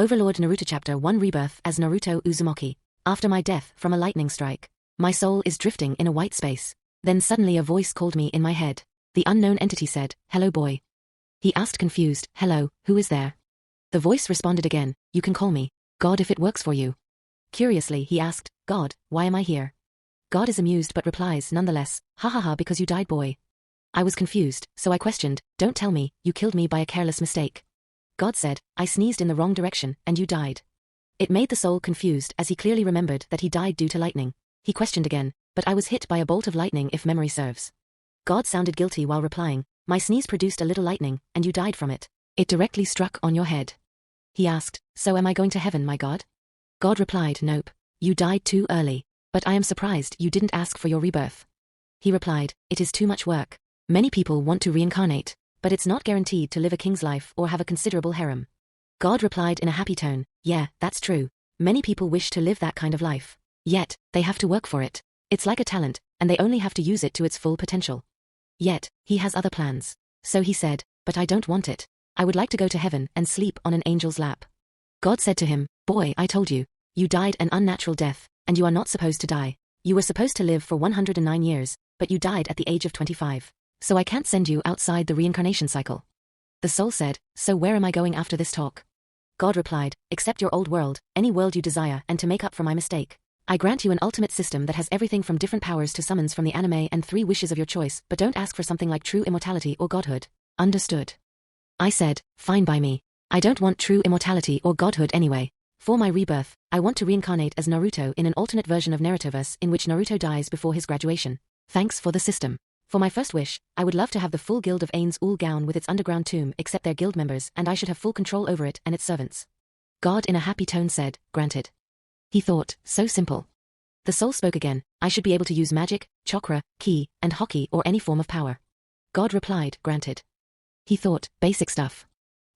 Overlord Naruto Chapter 1 Rebirth as Naruto Uzumaki. After my death from a lightning strike, my soul is drifting in a white space. Then suddenly a voice called me in my head. The unknown entity said, "Hello boy." He asked confused, "Hello, who is there?" The voice responded again, "You can call me God if it works for you." Curiously he asked, "God, why am I here?" God is amused but replies nonetheless, "Ha ha ha, because you died boy." I was confused, so I questioned, "Don't tell me, you killed me by a careless mistake." God said, "I sneezed in the wrong direction, and you died." It made the soul confused as he clearly remembered that he died due to lightning. He questioned again, "But I was hit by a bolt of lightning if memory serves." God sounded guilty while replying, "My sneeze produced a little lightning, and you died from it. It directly struck on your head." He asked, "So am I going to heaven, my God?" God replied, "Nope. You died too early. But I am surprised you didn't ask for your rebirth." He replied, "It is too much work. Many people want to reincarnate, but it's not guaranteed to live a king's life or have a considerable harem." God replied in a happy tone, "Yeah, that's true. Many people wish to live that kind of life. Yet, they have to work for it. It's like a talent, and they only have to use it to its full potential." Yet, he has other plans. So he said, "But I don't want it. I would like to go to heaven and sleep on an angel's lap." God said to him, "Boy, I told you. You died an unnatural death, and you are not supposed to die. You were supposed to live for 109 years, but you died at the age of 25. So I can't send you outside the reincarnation cycle." The soul said, "So where am I going after this talk?" God replied, "Accept your old world, any world you desire, and to make up for my mistake, I grant you an ultimate system that has everything from different powers to summons from the anime and 3 wishes of your choice, but don't ask for something like true immortality or godhood. Understood?" I said, "Fine by me. I don't want true immortality or godhood anyway. For my rebirth, I want to reincarnate as Naruto in an alternate version of Narutoverse in which Naruto dies before his graduation. Thanks for the system. For my first wish, I would love to have the full guild of Ainz Ooal Gown with its underground tomb except their guild members, and I should have full control over it and its servants." God in a happy tone said, "Granted." He thought, so simple. The soul spoke again, "I should be able to use magic, chakra, ki, and hoki or any form of power." God replied, "Granted." He thought, basic stuff.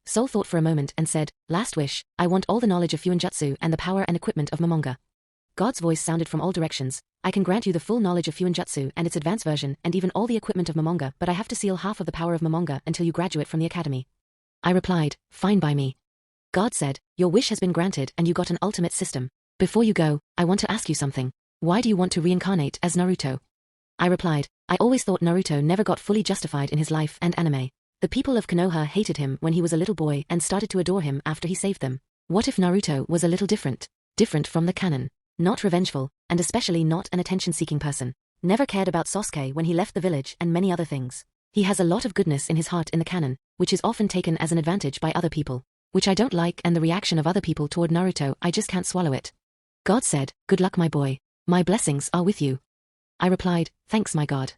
Soul thought for a moment and said, "Last wish, I want all the knowledge of Fuinjutsu and the power and equipment of Momonga." God's voice sounded from all directions, "I can grant you the full knowledge of Fuinjutsu and its advanced version and even all the equipment of Momonga, but I have to seal half of the power of Momonga until you graduate from the academy." I replied, "Fine by me." God said, "Your wish has been granted and you got an ultimate system. Before you go, I want to ask you something. Why do you want to reincarnate as Naruto?" I replied, "I always thought Naruto never got fully justified in his life and anime. The people of Konoha hated him when he was a little boy and started to adore him after he saved them. What if Naruto was a little different? Different from the canon. Not revengeful, and especially not an attention-seeking person. Never cared about Sasuke when he left the village and many other things. He has a lot of goodness in his heart in the canon, which is often taken as an advantage by other people, which I don't like, and the reaction of other people toward Naruto, I just can't swallow it." God said, "Good luck my boy. My blessings are with you." I replied, "Thanks my God."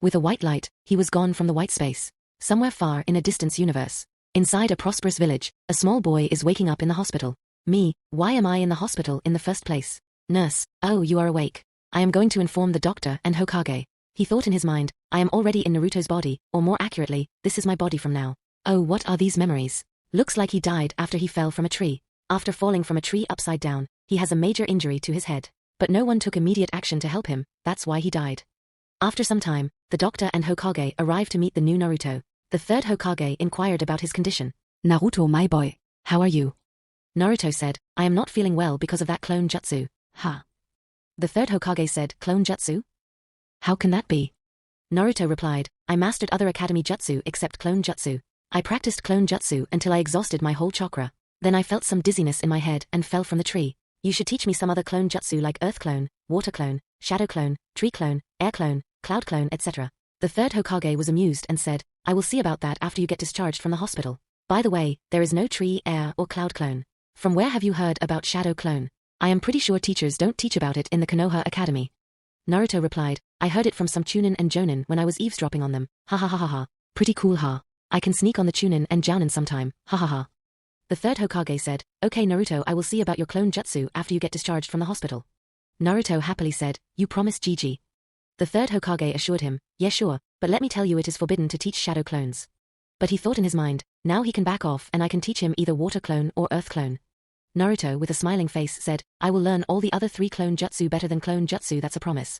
With a white light, he was gone from the white space. Somewhere far in a distant universe, inside a prosperous village, a small boy is waking up in the hospital. Me, why am I in the hospital in the first place? Nurse, oh you are awake. I am going to inform the doctor and Hokage. He thought in his mind, I am already in Naruto's body, or more accurately, this is my body from now. Oh, what are these memories? Looks like he died after he fell from a tree. After falling from a tree upside down, he has a major injury to his head. But no one took immediate action to help him, that's why he died. After some time, the doctor and Hokage arrived to meet the new Naruto. The third Hokage inquired about his condition. "Naruto my boy, how are you?" Naruto said, "I am not feeling well because of that clone jutsu." "Ha." The third Hokage said, "Clone jutsu? How can that be?" Naruto replied, "I mastered other academy jutsu except clone jutsu. I practiced clone jutsu until I exhausted my whole chakra. Then I felt some dizziness in my head and fell from the tree. You should teach me some other clone jutsu like earth clone, water clone, shadow clone, tree clone, air clone, cloud clone, etc." The third Hokage was amused and said, "I will see about that after you get discharged from the hospital. By the way, there is no tree, air, or cloud clone. From where have you heard about shadow clone? I am pretty sure teachers don't teach about it in the Konoha Academy." Naruto replied, "I heard it from some Chunin and Jonin when I was eavesdropping on them. Ha ha ha ha ha. Pretty cool ha. I can sneak on the Chunin and Jounin sometime. Ha ha ha." The third Hokage said, "Okay Naruto, I will see about your clone jutsu after you get discharged from the hospital." Naruto happily said, "You promise Gigi?" The third Hokage assured him, "Yeah sure, but let me tell you it is forbidden to teach shadow clones." But he thought in his mind, now he can back off and I can teach him either water clone or earth clone. Naruto with a smiling face said, "I will learn all the other 3 clone jutsu better than clone jutsu, that's a promise."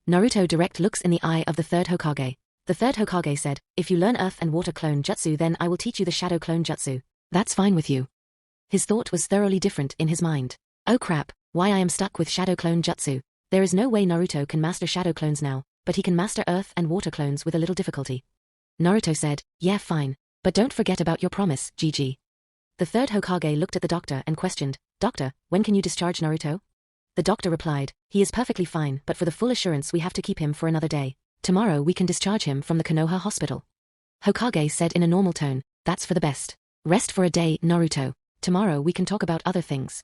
Naruto direct looks in the eye of the third Hokage. The third Hokage said, "If you learn earth and water clone jutsu then I will teach you the shadow clone jutsu. That's fine with you?" His thought was thoroughly different in his mind. Oh crap, why I am stuck with shadow clone jutsu. There is no way Naruto can master shadow clones now, but he can master earth and water clones with a little difficulty. Naruto said, yeah fine, but don't forget about your promise, GG. The third Hokage looked at the doctor and questioned, Doctor, when can you discharge Naruto? The doctor replied, he is perfectly fine, but for the full assurance we have to keep him for another day. Tomorrow we can discharge him from the Konoha hospital. Hokage said in a normal tone, that's for the best. Rest for a day, Naruto. Tomorrow we can talk about other things.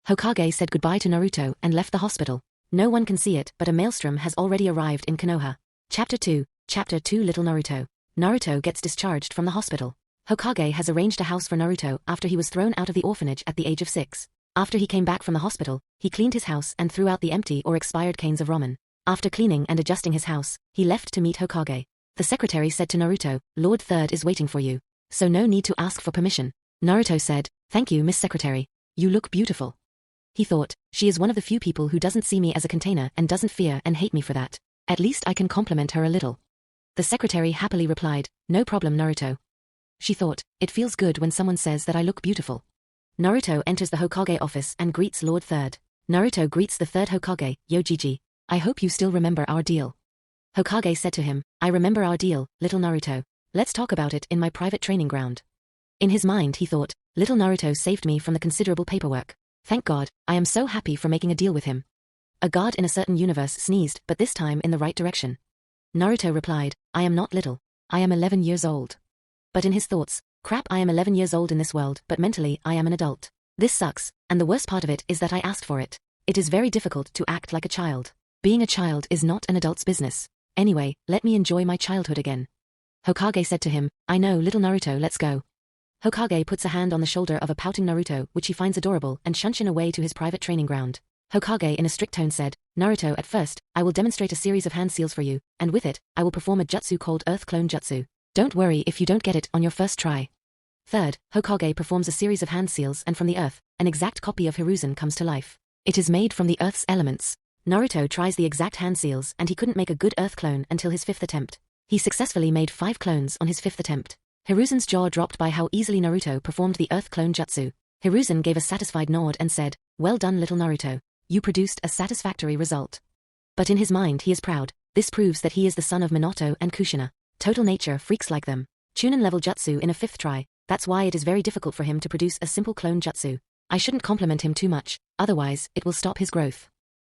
Hokage said goodbye to Naruto and left the hospital. No one can see it, but a maelstrom has already arrived in Konoha. Chapter 2, Chapter 2 Little Naruto. Naruto gets discharged from the hospital. Hokage has arranged a house for Naruto after he was thrown out of the orphanage at the age of 6. After he came back from the hospital, he cleaned his house and threw out the empty or expired cans of ramen. After cleaning and adjusting his house, he left to meet Hokage. The secretary said to Naruto, Lord Third is waiting for you. So no need to ask for permission. Naruto said, thank you Miss Secretary. You look beautiful. He thought, she is one of the few people who doesn't see me as a container and doesn't fear and hate me for that. At least I can compliment her a little. The secretary happily replied, no problem Naruto. She thought, it feels good when someone says that I look beautiful. Naruto enters the Hokage office and greets Lord Third. Naruto greets the third Hokage, Yo Gigi. I hope you still remember our deal. Hokage said to him, I remember our deal, little Naruto. Let's talk about it in my private training ground. In his mind he thought, little Naruto saved me from the considerable paperwork. Thank God, I am so happy for making a deal with him. A god in a certain universe sneezed, but this time in the right direction. Naruto replied, I am not little. I am 11 years old. But in his thoughts, crap I am 11 years old in this world, but mentally I am an adult. This sucks, and the worst part of it is that I asked for it. It is very difficult to act like a child. Being a child is not an adult's business. Anyway, let me enjoy my childhood again. Hokage said to him, I know little Naruto, let's go. Hokage puts a hand on the shoulder of a pouting Naruto, which he finds adorable, and shunshin away to his private training ground. Hokage in a strict tone said, Naruto, at first, I will demonstrate a series of hand seals for you, and with it, I will perform a jutsu called Earth Clone Jutsu. Don't worry if you don't get it on your first try. Third, Hokage performs a series of hand seals and from the earth, an exact copy of Hiruzen comes to life. It is made from the earth's elements. Naruto tries the exact hand seals and he couldn't make a good earth clone until his 5th attempt. He successfully made 5 clones on his 5th attempt. Hiruzen's jaw dropped by how easily Naruto performed the earth clone jutsu. Hiruzen gave a satisfied nod and said, well done little Naruto. You produced a satisfactory result. But in his mind he is proud. This proves that he is the son of Minato and Kushina. Total nature freaks like them. Chunin level jutsu in a 5th try, that's why it is very difficult for him to produce a simple clone jutsu. I shouldn't compliment him too much, otherwise it will stop his growth.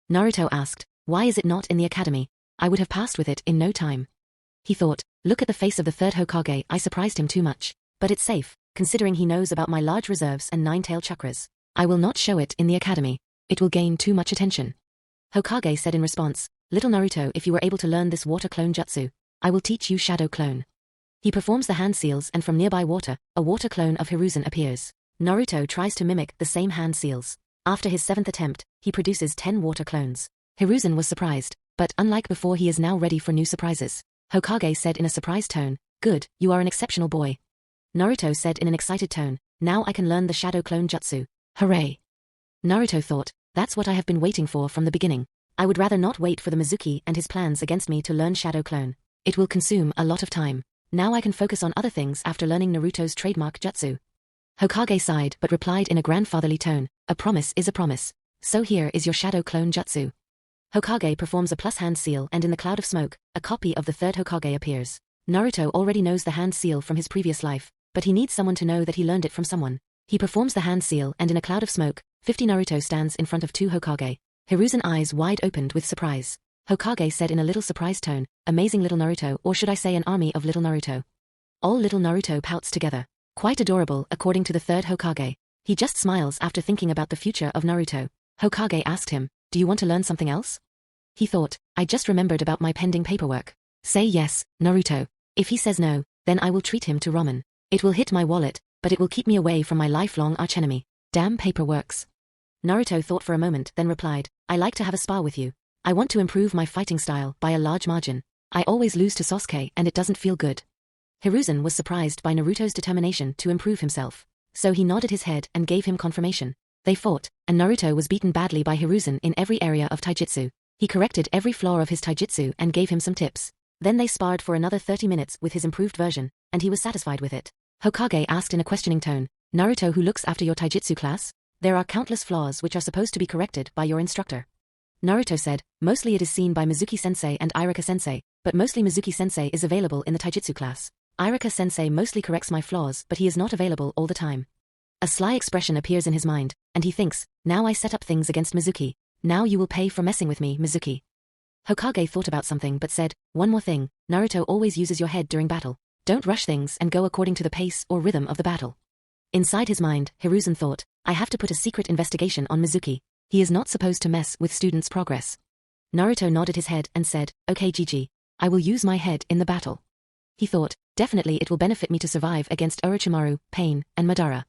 Naruto asked, why is it not in the academy? I would have passed with it in no time. He thought, look at the face of the 3rd Hokage, I surprised him too much. But it's safe, considering he knows about my large reserves and 9-tail chakras. I will not show it in the academy. It will gain too much attention. Hokage said in response, little Naruto, if you were able to learn this water clone jutsu, I will teach you shadow clone. He performs the hand seals and from nearby water, a water clone of Hiruzen appears. Naruto tries to mimic the same hand seals. After his 7th attempt, he produces 10 water clones. Hiruzen was surprised, but unlike before he is now ready for new surprises. Hokage said in a surprised tone, good, you are an exceptional boy. Naruto said in an excited tone, now I can learn the shadow clone jutsu. Hooray! Naruto thought, that's what I have been waiting for from the beginning. I would rather not wait for the Mizuki and his plans against me to learn shadow clone. It will consume a lot of time. Now I can focus on other things after learning Naruto's trademark jutsu. Hokage sighed but replied in a grandfatherly tone, a promise is a promise. So here is your shadow clone jutsu. Hokage performs a plus hand seal and in the cloud of smoke, a copy of the 3rd Hokage appears. Naruto already knows the hand seal from his previous life, but he needs someone to know that he learned it from someone. He performs the hand seal and in a cloud of smoke, 50 Naruto stands in front of 2 Hokage. Hiruzen eyes wide opened with surprise. Hokage said in a little surprised tone, amazing little Naruto, or should I say an army of little Naruto. All little Naruto pouts together. Quite adorable according to the 3rd Hokage. He just smiles after thinking about the future of Naruto. Hokage asked him, do you want to learn something else? He thought, I just remembered about my pending paperwork. Say yes, Naruto. If he says no, then I will treat him to ramen. It will hit my wallet, but it will keep me away from my lifelong archenemy. Damn paperworks. Naruto thought for a moment then replied, I like to have a spar with you. I want to improve my fighting style by a large margin. I always lose to Sasuke and it doesn't feel good. Hiruzen was surprised by Naruto's determination to improve himself. So he nodded his head and gave him confirmation. They fought, and Naruto was beaten badly by Hiruzen in every area of taijutsu. He corrected every flaw of his taijutsu and gave him some tips. Then they sparred for another 30 minutes with his improved version, and he was satisfied with it. Hokage asked in a questioning tone, Naruto who looks after your taijutsu class? There are countless flaws which are supposed to be corrected by your instructor. Naruto said, mostly it is seen by Mizuki-sensei and Irika-sensei, but mostly Mizuki-sensei is available in the taijutsu class. Irika-sensei mostly corrects my flaws, but he is not available all the time. A sly expression appears in his mind, and he thinks, now I set up things against Mizuki. Now you will pay for messing with me, Mizuki. Hokage thought about something but said, one more thing, Naruto always uses your head during battle. Don't rush things and go according to the pace or rhythm of the battle. Inside his mind, Hiruzen thought, I have to put a secret investigation on Mizuki. He is not supposed to mess with students' progress. Naruto nodded his head and said, okay Gigi. I will use my head in the battle. He thought, definitely it will benefit me to survive against Orochimaru, Pain, and Madara.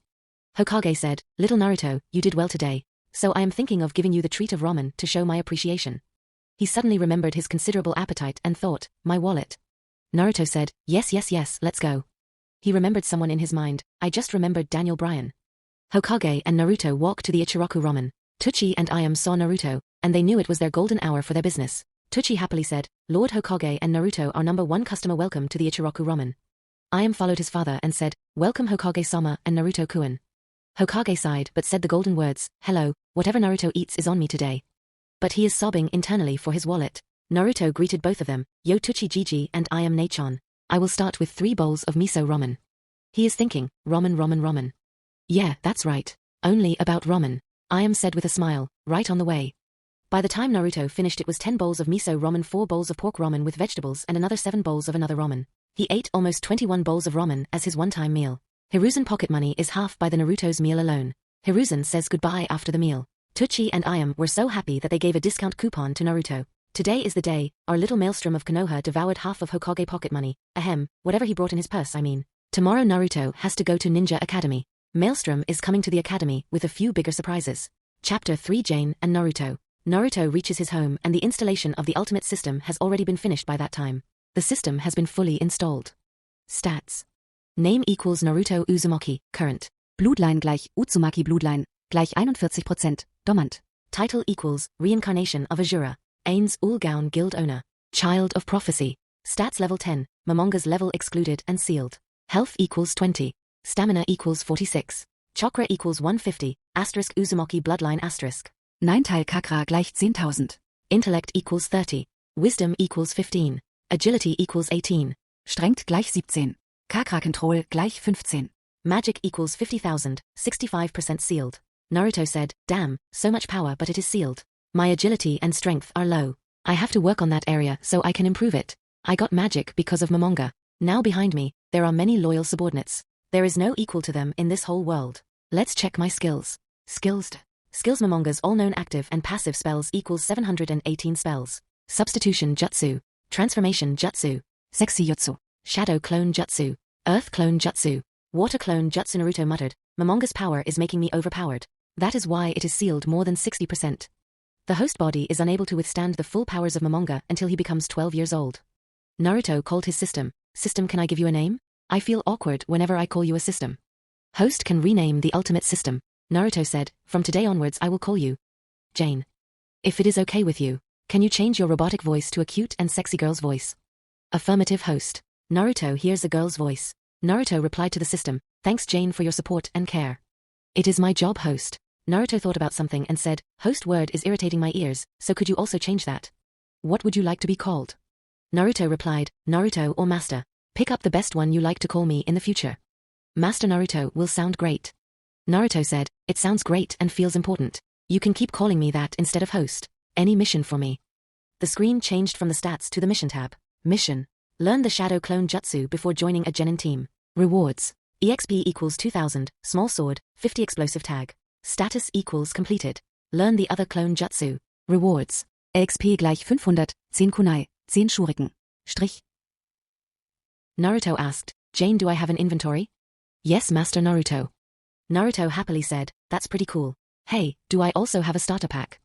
Hokage said, little Naruto, you did well today, so I am thinking of giving you the treat of ramen to show my appreciation. He suddenly remembered his considerable appetite and thought, my wallet. Naruto said, yes, let's go. He remembered someone in his mind, I just remembered Daniel Bryan. Hokage and Naruto walked to the Ichiraku ramen. Tsuchi and Ayam saw Naruto, and they knew it was their golden hour for their business. Tsuchi happily said, Lord Hokage and Naruto are #1 customer, welcome to the Ichiraku ramen. Ayam followed his father and said, welcome Hokage-sama and Naruto-kun. Hokage sighed but said the golden words, hello, whatever Naruto eats is on me today. But he is sobbing internally for his wallet. Naruto greeted both of them, yo Tsuchi Gigi and Ayam Nachon. I will start with 3 bowls of miso ramen. He is thinking, ramen. Yeah, that's right. Only about ramen. Ayam said with a smile, right on the way. By the time Naruto finished it was 10 bowls of miso ramen, 4 bowls of pork ramen with vegetables and another 7 bowls of another ramen. He ate almost 21 bowls of ramen as his one-time meal. Hiruzen pocket money is half by the Naruto's meal alone. Hiruzen says goodbye after the meal. Tsuchi and Ayam were so happy that they gave a discount coupon to Naruto. Today is the day, our little maelstrom of Konoha devoured half of Hokage pocket money, whatever he brought in his purse I mean. Tomorrow Naruto has to go to Ninja Academy. Maelstrom is coming to the academy with a few bigger surprises. Chapter 3 Jane and Naruto. Naruto reaches his home and the installation of the ultimate system has already been finished by that time. The system has been fully installed. Stats. Name equals Naruto Uzumaki, current. Bloodline gleich Uzumaki Bloodline, gleich 41%, dominant. Title equals Reincarnation of Azura, Ainz Ooal Gown Guild Owner. Child of Prophecy. Stats level 10, Momonga's level excluded and sealed. Health equals 20. Stamina equals 46. Chakra equals 150, asterisk Uzumaki Bloodline asterisk. 9 Teil Chakra gleich 10.000. Intellect equals 30. Wisdom equals 15. Agility equals 18. Strength gleich 17. Chakra Control gleich 15. Magic equals 50,000, 65% sealed. Naruto said, damn, so much power but it is sealed. My agility and strength are low. I have to work on that area so I can improve it. I got magic because of Momonga. Now behind me, there are many loyal subordinates. There is no equal to them in this whole world. Let's check my skills. Skills Momonga's all-known active and passive spells equals 718 spells. Substitution Jutsu. Transformation Jutsu. Sexy Jutsu. Shadow Clone Jutsu. Earth Clone Jutsu. Water Clone Jutsu. Naruto muttered, Momonga's power is making me overpowered. That is why it is sealed more than 60%. The host body is unable to withstand the full powers of Momonga until he becomes 12 years old. Naruto called his system. System, can I give you a name? I feel awkward whenever I call you a system. Host can rename the ultimate system. Naruto said, from today onwards I will call you Jane. If it is okay with you, can you change your robotic voice to a cute and sexy girl's voice? Affirmative host. Naruto hears a girl's voice. Naruto replied to the system, thanks Jane for your support and care. It is my job, host. Naruto thought about something and said, host word is irritating my ears, so could you also change that? What would you like to be called? Naruto replied, Naruto or Master. Pick up the best one you like to call me in the future. Master Naruto will sound great. Naruto said, it sounds great and feels important. You can keep calling me that instead of host. Any mission for me? The screen changed from the stats to the mission tab. Mission. Learn the Shadow Clone Jutsu before joining a Genin team. Rewards. EXP equals 2000, small sword, 50 explosive tag. Status equals completed. Learn the other clone Jutsu. Rewards. EXP gleich 500, 10 Kunai, 10 Shuriken. Strich. Naruto asked, Jane, do I have an inventory? Yes, Master Naruto. Naruto happily said, that's pretty cool. Hey, do I also have a starter pack?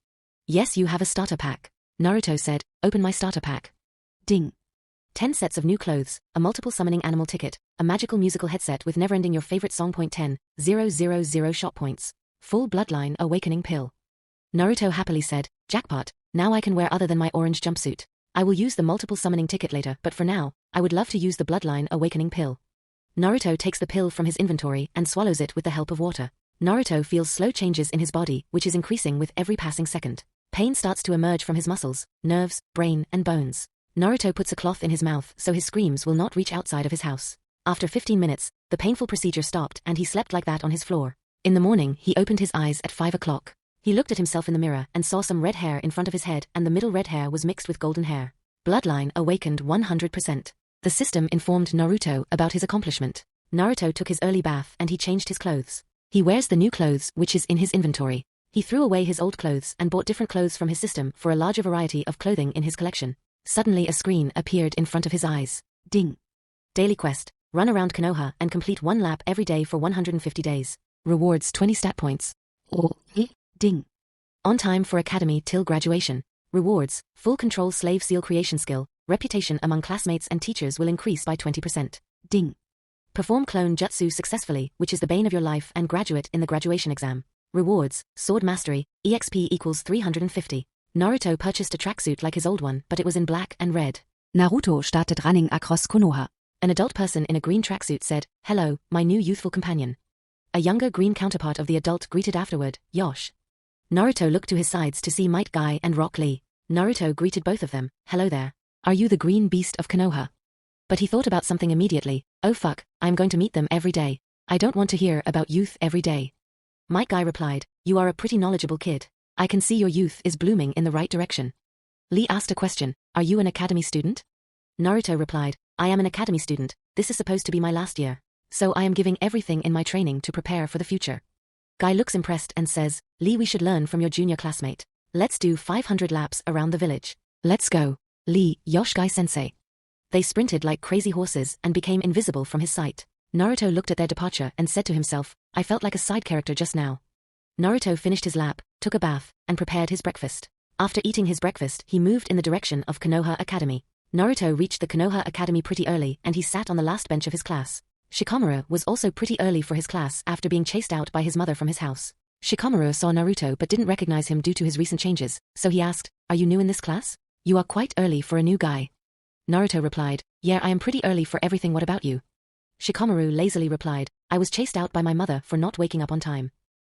Yes, you have a starter pack. Naruto said, open my starter pack. Ding. 10 sets of new clothes, a multiple summoning animal ticket, a magical musical headset with never-ending your favorite song. 10,000 shop points. Full bloodline awakening pill. Naruto happily said, jackpot, now I can wear other than my orange jumpsuit. I will use the multiple summoning ticket later, but for now, I would love to use the bloodline awakening pill. Naruto takes the pill from his inventory and swallows it with the help of water. Naruto feels slow changes in his body, which is increasing with every passing second. Pain starts to emerge from his muscles, nerves, brain, and bones. Naruto puts a cloth in his mouth so his screams will not reach outside of his house. After 15 minutes, the painful procedure stopped and he slept like that on his floor. In the morning, he opened his eyes at 5 o'clock. He looked at himself in the mirror and saw some red hair in front of his head, and the middle red hair was mixed with golden hair. Bloodline awakened 100%. The system informed Naruto about his accomplishment. Naruto took his early bath and he changed his clothes. He wears the new clothes which is in his inventory. He threw away his old clothes and bought different clothes from his system for a larger variety of clothing in his collection. Suddenly a screen appeared in front of his eyes. Ding. Daily quest. Run around Konoha and complete 1 lap every day for 150 days. Rewards 20 stat points. Ding. On time for academy till graduation. Rewards, full control slave seal creation skill. Reputation among classmates and teachers will increase by 20%. Ding. Perform clone jutsu successfully, which is the bane of your life, and graduate in the graduation exam. Rewards, sword mastery, EXP equals 350. Naruto purchased a tracksuit like his old one, but it was in black and red. Naruto started running across Konoha. An adult person in a green tracksuit said, "Hello, my new youthful companion." A younger green counterpart of the adult greeted afterward, "Yosh." Naruto looked to his sides to see Might Guy and Rock Lee. Naruto greeted both of them, "Hello there. Are you the green beast of Konoha?" But he thought about something immediately. "Oh fuck, I'm going to meet them every day. I don't want to hear about youth every day." Might Guy replied, "You are a pretty knowledgeable kid. I can see your youth is blooming in the right direction." Lee asked a question, "Are you an academy student?" Naruto replied, "I am an academy student. This is supposed to be my last year. So I am giving everything in my training to prepare for the future." Guy looks impressed and says, "Lee, we should learn from your junior classmate. Let's do 500 laps around the village." "Let's go. Lee, Yosh Guy sensei." They sprinted like crazy horses and became invisible from his sight. Naruto looked at their departure and said to himself, "I felt like a side character just now." Naruto finished his lap, took a bath, and prepared his breakfast. After eating his breakfast, he moved in the direction of Konoha Academy. Naruto reached the Konoha Academy pretty early and he sat on the last bench of his class. Shikamaru was also pretty early for his class after being chased out by his mother from his house. Shikamaru saw Naruto but didn't recognize him due to his recent changes, so he asked, "Are you new in this class? You are quite early for a new guy." Naruto replied, "Yeah, I am pretty early for everything. What about you?" Shikamaru lazily replied, "I was chased out by my mother for not waking up on time."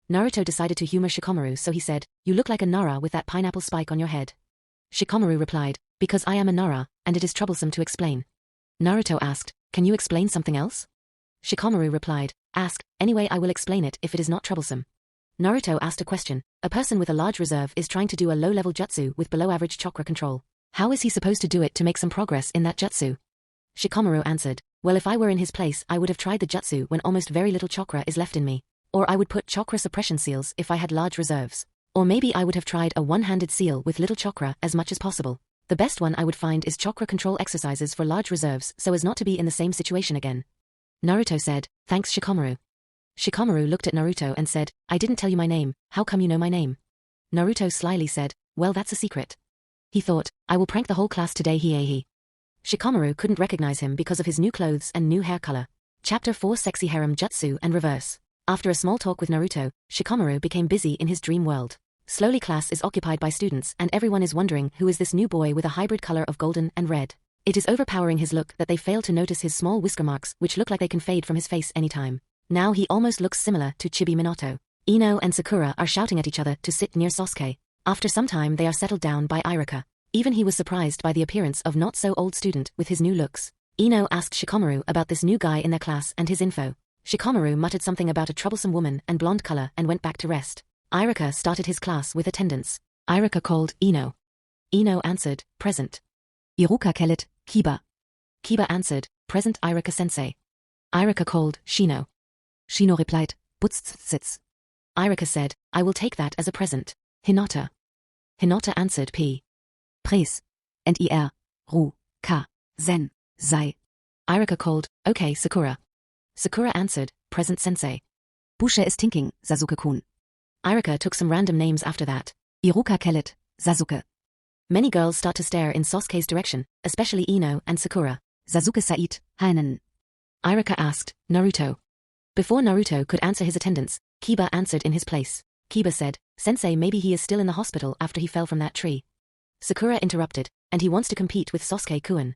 Naruto decided to humor Shikamaru, so he said, "You look like a Nara with that pineapple spike on your head." Shikamaru replied, "Because I am a Nara, and it is troublesome to explain." Naruto asked, "Can you explain something else?" Shikamaru replied, "Ask, anyway I will explain it if it is not troublesome." Naruto asked a question. A person with a large reserve is trying to do a low-level jutsu with below-average chakra control. How is he supposed to do it to make some progress in that jutsu? Shikamaru answered, "Well, if I were in his place I would have tried the jutsu when almost very little chakra is left in me. Or I would put chakra suppression seals if I had large reserves. Or maybe I would have tried a one-handed seal with little chakra as much as possible. The best one I would find is chakra control exercises for large reserves so as not to be in the same situation again." Naruto said, "Thanks Shikamaru." Shikamaru looked at Naruto and said, "I didn't tell you my name, how come you know my name?" Naruto slyly said, "Well, that's a secret." He thought, "I will prank the whole class today he. Shikamaru couldn't recognize him because of his new clothes and new hair color. Chapter 4 Sexy Harem Jutsu and Reverse. After a small talk with Naruto, Shikamaru became busy in his dream world. Slowly class is occupied by students and everyone is wondering who is this new boy with a hybrid color of golden and red. It is overpowering his look that they fail to notice his small whisker marks which look like they can fade from his face anytime. Now he almost looks similar to Chibi Minato. Ino and Sakura are shouting at each other to sit near Sasuke. After some time they are settled down by Iruka. Even he was surprised by the appearance of not-so-old student with his new looks. Ino asked Shikamaru about this new guy in their class and his info. Shikamaru muttered something about a troublesome woman and blonde color and went back to rest. Iruka started his class with attendance. Iruka called Ino. Ino answered, "Present." Iruka called Kiba. Kiba answered, "Present Iruka-sensei." Iruka called Shino. Shino replied, "Putzsitz." Iruka said, "I will take that as a present." Hinata. Hinata answered, "P. Pres. Nir. Ru. Ka. Zen. Sei. Iruka called, "Okay Sakura." Sakura answered, "Present sensei." Bushe is thinking, Sasuke-kun. Iruka took some random names after that. Iruka called Sasuke. Many girls start to stare in Sasuke's direction, especially Ino and Sakura. Sasuke Said, Hainen. Iruka asked, "Naruto." Before Naruto could answer his attendance, Kiba answered in his place. Kiba said, "Sensei, maybe he is still in the hospital after he fell from that tree." Sakura interrupted, "And he wants to compete with Sasuke-kun."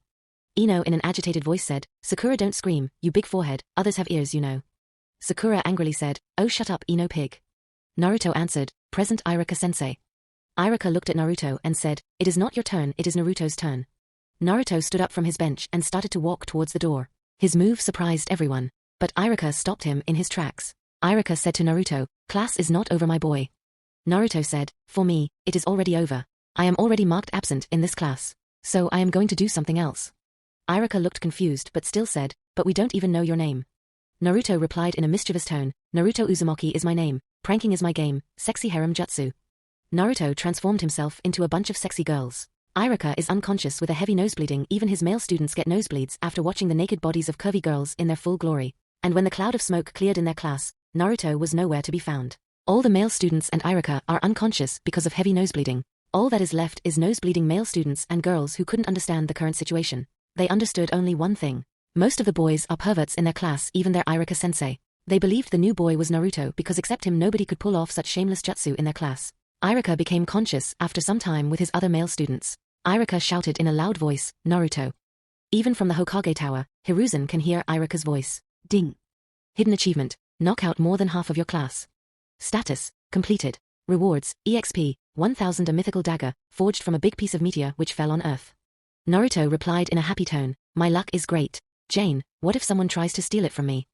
Ino in an agitated voice said, Sakura don't scream, you big forehead, others have ears you know. Sakura angrily said, oh shut up Ino pig. Naruto answered, present Iruka-sensei. Iruka looked at Naruto and said, it is not your turn, it is Naruto's turn. Naruto stood up from his bench and started to walk towards the door. His move surprised everyone, but Iruka stopped him in his tracks. Iruka said to Naruto, class is not over my boy. Naruto said, for me, it is already over. I am already marked absent in this class, so I am going to do something else. Iruka looked confused but still said, but we don't even know your name. Naruto replied in a mischievous tone, Naruto Uzumaki is my name, pranking is my game, sexy harem jutsu. Naruto transformed himself into a bunch of sexy girls. Iruka is unconscious with a heavy nosebleeding. Even his male students get nosebleeds after watching the naked bodies of curvy girls in their full glory. And when the cloud of smoke cleared in their class, Naruto was nowhere to be found. All the male students and Iruka are unconscious because of heavy nosebleeding. All that is left is nosebleeding male students and girls who couldn't understand the current situation. They understood only one thing. Most of the boys are perverts in their class, even their Iruka-sensei. They believed the new boy was Naruto because except him nobody could pull off such shameless jutsu in their class. Iruka became conscious after some time with his other male students. Iruka shouted in a loud voice, Naruto. Even from the Hokage tower, Hiruzen can hear Iruka's voice. Ding. Hidden achievement, knock out more than half of your class. Status, completed. Rewards, EXP, 1000 a mythical dagger, forged from a big piece of meteor which fell on Earth. Naruto replied in a happy tone, my luck is great. Jane, what if someone tries to steal it from me?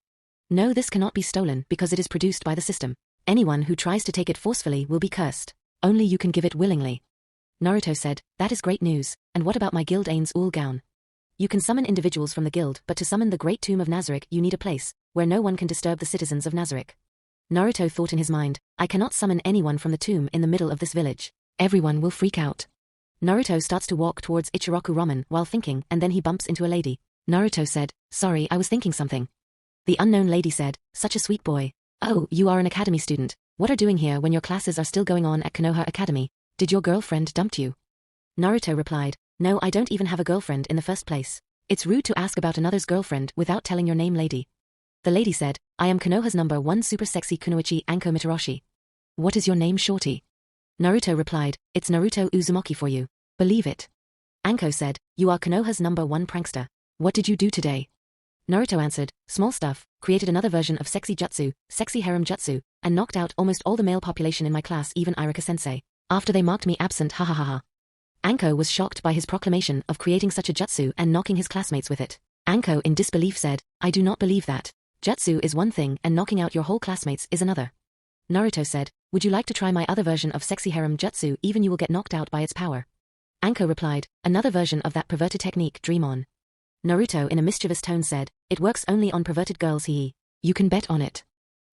No, this cannot be stolen because it is produced by the system. Anyone who tries to take it forcefully will be cursed. Only you can give it willingly. Naruto said, that is great news, and what about my guild Ainz Ooal Gown? You can summon individuals from the guild, but to summon the great Tomb of Nazarick you need a place, where no one can disturb the citizens of Nazarick. Naruto thought in his mind, I cannot summon anyone from the tomb in the middle of this village. Everyone will freak out. Naruto starts to walk towards Ichiraku Ramen while thinking, and then he bumps into a lady. Naruto said, sorry, I was thinking something. The unknown lady said, such a sweet boy. Oh, you are an academy student. What are doing here when your classes are still going on at Konoha Academy? Did your girlfriend dumped you? Naruto replied, no, I don't even have a girlfriend in the first place. It's rude to ask about another's girlfriend without telling your name, lady. The lady said, I am Konoha's #1 super sexy kunoichi Anko Mitarashi. What is your name, shorty? Naruto replied, it's Naruto Uzumaki for you. Believe it. Anko said, you are Konoha's #1 prankster. What did you do today? Naruto answered, small stuff, created another version of sexy jutsu, sexy harem jutsu, and knocked out almost all the male population in my class, even Iruka-sensei. After they marked me absent, ha ha ha ha. Anko was shocked by his proclamation of creating such a jutsu and knocking his classmates with it. Anko in disbelief said, I do not believe that. Jutsu is one thing and knocking out your whole classmates is another. Naruto said, would you like to try my other version of sexy harem jutsu? Even you will get knocked out by its power. Anko replied, another version of that perverted technique, dream on. Naruto in a mischievous tone said, it works only on perverted girls, hee. You can bet on it.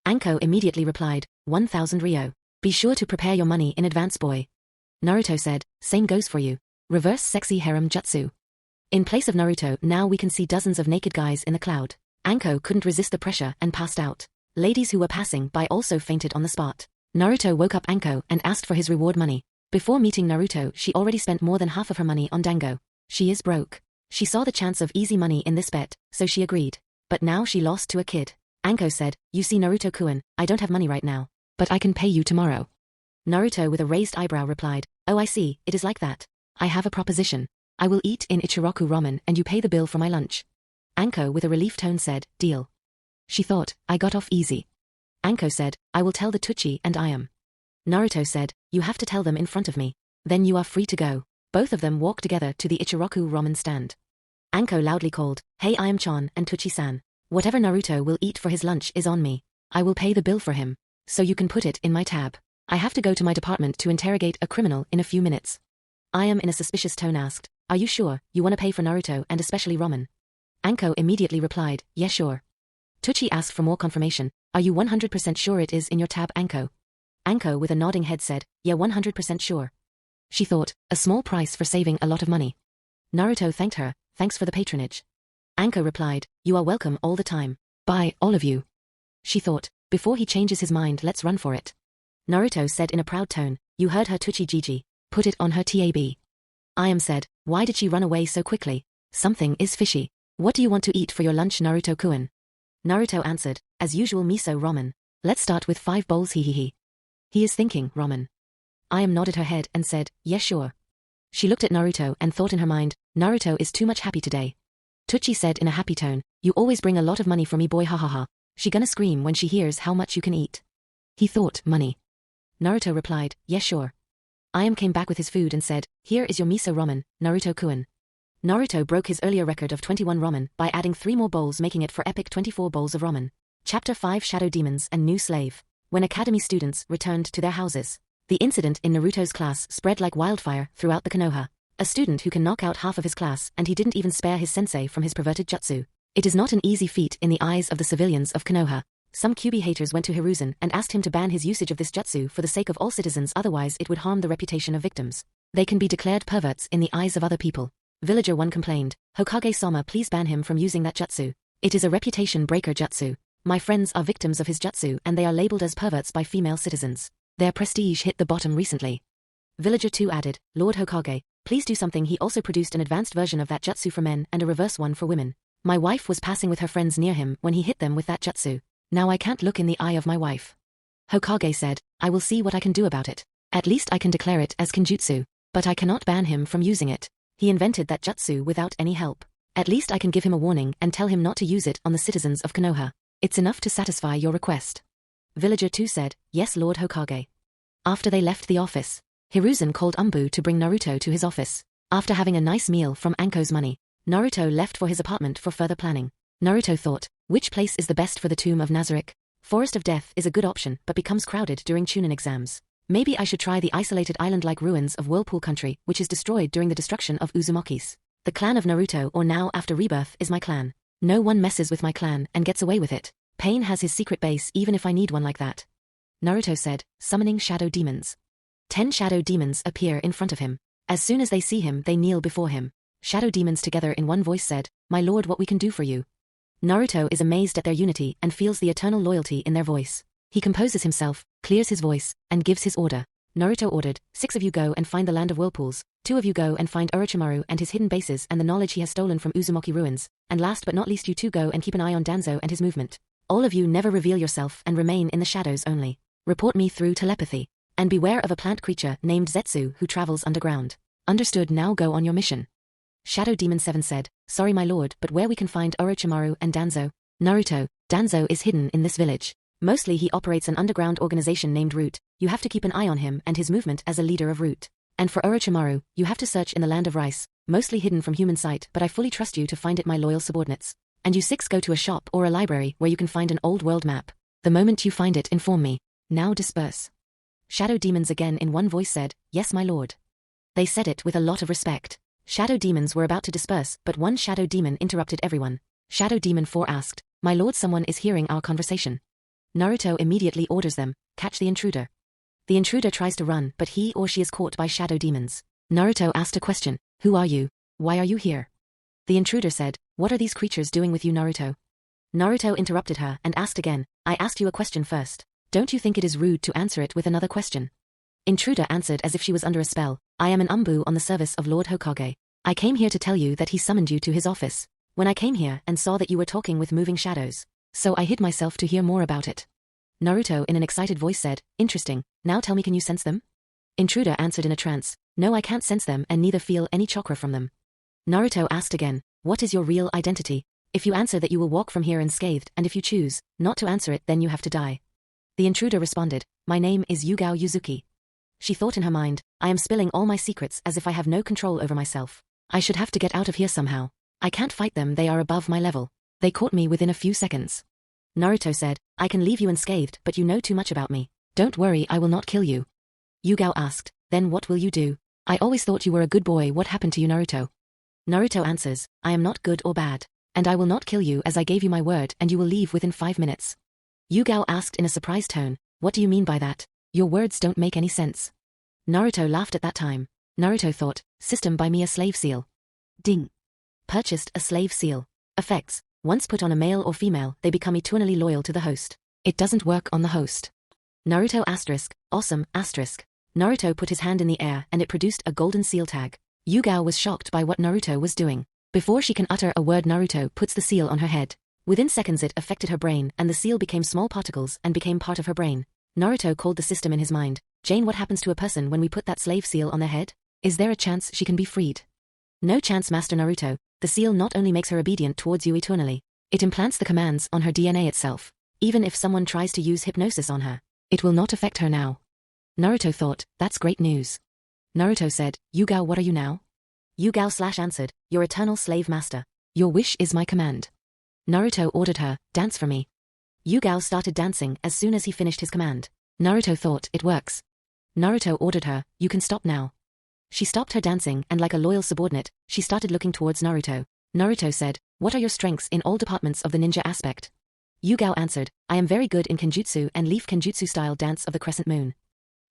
Anko immediately replied, 1000 Ryo. Be sure to prepare your money in advance, boy. Naruto said, same goes for you. Reverse sexy harem jutsu. In place of Naruto, now we can see dozens of naked guys in the cloud. Anko couldn't resist the pressure and passed out. Ladies who were passing by also fainted on the spot. Naruto woke up Anko and asked for his reward money. Before meeting Naruto, she already spent more than half of her money on dango. She is broke. She saw the chance of easy money in this bet, so she agreed. But now she lost to a kid. Anko said, you see Naruto-kun, I don't have money right now, but I can pay you tomorrow. Naruto with a raised eyebrow replied, oh I see, it is like that. I have a proposition. I will eat in Ichiraku Ramen and you pay the bill for my lunch. Anko with a relief tone said, deal. She thought, I got off easy. Anko said, I will tell the Tuchi and I am. Naruto said, you have to tell them in front of me. Then you are free to go. Both of them walked together to the Ichiraku Ramen stand. Anko loudly called, hey I am Chan and Tuchi-san. Whatever Naruto will eat for his lunch is on me. I will pay the bill for him. So you can put it in my tab. I have to go to my department to interrogate a criminal in a few minutes. I am in a suspicious tone asked, are you sure you want to pay for Naruto and especially Ramen? Anko immediately replied, yeah sure. Tuchi asked for more confirmation, are you 100% sure it is in your tab, Anko? Anko with a nodding head said, yeah 100% sure. She thought, a small price for saving a lot of money. Naruto thanked her, thanks for the patronage. Anko replied, you are welcome all the time. Bye, all of you. She thought, before he changes his mind let's run for it. Naruto said in a proud tone, you heard her Tuchi Gigi, put it on her tab. Ayam said, why did she run away so quickly? Something is fishy. What do you want to eat for your lunch, Naruto-kun? Naruto answered, as usual miso ramen. Let's start with 5 bowls he. He is thinking, ramen. Ayam nodded her head and said, yes sure. She looked at Naruto and thought in her mind, Naruto is too much happy today. Tsuchi said in a happy tone, you always bring a lot of money for me boy hahaha. She gonna scream when she hears how much you can eat. He thought, money. Naruto replied, yes sure. Ainz came back with his food and said, here is your miso ramen, Naruto-kun. Naruto broke his earlier record of 21 ramen by adding 3 more bowls, making it for epic 24 bowls of ramen. Chapter 5 Shadow Demons and New Slave. When academy students returned to their houses, the incident in Naruto's class spread like wildfire throughout the Konoha. A student who can knock out half of his class, and he didn't even spare his sensei from his perverted jutsu. It is not an easy feat in the eyes of the civilians of Konoha. Some QB haters went to Hiruzen and asked him to ban his usage of this jutsu for the sake of all citizens, otherwise it would harm the reputation of victims. They can be declared perverts in the eyes of other people. Villager 1 complained, Hokage-sama, please ban him from using that jutsu. It is a reputation breaker jutsu. My friends are victims of his jutsu and they are labeled as perverts by female citizens. Their prestige hit the bottom recently. Villager 2 added, Lord Hokage, please do something. He also produced an advanced version of that jutsu for men and a reverse one for women. My wife was passing with her friends near him when he hit them with that jutsu. Now I can't look in the eye of my wife. Hokage said, I will see what I can do about it. At least I can declare it as kinjutsu. But I cannot ban him from using it. He invented that jutsu without any help. At least I can give him a warning and tell him not to use it on the citizens of Konoha. It's enough to satisfy your request. Villager 2 said, yes Lord Hokage. After they left the office, Hiruzen called Umbu to bring Naruto to his office. After having a nice meal from Anko's money, Naruto left for his apartment for further planning. Naruto thought, which place is the best for the Tomb of Nazarick? Forest of Death is a good option but becomes crowded during Chunin exams. Maybe I should try the isolated island-like ruins of Whirlpool Country, which is destroyed during the destruction of Uzumaki's. The clan of Naruto, or now after rebirth, is my clan. No one messes with my clan and gets away with it. Pain has his secret base even if I need one like that. Naruto said, summoning shadow demons. 10 shadow demons appear in front of him. As soon as they see him, they kneel before him. Shadow demons together in one voice said, my lord, what we can do for you. Naruto is amazed at their unity and feels the eternal loyalty in their voice. He composes himself, clears his voice, and gives his order. Naruto ordered, 6 of you go and find the land of whirlpools, 2 of you go and find Orochimaru and his hidden bases and the knowledge he has stolen from Uzumaki ruins, and last but not least you 2 go and keep an eye on Danzo and his movement. All of you never reveal yourself and remain in the shadows only. Report me through telepathy. And beware of a plant creature named Zetsu who travels underground. Understood, now go on your mission. Shadow Demon 7 said, sorry my lord, but where we can find Orochimaru and Danzo? Naruto, Danzo is hidden in this village. Mostly he operates an underground organization named Root. You have to keep an eye on him and his movement as a leader of Root. And for Orochimaru, you have to search in the land of rice, mostly hidden from human sight, but I fully trust you to find it, my loyal subordinates. And you 6 go to a shop or a library where you can find an old world map. The moment you find it, inform me. Now disperse. Shadow Demons again in one voice said, yes my lord. They said it with a lot of respect. Shadow Demons were about to disperse, but one Shadow Demon interrupted everyone. Shadow Demon 4 asked, my lord, someone is hearing our conversation. Naruto immediately orders them, catch the intruder. The intruder tries to run, but he or she is caught by Shadow Demons. Naruto asked a question, who are you? Why are you here? The intruder said, what are these creatures doing with you, Naruto? Naruto interrupted her and asked again, I asked you a question first. Don't you think it is rude to answer it with another question? Intruder answered as if she was under a spell, I am an Umbu on the service of Lord Hokage. I came here to tell you that he summoned you to his office. When I came here and saw that you were talking with moving shadows, so I hid myself to hear more about it. Naruto in an excited voice said, interesting, now tell me, can you sense them? Intruder answered in a trance, no I can't sense them and neither feel any chakra from them. Naruto asked again, what is your real identity? If you answer that, you will walk from here unscathed, and if you choose not to answer it, then you have to die. The intruder responded, my name is Yuga Uzuki. She thought in her mind, I am spilling all my secrets as if I have no control over myself. I should have to get out of here somehow. I can't fight them, they are above my level. They caught me within a few seconds. Naruto said, I can leave you unscathed, but you know too much about me. Don't worry, I will not kill you. Yuga asked, then what will you do? I always thought you were a good boy, what happened to you, Naruto? Naruto answers, I am not good or bad. And I will not kill you as I gave you my word and you will leave within 5 minutes. Yuga asked in a surprised tone, what do you mean by that? Your words don't make any sense. Naruto laughed at that time. Naruto thought, system, buy me a slave seal. Ding. Purchased a slave seal. Effects, once put on a male or female, they become eternally loyal to the host. It doesn't work on the host. Naruto asterisk, awesome, asterisk. Naruto put his hand in the air and it produced a golden seal tag. Yuga was shocked by what Naruto was doing. Before she can utter a word, Naruto puts the seal on her head. Within seconds it affected her brain and the seal became small particles and became part of her brain. Naruto called the system in his mind. Jane, what happens to a person when we put that slave seal on their head? Is there a chance she can be freed? No chance, Master Naruto. The seal not only makes her obedient towards you eternally, it implants the commands on her DNA itself. Even if someone tries to use hypnosis on her, it will not affect her now. Naruto thought, that's great news. Naruto said, Yuga, what are you now? Yuga answered, your eternal slave master. Your wish is my command. Naruto ordered her, dance for me. Yuga started dancing as soon as he finished his command. Naruto thought, it works. Naruto ordered her, you can stop now. She stopped her dancing and like a loyal subordinate, she started looking towards Naruto. Naruto said, what are your strengths in all departments of the ninja aspect? Yuga answered, I am very good in Kenjutsu and Leaf Kenjutsu style dance of the crescent moon.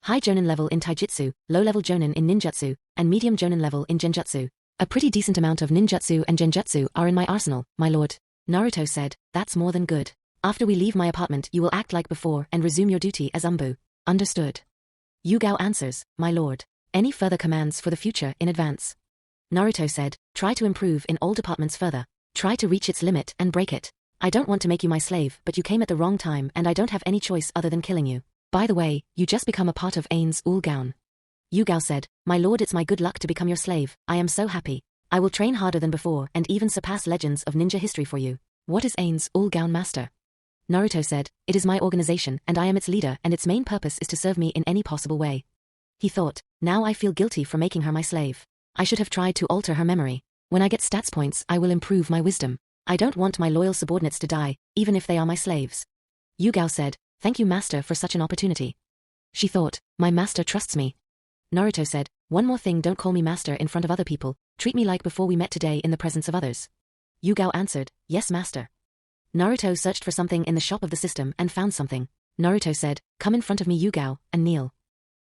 High Jonin level in Taijutsu, low level Jonin in Ninjutsu, and medium Jonin level in Genjutsu. A pretty decent amount of Ninjutsu and Genjutsu are in my arsenal, my lord. Naruto said, that's more than good. After we leave my apartment you will act like before and resume your duty as Umbu. Understood. Yuga answers, my lord. Any further commands for the future in advance? Naruto said, try to improve in all departments further. Try to reach its limit and break it. I don't want to make you my slave, but you came at the wrong time and I don't have any choice other than killing you. By the way, you just become a part of Ainz Ooal Gown. Yuga said, my lord, it's my good luck to become your slave. I am so happy. I will train harder than before and even surpass legends of ninja history for you. What is Ainz Ooal Gown, master? Naruto said, it is my organization and I am its leader and its main purpose is to serve me in any possible way. He thought, now I feel guilty for making her my slave. I should have tried to alter her memory. When I get stats points I will improve my wisdom. I don't want my loyal subordinates to die, even if they are my slaves. Yuga said, thank you master for such an opportunity. She thought, my master trusts me. Naruto said, one more thing, don't call me master in front of other people, treat me like before we met today in the presence of others. Yuga answered, yes master. Naruto searched for something in the shop of the system and found something. Naruto said, come in front of me Yuga, and kneel.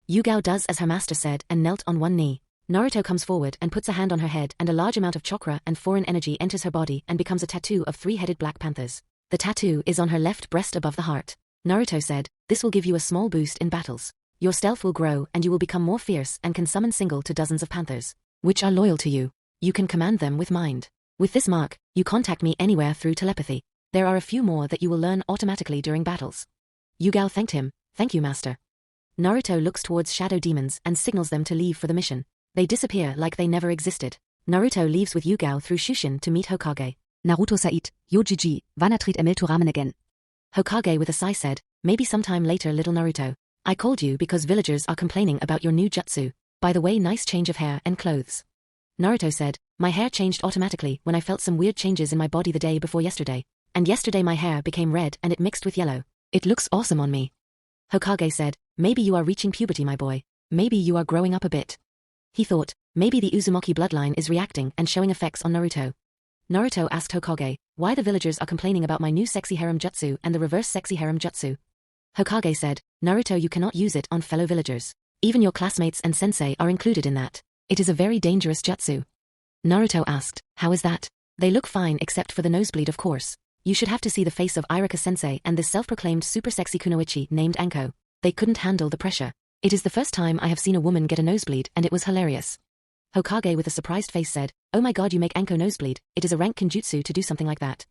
Yuga does as her master said and knelt on one knee. Naruto comes forward and puts a hand on her head and a large amount of chakra and foreign energy enters her body and becomes a tattoo of 3-headed black panthers. The tattoo is on her left breast above the heart. Naruto said, this will give you a small boost in battles. Your stealth will grow and you will become more fierce and can summon single to dozens of panthers, which are loyal to you. You can command them with mind. With this mark, you contact me anywhere through telepathy. There are a few more that you will learn automatically during battles. Yuga thanked him, thank you master. Naruto looks towards shadow demons and signals them to leave for the mission. They disappear like they never existed. Naruto leaves with Yuga through Shushin to meet Hokage. Naruto Said, Yo GG, wann tritt Emil to Ramen again? Hokage with a sigh said, maybe sometime later little Naruto. I called you because villagers are complaining about your new jutsu. By the way, nice change of hair and clothes. Naruto said, my hair changed automatically when I felt some weird changes in my body the day before yesterday. And yesterday my hair became red and it mixed with yellow. It looks awesome on me. Hokage said, maybe you are reaching puberty my boy. Maybe you are growing up a bit. He thought, maybe the Uzumaki bloodline is reacting and showing effects on Naruto. Naruto asked Hokage, why the villagers are complaining about my new sexy harem jutsu and the reverse sexy harem jutsu. Hokage said, Naruto, you cannot use it on fellow villagers. Even your classmates and sensei are included in that. It is a very dangerous jutsu. Naruto asked, how is that? They look fine except for the nosebleed of course. You should have to see the face of Irika sensei and this self-proclaimed super sexy kunoichi named Anko. They couldn't handle the pressure. It is the first time I have seen a woman get a nosebleed and it was hilarious. Hokage with a surprised face said, oh my god, you make Anko nosebleed. It is a rank kenjutsu to do something like that.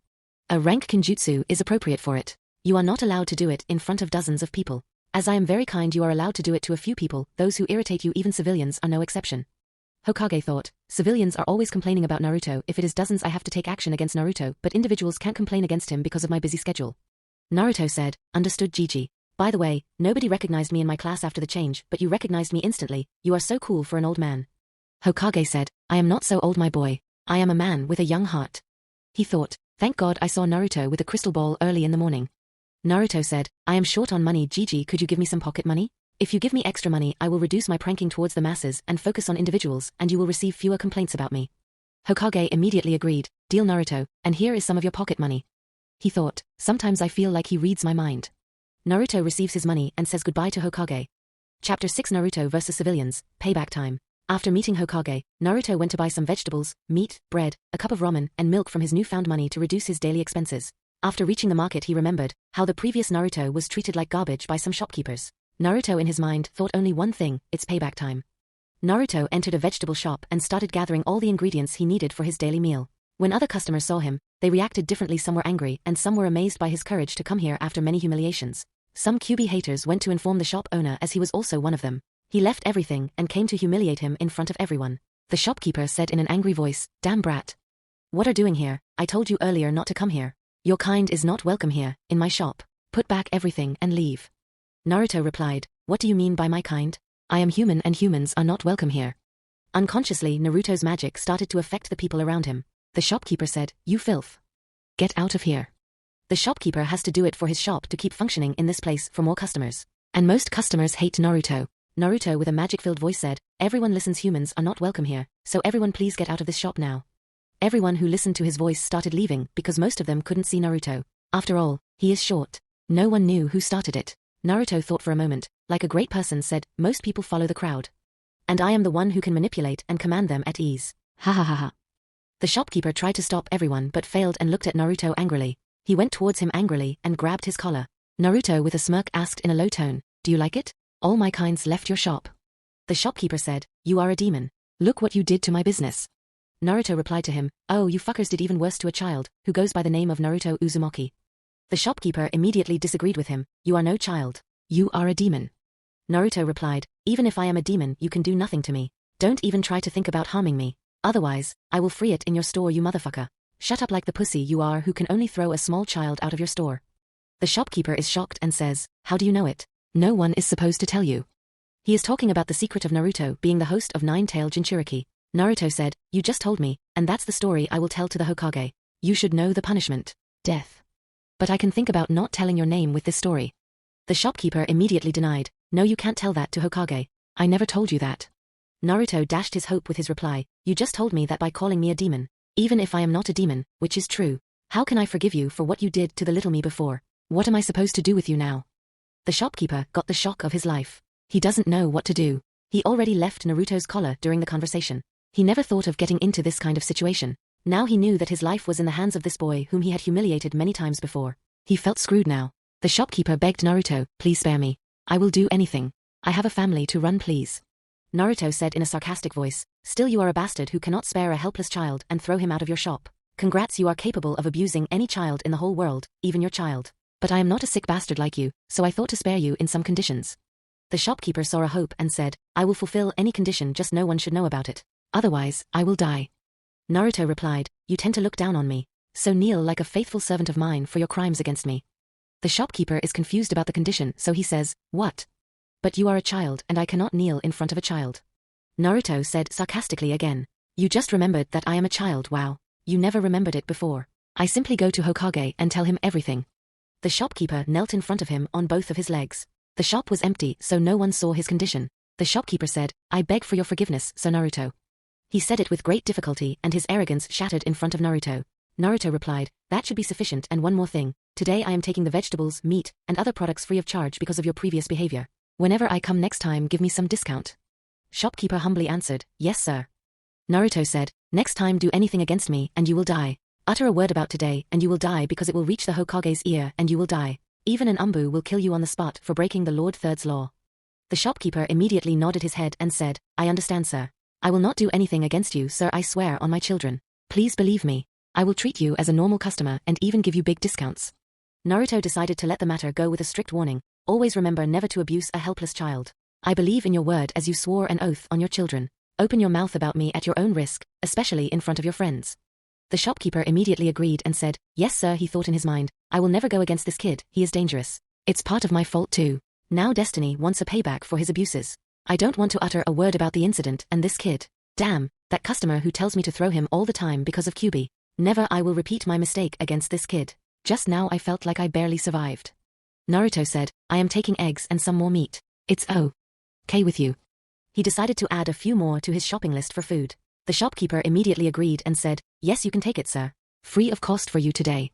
A rank kenjutsu is appropriate for it. You are not allowed to do it in front of dozens of people. As I am very kind, you are allowed to do it to a few people. Those who irritate you, even civilians, are no exception. Hokage thought, civilians are always complaining about Naruto. If it is dozens I have to take action against Naruto, but individuals can't complain against him because of my busy schedule. Naruto said, understood Gigi. By the way, nobody recognized me in my class after the change, but you recognized me instantly. You are so cool for an old man. Hokage said, I am not so old my boy. I am a man with a young heart. He thought, thank God I saw Naruto with a crystal ball early in the morning. Naruto said, I am short on money Gigi, could you give me some pocket money? If you give me extra money I will reduce my pranking towards the masses and focus on individuals and you will receive fewer complaints about me. Hokage immediately agreed, deal Naruto, and here is some of your pocket money. He thought, sometimes I feel like he reads my mind. Naruto receives his money and says goodbye to Hokage. Chapter 6 Naruto vs Civilians, Payback Time. After meeting Hokage, Naruto went to buy some vegetables, meat, bread, a cup of ramen, and milk from his newfound money to reduce his daily expenses. After reaching the market he remembered how the previous Naruto was treated like garbage by some shopkeepers. Naruto in his mind thought only one thing, it's payback time. Naruto entered a vegetable shop and started gathering all the ingredients he needed for his daily meal. When other customers saw him, they reacted differently. Some were angry and some were amazed by his courage to come here after many humiliations. Some QB haters went to inform the shop owner as he was also one of them. He left everything and came to humiliate him in front of everyone. The shopkeeper said in an angry voice, damn brat. What are doing here? I told you earlier not to come here. Your kind is not welcome here, in my shop. Put back everything and leave. Naruto replied, what do you mean by my kind? I am human and humans are not welcome here. Unconsciously, Naruto's magic started to affect the people around him. The shopkeeper said, you filth. Get out of here. The shopkeeper has to do it for his shop to keep functioning in this place for more customers. And most customers hate Naruto. Naruto with a magic-filled voice said, everyone listens, humans are not welcome here, so everyone please get out of this shop now. Everyone who listened to his voice started leaving because most of them couldn't see Naruto. After all, he is short. No one knew who started it. Naruto thought for a moment, like a great person said, most people follow the crowd. And I am the one who can manipulate and command them at ease. Ha ha ha ha. The shopkeeper tried to stop everyone but failed and looked at Naruto angrily. He went towards him angrily and grabbed his collar. Naruto with a smirk asked in a low tone, do you like it? All my kinds left your shop. The shopkeeper said, you are a demon. Look what you did to my business. Naruto replied to him, oh, you fuckers did even worse to a child, who goes by the name of Naruto Uzumaki. The shopkeeper immediately disagreed with him, you are no child. You are a demon. Naruto replied, even if I am a demon you can do nothing to me. Don't even try to think about harming me. Otherwise, I will free it in your store, you motherfucker. Shut up like the pussy you are who can only throw a small child out of your store. The shopkeeper is shocked and says, how do you know it? No one is supposed to tell you. He is talking about the secret of Naruto being the host of Nine-Tailed Jinchuriki. Naruto said, you just told me, and that's the story I will tell to the Hokage. You should know the punishment. Death. But I can think about not telling your name with this story. The shopkeeper immediately denied, no, you can't tell that to Hokage. I never told you that. Naruto dashed his hope with his reply, you just told me that by calling me a demon. Even if I am not a demon, which is true. How can I forgive you for what you did to the little me before? What am I supposed to do with you now? The shopkeeper got the shock of his life. He doesn't know what to do. He already left Naruto's collar during the conversation. He never thought of getting into this kind of situation. Now he knew that his life was in the hands of this boy whom he had humiliated many times before. He felt screwed now. The shopkeeper begged Naruto, please spare me. I will do anything. I have a family to run, please. Naruto said in a sarcastic voice, still you are a bastard who cannot spare a helpless child and throw him out of your shop. Congrats, you are capable of abusing any child in the whole world, even your child. But I am not a sick bastard like you, so I thought to spare you in some conditions. The shopkeeper saw a hope and said, I will fulfill any condition, just no one should know about it. Otherwise, I will die. Naruto replied, you tend to look down on me. So kneel like a faithful servant of mine for your crimes against me. The shopkeeper is confused about the condition, so he says, what? But you are a child and I cannot kneel in front of a child. Naruto said sarcastically again, you just remembered that I am a child, wow. You never remembered it before. I simply go to Hokage and tell him everything. The shopkeeper knelt in front of him on both of his legs. The shop was empty, so no one saw his condition. The shopkeeper said, I beg for your forgiveness, Sir Naruto. He said it with great difficulty and his arrogance shattered in front of Naruto. Naruto replied, that should be sufficient, and one more thing. Today I am taking the vegetables, meat, and other products free of charge because of your previous behavior. Whenever I come next time, give me some discount. Shopkeeper humbly answered, yes sir. Naruto said, next time do anything against me and you will die. Utter a word about today and you will die because it will reach the Hokage's ear and you will die. Even an umbu will kill you on the spot for breaking the Lord Third's law. The shopkeeper immediately nodded his head and said, I understand sir. I will not do anything against you sir, I swear on my children. Please believe me. I will treat you as a normal customer and even give you big discounts. Naruto decided to let the matter go with a strict warning. Always remember never to abuse a helpless child. I believe in your word as you swore an oath on your children. Open your mouth about me at your own risk, especially in front of your friends. The shopkeeper immediately agreed and said, yes sir, he thought in his mind, I will never go against this kid, he is dangerous. It's part of my fault too. Now Destiny wants a payback for his abuses. I don't want to utter a word about the incident and this kid. Damn, that customer who tells me to throw him all the time because of QB. Never I will repeat my mistake against this kid. Just now I felt like I barely survived. Naruto said, I am taking eggs and some more meat. It's okay with you. He decided to add a few more to his shopping list for food. The shopkeeper immediately agreed and said, yes you can take it sir. Free of cost for you today.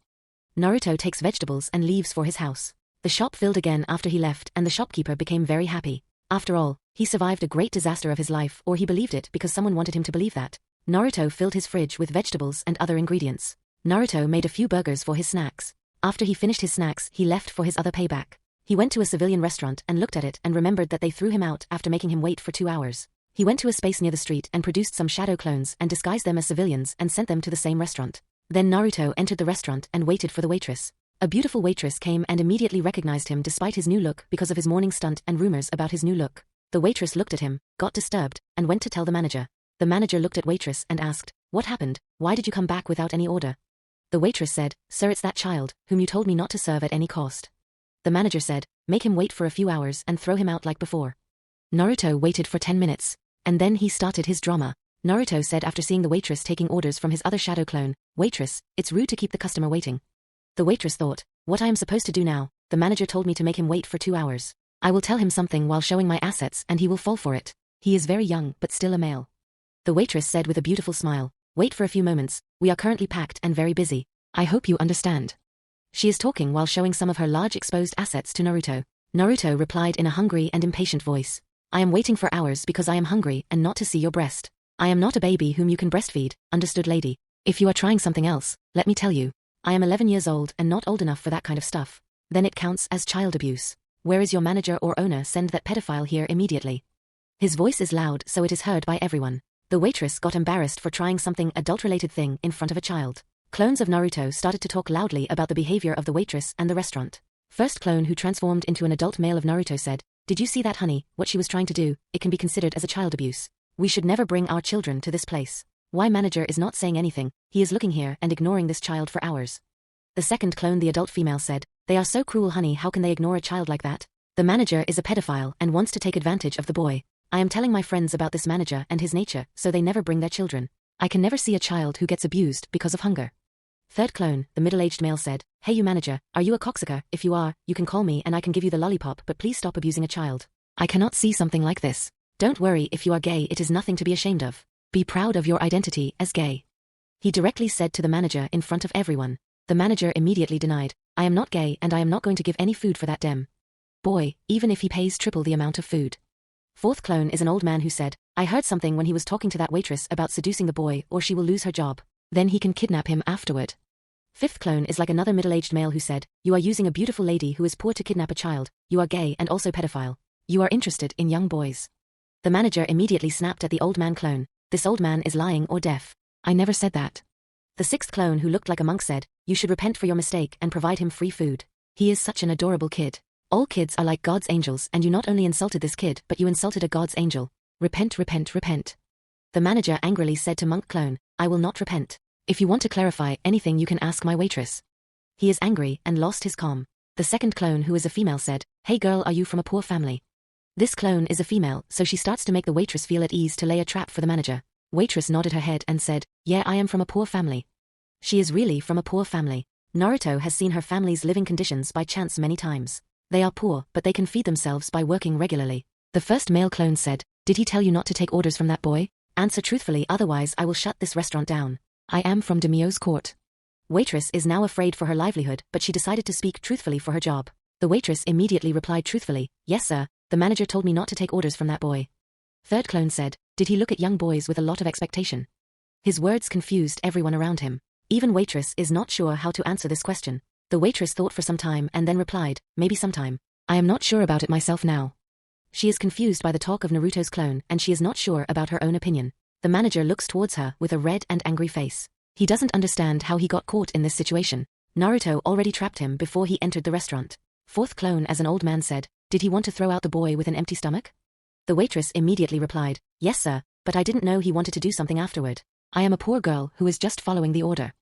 Naruto takes vegetables and leaves for his house. The shop filled again after he left and the shopkeeper became very happy. After all, he survived a great disaster of his life, or he believed it because someone wanted him to believe that. Naruto filled his fridge with vegetables and other ingredients. Naruto made a few burgers for his snacks. After he finished his snacks he left for his other payback. He went to a civilian restaurant and looked at it and remembered that they threw him out after making him wait for 2 hours. He went to a space near the street and produced some shadow clones and disguised them as civilians and sent them to the same restaurant. Then Naruto entered the restaurant and waited for the waitress. A beautiful waitress came and immediately recognized him despite his new look because of his morning stunt and rumors about his new look. The waitress looked at him, got disturbed, and went to tell the manager. The manager looked at waitress and asked, "What happened? Why did you come back without any order?" The waitress said, "Sir, it's that child, whom you told me not to serve at any cost." The manager said, "Make him wait for a few hours and throw him out like before." Naruto waited for 10 minutes. And then he started his drama. Naruto said after seeing the waitress taking orders from his other shadow clone, "Waitress, it's rude to keep the customer waiting." The waitress thought, "What I am supposed to do now? The manager told me to make him wait for 2 hours. I will tell him something while showing my assets and he will fall for it. He is very young but still a male." The waitress said with a beautiful smile, "Wait for a few moments, we are currently packed and very busy. I hope you understand." She is talking while showing some of her large exposed assets to Naruto. Naruto replied in a hungry and impatient voice, "I am waiting for hours because I am hungry and not to see your breast. I am not a baby whom you can breastfeed, understood lady? If you are trying something else, let me tell you. I am 11 years old and not old enough for that kind of stuff. Then it counts as child abuse. Where is your manager or owner? Send that pedophile here immediately." His voice is loud so it is heard by everyone. The waitress got embarrassed for trying something adult-related thing in front of a child. Clones of Naruto started to talk loudly about the behavior of the waitress and the restaurant. First clone who transformed into an adult male of Naruto said, "Did you see that, honey? What she was trying to do, it can be considered as a child abuse. We should never bring our children to this place. Why manager is not saying anything? He is looking here and ignoring this child for hours." The second clone, the adult female, said, "They are so cruel, honey, how can they ignore a child like that? The manager is a pedophile and wants to take advantage of the boy. I am telling my friends about this manager and his nature so they never bring their children. I can never see a child who gets abused because of hunger." Third clone, the middle-aged male, said, "Hey you manager, are you a cocksucker? If you are, you can call me and I can give you the lollipop, but please stop abusing a child. I cannot see something like this. Don't worry if you are gay, it is nothing to be ashamed of. Be proud of your identity as gay." He directly said to the manager in front of everyone. The manager immediately denied, "I am not gay and I am not going to give any food for that dem boy, even if he pays triple the amount of food." Fourth clone is an old man who said, "I heard something when he was talking to that waitress about seducing the boy or she will lose her job. Then he can kidnap him afterward." Fifth clone is like another middle-aged male who said, "You are using a beautiful lady who is poor to kidnap a child. You are gay and also pedophile. You are interested in young boys." The manager immediately snapped at the old man clone. "This old man is lying or deaf. I never said that." The sixth clone, who looked like a monk, said, "You should repent for your mistake and provide him free food. He is such an adorable kid. All kids are like God's angels and you not only insulted this kid but you insulted a God's angel. Repent, repent, repent." The manager angrily said to monk clone, "I will not repent. If you want to clarify anything you can ask my waitress." He is angry and lost his calm. The second clone, who is a female, said, "Hey girl, are you from a poor family?" This clone is a female, so she starts to make the waitress feel at ease to lay a trap for the manager. Waitress nodded her head and said, "Yeah, I am from a poor family." She is really from a poor family. Naruto has seen her family's living conditions by chance many times. They are poor, but they can feed themselves by working regularly. The first male clone said, "Did he tell you not to take orders from that boy? Answer truthfully, otherwise I will shut this restaurant down. I am from Demio's court." Waitress is now afraid for her livelihood, but she decided to speak truthfully for her job. The waitress immediately replied truthfully, "Yes sir, the manager told me not to take orders from that boy." Third clone said, "Did he look at young boys with a lot of expectation?" His words confused everyone around him. Even waitress is not sure how to answer this question. The waitress thought for some time and then replied, "Maybe sometime. I am not sure about it myself now." She is confused by the talk of Naruto's clone and she is not sure about her own opinion. The manager looks towards her with a red and angry face. He doesn't understand how he got caught in this situation. Naruto already trapped him before he entered the restaurant. Fourth clone, as an old man, said, "Did he want to throw out the boy with an empty stomach?" The waitress immediately replied, "Yes sir, but I didn't know he wanted to do something afterward. I am a poor girl who is just following the order."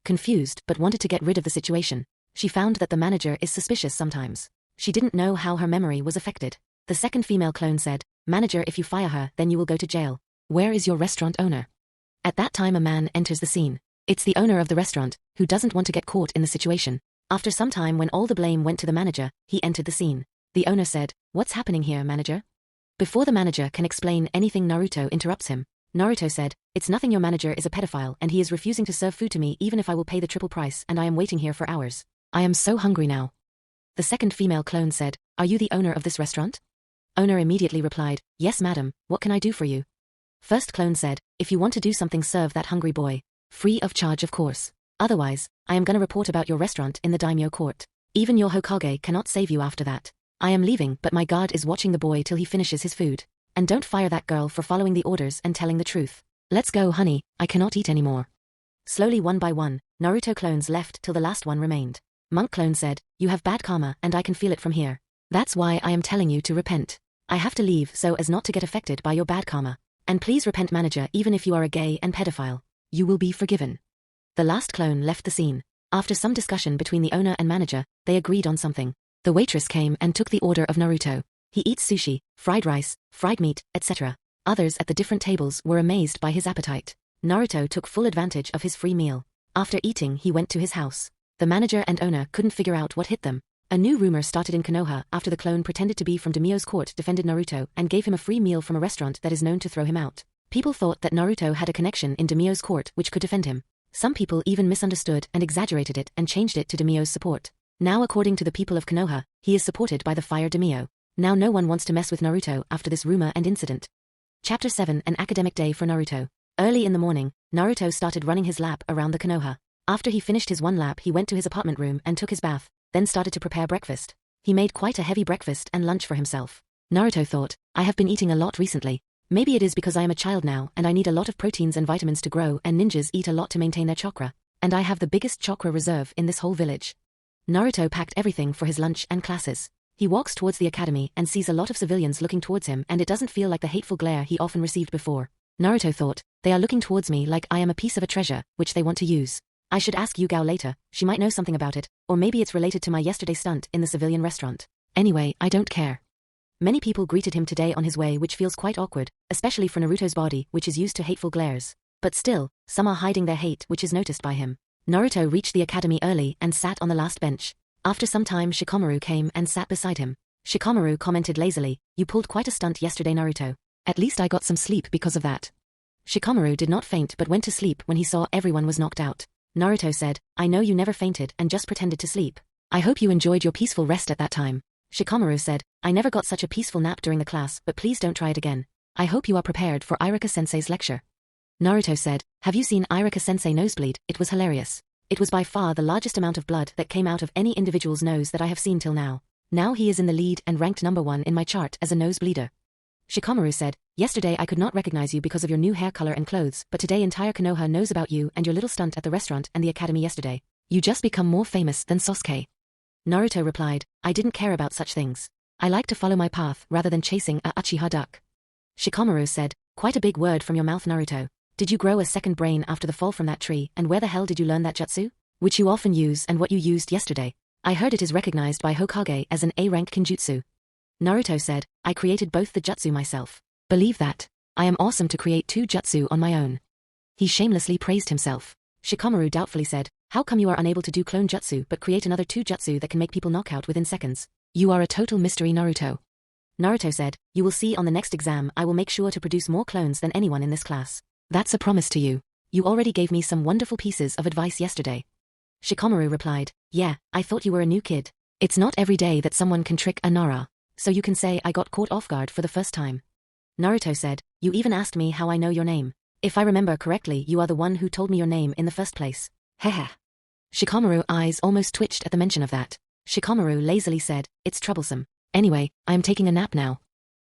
Confused but wanted to get rid of the situation. She found that the manager is suspicious sometimes. She didn't know how her memory was affected. The second female clone said, "Manager, if you fire her, then you will go to jail. Where is your restaurant owner?" At that time a man enters the scene. It's the owner of the restaurant, who doesn't want to get caught in the situation. After some time, when all the blame went to the manager, he entered the scene. The owner said, "What's happening here, manager?" Before the manager can explain anything, Naruto interrupts him. Naruto said, "It's nothing, your manager is a pedophile and he is refusing to serve food to me even if I will pay the triple price, and I am waiting here for hours. I am so hungry now." The second female clone said, "Are you the owner of this restaurant?" Owner immediately replied, "Yes madam, what can I do for you?" First clone said, "If you want to do something, serve that hungry boy. Free of charge, of course. Otherwise, I am gonna report about your restaurant in the daimyo court. Even your Hokage cannot save you after that. I am leaving, but my guard is watching the boy till he finishes his food. And don't fire that girl for following the orders and telling the truth. Let's go, honey, I cannot eat anymore." Slowly, one by one, Naruto clones left till the last one remained. Monk clone said, "You have bad karma and I can feel it from here. That's why I am telling you to repent. I have to leave so as not to get affected by your bad karma. And please repent, manager, even if you are a gay and pedophile. You will be forgiven. The last clone left the scene. After some discussion between the owner and manager, they agreed on something. The waitress came and took the order of Naruto. He eats sushi, fried rice, fried meat, etc. Others at the different tables were amazed by his appetite. Naruto took full advantage of his free meal. After eating, he went to his house. The manager and owner couldn't figure out what hit them. A new rumor started in Konoha after the clone pretended to be from Daimyo's court, defended Naruto, and gave him a free meal from a restaurant that is known to throw him out. People thought that Naruto had a connection in Daimyo's court which could defend him. Some people even misunderstood and exaggerated it and changed it to Daimyo's support. Now according to the people of Konoha, he is supported by the fire Daimyo. Now no one wants to mess with Naruto after this rumor and incident. Chapter 7, An academic day for Naruto. Early in the morning, Naruto started running his lap around the Konoha. After he finished his one lap, he went to his apartment room and took his bath, then started to prepare breakfast. He made quite a heavy breakfast and lunch for himself. Naruto thought, I have been eating a lot recently. Maybe it is because I am a child now and I need a lot of proteins and vitamins to grow, and ninjas eat a lot to maintain their chakra. And I have the biggest chakra reserve in this whole village. Naruto packed everything for his lunch and classes. He walks towards the academy and sees a lot of civilians looking towards him, and it doesn't feel like the hateful glare he often received before. Naruto thought, they are looking towards me like I am a piece of a treasure, which they want to use. I should ask Yuga later, she might know something about it, or maybe it's related to my yesterday stunt in the civilian restaurant. Anyway, I don't care. Many people greeted him today on his way, which feels quite awkward, especially for Naruto's body, which is used to hateful glares. But still, some are hiding their hate, which is noticed by him. Naruto reached the academy early and sat on the last bench. After some time, Shikamaru came and sat beside him. Shikamaru commented lazily, you pulled quite a stunt yesterday, Naruto. At least I got some sleep because of that. Shikamaru did not faint but went to sleep when he saw everyone was knocked out. Naruto said, I know you never fainted and just pretended to sleep. I hope you enjoyed your peaceful rest at that time. Shikamaru said, I never got such a peaceful nap during the class, but please don't try it again. I hope you are prepared for Irika-sensei's lecture. Naruto said, have you seen Irika-sensei nosebleed? It was hilarious. It was by far the largest amount of blood that came out of any individual's nose that I have seen till now. Now he is in the lead and ranked number 1 in my chart as a nosebleeder. Shikamaru said, yesterday I could not recognize you because of your new hair color and clothes, but today entire Konoha knows about you and your little stunt at the restaurant and the academy yesterday. You just become more famous than Sasuke. Naruto replied, I didn't care about such things. I like to follow my path rather than chasing a Uchiha duck. Shikamaru said, quite a big word from your mouth, Naruto. Did you grow a second brain after the fall from that tree, and where the hell did you learn that jutsu? Which you often use and what you used yesterday. I heard it is recognized by Hokage as an A-rank kinjutsu. Naruto said, I created both the jutsu myself. Believe that. I am awesome to create 2 jutsu on my own. He shamelessly praised himself. Shikamaru doubtfully said, how come you are unable to do clone jutsu but create another 2 jutsu that can make people knock out within seconds? You are a total mystery, Naruto. Naruto said, you will see on the next exam I will make sure to produce more clones than anyone in this class. That's a promise to you. You already gave me some wonderful pieces of advice yesterday. Shikamaru replied, yeah, I thought you were a new kid. It's not every day that someone can trick a Nara. So you can say I got caught off guard for the first time. Naruto said, you even asked me how I know your name. If I remember correctly, you are the one who told me your name in the first place. Hehe. Shikamaru's eyes almost twitched at the mention of that. Shikamaru lazily said, it's troublesome. Anyway, I am taking a nap now.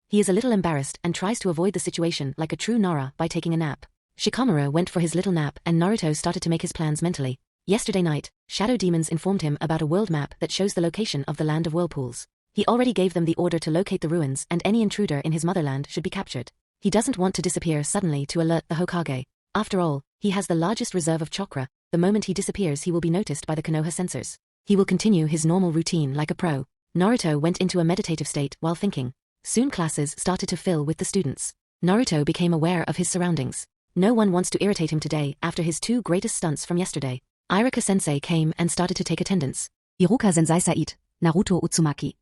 He is a little embarrassed and tries to avoid the situation like a true Nara by taking a nap. Shikamaru went for his little nap and Naruto started to make his plans mentally. Yesterday night, shadow demons informed him about a world map that shows the location of the land of whirlpools. He already gave them the order to locate the ruins and any intruder in his motherland should be captured. He doesn't want to disappear suddenly to alert the Hokage. After all, he has the largest reserve of chakra. The moment he disappears he will be noticed by the Konoha censors. He will continue his normal routine like a pro. Naruto went into a meditative state while thinking. Soon classes started to fill with the students. Naruto became aware of his surroundings. No one wants to irritate him today after his 2 greatest stunts from yesterday. Irika-sensei came and started to take attendance. Iruka sensei said, Naruto Uzumaki.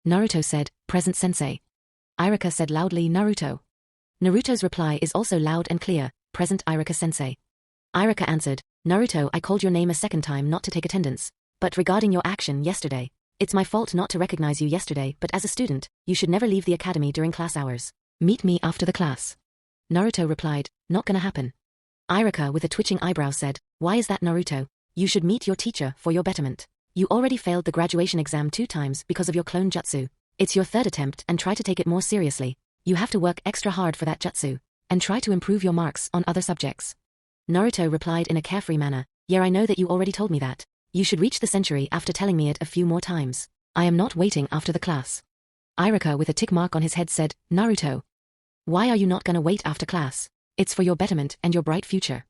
Naruto said, present sensei. Irika said loudly, Naruto. Naruto's reply is also loud and clear, present Irika-sensei. Irika answered, Naruto, I called your name a second time not to take attendance. But regarding your action yesterday, it's my fault not to recognize you yesterday, but as a student, you should never leave the academy during class hours. Meet me after the class. Naruto replied, not gonna happen. Irika with a twitching eyebrow said, why is that, Naruto? You should meet your teacher for your betterment. You already failed the graduation exam 2 times because of your clone jutsu. It's your 3rd attempt and try to take it more seriously. You have to work extra hard for that jutsu, and try to improve your marks on other subjects. Naruto replied in a carefree manner, yeah, I know that you already told me that. You should reach the century after telling me it a few more times. I am not waiting after the class. Irika with a tick mark on his head said, Naruto. Why are you not gonna wait after class? It's for your betterment and your bright future.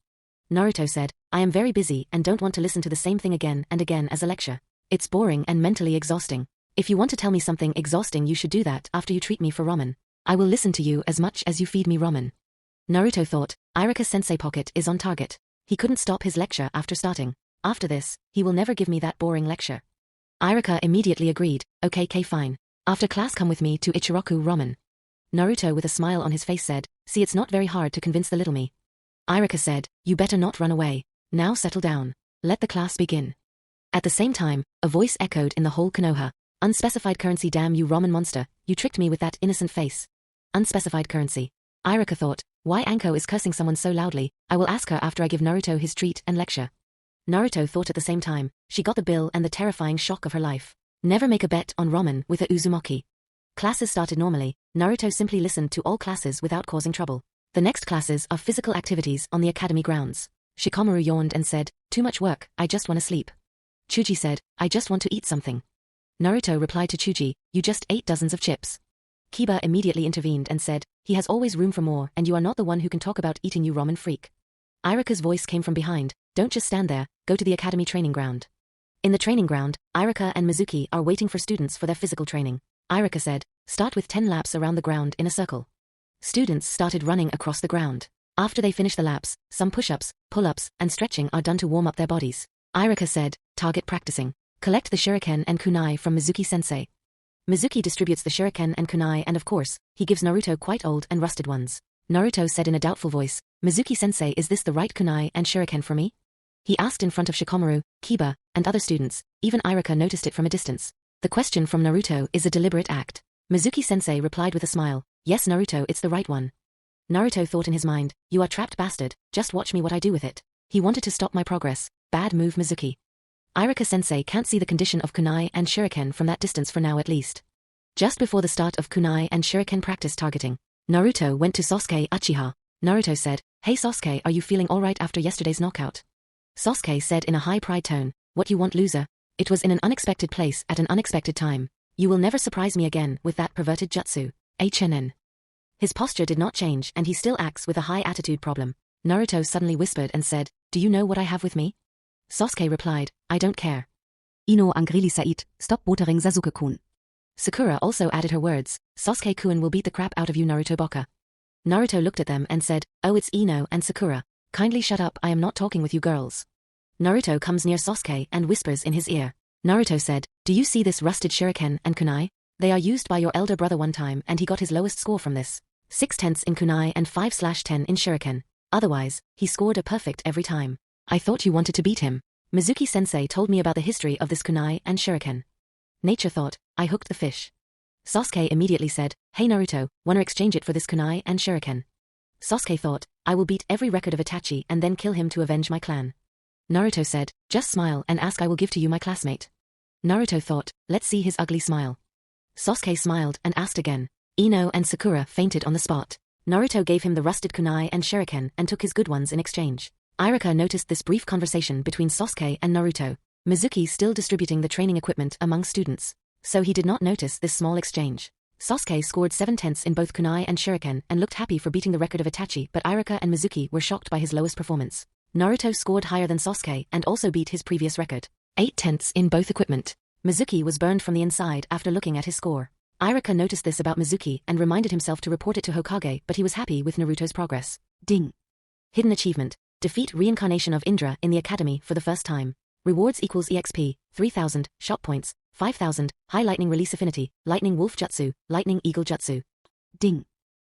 Naruto said, I am very busy and don't want to listen to the same thing again and again as a lecture. It's boring and mentally exhausting. If you want to tell me something exhausting, you should do that after you treat me for ramen. I will listen to you as much as you feed me ramen. Naruto thought, Irika-sensei pocket is on target. He couldn't stop his lecture after starting. After this, he will never give me that boring lecture. Irika immediately agreed, okay, fine. After class come with me to Ichiroku Ramen. Naruto with a smile on his face said, see, it's not very hard to convince the little me. Irika said, you better not run away. Now settle down. Let the class begin. At the same time, a voice echoed in the whole Konoha. Unspecified currency, damn you ramen monster, you tricked me with that innocent face. Unspecified currency. Irika thought, why Anko is cursing someone so loudly? I will ask her after I give Naruto his treat and lecture. Naruto thought at the same time, she got the bill and the terrifying shock of her life. Never make a bet on ramen with a Uzumaki. Classes started normally. Naruto simply listened to all classes without causing trouble. The next classes are physical activities on the academy grounds. Shikamaru yawned and said, too much work, I just want to sleep. Chuji said, I just want to eat something. Naruto replied to Chuji, you just ate dozens of chips. Kiba immediately intervened and said, he has always room for more and you are not the one who can talk about eating, you ramen freak. Irika's voice came from behind, don't just stand there, go to the academy training ground. In the training ground, Irika and Mizuki are waiting for students for their physical training. Irika said, start with 10 laps around the ground in a circle. Students started running across the ground. After they finish the laps, some push-ups, pull-ups, and stretching are done to warm up their bodies. Irika said, target practicing. Collect the shuriken and kunai from Mizuki-sensei. Mizuki distributes the shuriken and kunai and of course, he gives Naruto quite old and rusted ones. Naruto said in a doubtful voice, Mizuki-sensei, is this the right kunai and shuriken for me? He asked in front of Shikamaru, Kiba, and other students. Even Irika noticed it from a distance. The question from Naruto is a deliberate act. Mizuki-sensei replied with a smile, yes Naruto, it's the right one. Naruto thought in his mind, you are trapped bastard, just watch me what I do with it. He wanted to stop my progress. Bad move Mizuki. Irika-sensei can't see the condition of kunai and shuriken from that distance for now at least. Just before the start of kunai and shuriken practice targeting, Naruto went to Sasuke Uchiha. Naruto said, hey Sasuke, are you feeling alright after yesterday's knockout? Sasuke said in a high pride tone, what you want loser? It was in an unexpected place at an unexpected time. You will never surprise me again with that perverted jutsu. HNN. His posture did not change and he still acts with a high attitude problem. Naruto suddenly whispered and said, do you know what I have with me? Sasuke replied, I don't care. Ino Angrili Said, stop botering Sasuke-kun. Sakura also added her words, Sasuke-kun will beat the crap out of you Naruto Boka. Naruto looked at them and said, oh it's Ino and Sakura. Kindly shut up, I am not talking with you girls. Naruto comes near Sasuke and whispers in his ear. Naruto said, do you see this rusted shuriken and kunai? They are used by your elder brother one time and he got his lowest score from this. 6/10 in kunai and 5/10 in shuriken. Otherwise, he scored a perfect every time. I thought you wanted to beat him. Mizuki-sensei told me about the history of this kunai and shuriken. Nature thought, I hooked the fish. Sasuke immediately said, hey Naruto, wanna exchange it for this kunai and shuriken? Sasuke thought, I will beat every record of Itachi and then kill him to avenge my clan. Naruto said, just smile and ask, I will give to you my classmate. Naruto thought, let's see his ugly smile. Sasuke smiled and asked again. Ino and Sakura fainted on the spot. Naruto gave him the rusted kunai and shuriken and took his good ones in exchange. Irika noticed this brief conversation between Sasuke and Naruto. Mizuki still distributing the training equipment among students. So he did not notice this small exchange. Sasuke scored 7/10 in both kunai and shuriken and looked happy for beating the record of Itachi, but Irika and Mizuki were shocked by his lowest performance. Naruto scored higher than Sasuke and also beat his previous record. 8/10 in both equipment. Mizuki was burned from the inside after looking at his score. Irika noticed this about Mizuki and reminded himself to report it to Hokage, but he was happy with Naruto's progress. Ding. Hidden achievement. Defeat Reincarnation of Indra in the academy for the first time. Rewards equals EXP, 3000, shop points, 5000, high lightning release affinity, lightning wolf jutsu, lightning eagle jutsu. Ding.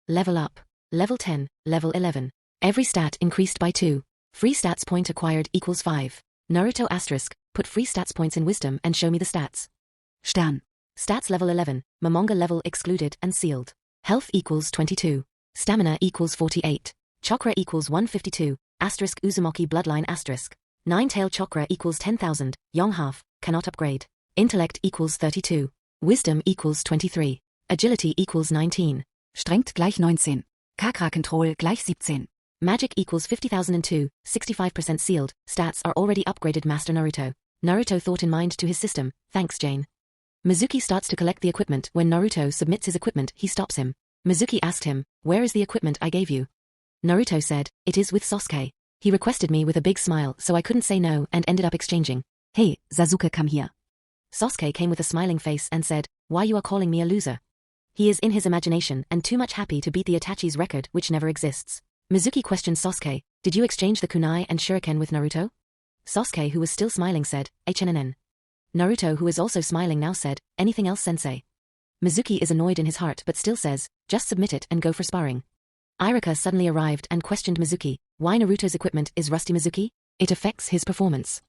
Level up. Level 10, level 11. Every stat increased by 2. Free stats point acquired equals 5. Naruto asterisk, put free stats points in wisdom and show me the stats. Stern. Stats level 11, Momonga level excluded and sealed. Health equals 22. Stamina equals 48. Chakra equals 152, asterisk Uzumaki bloodline asterisk. Nine-tail chakra equals 10,000, Yong half, cannot upgrade. Intellect equals 32. Wisdom equals 23. Agility equals 19. Strengt gleich 19. Chakra Control gleich 17. Magic equals 50,002, 65% sealed. Stats are already upgraded Master Naruto. Naruto thought in mind to his system, thanks Jane. Mizuki starts to collect the equipment. When Naruto submits his equipment, he stops him. Mizuki asked him, where is the equipment I gave you? Naruto said, it is with Sasuke. He requested me with a big smile so I couldn't say no and ended up exchanging. Hey, Sasuke, come here. Sasuke came with a smiling face and said, why you are calling me a loser? He is in his imagination and too much happy to beat the Itachi's record which never exists. Mizuki questioned Sasuke, did you exchange the kunai and shuriken with Naruto? Sasuke, who was still smiling, said, HNNN. Naruto, who is also smiling now, said, anything else, sensei? Mizuki is annoyed in his heart but still says, just submit it and go for sparring. Irika suddenly arrived and questioned Mizuki, why Naruto's equipment is rusty. Mizuki? It affects his performance.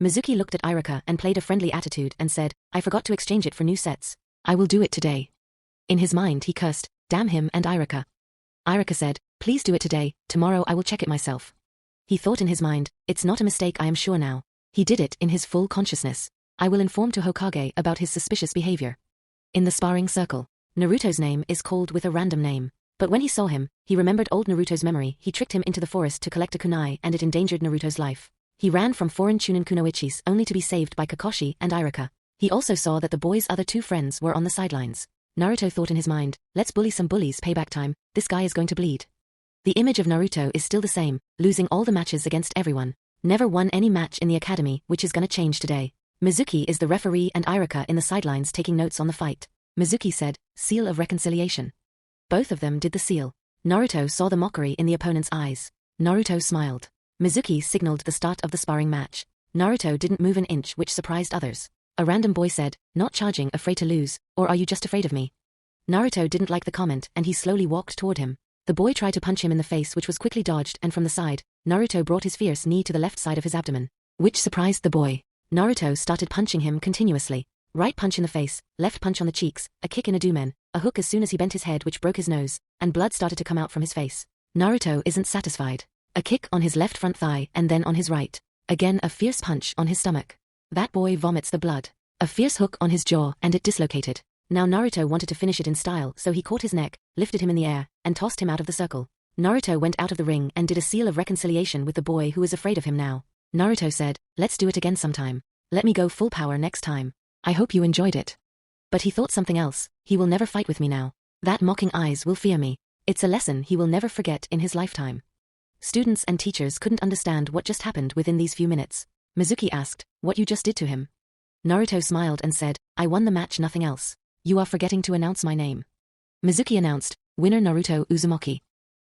Mizuki looked at Irika and played a friendly attitude and said, I forgot to exchange it for new sets. I will do it today. In his mind he cursed, damn him and Irika. Irika said, please do it today, tomorrow I will check it myself. He thought in his mind, it's not a mistake, I am sure now. He did it in his full consciousness. I will inform to Hokage about his suspicious behavior. In the sparring circle, Naruto's name is called with a random name. But when he saw him, he remembered old Naruto's memory. He tricked him into the forest to collect a kunai and it endangered Naruto's life. He ran from foreign Chunin kunoichis only to be saved by Kakashi and Irika. He also saw that the boy's other two friends were on the sidelines. Naruto thought in his mind, let's bully some bullies, payback time, this guy is going to bleed. The image of Naruto is still the same, losing all the matches against everyone. Never won any match in the academy, which is gonna change today. Mizuki is the referee and Irika in the sidelines taking notes on the fight. Mizuki said, seal of reconciliation. Both of them did the seal. Naruto saw the mockery in the opponent's eyes. Naruto smiled. Mizuki signaled the start of the sparring match. Naruto didn't move an inch, which surprised others. A random boy said, not charging, afraid to lose, or are you just afraid of me? Naruto didn't like the comment and he slowly walked toward him. The boy tried to punch him in the face, which was quickly dodged, and from the side, Naruto brought his fierce knee to the left side of his abdomen, which surprised the boy. Naruto started punching him continuously. Right punch in the face, left punch on the cheeks, a kick in a dumen, a hook as soon as he bent his head, which broke his nose, and blood started to come out from his face. Naruto isn't satisfied. A kick on his left front thigh and then on his right. Again a fierce punch on his stomach. That boy vomits the blood. A fierce hook on his jaw and it dislocated. Now Naruto wanted to finish it in style, so he caught his neck, lifted him in the air, and tossed him out of the circle. Naruto went out of the ring and did a seal of reconciliation with the boy who is afraid of him now. Naruto said, let's do it again sometime. Let me go full power next time. I hope you enjoyed it. But he thought something else, he will never fight with me now. That mocking eyes will fear me. It's a lesson he will never forget in his lifetime. Students and teachers couldn't understand what just happened within these few minutes. Mizuki asked, what you just did to him? Naruto smiled and said, I won the match, nothing else. You are forgetting to announce my name. Mizuki announced, winner Naruto Uzumaki.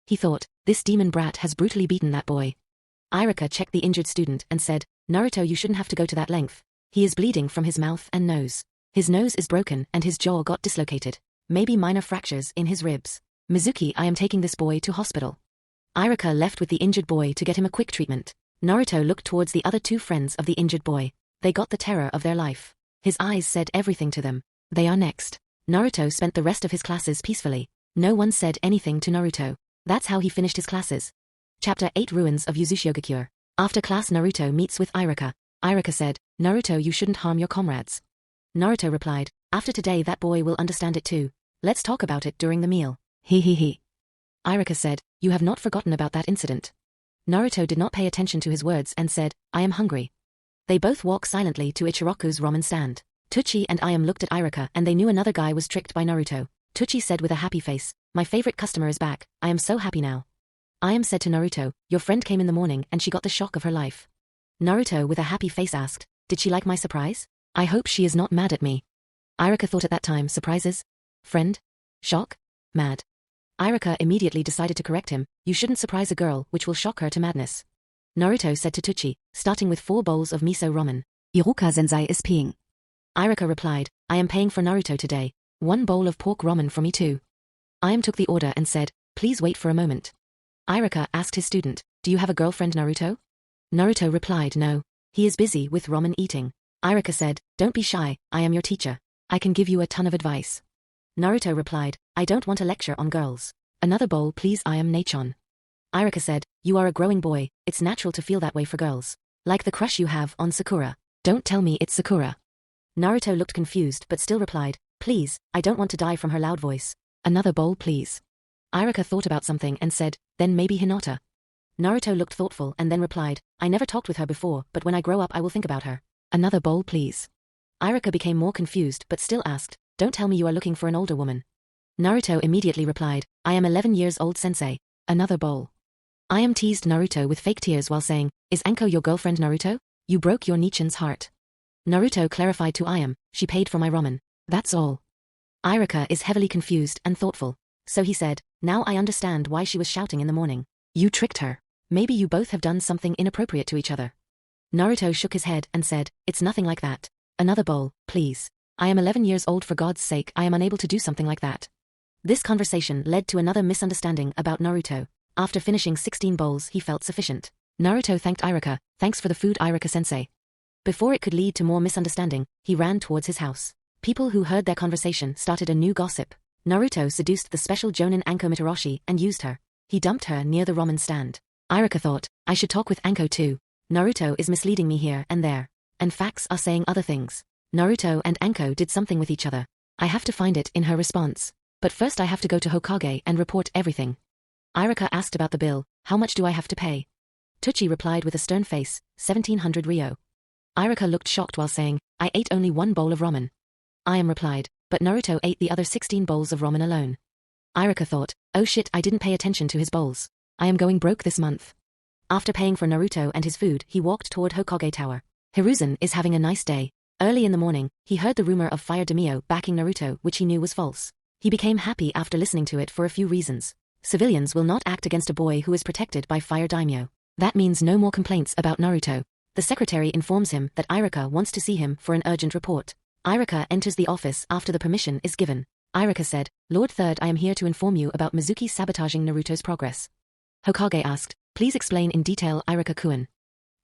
He thought, this demon brat has brutally beaten that boy. Irika checked the injured student and said, Naruto, you shouldn't have to go to that length. He is bleeding from his mouth and nose. His nose is broken and his jaw got dislocated. Maybe minor fractures in his ribs. Mizuki, I am taking this boy to hospital. Irika left with the injured boy to get him a quick treatment. Naruto looked towards the other two friends of the injured boy. They got the terror of their life. His eyes said everything to them. They are next. Naruto spent the rest of his classes peacefully. No one said anything to Naruto. That's how he finished his classes. Chapter 8 Ruins of Uzushiogakure. After class, Naruto meets with Irika. Irika said, Naruto, you shouldn't harm your comrades. Naruto replied, after today that boy will understand it too. Let's talk about it during the meal. He. Irika said, you have not forgotten about that incident. Naruto did not pay attention to his words and said, I am hungry. They both walk silently to Ichiroku's ramen stand. Tuchi and Ayam looked at Irika and they knew another guy was tricked by Naruto. Tuchi said with a happy face, my favorite customer is back, I am so happy now. Ayam said to Naruto, your friend came in the morning and she got the shock of her life. Naruto with a happy face asked, did she like my surprise? I hope she is not mad at me. Irika thought at that time, surprises? Friend? Shock? Mad. Irika immediately decided to correct him, you shouldn't surprise a girl which will shock her to madness. Naruto said to Tuchi, starting with 4 bowls of miso ramen. Iruka-sensei is paying. Irika replied, I am paying for Naruto today. 1 bowl of pork ramen for me too. Ayam took the order and said, please wait for a moment. Irika asked his student, do you have a girlfriend, Naruto? Naruto replied, no. He is busy with ramen eating. Irika said, don't be shy, I am your teacher. I can give you a ton of advice. Naruto replied, I don't want a lecture on girls. Another bowl please, I am Nachon. Irika said, you are a growing boy, it's natural to feel that way for girls. Like the crush you have on Sakura. Don't tell me it's Sakura. Naruto looked confused but still replied, please, I don't want to die from her loud voice. Another bowl please. Irika thought about something and said, then maybe Hinata. Naruto looked thoughtful and then replied, I never talked with her before, but when I grow up I will think about her. Another bowl please. Irika became more confused but still asked, don't tell me you are looking for an older woman. Naruto immediately replied, I am 11 years old sensei. Another bowl. I am teased Naruto with fake tears while saying, is Anko your girlfriend Naruto? You broke your Nichin's heart. Naruto clarified to I am, she paid for my ramen. That's all. Irika is heavily confused and thoughtful. So he said, now I understand why she was shouting in the morning. You tricked her. Maybe you both have done something inappropriate to each other. Naruto shook his head and said, it's nothing like that. Another bowl, please. I am 11 years old, for God's sake, I am unable to do something like that. This conversation led to another misunderstanding about Naruto. After finishing 16 bowls he felt sufficient. Naruto thanked Irika, thanks for the food Irika-sensei. Before it could lead to more misunderstanding, he ran towards his house. People who heard their conversation started a new gossip. Naruto seduced the special Jonin Anko Mitarashi and used her. He dumped her near the ramen stand. Irika thought, I should talk with Anko too. Naruto is misleading me here and there. And facts are saying other things. Naruto and Anko did something with each other. I have to find it in her response. But first I have to go to Hokage and report everything. Irika asked about the bill, how much do I have to pay? Tucci replied with a stern face, 1700 ryo. Irika looked shocked while saying, I ate only one bowl of ramen. I am replied, but Naruto ate the other 16 bowls of ramen alone. Irika thought, oh shit, I didn't pay attention to his bowls. I am going broke this month. After paying for Naruto and his food, he walked toward Hokage Tower. Hiruzen is having a nice day. Early in the morning, he heard the rumor of Fire Daimyo backing Naruto, which he knew was false. He became happy after listening to it for a few reasons. Civilians will not act against a boy who is protected by Fire Daimyo. That means no more complaints about Naruto. The secretary informs him that Irika wants to see him for an urgent report. Irika enters the office after the permission is given. Irika said, Lord Third, I am here to inform you about Mizuki sabotaging Naruto's progress. Hokage asked, please explain in detail Irika-kun.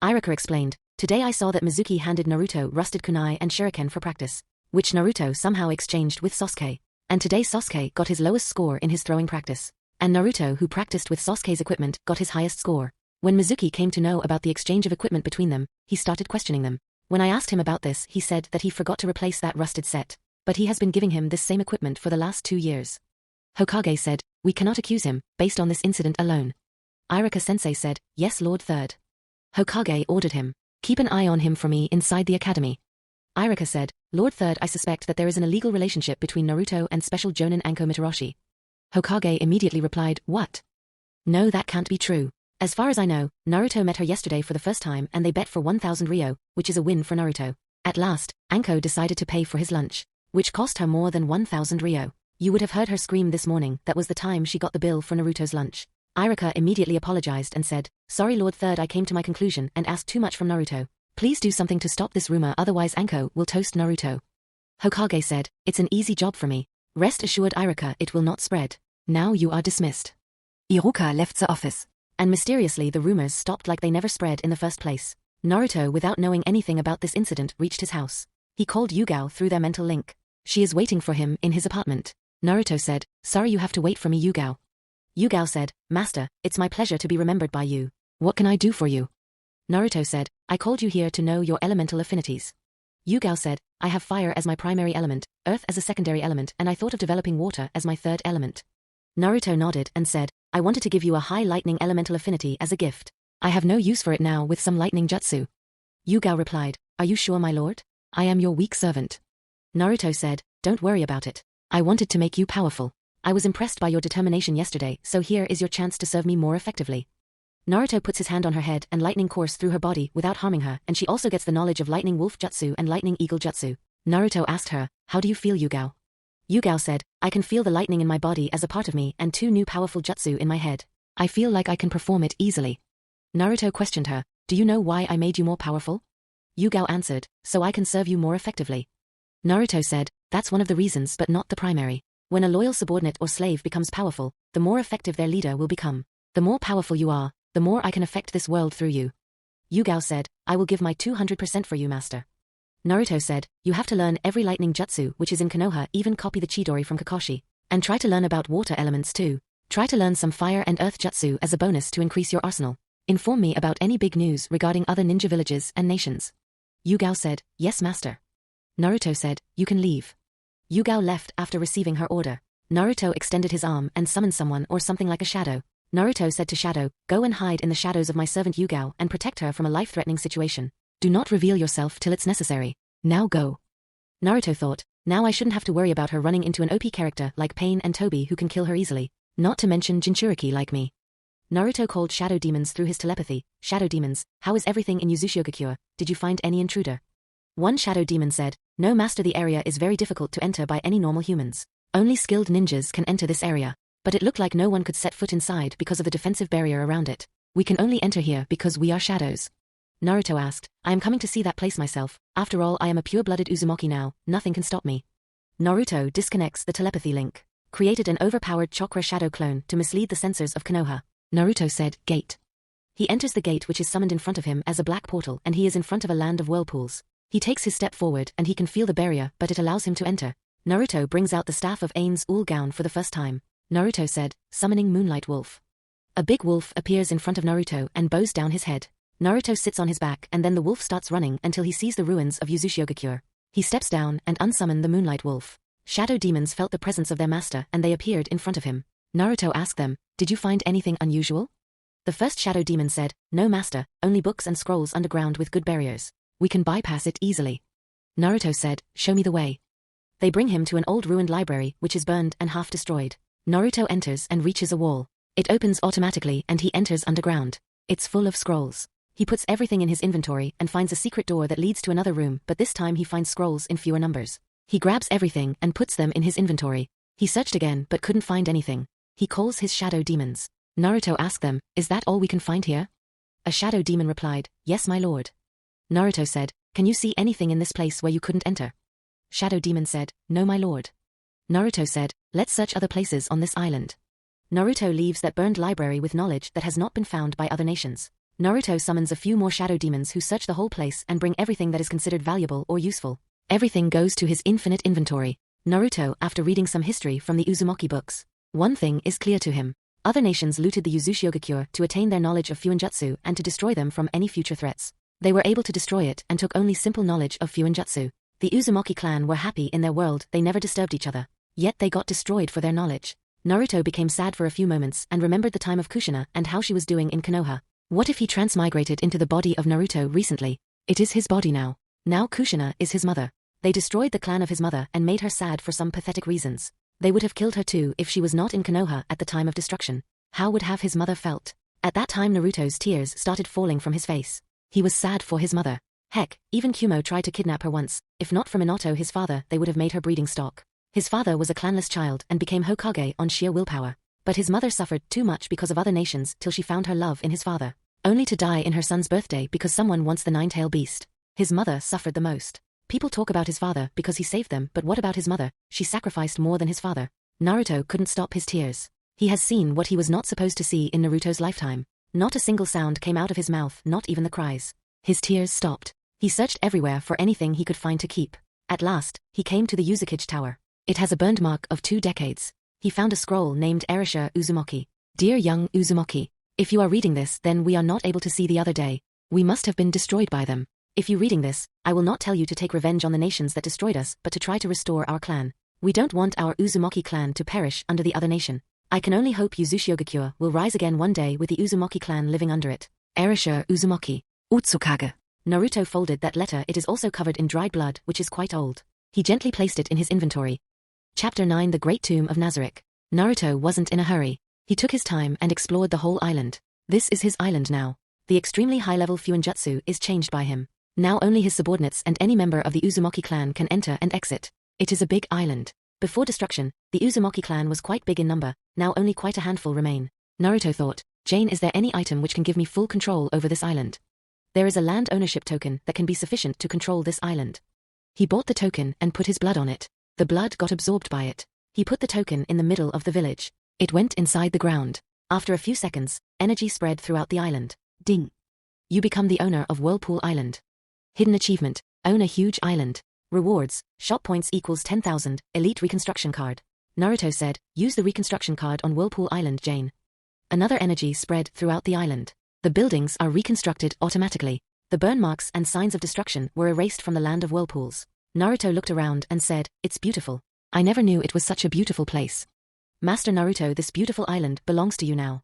Irika explained, today I saw that Mizuki handed Naruto rusted kunai and shuriken for practice, which Naruto somehow exchanged with Sasuke. And today Sasuke got his lowest score in his throwing practice. And Naruto, who practiced with Sasuke's equipment, got his highest score. When Mizuki came to know about the exchange of equipment between them, he started questioning them. When I asked him about this, he said that he forgot to replace that rusted set. But he has been giving him this same equipment for the last 2 years. Hokage said, we cannot accuse him, based on this incident alone. Irika-sensei said, yes, Lord Third. Hokage ordered him, keep an eye on him for me inside the academy. Irika said, Lord Third, I suspect that there is an illegal relationship between Naruto and special Jonin Anko Mitarashi. Hokage immediately replied, what? No, that can't be true. As far as I know, Naruto met her yesterday for the first time and they bet for 1000 ryo, which is a win for Naruto. At last, Anko decided to pay for his lunch, which cost her more than 1000 ryo. You would have heard her scream this morning. That was the time she got the bill for Naruto's lunch. Irika immediately apologized and said, sorry Lord Third, I came to my conclusion and asked too much from Naruto. Please do something to stop this rumor, otherwise Anko will toast Naruto. Hokage said, it's an easy job for me. Rest assured Irika, it will not spread. Now you are dismissed. Iruka left the office. And mysteriously the rumors stopped like they never spread in the first place. Naruto, without knowing anything about this incident, reached his house. He called Yuga through their mental link. She is waiting for him in his apartment. Naruto said, sorry you have to wait for me Yuga. Yuga said, Master, it's my pleasure to be remembered by you. What can I do for you? Naruto said, I called you here to know your elemental affinities. Yuga said, I have fire as my primary element, earth as a secondary element, and I thought of developing water as my third element. Naruto nodded and said, I wanted to give you a high lightning elemental affinity as a gift. I have no use for it now with some lightning jutsu. Yuga replied, are you sure my lord? I am your weak servant. Naruto said, don't worry about it. I wanted to make you powerful. I was impressed by your determination yesterday, so here is your chance to serve me more effectively. Naruto puts his hand on her head and lightning course through her body without harming her, and she also gets the knowledge of lightning wolf jutsu and lightning eagle jutsu. Naruto asked her, how do you feel Yuga? Yuga said, I can feel the lightning in my body as a part of me and 2 new powerful jutsu in my head. I feel like I can perform it easily. Naruto questioned her, do you know why I made you more powerful? Yuga answered, so I can serve you more effectively. Naruto said, that's one of the reasons but not the primary. When a loyal subordinate or slave becomes powerful, the more effective their leader will become. The more powerful you are, the more I can affect this world through you. Yuga said, I will give my 200% for you, master. Naruto said, you have to learn every lightning jutsu which is in Konoha, even copy the Chidori from Kakashi. And try to learn about water elements too. Try to learn some fire and earth jutsu as a bonus to increase your arsenal. Inform me about any big news regarding other ninja villages and nations. Yuga said, yes master. Naruto said, you can leave. Yuga left after receiving her order. Naruto extended his arm and summoned someone or something like a shadow. Naruto said to Shadow, go and hide in the shadows of my servant Yuga and protect her from a life-threatening situation. Do not reveal yourself till it's necessary. Now go. Naruto thought, Now I shouldn't have to worry about her running into an OP character like Pain and Toby who can kill her easily. Not to mention Jinchuriki like me. Naruto called shadow demons through his telepathy. Shadow demons, how is everything in Uzumaki? Did you find any intruder? One shadow demon said, no master, the area is very difficult to enter by any normal humans. Only skilled ninjas can enter this area. But it looked like no one could set foot inside because of the defensive barrier around it. We can only enter here because we are shadows. Naruto asked, I am coming to see that place myself. After all, I am a pure-blooded Uzumaki now. Nothing can stop me. Naruto disconnects the telepathy link. Created an overpowered chakra shadow clone to mislead the sensors of Konoha. Naruto said, gate. He enters the gate which is summoned in front of him as a black portal and he is in front of a land of whirlpools. He takes his step forward and he can feel the barrier but it allows him to enter. Naruto brings out the staff of Ainz Ooal Gown for the first time. Naruto said, summoning Moonlight Wolf. A big wolf appears in front of Naruto and bows down his head. Naruto sits on his back and then the wolf starts running until he sees the ruins of Uzumaki. He steps down and unsummoned the Moonlight Wolf. Shadow demons felt the presence of their master and they appeared in front of him. Naruto asked them, did you find anything unusual? The first shadow demon said, no master, only books and scrolls underground with good barriers. We can bypass it easily. Naruto said, show me the way. They bring him to an old ruined library which is burned and half destroyed. Naruto enters and reaches a wall. It opens automatically and he enters underground. It's full of scrolls. He puts everything in his inventory and finds a secret door that leads to another room, but this time he finds scrolls in fewer numbers. He grabs everything and puts them in his inventory. He searched again but couldn't find anything. He calls his shadow demons. Naruto asked them, is that all we can find here? A shadow demon replied, yes my lord. Naruto said, can you see anything in this place where you couldn't enter? Shadow demon said, no my lord. Naruto said, let's search other places on this island. Naruto leaves that burned library with knowledge that has not been found by other nations. Naruto summons a few more shadow demons who search the whole place and bring everything that is considered valuable or useful. Everything goes to his infinite inventory. Naruto, after reading some history from the Uzumaki books, one thing is clear to him. Other nations looted the Uzumaki to attain their knowledge of Fuinjutsu and to destroy them from any future threats. They were able to destroy it and took only simple knowledge of Fuinjutsu. The Uzumaki clan were happy in their world, they never disturbed each other. Yet they got destroyed for their knowledge. Naruto became sad for a few moments and remembered the time of Kushina and how she was doing in Konoha. What if he transmigrated into the body of Naruto recently? It is his body now. Now Kushina is his mother. They destroyed the clan of his mother and made her sad for some pathetic reasons. They would have killed her too if she was not in Konoha at the time of destruction. How would have his mother felt? At that time Naruto's tears started falling from his face. He was sad for his mother. Heck, even Kumo tried to kidnap her once. If not for Minato his father, they would have made her breeding stock. His father was a clanless child and became Hokage on sheer willpower. But his mother suffered too much because of other nations till she found her love in his father. Only to die in her son's birthday because someone wants the nine-tailed beast. His mother suffered the most. People talk about his father because he saved them, but what about his mother? She sacrificed more than his father. Naruto couldn't stop his tears. He has seen what he was not supposed to see in Naruto's lifetime. Not a single sound came out of his mouth, not even the cries. His tears stopped. He searched everywhere for anything he could find to keep. At last, he came to the Uzumaki Tower. It has a burned mark of 2 decades. He found a scroll named Erisha Uzumaki. Dear young Uzumaki, if you are reading this, then we are not able to see the other day. We must have been destroyed by them. If you reading this, I will not tell you to take revenge on the nations that destroyed us, but to try to restore our clan. We don't want our Uzumaki clan to perish under the other nation. I can only hope Uzumaki will rise again one day with the Uzumaki clan living under it. Erisha Uzumaki. Utsukage. Naruto folded that letter. It is also covered in dried blood, which is quite old. He gently placed it in his inventory. Chapter 9 The Great Tomb of Nazarick. Naruto wasn't in a hurry. He took his time and explored the whole island. This is his island now. The extremely high-level Fuinjutsu is changed by him. Now only his subordinates and any member of the Uzumaki clan can enter and exit. It is a big island. Before destruction, the Uzumaki clan was quite big in number, now only quite a handful remain. Naruto thought, Jane, is there any item which can give me full control over this island? There is a land ownership token that can be sufficient to control this island. He bought the token and put his blood on it. The blood got absorbed by it. He put the token in the middle of the village. It went inside the ground. After a few seconds, energy spread throughout the island. Ding. You become the owner of Whirlpool Island. Hidden achievement, own a huge island. Rewards, shop points equals 10,000, elite reconstruction card. Naruto said, use the reconstruction card on Whirlpool Island, Jane. Another energy spread throughout the island. The buildings are reconstructed automatically. The burn marks and signs of destruction were erased from the land of whirlpools. Naruto looked around and said, it's beautiful. I never knew it was such a beautiful place. Master Naruto, this beautiful island belongs to you now.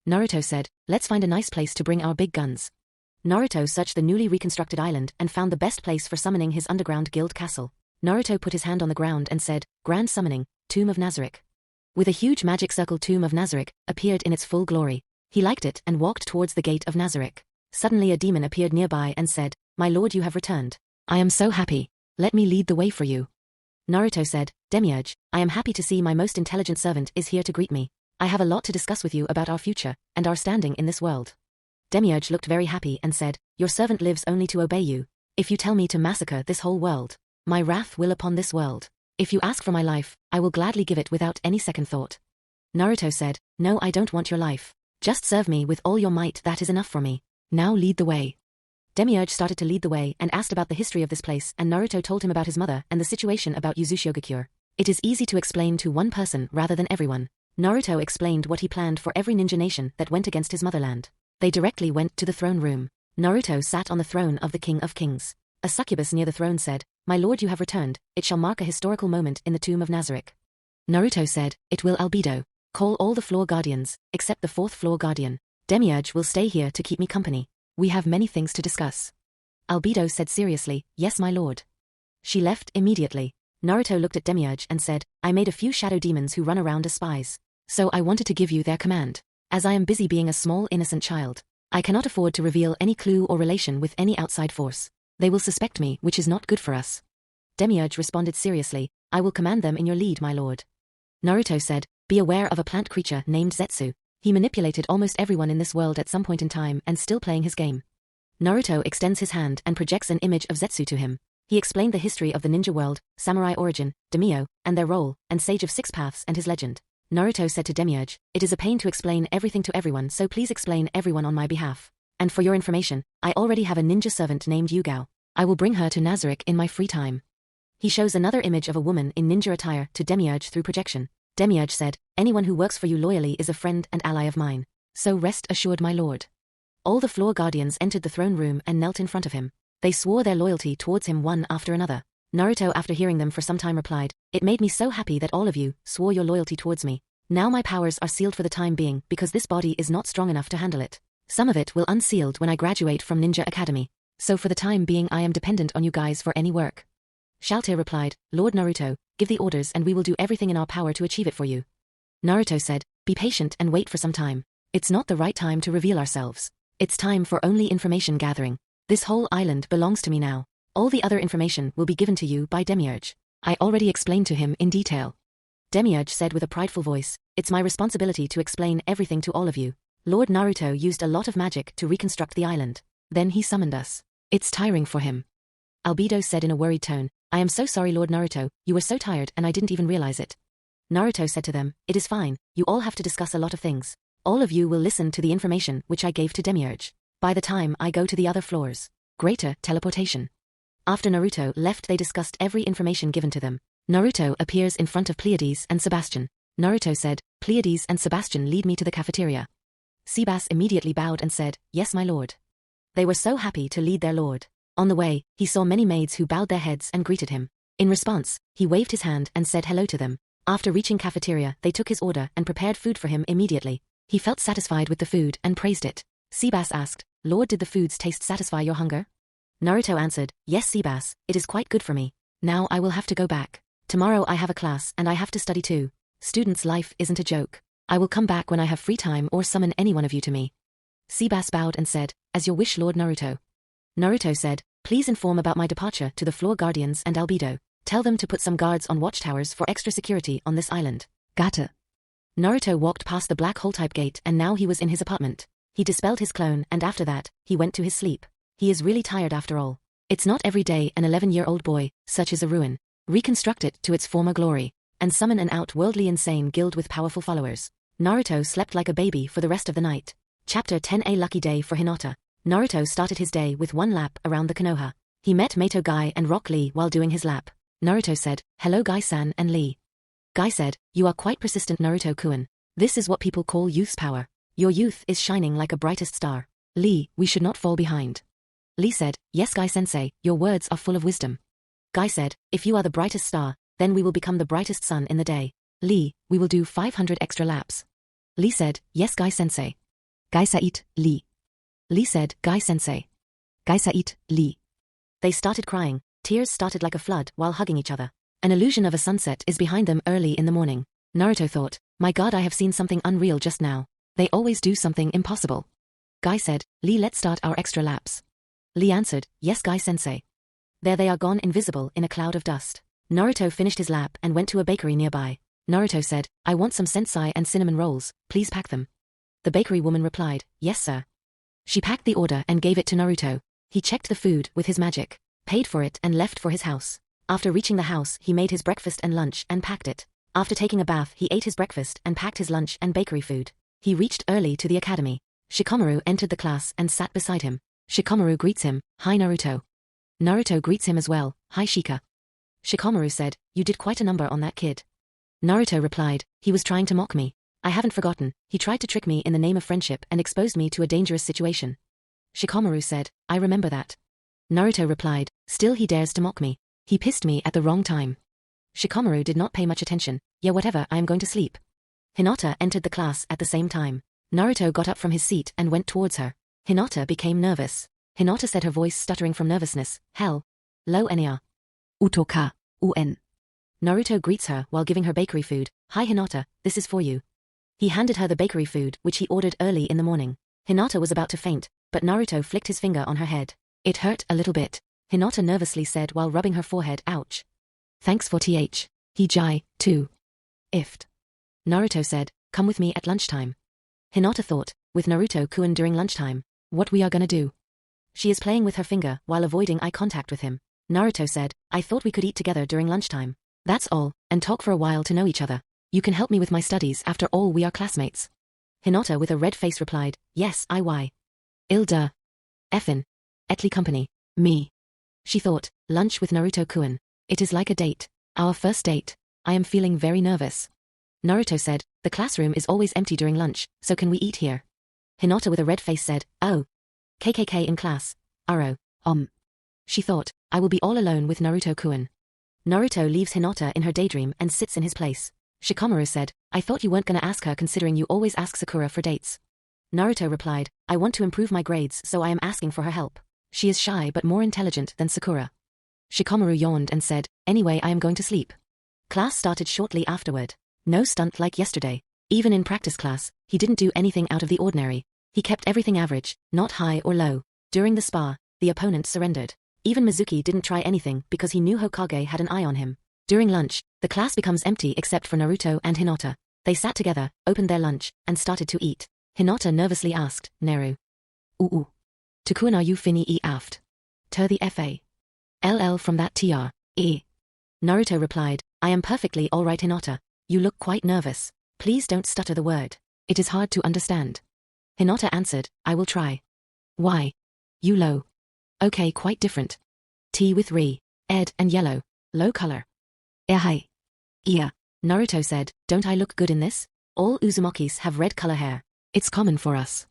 Naruto said, let's find a nice place to bring our big guns. Naruto searched the newly reconstructed island and found the best place for summoning his underground guild castle. Naruto put his hand on the ground and said, Grand Summoning, Tomb of Nazarick. With a huge magic circle, Tomb of Nazarick appeared in its full glory. He liked it and walked towards the gate of Nazarick. Suddenly a demon appeared nearby and said, My lord, you have returned. I am so happy. Let me lead the way for you. Naruto said, Demiurge, I am happy to see my most intelligent servant is here to greet me. I have a lot to discuss with you about our future and our standing in this world. Demiurge looked very happy and said, Your servant lives only to obey you. If you tell me to massacre this whole world, my wrath will upon this world. If you ask for my life, I will gladly give it without any second thought. Naruto said, No, I don't want your life. Just serve me with all your might, that is enough for me. Now lead the way. Demiurge started to lead the way and asked about the history of this place, and Naruto told him about his mother and the situation about Uzumaki. It is easy to explain to one person rather than everyone. Naruto explained what he planned for every ninja nation that went against his motherland. They directly went to the throne room. Naruto sat on the throne of the King of Kings. A succubus near the throne said, My lord, you have returned. It shall mark a historical moment in the Tomb of Nazarick. Naruto said, It will, Albedo. Call all the floor guardians, except the fourth floor guardian. Demiurge will stay here to keep me company. We have many things to discuss. Albedo said seriously, Yes, my lord. She left immediately. Naruto looked at Demiurge and said, I made a few shadow demons who run around as spies. So I wanted to give you their command. As I am busy being a small innocent child, I cannot afford to reveal any clue or relation with any outside force. They will suspect me, which is not good for us. Demiurge responded seriously, I will command them in your lead, my lord. Naruto said, Be aware of a plant creature named Zetsu. He manipulated almost everyone in this world at some point in time and still playing his game. Naruto extends his hand and projects an image of Zetsu to him. He explained the history of the ninja world, samurai origin, daimyo, and their role, and Sage of Six Paths and his legend. Naruto said to Demiurge, It is a pain to explain everything to everyone, so please explain everyone on my behalf. And for your information, I already have a ninja servant named Yuga. I will bring her to Nazarick in my free time. He shows another image of a woman in ninja attire to Demiurge through projection. Demiurge said, Anyone who works for you loyally is a friend and ally of mine. So rest assured, my lord. All the floor guardians entered the throne room and knelt in front of him. They swore their loyalty towards him one after another. Naruto, after hearing them for some time, replied, It made me so happy that all of you swore your loyalty towards me. Now my powers are sealed for the time being because this body is not strong enough to handle it. Some of it will unsealed when I graduate from Ninja Academy. So for the time being I am dependent on you guys for any work. Shaltair replied, Lord Naruto, give the orders and we will do everything in our power to achieve it for you. Naruto said, Be patient and wait for some time. It's not the right time to reveal ourselves. It's time for only information gathering. This whole island belongs to me now. All the other information will be given to you by Demiurge. I already explained to him in detail. Demiurge said with a prideful voice, It's my responsibility to explain everything to all of you. Lord Naruto used a lot of magic to reconstruct the island. Then he summoned us. It's tiring for him. Albedo said in a worried tone, I am so sorry, Lord Naruto, you were so tired and I didn't even realize it. Naruto said to them, It is fine, you all have to discuss a lot of things. All of you will listen to the information which I gave to Demiurge. By the time I go to the other floors. Greater teleportation. After Naruto left, they discussed every information given to them. Naruto appears in front of Pleiades and Sebastian. Naruto said, Pleiades and Sebastian, lead me to the cafeteria. Sebas immediately bowed and said, Yes, my lord. They were so happy to lead their lord. On the way, he saw many maids who bowed their heads and greeted him. In response, he waved his hand and said hello to them. After reaching cafeteria, they took his order and prepared food for him immediately. He felt satisfied with the food and praised it. Sebas asked, Lord, did the foods taste satisfy your hunger? Naruto answered, Yes, Sebas, it is quite good for me. Now I will have to go back. Tomorrow I have a class and I have to study too. Student's life isn't a joke. I will come back when I have free time or summon any one of you to me. Sebas bowed and said, As your wish, Lord Naruto. Naruto said, Please inform about my departure to the floor guardians and Albedo. Tell them to put some guards on watchtowers for extra security on this island. Gata. Naruto walked past the black hole-type gate and now he was in his apartment. He dispelled his clone and after that, he went to his sleep. He is really tired after all. It's not every day an 11-year-old boy, such as a ruin, reconstruct it to its former glory, and summon an outworldly insane guild with powerful followers. Naruto slept like a baby for the rest of the night. Chapter 10, A lucky day for Hinata. Naruto started his day with one lap around the Konoha. He met Mato Guy and Rock Lee while doing his lap. Naruto said, Hello Guy-san and Lee. Guy said, You are quite persistent, Naruto-kun. This is what people call youth's power. Your youth is shining like a brightest star. Lee, we should not fall behind. Lee said, Yes, Guy-sensei, your words are full of wisdom. Guy said, If you are the brightest star, then we will become the brightest sun in the day. Lee, we will do 500 extra laps. Lee said, Yes, Guy-sensei. Guy said, Lee. Lee said, Guy-sensei. Guy said, Lee. They started crying. Tears started like a flood while hugging each other. An illusion of a sunset is behind them early in the morning. Naruto thought, my god, I have seen something unreal just now. They always do something impossible. Guy said, Lee, let's start our extra laps. Lee answered, yes, Guy-sensei. There they are gone invisible in a cloud of dust. Naruto finished his lap and went to a bakery nearby. Naruto said, I want some sensai and cinnamon rolls, please pack them. The bakery woman replied, yes, sir. She packed the order and gave it to Naruto. He checked the food with his magic, paid for it and left for his house. After reaching the house, he made his breakfast and lunch and packed it. After taking a bath, he ate his breakfast and packed his lunch and bakery food. He reached early to the academy. Shikamaru entered the class and sat beside him. Shikamaru greets him, hi Naruto. Naruto greets him as well, hi Shika. Shikamaru said, you did quite a number on that kid. Naruto replied, he was trying to mock me. I haven't forgotten, he tried to trick me in the name of friendship and exposed me to a dangerous situation. Shikamaru said, I remember that. Naruto replied, still he dares to mock me. He pissed me at the wrong time. Shikamaru did not pay much attention. Yeah, whatever, I am going to sleep. Hinata entered the class at the same time. Naruto got up from his seat and went towards her. Hinata became nervous. Hinata said, her voice stuttering from nervousness, hell. Lo ner. Utoka, UN. Naruto greets her while giving her bakery food. Hi Hinata, this is for you. He handed her the bakery food which he ordered early in the morning. Hinata was about to faint, but Naruto flicked his finger on her head. It hurt a little bit. Hinata nervously said while rubbing her forehead, ouch. Thanks for th. He jai, too. Ift. Naruto said, come with me at lunchtime. Hinata thought, with Naruto-kun during lunchtime, what we are gonna do? She is playing with her finger while avoiding eye contact with him. Naruto said, I thought we could eat together during lunchtime. That's all, and talk for a while to know each other. You can help me with my studies, after all we are classmates. Hinata with a red face replied, yes, I. Ilda. Effin. Etli company. Me. She thought, lunch with Naruto-kun. It is like a date. Our first date. I am feeling very nervous. Naruto said, the classroom is always empty during lunch, so can we eat here? Hinata with a red face said, oh. KKK in class. Aro. She thought, I will be all alone with Naruto-kun. Naruto leaves Hinata in her daydream and sits in his place. Shikamaru said, I thought you weren't gonna ask her considering you always ask Sakura for dates. Naruto replied, I want to improve my grades so I am asking for her help. She is shy but more intelligent than Sakura. Shikamaru yawned and said, anyway I am going to sleep. Class started shortly afterward. No stunt like yesterday. Even in practice class, he didn't do anything out of the ordinary. He kept everything average, not high or low. During the spar, the opponent surrendered. Even Mizuki didn't try anything because he knew Hokage had an eye on him. During lunch, the class becomes empty except for Naruto and Hinata. They sat together, opened their lunch, and started to eat. Hinata nervously asked, Neru. Ooh. Tukun are you finny e aft? Ter the fa. LL from that tr. E. Naruto replied, I am perfectly alright Hinata. You look quite nervous. Please don't stutter the word. It is hard to understand. Hinata answered, I will try. Why? You low. Okay, quite different. T with re, ed and yellow. Low color. Hi. Ear. Naruto said, don't I look good in this? All Uzumakis have red color hair. It's common for us.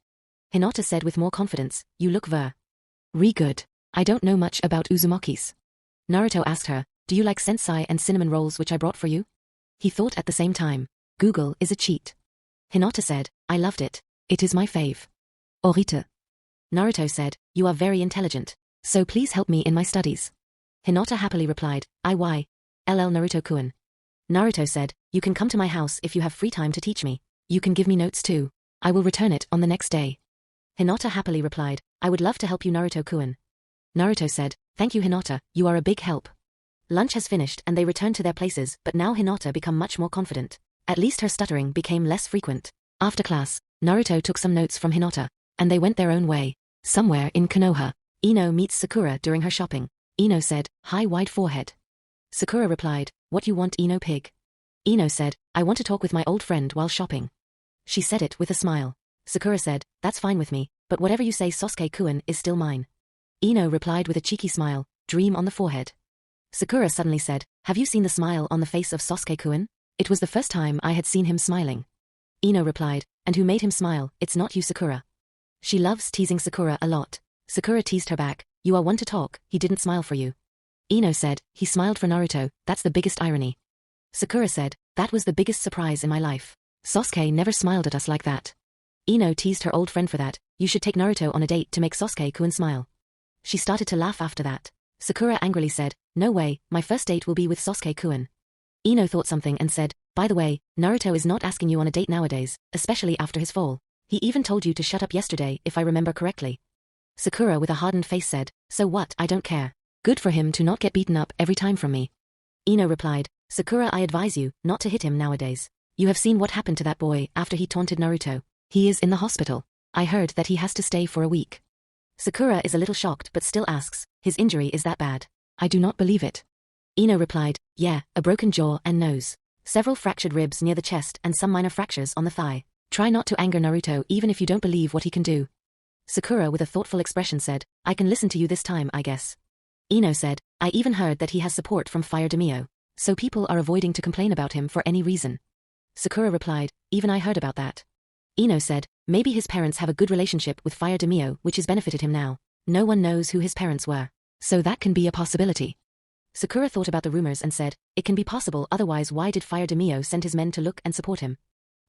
Hinata said with more confidence, you look re good. I don't know much about Uzumakis. Naruto asked her, do you like sensai and cinnamon rolls which I brought for you? He thought at the same time, Google is a cheat. Hinata said, I loved it. It is my fave. Orita. Naruto said, you are very intelligent. So please help me in my studies. Hinata happily replied, LL Naruto-kun. Naruto said, you can come to my house if you have free time to teach me. You can give me notes too. I will return it on the next day. Hinata happily replied, I would love to help you Naruto-kun. Naruto said, thank you Hinata, you are a big help. Lunch has finished and they returned to their places, but now Hinata became much more confident. At least her stuttering became less frequent. After class, Naruto took some notes from Hinata, and they went their own way. Somewhere in Konoha, Ino meets Sakura during her shopping. Ino said, hi wide forehead. Sakura replied, what you want Ino pig? Ino said, I want to talk with my old friend while shopping. She said it with a smile. Sakura said, that's fine with me, but whatever you say Sasuke-kun is still mine. Ino replied with a cheeky smile, dream on the forehead. Sakura suddenly said, have you seen the smile on the face of Sasuke-kun? It was the first time I had seen him smiling. Ino replied, and who made him smile? It's not you Sakura. She loves teasing Sakura a lot. Sakura teased her back, you are one to talk, he didn't smile for you. Ino said, he smiled for Naruto, that's the biggest irony. Sakura said, that was the biggest surprise in my life. Sasuke never smiled at us like that. Ino teased her old friend for that, you should take Naruto on a date to make Sasuke-kun smile. She started to laugh after that. Sakura angrily said, "No way, my first date will be with Sasuke-kun." Ino thought something and said, "By the way, Naruto is not asking you on a date nowadays, especially after his fall. He even told you to shut up yesterday, if I remember correctly." Sakura with a hardened face said, "So what, I don't care. Good for him to not get beaten up every time from me." Ino replied, "Sakura, I advise you not to hit him nowadays. You have seen what happened to that boy after he taunted Naruto. He is in the hospital. I heard that he has to stay for a week." Sakura is a little shocked but still asks, "His injury is that bad?" "I do not believe it." Ino replied, "Yeah, a broken jaw and nose. Several fractured ribs near the chest and some minor fractures on the thigh. Try not to anger Naruto even if you don't believe what he can do." Sakura with a thoughtful expression said, "I can listen to you this time, I guess." Ino said, "I even heard that he has support from Fire Demio. So people are avoiding to complain about him for any reason." Sakura replied, "Even I heard about that." Ino said, "Maybe his parents have a good relationship with Fire Demio which has benefited him now. No one knows who his parents were. So that can be a possibility." Sakura thought about the rumors and said, "It can be possible, otherwise why did Fire Demio send his men to look and support him?"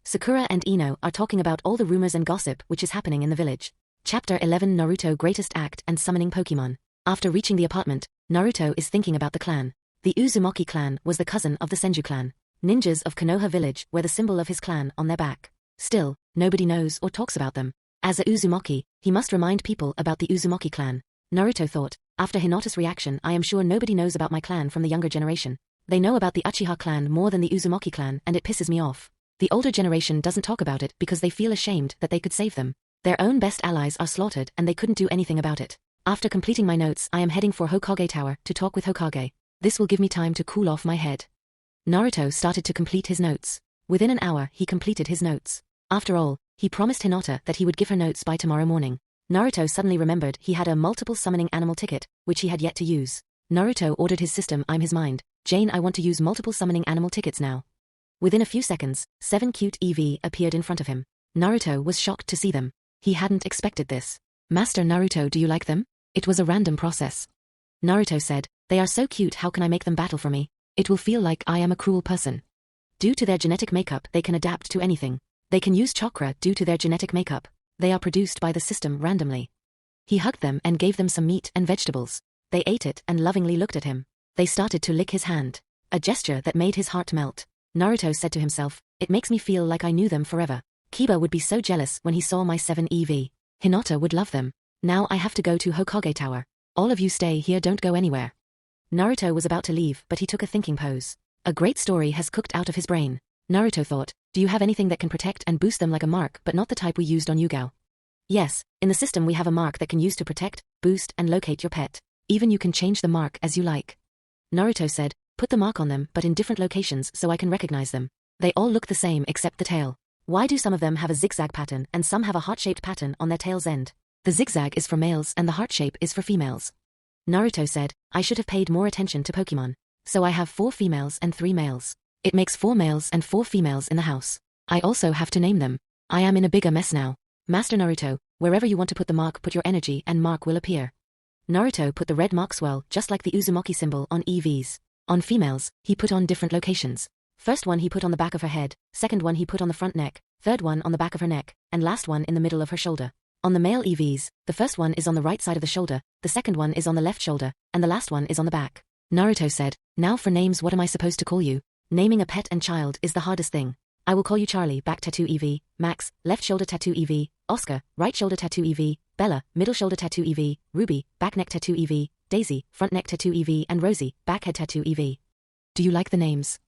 Sakura and Ino are talking about all the rumors and gossip which is happening in the village. Chapter 11 Naruto Greatest Act and Summoning Pokemon. After reaching the apartment, Naruto is thinking about the clan. The Uzumaki clan was the cousin of the Senju clan. Ninjas of Konoha village wear the symbol of his clan on their back. Still, nobody knows or talks about them. As a Uzumaki, he must remind people about the Uzumaki clan. Naruto thought, after Hinata's reaction, I am sure nobody knows about my clan from the younger generation. They know about the Uchiha clan more than the Uzumaki clan and it pisses me off. The older generation doesn't talk about it because they feel ashamed that they could save them. Their own best allies are slaughtered and they couldn't do anything about it. After completing my notes, I am heading for Hokage Tower to talk with Hokage. This will give me time to cool off my head. Naruto started to complete his notes. Within an hour, he completed his notes. After all, he promised Hinata that he would give her notes by tomorrow morning. Naruto suddenly remembered he had a multiple summoning animal ticket, which he had yet to use. Naruto ordered his system, "I'm his mind. Jane, I want to use multiple summoning animal tickets now." Within a few seconds, 7 cute EV appeared in front of him. Naruto was shocked to see them. He hadn't expected this. "Master Naruto, do you like them?" It was a random process. Naruto said, "They are so cute, how can I make them battle for me? It will feel like I am a cruel person." Due to their genetic makeup, they can adapt to anything. They can use chakra due to their genetic makeup. They are produced by the system randomly. He hugged them and gave them some meat and vegetables. They ate it and lovingly looked at him. They started to lick his hand. A gesture that made his heart melt. Naruto said to himself, "It makes me feel like I knew them forever. Kiba would be so jealous when he saw my 7 EV. Hinata would love them. Now I have to go to Hokage Tower. All of you stay here, don't go anywhere." Naruto was about to leave, but he took a thinking pose. A great story has cooked out of his brain. Naruto thought, "Do you have anything that can protect and boost them like a mark but not the type we used on Yuga?" "Yes, in the system we have a mark that can use to protect, boost and locate your pet. Even you can change the mark as you like." Naruto said, "Put the mark on them but in different locations so I can recognize them. They all look the same except the tail. Why do some of them have a zigzag pattern and some have a heart-shaped pattern on their tail's end? The zigzag is for males and the heart shape is for females." Naruto said, "I should have paid more attention to Pokemon. So I have 4 females and 3 males. It makes 4 males and 4 females in the house. I also have to name them. I am in a bigger mess now. Master Naruto, wherever you want to put the mark, put your energy and mark will appear." Naruto put the red mark swirl just like the Uzumaki symbol on EVs. On females, he put on different locations. First one he put on the back of her head, second one he put on the front neck, third one on the back of her neck, and last one in the middle of her shoulder. On the male EVs, the first one is on the right side of the shoulder, the second one is on the left shoulder, and the last one is on the back. Naruto said, "Now for names, what am I supposed to call you?" Naming a pet and child is the hardest thing. "I will call you Charlie, back tattoo EV, Max, left shoulder tattoo EV, Oscar, right shoulder tattoo EV, Bella, middle shoulder tattoo EV, Ruby, back neck tattoo EV, Daisy, front neck tattoo EV, and Rosie, back head tattoo EV. Do you like the names?"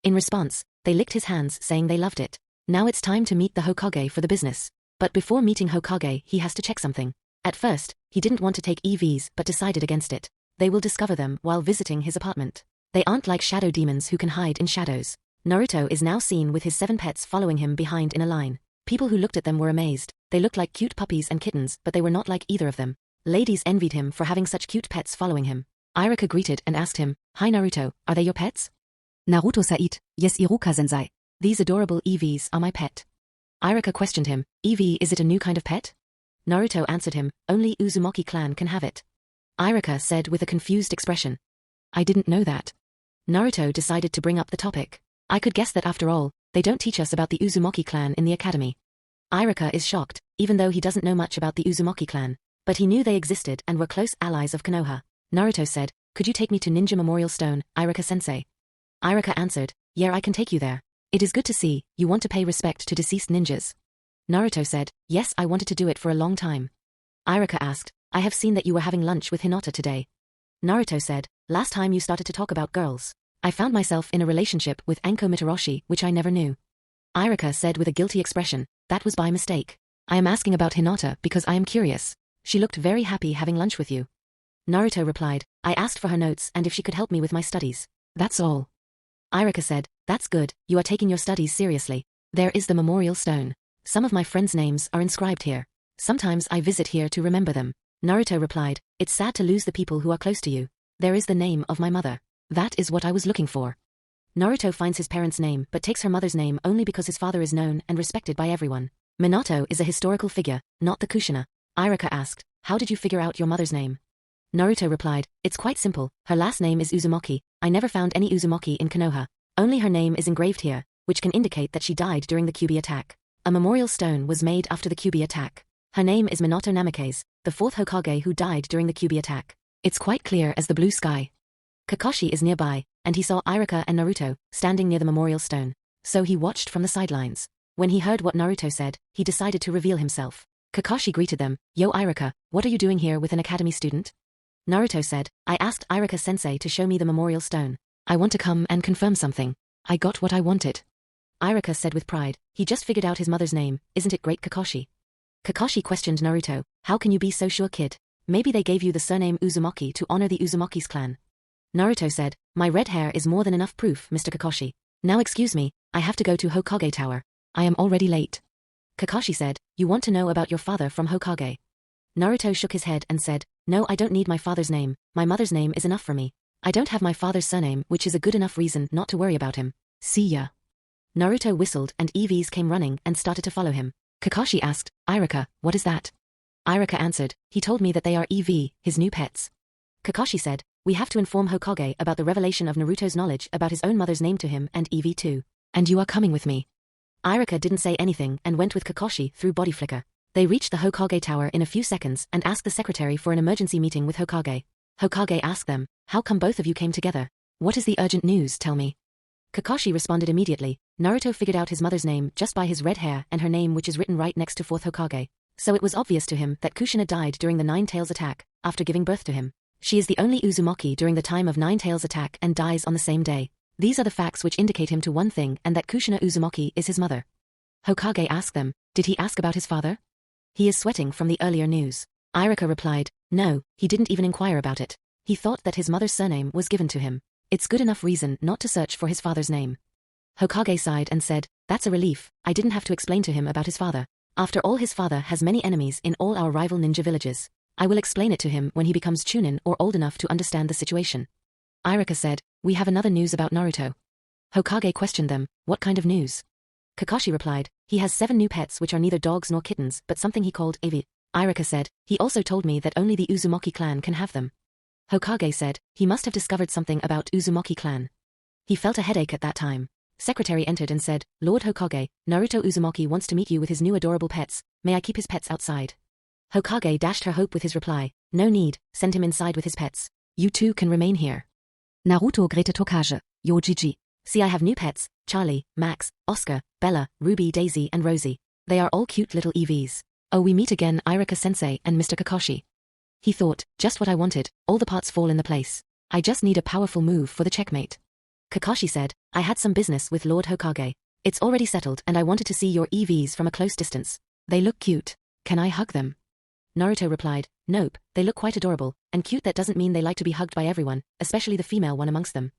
In response, they licked his hands saying they loved it. Now it's time to meet the Hokage for the business. But before meeting Hokage, he has to check something. At first, he didn't want to take EVs but decided against it. They will discover them while visiting his apartment. They aren't like shadow demons who can hide in shadows. Naruto is now seen with his 7 pets following him behind in a line. People who looked at them were amazed. They looked like cute puppies and kittens, but they were not like either of them. Ladies envied him for having such cute pets following him. Iruka greeted and asked him, "Hi Naruto, are they your pets?" Naruto Said, "Yes Iruka-sensei." "These adorable EVs are my pet." Iruka questioned him, "EV, is it a new kind of pet?" Naruto answered him, "Only Uzumaki clan can have it." Iruka said with a confused expression, "I didn't know that." Naruto decided to bring up the topic. "I could guess that after all, they don't teach us about the Uzumaki clan in the academy." Iruka is shocked, even though he doesn't know much about the Uzumaki clan. But he knew they existed and were close allies of Konoha. Naruto said, could you take me to Ninja Memorial Stone, Irika-sensei? Irika answered, yeah, I can take you there. It is good to see, you want to pay respect to deceased ninjas. Naruto said, yes, I wanted to do it for a long time. Irika asked, I have seen that you were having lunch with Hinata today. Naruto said, last time you started to talk about girls. I found myself in a relationship with Anko Mitarashi, which I never knew. Irika said with a guilty expression, that was by mistake. I am asking about Hinata because I am curious. She looked very happy having lunch with you. Naruto replied, I asked for her notes and if she could help me with my studies. That's all. Irika said, that's good, you are taking your studies seriously. There is the memorial stone. Some of my friends' names are inscribed here. Sometimes I visit here to remember them. Naruto replied, it's sad to lose the people who are close to you. There is the name of my mother. That is what I was looking for. Naruto finds his parents' name but takes her mother's name only because his father is known and respected by everyone. Minato is a historical figure, not the Kushina. Irika asked, how did you figure out your mother's name? Naruto replied, it's quite simple, her last name is Uzumaki. I never found any Uzumaki in Konoha. Only her name is engraved here, which can indicate that she died during the Kyuubi attack. A memorial stone was made after the Kyuubi attack. Her name is Minato Namikaze, the fourth Hokage who died during the Kyuubi attack. It's quite clear as the blue sky. Kakashi is nearby, and he saw Irika and Naruto standing near the memorial stone. So he watched from the sidelines. When he heard what Naruto said, he decided to reveal himself. Kakashi greeted them, Yo Irika, what are you doing here with an academy student? Naruto said, I asked Irika-sensei to show me the memorial stone. I want to come and confirm something. I got what I wanted. Irika said with pride, he just figured out his mother's name, isn't it great Kakashi? Kakashi questioned Naruto, how can you be so sure kid? Maybe they gave you the surname Uzumaki to honor the Uzumaki's clan. Naruto said, my red hair is more than enough proof, Mr. Kakashi. Now excuse me, I have to go to Hokage Tower. I am already late. Kakashi said, you want to know about your father from Hokage? Naruto shook his head and said, no, I don't need my father's name, my mother's name is enough for me. I don't have my father's surname, which is a good enough reason not to worry about him. See ya. Naruto whistled and EVs came running and started to follow him. Kakashi asked, Irika, what is that? Irika answered, he told me that they are EV, his new pets. Kakashi said, we have to inform Hokage about the revelation of Naruto's knowledge about his own mother's name to him and EV too. And you are coming with me. Irika didn't say anything and went with Kakashi through body flicker. They reached the Hokage Tower in a few seconds and asked the secretary for an emergency meeting with Hokage. Hokage asked them, how come both of you came together? What is the urgent news, tell me? Kakashi responded immediately, Naruto figured out his mother's name just by his red hair and her name which is written right next to 4th Hokage. So it was obvious to him that Kushina died during the Nine Tails attack, after giving birth to him. She is the only Uzumaki during the time of Nine Tails attack and dies on the same day. These are the facts which indicate him to one thing and that Kushina Uzumaki is his mother. Hokage asked them, did he ask about his father? He is sweating from the earlier news. Irika replied, no, he didn't even inquire about it. He thought that his mother's surname was given to him. It's good enough reason not to search for his father's name. Hokage sighed and said, that's a relief, I didn't have to explain to him about his father. After all, his father has many enemies in all our rival ninja villages. I will explain it to him when he becomes Chunin or old enough to understand the situation. Irika said, we have another news about Naruto. Hokage questioned them, what kind of news? Kakashi replied, he has 7 new pets which are neither dogs nor kittens but something he called Evi. Irika said, he also told me that only the Uzumaki clan can have them. Hokage said, he must have discovered something about Uzumaki clan. He felt a headache at that time. Secretary entered and said, Lord Hokage, Naruto Uzumaki wants to meet you with his new adorable pets, may I keep his pets outside? Hokage dashed her hope with his reply, no need, send him inside with his pets. You two can remain here. Naruto greeted Hokage, yo GG. See, I have new pets, Charlie, Max, Oscar, Bella, Ruby, Daisy and Rosie. They are all cute little EVs. Oh, we meet again, Irika-sensei and Mr. Kakashi. He thought, just what I wanted, all the parts fall in the place. I just need a powerful move for the checkmate. Kakashi said, I had some business with Lord Hokage. It's already settled and I wanted to see your EVs from a close distance. They look cute. Can I hug them? Naruto replied, nope, they look quite adorable, and cute that doesn't mean they like to be hugged by everyone, especially the female one amongst them.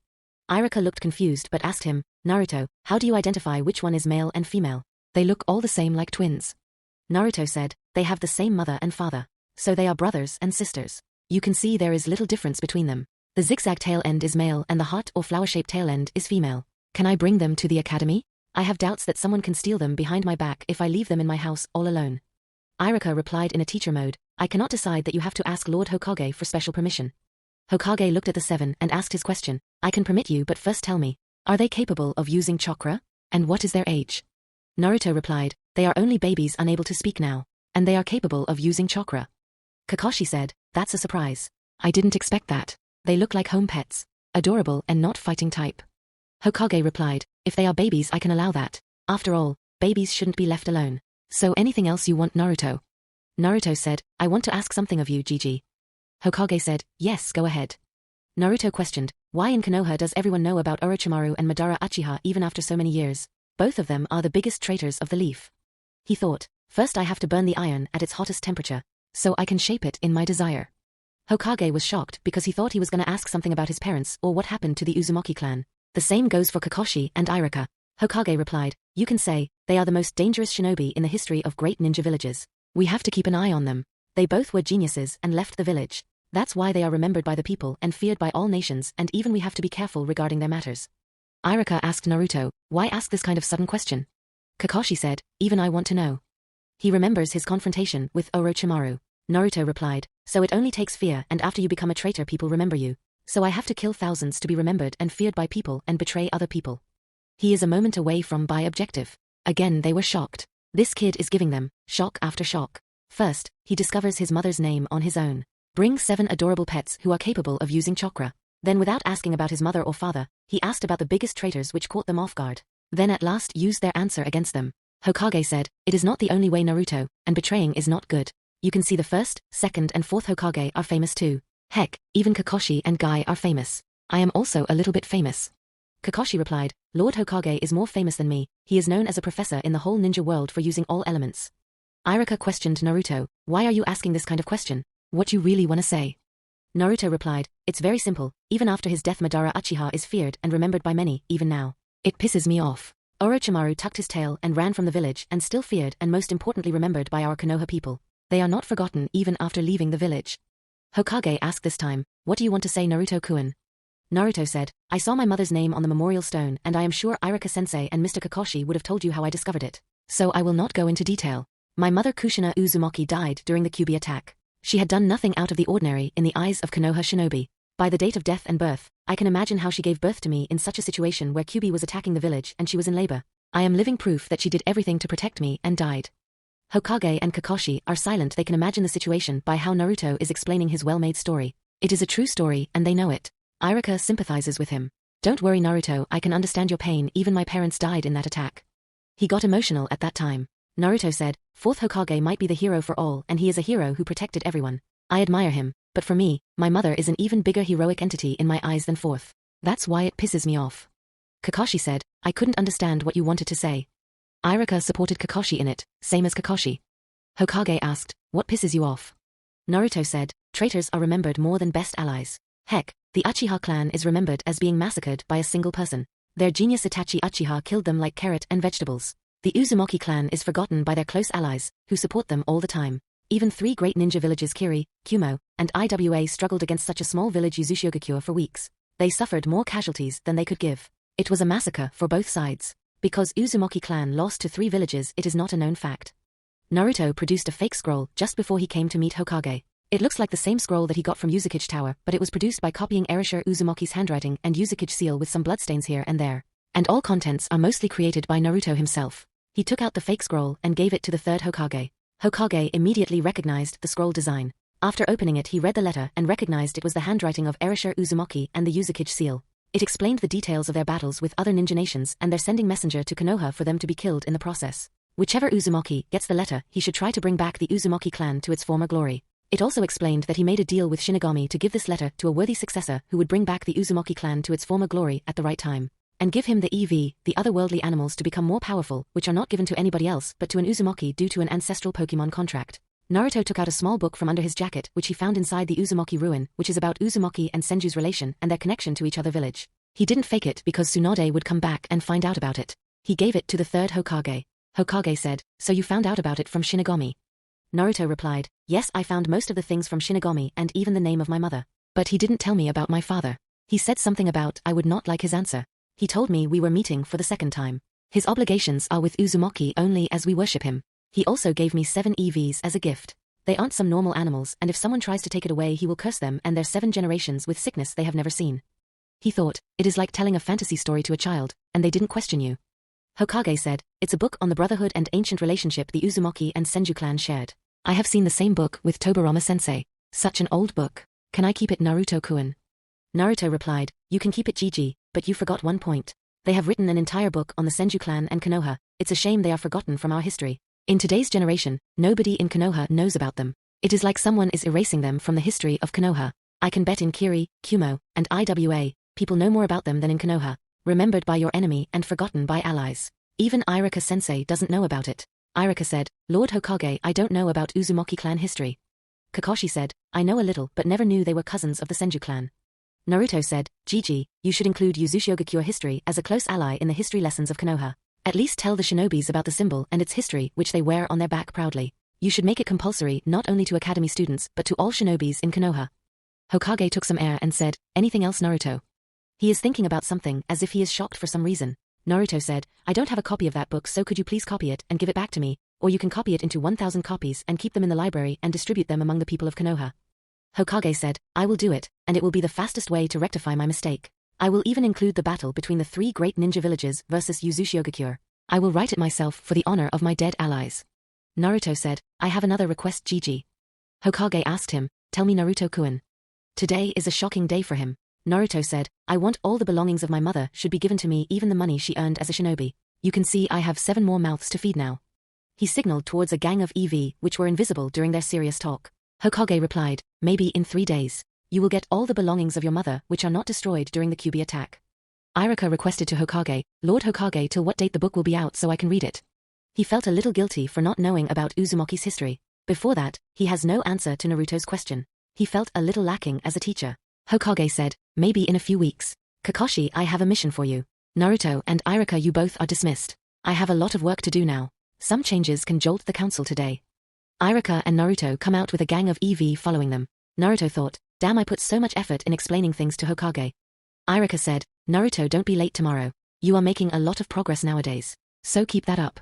Irika looked confused but asked him, Naruto, how do you identify which one is male and female? They look all the same like twins. Naruto said, they have the same mother and father. So they are brothers and sisters. You can see there is little difference between them. The zigzag tail end is male and the heart or flower-shaped tail end is female. Can I bring them to the academy? I have doubts that someone can steal them behind my back if I leave them in my house all alone. Irika replied in a teacher mode, I cannot decide that you have to ask Lord Hokage for special permission. Hokage looked at the 7 and asked his question, I can permit you but first tell me, are they capable of using chakra? And what is their age? Naruto replied, they are only babies unable to speak now, and they are capable of using chakra. Kakashi said, that's a surprise. I didn't expect that. They look like home pets. Adorable and not fighting type. Hokage replied, if they are babies I can allow that. After all, babies shouldn't be left alone. So anything else you want, Naruto? Naruto said, I want to ask something of you, Gigi. Hokage said, yes, go ahead. Naruto questioned, why in Konoha does everyone know about Orochimaru and Madara Uchiha even after so many years? Both of them are the biggest traitors of the leaf. He thought, first I have to burn the iron at its hottest temperature, so I can shape it in my desire. Hokage was shocked because he thought he was going to ask something about his parents or what happened to the Uzumaki clan. The same goes for Kakashi and Iruka. Hokage replied, you can say, they are the most dangerous shinobi in the history of great ninja villages. We have to keep an eye on them. They both were geniuses and left the village. That's why they are remembered by the people and feared by all nations, and even we have to be careful regarding their matters. Iruka asked Naruto, why ask this kind of sudden question? Kakashi said, even I want to know. He remembers his confrontation with Orochimaru. Naruto replied, so it only takes fear, and after you become a traitor people remember you. So I have to kill thousands to be remembered and feared by people and betray other people. He is a moment away from by objective. Again they were shocked. This kid is giving them shock after shock. First, he discovers his mother's name on his own. Bring 7 adorable pets who are capable of using chakra. Then without asking about his mother or father, he asked about the biggest traitors which caught them off guard. Then at last used their answer against them. Hokage said, it is not the only way, Naruto, and betraying is not good. You can see the 1st, 2nd and 4th Hokage are famous too. Heck, even Kakashi and Guy are famous. I am also a little bit famous. Kakashi replied, Lord Hokage is more famous than me, he is known as a professor in the whole ninja world for using all elements. Iruka questioned Naruto, why are you asking this kind of question? What you really want to say? Naruto replied, it's very simple, even after his death Madara Uchiha is feared and remembered by many, even now. It pisses me off. Orochimaru tucked his tail and ran from the village and still feared and most importantly remembered by our Konoha people. They are not forgotten even after leaving the village. Hokage asked this time, what do you want to say, Naruto-kun? Naruto said, I saw my mother's name on the memorial stone and I am sure Iruka-sensei and Mr. Kakashi would have told you how I discovered it. So I will not go into detail. My mother Kushina Uzumaki died during the Kyuubi attack. She had done nothing out of the ordinary in the eyes of Konoha shinobi. By the date of death and birth, I can imagine how she gave birth to me in such a situation where Kyuubi was attacking the village and she was in labor. I am living proof that she did everything to protect me and died. Hokage and Kakashi are silent. They can imagine the situation by how Naruto is explaining his well-made story. It is a true story and they know it. Iruka sympathizes with him. Don't worry, Naruto, I can understand your pain, even my parents died in that attack. He got emotional at that time. Naruto said, 4th Hokage might be the hero for all and he is a hero who protected everyone. I admire him, but for me, my mother is an even bigger heroic entity in my eyes than 4th. That's why it pisses me off. Kakashi said, I couldn't understand what you wanted to say. Iruka supported Kakashi in it, same as Kakashi. Hokage asked, what pisses you off? Naruto said, traitors are remembered more than best allies. Heck, the Uchiha clan is remembered as being massacred by a single person. Their genius Itachi Uchiha killed them like carrot and vegetables. The Uzumaki clan is forgotten by their close allies, who support them all the time. Even 3 great ninja villages Kiri, Kumo, and Iwa struggled against such a small village Uzushigakure for weeks. They suffered more casualties than they could give. It was a massacre for both sides. Because Uzumaki clan lost to 3 villages, it is not a known fact. Naruto produced a fake scroll just before he came to meet Hokage. It looks like the same scroll that he got from Uzumaki Tower, but it was produced by copying Erasure Uzumaki's handwriting and Uzumaki seal with some bloodstains here and there. And all contents are mostly created by Naruto himself. He took out the fake scroll and gave it to the 3rd Hokage. Hokage immediately recognized the scroll design. After opening it he read the letter and recognized it was the handwriting of Erasure Uzumaki and the Uzumaki seal. It explained the details of their battles with other ninja nations and their sending messenger to Konoha for them to be killed in the process. Whichever Uzumaki gets the letter, he should try to bring back the Uzumaki clan to its former glory. It also explained that he made a deal with Shinigami to give this letter to a worthy successor who would bring back the Uzumaki clan to its former glory at the right time. And give him the EV, the otherworldly animals to become more powerful, which are not given to anybody else but to an Uzumaki due to an ancestral Pokemon contract. Naruto took out a small book from under his jacket which he found inside the Uzumaki ruin, which is about Uzumaki and Senju's relation and their connection to each other village. He didn't fake it because Tsunade would come back and find out about it. He gave it to the 3rd Hokage. Hokage said, so you found out about it from Shinigami? Naruto replied, yes, I found most of the things from Shinigami and even the name of my mother. But he didn't tell me about my father. He said something about I would not like his answer. He told me we were meeting for the 2nd time. His obligations are with Uzumaki only as we worship him. He also gave me 7 EVs as a gift. They aren't some normal animals and if someone tries to take it away he will curse them and their 7 generations with sickness they have never seen. He thought, it is like telling a fantasy story to a child, and they didn't question you. Hokage said, it's a book on the brotherhood and ancient relationship the Uzumaki and Senju clan shared. I have seen the same book with Tobirama sensei. Such an old book. Can I keep it, Naruto-kun? Naruto replied, you can keep it, Gigi, but you forgot one point. They have written an entire book on the Senju clan and Konoha. It's a shame they are forgotten from our history. In today's generation, nobody in Konoha knows about them. It is like someone is erasing them from the history of Konoha. I can bet in Kiri, Kumo, and IWA, people know more about them than in Konoha. Remembered by your enemy and forgotten by allies. Even Irika-sensei doesn't know about it. Irika said, Lord Hokage, I don't know about Uzumaki clan history. Kakashi said, I know a little but never knew they were cousins of the Senju clan. Naruto said, Gigi, you should include Uzushiogakure history as a close ally in the history lessons of Konoha. At least tell the shinobis about the symbol and its history which they wear on their back proudly. You should make it compulsory not only to academy students but to all shinobis in Konoha. Hokage took some air and said, anything else, Naruto? He is thinking about something as if he is shocked for some reason. Naruto said, I don't have a copy of that book, so could you please copy it and give it back to me, or you can copy it into 1,000 copies and keep them in the library and distribute them among the people of Konoha. Hokage said, I will do it, and it will be the fastest way to rectify my mistake. I will even include the battle between the 3 great ninja villages versus Uzushiogakure. I will write it myself for the honor of my dead allies. Naruto said, I have another request, Gigi. Hokage asked him, tell me, Naruto-kun. Today is a shocking day for him. Naruto said, I want all the belongings of my mother should be given to me, even the money she earned as a shinobi. You can see I have 7 more mouths to feed now. He signaled towards a gang of EV which were invisible during their serious talk. Hokage replied, maybe in 3 days. You will get all the belongings of your mother which are not destroyed during the Kyuubi attack. Irika requested to Hokage, Lord Hokage, till what date the book will be out so I can read it. He felt a little guilty for not knowing about Uzumaki's history. Before that, he has no answer to Naruto's question. He felt a little lacking as a teacher. Hokage said, maybe in a few weeks. Kakashi, I have a mission for you. Naruto and Irika, you both are dismissed. I have a lot of work to do now. Some changes can jolt the council today. Irika and Naruto come out with a gang of EV following them. Naruto thought, damn, I put so much effort in explaining things to Hokage. Irika said, Naruto, don't be late tomorrow. You are making a lot of progress nowadays. So keep that up.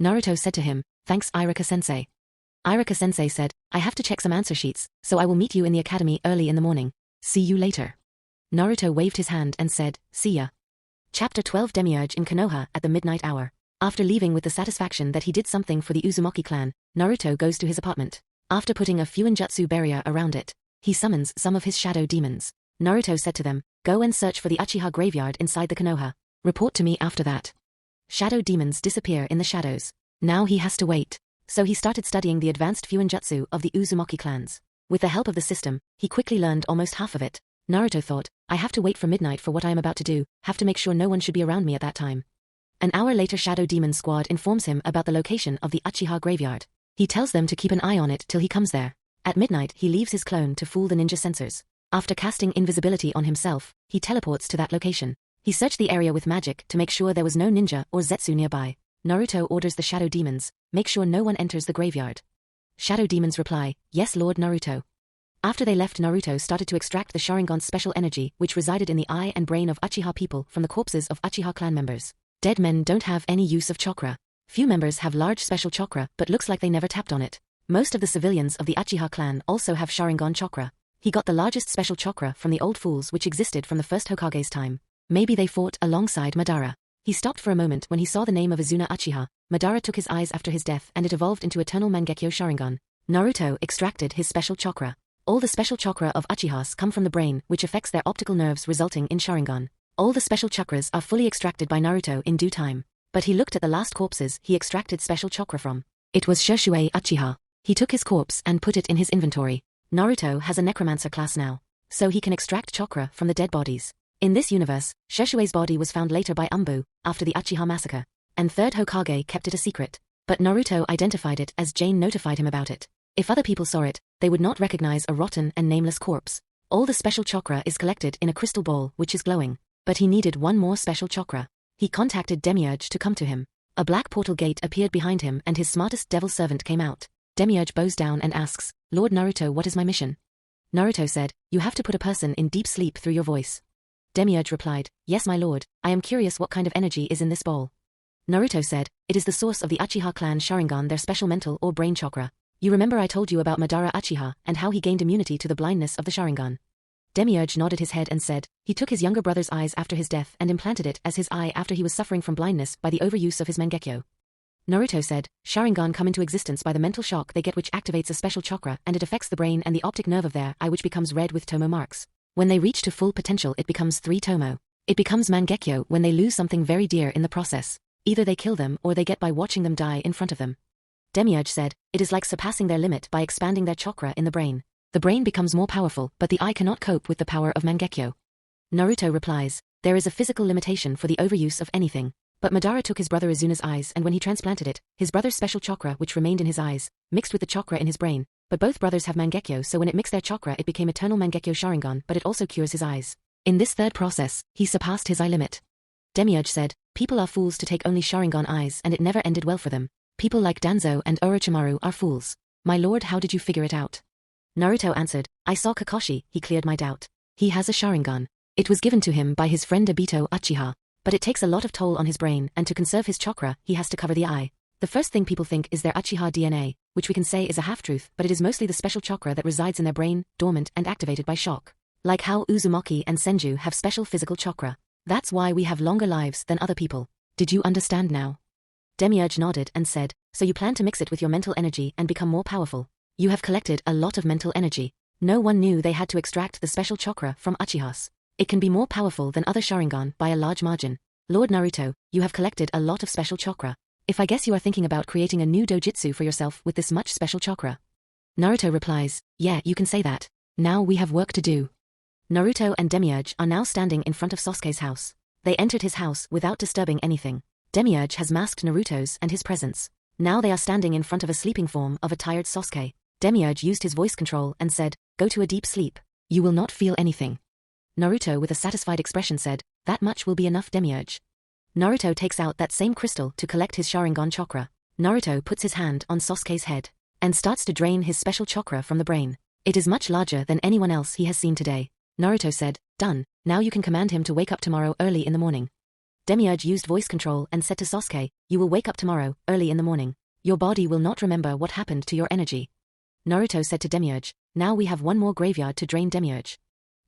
Naruto said to him, thanks, Irika-sensei. Irika-sensei said, I have to check some answer sheets, so I will meet you in the academy early in the morning. See you later. Naruto waved his hand and said, see ya. Chapter 12, Demiurge in Konoha at the midnight hour. After leaving with the satisfaction that he did something for the Uzumaki clan, Naruto goes to his apartment. After putting a fuinjutsu barrier around it, he summons some of his shadow demons. Naruto said to them, go and search for the Uchiha graveyard inside the Konoha. Report to me after that. Shadow demons disappear in the shadows. Now he has to wait. So he started studying the advanced fuinjutsu of the Uzumaki clans. With the help of the system, he quickly learned almost half of it. Naruto thought, I have to wait for midnight for what I am about to do, have to make sure no one should be around me at that time. An hour later, Shadow Demon Squad informs him about the location of the Uchiha graveyard. He tells them to keep an eye on it till he comes there. At midnight, he leaves his clone to fool the ninja censors. After casting invisibility on himself, he teleports to that location. He searched the area with magic to make sure there was no ninja or zetsu nearby. Naruto orders the Shadow Demons, make sure no one enters the graveyard. Shadow Demons reply, yes, Lord Naruto. After they left, Naruto started to extract the Sharingan's special energy which resided in the eye and brain of Uchiha people from the corpses of Uchiha clan members. Dead men don't have any use of chakra. Few members have large special chakra, but looks like they never tapped on it. Most of the civilians of the Uchiha clan also have Sharingan chakra. He got the largest special chakra from the old fools which existed from the first Hokage's time. Maybe they fought alongside Madara. He stopped for a moment when he saw the name of Izuna Uchiha. Madara took his eyes after his death and it evolved into Eternal Mangekyo Sharingan. Naruto extracted his special chakra. All the special chakra of Uchihas come from the brain, which affects their optical nerves resulting in Sharingan. All the special chakras are fully extracted by Naruto in due time. But he looked at the last corpses he extracted special chakra from. It was Shoshuei Uchiha. He took his corpse and put it in his inventory. Naruto has a necromancer class now, so he can extract chakra from the dead bodies. In this universe, Shoshuei's body was found later by Umbu, after the Uchiha massacre, and third Hokage kept it a secret. But Naruto identified it as Jane notified him about it. If other people saw it, they would not recognize a rotten and nameless corpse. All the special chakra is collected in a crystal ball which is glowing. But he needed one more special chakra. He contacted Demiurge to come to him. A black portal gate appeared behind him and his smartest devil servant came out. Demiurge bows down and asks, Lord Naruto, what is my mission? Naruto said, you have to put a person in deep sleep through your voice. Demiurge replied, yes, my lord, I am curious what kind of energy is in this ball. Naruto said, it is the source of the Uchiha clan Sharingan, their special mental or brain chakra. You remember I told you about Madara Uchiha and how he gained immunity to the blindness of the Sharingan. Demiurge nodded his head and said, he took his younger brother's eyes after his death and implanted it as his eye after he was suffering from blindness by the overuse of his Mangekyo. Naruto said, Sharingan come into existence by the mental shock they get which activates a special chakra and it affects the brain and the optic nerve of their eye which becomes red with tomo marks. When they reach to full potential it becomes 3 tomo. It becomes mangekyo when they lose something very dear in the process. Either they kill them or they get by watching them die in front of them. Demiurge said, it is like surpassing their limit by expanding their chakra in the brain. The brain becomes more powerful but the eye cannot cope with the power of mangekyo. Naruto replies, there is a physical limitation for the overuse of anything. But Madara took his brother Izuna's eyes and when he transplanted it, his brother's special chakra which remained in his eyes, mixed with the chakra in his brain, but both brothers have mangekyo so when it mixed their chakra it became eternal mangekyo Sharingan but it also cures his eyes. In this third process, he surpassed his eye limit. Demiurge said, people are fools to take only Sharingan eyes and it never ended well for them. People like Danzo and Orochimaru are fools. My lord, how did you figure it out? Naruto answered, I saw Kakashi, he cleared my doubt. He has a Sharingan. It was given to him by his friend Obito Uchiha. But it takes a lot of toll on his brain and to conserve his chakra, he has to cover the eye. The first thing people think is their Uchiha DNA, which we can say is a half-truth but it is mostly the special chakra that resides in their brain, dormant and activated by shock. Like how Uzumaki and Senju have special physical chakra. That's why we have longer lives than other people. Did you understand now? Demiurge nodded and said, so you plan to mix it with your mental energy and become more powerful. You have collected a lot of mental energy. No one knew they had to extract the special chakra from Uchihas. It can be more powerful than other Sharingan by a large margin. Lord Naruto, you have collected a lot of special chakra. If I guess you are thinking about creating a new dojutsu for yourself with this much special chakra. Naruto replies, yeah, you can say that. Now we have work to do. Naruto and Demiurge are now standing in front of Sasuke's house. They entered his house without disturbing anything. Demiurge has masked Naruto's and his presence. Now they are standing in front of a sleeping form of a tired Sasuke. Demiurge used his voice control and said, go to a deep sleep. You will not feel anything. Naruto with a satisfied expression said, that much will be enough Demiurge. Naruto takes out that same crystal to collect his Sharingan chakra. Naruto puts his hand on Sasuke's head and starts to drain his special chakra from the brain. It is much larger than anyone else he has seen today. Naruto said, done, now you can command him to wake up tomorrow early in the morning. Demiurge used voice control and said to Sasuke, you will wake up tomorrow, early in the morning. Your body will not remember what happened to your energy. Naruto said to Demiurge, now we have one more graveyard to drain Demiurge.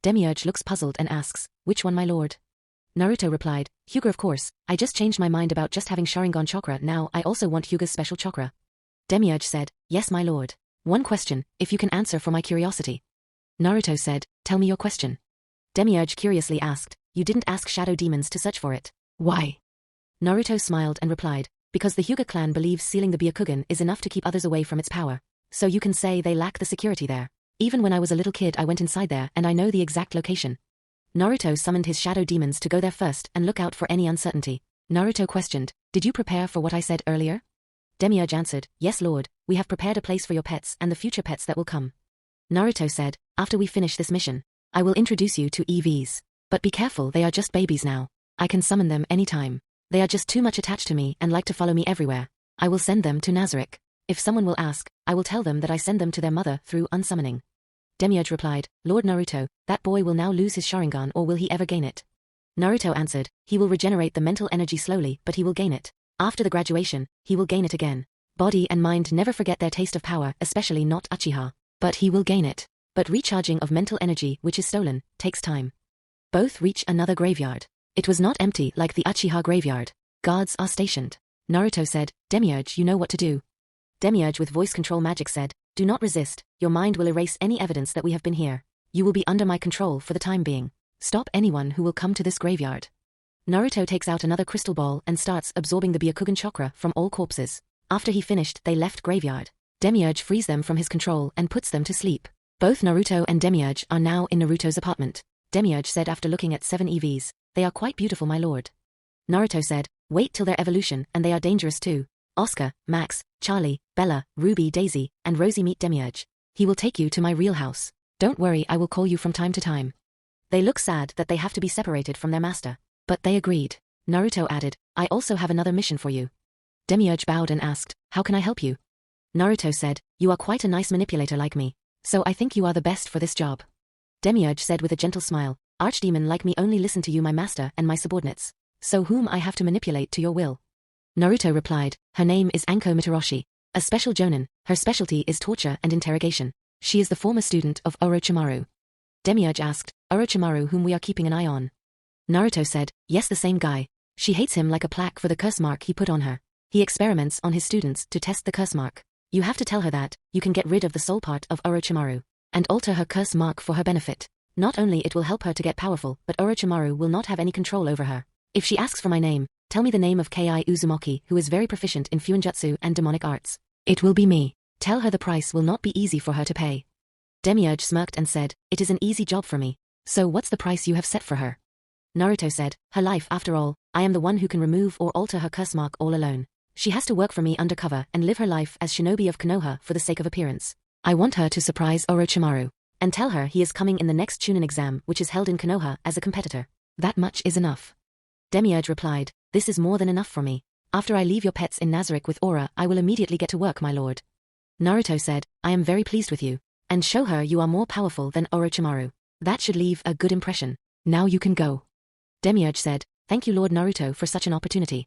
Demiurge looks puzzled and asks, which one my lord? Naruto replied, Hyuga of course, I just changed my mind about just having Sharingan chakra now I also want Hyuga's special chakra. Demiurge said, yes my lord. One question, if you can answer for my curiosity. Naruto said, tell me your question. Demiurge curiously asked, you didn't ask shadow demons to search for it. Why? Naruto smiled and replied, because the Hyuga clan believes sealing the Byakugan is enough to keep others away from its power. So you can say they lack the security there. Even when I was a little kid I went inside there and I know the exact location. Naruto summoned his shadow demons to go there first and look out for any uncertainty. Naruto questioned, did you prepare for what I said earlier? Demiurge answered, yes lord, we have prepared a place for your pets and the future pets that will come. Naruto said, after we finish this mission, I will introduce you to EVs. But be careful, they are just babies now. I can summon them anytime. They are just too much attached to me and like to follow me everywhere. I will send them to Nazarick. If someone will ask, I will tell them that I send them to their mother through unsummoning. Demiurge replied, Lord Naruto, that boy will now lose his Sharingan or will he ever gain it? Naruto answered, he will regenerate the mental energy slowly but he will gain it. After the graduation, he will gain it again. Body and mind never forget their taste of power, especially not Uchiha. But he will gain it. But recharging of mental energy which is stolen, takes time. Both reach another graveyard. It was not empty like the Uchiha graveyard. Guards are stationed. Naruto said, Demiurge, you know what to do. Demiurge with voice control magic said, do not resist, your mind will erase any evidence that we have been here. You will be under my control for the time being. Stop anyone who will come to this graveyard. Naruto takes out another crystal ball and starts absorbing the Byakugan chakra from all corpses. After he finished, they left graveyard. Demiurge frees them from his control and puts them to sleep. Both Naruto and Demiurge are now in Naruto's apartment. Demiurge said after looking at 7 EVs, they are quite beautiful my lord. Naruto said, wait till their evolution and they are dangerous too. Oscar, Max, Charlie, Bella, Ruby, Daisy, and Rosie meet Demiurge. He will take you to my real house. Don't worry, I will call you from time to time. They look sad that they have to be separated from their master. But they agreed. Naruto added, I also have another mission for you. Demiurge bowed and asked, how can I help you? Naruto said, you are quite a nice manipulator like me. So I think you are the best for this job. Demiurge said with a gentle smile, Archdemon like me only listen to you my master and my subordinates. So whom I have to manipulate to your will? Naruto replied, her name is Anko Mitarashi. A special jonin, her specialty is torture and interrogation. She is the former student of Orochimaru. Demiurge asked, Orochimaru whom we are keeping an eye on? Naruto said, yes the same guy. She hates him like a plaque for the curse mark he put on her. He experiments on his students to test the curse mark. You have to tell her that you can get rid of the soul part of Orochimaru and alter her curse mark for her benefit. Not only it will help her to get powerful, but Orochimaru will not have any control over her. If she asks for my name, tell me the name of Ki Uzumaki, who is very proficient in Fuinjutsu and demonic arts. It will be me. Tell her the price will not be easy for her to pay. Demiurge smirked and said, it is an easy job for me. So what's the price you have set for her? Naruto said, her life after all, I am the one who can remove or alter her curse mark all alone. She has to work for me undercover and live her life as Shinobi of Konoha for the sake of appearance. I want her to surprise Orochimaru and tell her he is coming in the next Chunin exam which is held in Konoha as a competitor. That much is enough. Demiurge replied, this is more than enough for me. After I leave your pets in Nazarick with Aura, I will immediately get to work, my lord. Naruto said, I am very pleased with you. And show her you are more powerful than Orochimaru. That should leave a good impression. Now you can go. Demiurge said, thank you Lord Naruto for such an opportunity.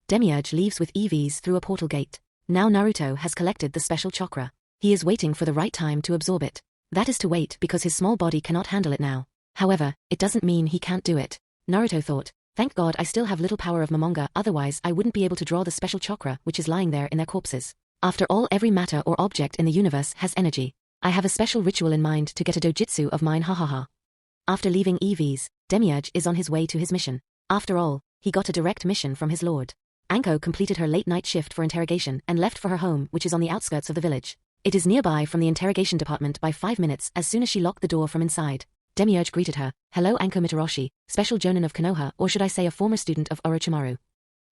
Demiurge leaves with EVs through a portal gate. Now Naruto has collected the special chakra. He is waiting for the right time to absorb it. That is to wait because his small body cannot handle it now. However, it doesn't mean he can't do it. Naruto thought, thank God I still have little power of Momonga, otherwise I wouldn't be able to draw the special chakra which is lying there in their corpses. After all, every matter or object in the universe has energy. I have a special ritual in mind to get a dojutsu of mine, hahaha. After leaving EVs, Demiurge is on his way to his mission. After all, he got a direct mission from his lord. Anko completed her late-night shift for interrogation and left for her home, which is on the outskirts of the village. It is nearby from the interrogation department by 5 minutes. As soon as she locked the door from inside, Demiurge greeted her. Hello Anko Mitarashi, special Jonin of Konoha, or should I say a former student of Orochimaru.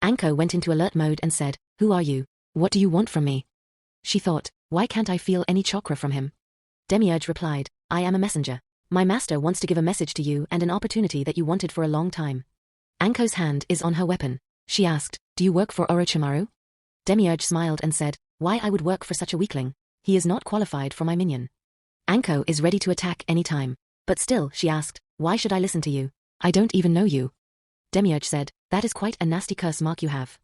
Anko went into alert mode and said, who are you? What do you want from me? She thought, why can't I feel any chakra from him? Demiurge replied, I am a messenger. My master wants to give a message to you and an opportunity that you wanted for a long time. Anko's hand is on her weapon. She asked, do you work for Orochimaru? Demiurge smiled and said, why I would work for such a weakling? He is not qualified for my minion. Anko is ready to attack any time. But still, she asked, why should I listen to you? I don't even know you. Demiurge said, that is quite a nasty curse mark you have.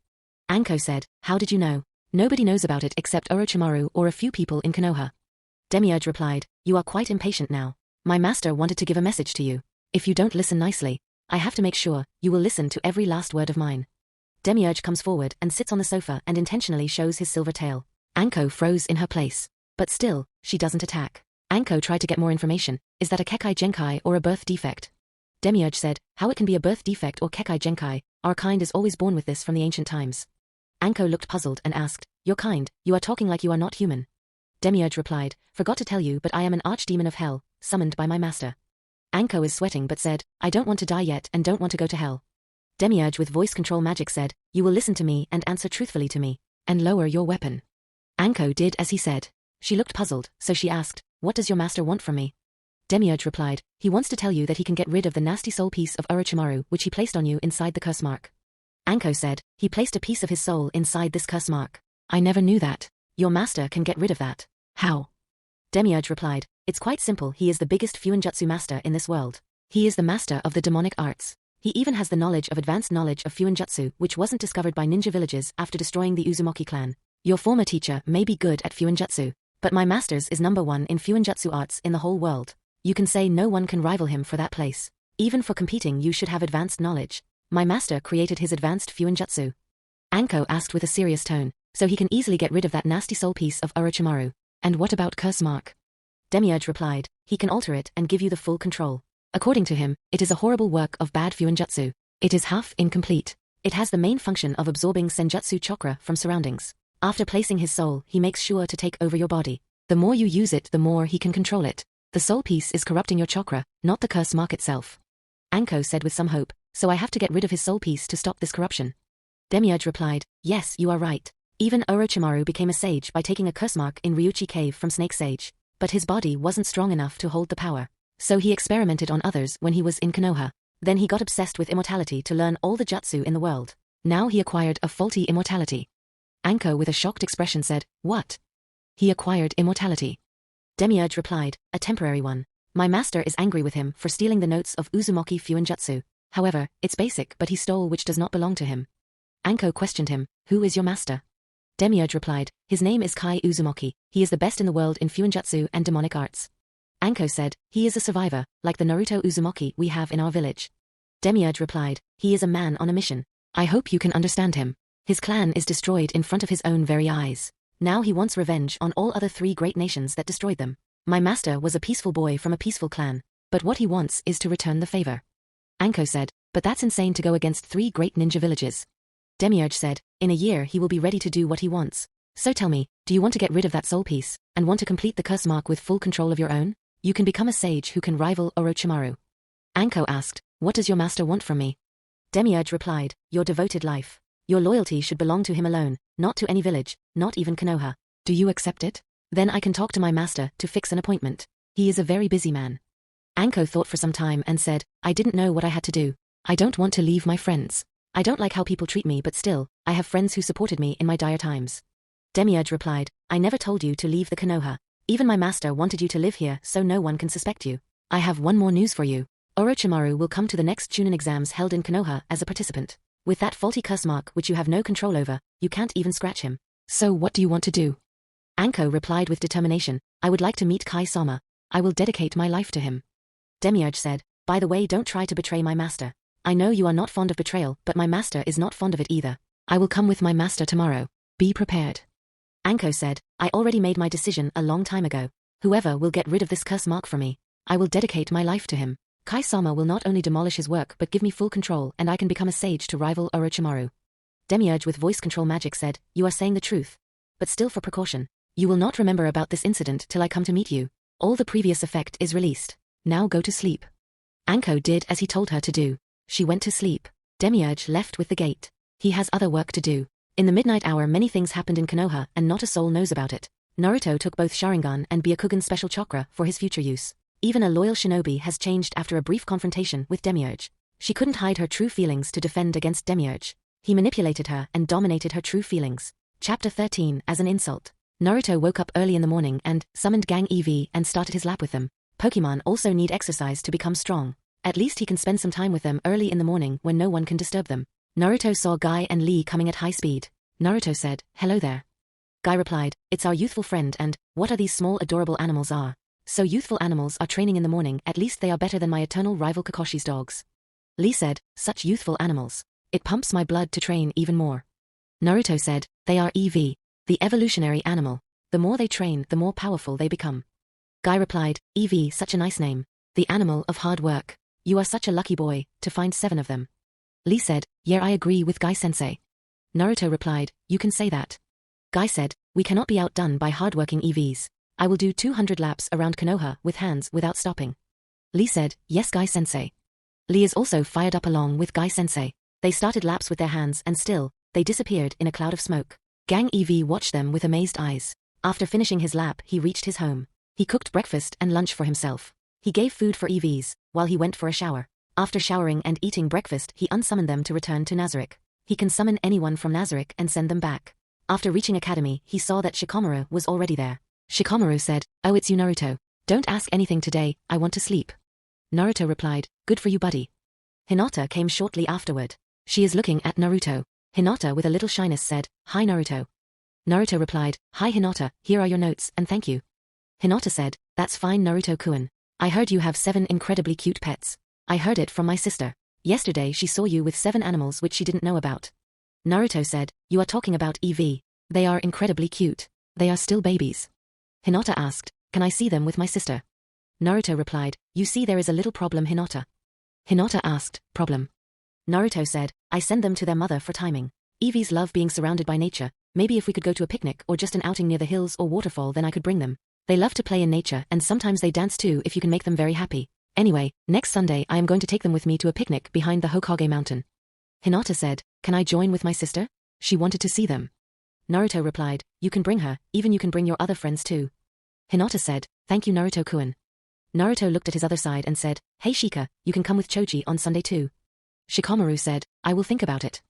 Anko said, how did you know? Nobody knows about it except Orochimaru or a few people in Konoha. Demiurge replied, you are quite impatient now. My master wanted to give a message to you. If you don't listen nicely, I have to make sure you will listen to every last word of mine. Demiurge comes forward and sits on the sofa and intentionally shows his silver tail. Anko froze in her place. But still, she doesn't attack. Anko tried to get more information. Is that a Kekai Genkai or a birth defect? Demiurge said, how it can be a birth defect or Kekai Genkai, our kind is always born with this from the ancient times. Anko looked puzzled and asked, your kind, you are talking like you are not human. Demiurge replied, forgot to tell you but I am an archdemon of hell, summoned by my master. Anko is sweating but said, I don't want to die yet and don't want to go to hell. Demiurge with voice control magic said, you will listen to me and answer truthfully to me, and lower your weapon. Anko did as he said. She looked puzzled, so she asked, what does your master want from me? Demiurge replied, he wants to tell you that he can get rid of the nasty soul piece of Orochimaru which he placed on you inside the curse mark. Anko said, he placed a piece of his soul inside this curse mark. I never knew that. Your master can get rid of that. How? Demiurge replied, it's quite simple, he is the biggest Fuinjutsu master in this world. He is the master of the demonic arts. He even has the knowledge of advanced knowledge of Fuinjutsu which wasn't discovered by ninja villages after destroying the Uzumaki clan. Your former teacher may be good at Fuinjutsu, but my master's is #1 in Fuinjutsu arts in the whole world. You can say no one can rival him for that place. Even for competing you should have advanced knowledge. My master created his advanced Fuinjutsu. Anko asked with a serious tone, so he can easily get rid of that nasty soul piece of Orochimaru. And what about curse mark? Demiurge replied, he can alter it and give you the full control. According to him, it is a horrible work of bad Fuinjutsu. It is half incomplete. It has the main function of absorbing senjutsu chakra from surroundings. After placing his soul, he makes sure to take over your body. The more you use it, the more he can control it. The soul piece is corrupting your chakra, not the curse mark itself. Anko said with some hope, so I have to get rid of his soul piece to stop this corruption. Demiurge replied, yes, you are right. Even Orochimaru became a sage by taking a curse mark in Ryuchi Cave from Snake Sage. But his body wasn't strong enough to hold the power. So he experimented on others when he was in Konoha. Then he got obsessed with immortality to learn all the jutsu in the world. Now he acquired a faulty immortality. Anko with a shocked expression said, what? He acquired immortality. Demiurge replied, a temporary one. My master is angry with him for stealing the notes of Uzumaki Fuinjutsu. However, it's basic but he stole which does not belong to him. Anko questioned him, who is your master? Demiurge replied, his name is Kai Uzumaki, he is the best in the world in Fuinjutsu and demonic arts. Anko said, he is a survivor, like the Naruto Uzumaki we have in our village. Demiurge replied, he is a man on a mission. I hope you can understand him. His clan is destroyed in front of his own very eyes. Now he wants revenge on all other 3 great nations that destroyed them. My master was a peaceful boy from a peaceful clan, but what he wants is to return the favor. Anko said, but that's insane to go against 3 great ninja villages. Demiurge said, in a year he will be ready to do what he wants. So tell me, do you want to get rid of that soul piece, and want to complete the curse mark with full control of your own? You can become a sage who can rival Orochimaru. Anko asked, what does your master want from me? Demiurge replied, your devoted life. Your loyalty should belong to him alone, not to any village, not even Konoha. Do you accept it? Then I can talk to my master to fix an appointment. He is a very busy man. Anko thought for some time and said, I didn't know what I had to do. I don't want to leave my friends. I don't like how people treat me, but still, I have friends who supported me in my dire times. Demiurge replied, I never told you to leave the Konoha. Even my master wanted you to live here so no one can suspect you. I have one more news for you. Orochimaru will come to the next Chunin exams held in Konoha as a participant. With that faulty curse mark which you have no control over, you can't even scratch him. So what do you want to do? Anko replied with determination, I would like to meet Kai-sama. I will dedicate my life to him. Demiurge said, by the way, don't try to betray my master. I know you are not fond of betrayal, but my master is not fond of it either. I will come with my master tomorrow. Be prepared. Anko said, I already made my decision a long time ago. Whoever will get rid of this curse mark for me, I will dedicate my life to him. Kai-sama will not only demolish his work but give me full control, and I can become a sage to rival Orochimaru. Demiurge with voice control magic said, you are saying the truth. But still, for precaution, you will not remember about this incident till I come to meet you. All the previous effect is released. Now go to sleep. Anko did as he told her to do. She went to sleep. Demiurge left with the gate. He has other work to do. In the midnight hour many things happened in Konoha and not a soul knows about it. Naruto took both Sharingan and Byakugan special chakra for his future use. Even a loyal shinobi has changed after a brief confrontation with Demiurge. She couldn't hide her true feelings to defend against Demiurge. He manipulated her and dominated her true feelings. Chapter 13 as an insult. Naruto woke up early in the morning and summoned Gang EV and started his lap with them. Pokemon also need exercise to become strong. At least he can spend some time with them early in the morning when no one can disturb them. Naruto saw Guy and Lee coming at high speed. Naruto said, hello there. Guy replied, it's our youthful friend, and what are these small adorable animals are? So youthful animals are training in the morning, at least they are better than my eternal rival Kakoshi's dogs. Lee said, such youthful animals. It pumps my blood to train even more. Naruto said, they are EV, the evolutionary animal. The more they train, the more powerful they become. Guy replied, EV, such a nice name. The animal of hard work. You are such a lucky boy, to find 7 of them. Lee said, yeah, I agree with Guy-sensei. Naruto replied, you can say that. Guy said, we cannot be outdone by hardworking EVs. I will do 200 laps around Konoha with hands without stopping. Lee said, yes, Guy-sensei. Lee is also fired up along with Guy-sensei. They started laps with their hands and still, they disappeared in a cloud of smoke. Gang EV watched them with amazed eyes. After finishing his lap, he reached his home. He cooked breakfast and lunch for himself. He gave food for EVs, while he went for a shower. After showering and eating breakfast, he unsummoned them to return to Nazarick. He can summon anyone from Nazarick and send them back. After reaching Academy, he saw that Shikamaru was already there. Shikamaru said, oh, it's you, Naruto. Don't ask anything today, I want to sleep. Naruto replied, good for you, buddy. Hinata came shortly afterward. She is looking at Naruto. Hinata with a little shyness said, hi, Naruto. Naruto replied, hi, Hinata, here are your notes, and thank you. Hinata said, that's fine, Naruto-kun. I heard you have 7 incredibly cute pets. I heard it from my sister. Yesterday she saw you with 7 animals which she didn't know about. Naruto said, you are talking about EV. They are incredibly cute. They are still babies. Hinata asked, can I see them with my sister? Naruto replied, you see there is a little problem, Hinata. Hinata asked, problem? Naruto said, I send them to their mother for timing. EVs love being surrounded by nature. Maybe if we could go to a picnic or just an outing near the hills or waterfall, then I could bring them. They love to play in nature and sometimes they dance too if you can make them very happy. Anyway, next Sunday I am going to take them with me to a picnic behind the Hokage mountain. Hinata said, can I join with my sister? She wanted to see them. Naruto replied, you can bring her, even you can bring your other friends too. Hinata said, thank you, Naruto-kun. Naruto looked at his other side and said, hey Shika, you can come with Choji on Sunday too. Shikamaru said, I will think about it.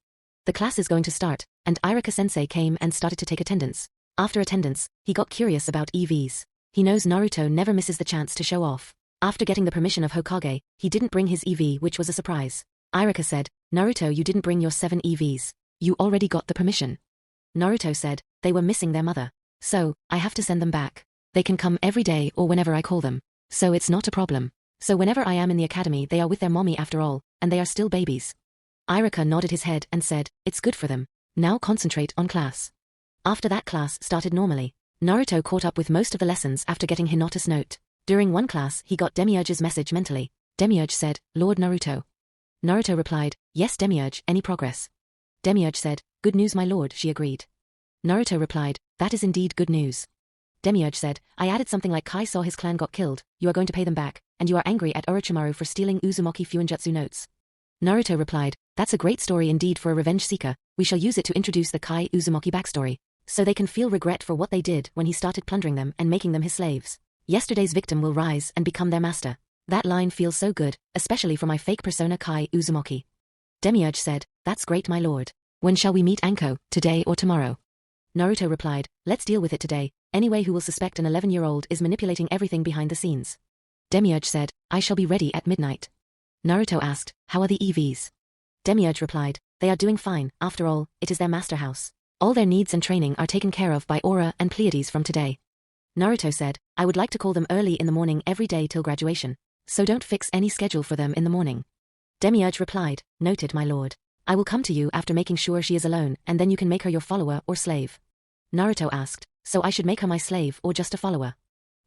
The class is going to start, and Irika-sensei came and started to take attendance. After attendance, he got curious about EVs. He knows Naruto never misses the chance to show off. After getting the permission of Hokage, he didn't bring his EV, which was a surprise. Irika said, Naruto, you didn't bring your 7 EVs. You already got the permission. Naruto said, they were missing their mother. So, I have to send them back. They can come every day or whenever I call them. So it's not a problem. So whenever I am in the academy they are with their mommy after all, and they are still babies. Irika nodded his head and said, it's good for them. Now concentrate on class. After that class started normally. Naruto caught up with most of the lessons after getting Hinata's note. During one class he got Demiurge's message mentally. Demiurge said, Lord Naruto. Naruto replied, yes Demiurge, any progress? Demiurge said, good news my lord, she agreed. Naruto replied, that is indeed good news. Demiurge said, I added something like Kai saw his clan got killed, you are going to pay them back, and you are angry at Orochimaru for stealing Uzumaki Fuinjutsu notes. Naruto replied, that's a great story indeed for a revenge seeker, we shall use it to introduce the Kai Uzumaki backstory, so they can feel regret for what they did when he started plundering them and making them his slaves. Yesterday's victim will rise and become their master. That line feels so good, especially for my fake persona Kai Uzumaki. Demiurge said, that's great my lord. When shall we meet Anko, today or tomorrow? Naruto replied, let's deal with it today, anyway who will suspect an 11-year-old is manipulating everything behind the scenes. Demiurge said, I shall be ready at midnight. Naruto asked, how are the EVs? Demiurge replied, they are doing fine, after all, it is their master house. All their needs and training are taken care of by Aura and Pleiades from today. Naruto said, I would like to call them early in the morning every day till graduation, so don't fix any schedule for them in the morning. Demiurge replied, noted my lord. I will come to you after making sure she is alone and then you can make her your follower or slave. Naruto asked, so I should make her my slave or just a follower?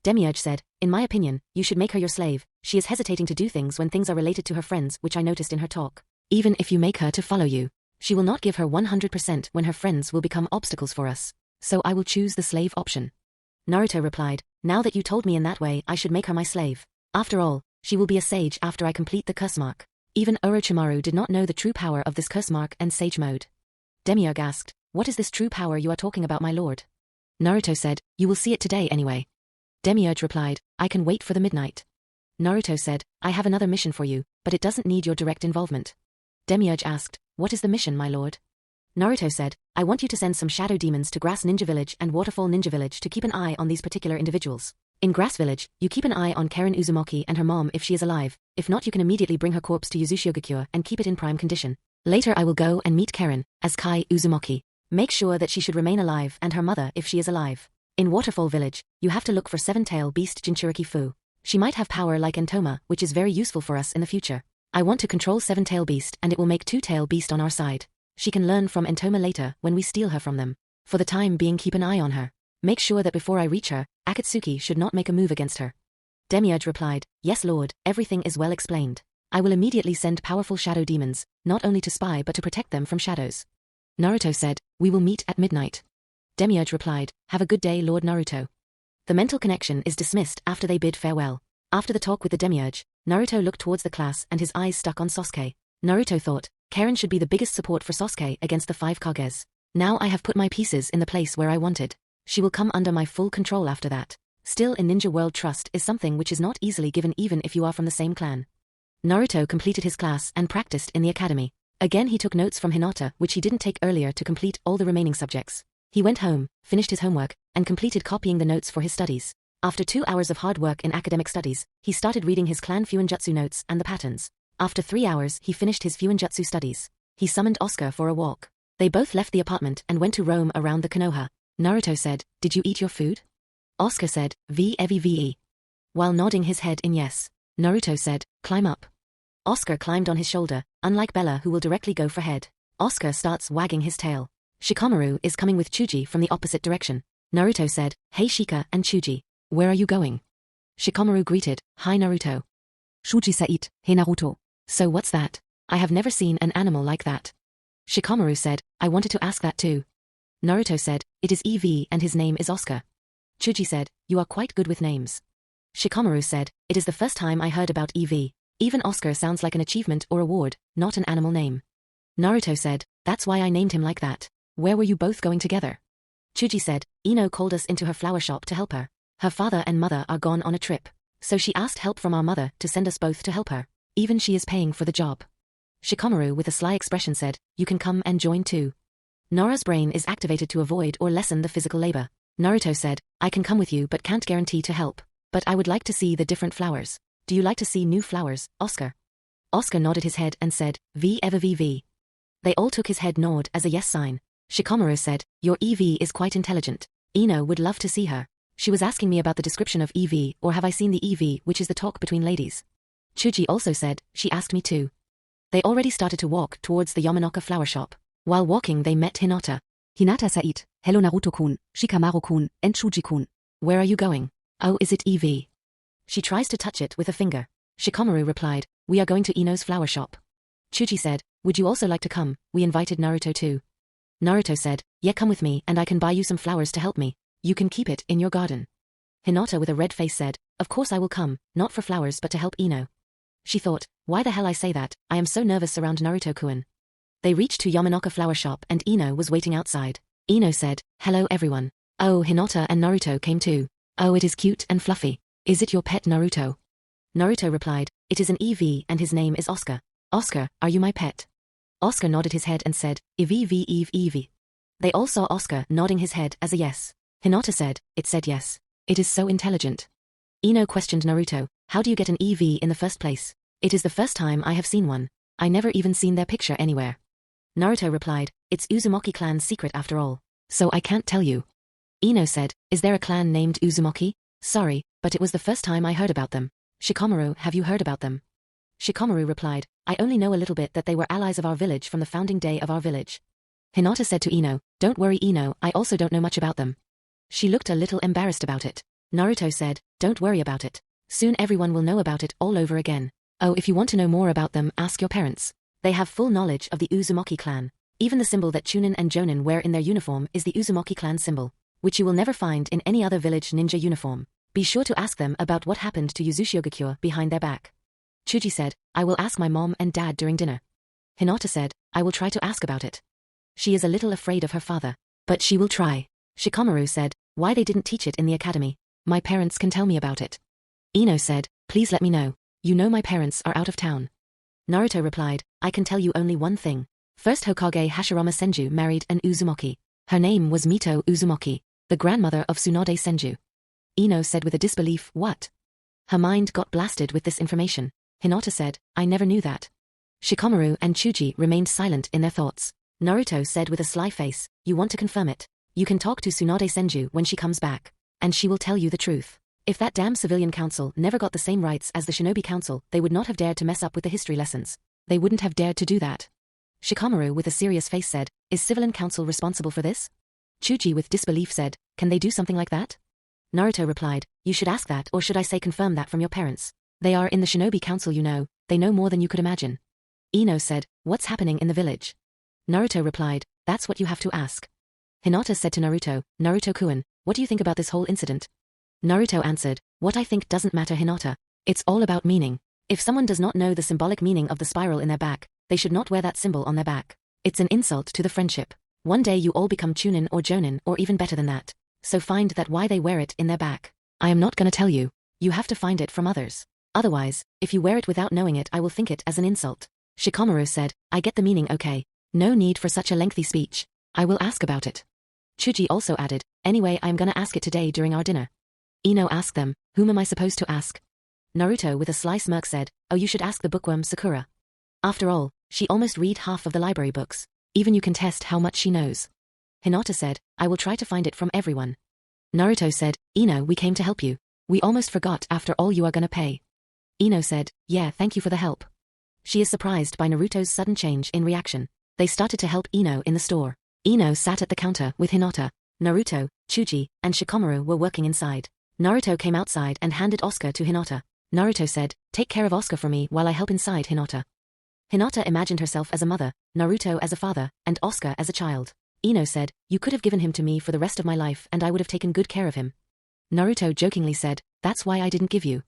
Demiurge said, in my opinion, you should make her your slave, she is hesitating to do things when things are related to her friends which I noticed in her talk. Even if you make her to follow you, she will not give her 100% when her friends will become obstacles for us, so I will choose the slave option. Naruto replied, now that you told me in that way I should make her my slave. After all, she will be a sage after I complete the curse mark. Even Orochimaru did not know the true power of this curse mark and sage mode. Demiurge asked, what is this true power you are talking about my lord? Naruto said, you will see it today anyway. Demiurge replied, I can wait for the midnight. Naruto said, I have another mission for you, but it doesn't need your direct involvement. Demiurge asked, what is the mission my lord? Naruto said, I want you to send some shadow demons to Grass Ninja Village and Waterfall Ninja Village to keep an eye on these particular individuals. In Grass Village, you keep an eye on Karen Uzumaki and her mom if she is alive, if not you can immediately bring her corpse to Yuzushigakure and keep it in prime condition. Later I will go and meet Karen, as Kai Uzumaki. Make sure that she should remain alive and her mother if she is alive. In Waterfall Village, you have to look for Seven-Tail Beast Jinchuriki Fu. She might have power like Entoma, which is very useful for us in the future. I want to control Seven-Tail Beast and it will make Two-Tail Beast on our side. She can learn from Entoma later when we steal her from them. For the time being keep an eye on her. Make sure that before I reach her, Akatsuki should not make a move against her. Demiurge replied, yes lord, everything is well explained. I will immediately send powerful shadow demons, not only to spy but to protect them from shadows. Naruto said, we will meet at midnight. Demiurge replied, have a good day Lord Naruto. The mental connection is dismissed after they bid farewell. After the talk with the Demiurge, Naruto looked towards the class and his eyes stuck on Sasuke. Naruto thought, Karen should be the biggest support for Sasuke against the 5 Kages. Now I have put my pieces in the place where I wanted. She will come under my full control after that. Still in Ninja World trust is something which is not easily given even if you are from the same clan. Naruto completed his class and practiced in the academy. Again he took notes from Hinata which he didn't take earlier to complete all the remaining subjects. He went home, finished his homework, and completed copying the notes for his studies. After 2 hours of hard work in academic studies, he started reading his clan Fuinjutsu notes and the patterns. After 3 hours he finished his Fuinjutsu studies. He summoned Oscar for a walk. They both left the apartment and went to roam around the Konoha. Naruto said, did you eat your food? Oscar said, VEVE. While nodding his head in yes. Naruto said, climb up. Oscar climbed on his shoulder, unlike Bella who will directly go for head. Oscar starts wagging his tail. Shikamaru is coming with Chuji from the opposite direction. Naruto said, hey Shika and Chuji. Where are you going? Shikamaru greeted, hi Naruto. Shuji said, hey Naruto. So what's that? I have never seen an animal like that. Shikamaru said, I wanted to ask that too. Naruto said, it is EV and his name is Oscar. Chuji said, you are quite good with names. Shikamaru said, it is the first time I heard about EV. Even Oscar sounds like an achievement or award, not an animal name. Naruto said, that's why I named him like that. Where were you both going together? Chuji said, Ino called us into her flower shop to help her. Her father and mother are gone on a trip. So she asked help from our mother to send us both to help her. Even she is paying for the job. Shikamaru with a sly expression said, you can come and join too. Nora's brain is activated to avoid or lessen the physical labor. Naruto said, I can come with you but can't guarantee to help. But I would like to see the different flowers. Do you like to see new flowers, Oscar? Oscar nodded his head and said, VEVE. They all took his head nod as a yes sign. Shikamaru said, your EV is quite intelligent. Ino would love to see her. She was asking me about the description of EV or have I seen the EV which is the talk between ladies. Chuji also said, she asked me too. They already started to walk towards the Yamanaka flower shop. While walking they met Hinata. Hinata Said, hello Naruto-kun, Shikamaru-kun, and Shuji-kun. Where are you going? Oh, is it EV? She tries to touch it with a finger. Shikamaru replied, we are going to Ino's flower shop. Chuji said, would you also like to come? We invited Naruto too. Naruto said, yeah, come with me and I can buy you some flowers to help me. You can keep it in your garden. Hinata with a red face said, of course I will come, not for flowers but to help Ino. She thought, why the hell I say that, I am so nervous around Naruto-kun. They reached to Yamanaka flower shop and Ino was waiting outside. Ino said, hello everyone. Oh, Hinata and Naruto came too. Oh, it is cute and fluffy. Is it your pet Naruto? Naruto replied, it is an EV and his name is Oscar. Oscar, are you my pet? Oscar nodded his head and said, Eve. They all saw Oscar nodding his head as a yes. Hinata said, it said yes. It is so intelligent. Ino questioned Naruto, how do you get an EV in the first place? It is the first time I have seen one. I never even seen their picture anywhere. Naruto replied, it's Uzumaki clan's secret after all. So I can't tell you. Ino said, is there a clan named Uzumaki? Sorry, but it was the first time I heard about them. Shikamaru, have you heard about them? Shikamaru replied, I only know a little bit that they were allies of our village from the founding day of our village. Hinata said to Ino, don't worry Ino, I also don't know much about them. She looked a little embarrassed about it. Naruto said, don't worry about it. Soon everyone will know about it all over again. Oh, if you want to know more about them, ask your parents. They have full knowledge of the Uzumaki clan. Even the symbol that Chunin and Jonin wear in their uniform is the Uzumaki clan symbol, which you will never find in any other village ninja uniform. Be sure to ask them about what happened to Yuzushiogakure behind their back. Chuji said, I will ask my mom and dad during dinner. Hinata said, I will try to ask about it. She is a little afraid of her father, but she will try. Shikamaru said, why they didn't teach it in the academy? My parents can tell me about it. Ino said, please let me know. You know my parents are out of town. Naruto replied, I can tell you only one thing. First Hokage Hashirama Senju married an Uzumaki. Her name was Mito Uzumaki, the grandmother of Tsunade Senju. Ino said with a disbelief, what? Her mind got blasted with this information. Hinata said, I never knew that. Shikamaru and Chuji remained silent in their thoughts. Naruto said with a sly face, you want to confirm it? You can talk to Tsunade Senju when she comes back, and she will tell you the truth. If that damn civilian council never got the same rights as the Shinobi Council, they would not have dared to mess up with the history lessons. They wouldn't have dared to do that. Shikamaru with a serious face said, is civilian council responsible for this? Chuji with disbelief said, can they do something like that? Naruto replied, you should ask that or should I say confirm that from your parents. They are in the Shinobi Council you know, they know more than you could imagine. Ino said, what's happening in the village? Naruto replied, that's what you have to ask. Hinata said to Naruto, Naruto-kun, what do you think about this whole incident? Naruto answered, what I think doesn't matter Hinata. It's all about meaning. If someone does not know the symbolic meaning of the spiral in their back, they should not wear that symbol on their back. It's an insult to the friendship. One day you all become Chunin or Jonin or even better than that. So find that why they wear it in their back. I am not gonna tell you. You have to find it from others. Otherwise, if you wear it without knowing it I will think it as an insult. Shikamaru said, I get the meaning okay. No need for such a lengthy speech. I will ask about it. Chuji also added, anyway I'm gonna ask it today during our dinner. Ino asked them, whom am I supposed to ask? Naruto with a sly smirk said, oh you should ask the bookworm Sakura. After all, she almost read half of the library books. Even you can test how much she knows. Hinata said, I will try to find it from everyone. Naruto said, Ino we came to help you. We almost forgot after all you are gonna pay. Ino said, yeah thank you for the help. She is surprised by Naruto's sudden change in reaction. They started to help Ino in the store. Ino sat at the counter with Hinata. Naruto, Chuji, and Shikamaru were working inside. Naruto came outside and handed Oscar to Hinata. Naruto said, take care of Oscar for me while I help inside Hinata. Hinata imagined herself as a mother, Naruto as a father, and Oscar as a child. Ino said, you could have given him to me for the rest of my life and I would have taken good care of him. Naruto jokingly said, that's why I didn't give you.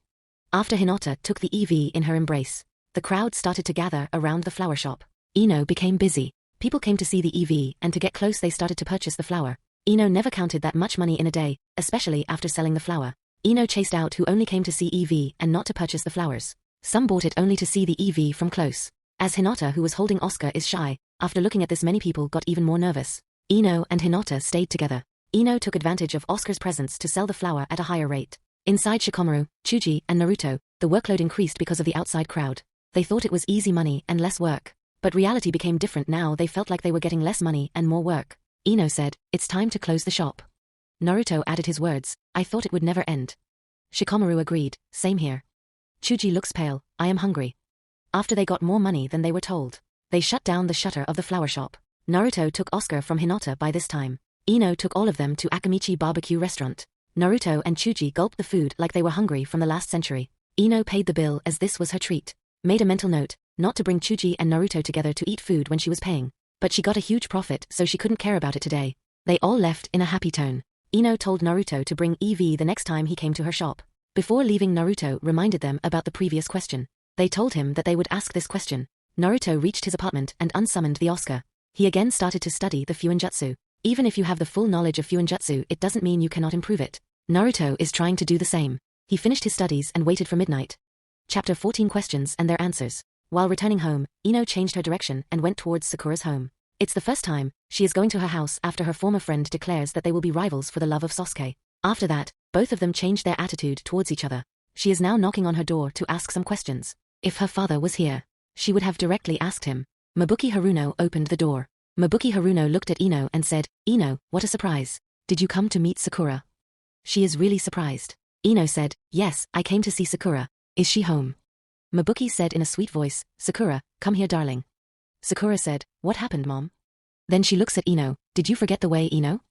After Hinata took the EV in her embrace, the crowd started to gather around the flower shop. Ino became busy. People came to see the EV and to get close they started to purchase the flower. Ino never counted that much money in a day, especially after selling the flower. Ino chased out who only came to see EV and not to purchase the flowers. Some bought it only to see the EV from close. As Hinata who was holding Oscar is shy, after looking at this many people got even more nervous. Ino and Hinata stayed together. Ino took advantage of Oscar's presence to sell the flower at a higher rate. Inside Shikamaru, Chuji, and Naruto, the workload increased because of the outside crowd. They thought it was easy money and less work. But reality became different now they felt like they were getting less money and more work. Ino said, it's time to close the shop. Naruto added his words, I thought it would never end. Shikamaru agreed, same here. Chuji looks pale, I am hungry. After they got more money than they were told, they shut down the shutter of the flower shop. Naruto took Oscar from Hinata by this time. Ino took all of them to Akamichi barbecue restaurant. Naruto and Chuji gulped the food like they were hungry from the last century. Ino paid the bill as this was her treat. Made a mental note, not to bring Chuji and Naruto together to eat food when she was paying. But she got a huge profit so she couldn't care about it today. They all left in a happy tone. Ino told Naruto to bring EV the next time he came to her shop. Before leaving, Naruto reminded them about the previous question. They told him that they would ask this question. Naruto reached his apartment and unsummoned the Oscar. He again started to study the Fuinjutsu. Even if you have the full knowledge of Fuinjutsu, it doesn't mean you cannot improve it. Naruto is trying to do the same. He finished his studies and waited for midnight. Chapter 14 Questions and Their Answers. While returning home, Ino changed her direction and went towards Sakura's home. It's the first time she is going to her house after her former friend declares that they will be rivals for the love of Sasuke. After that, both of them changed their attitude towards each other. She is now knocking on her door to ask some questions. If her father was here, she would have directly asked him. Mabuki Haruno opened the door. Mabuki Haruno looked at Ino and said, Ino, what a surprise. Did you come to meet Sakura? She is really surprised. Ino said, yes, I came to see Sakura. Is she home? Mabuki said in a sweet voice, Sakura, come here darling. Sakura said, what happened, mom? Then she looks at Ino, did you forget the way, Ino?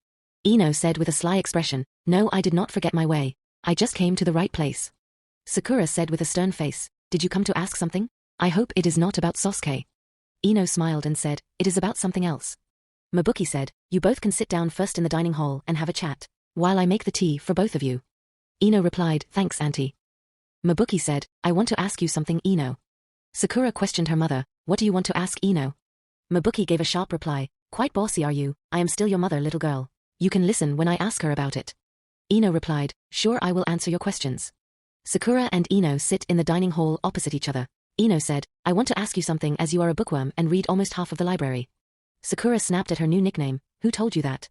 Ino said with a sly expression, no, I did not forget my way. I just came to the right place. Sakura said with a stern face, did you come to ask something? I hope it is not about Sasuke. Ino smiled and said, it is about something else. Mabuki said, you both can sit down first in the dining hall and have a chat, while I make the tea for both of you. Ino replied, thanks, auntie. Mabuki said, I want to ask you something, Ino. Sakura questioned her mother, what do you want to ask, Ino? Mabuki gave a sharp reply, quite bossy are you, I am still your mother, little girl. You can listen when I ask her about it. Ino replied, sure, I will answer your questions. Sakura and Ino sit in the dining hall opposite each other. Ino said, I want to ask you something as you are a bookworm and read almost half of the library. Sakura snapped at her new nickname, who told you that?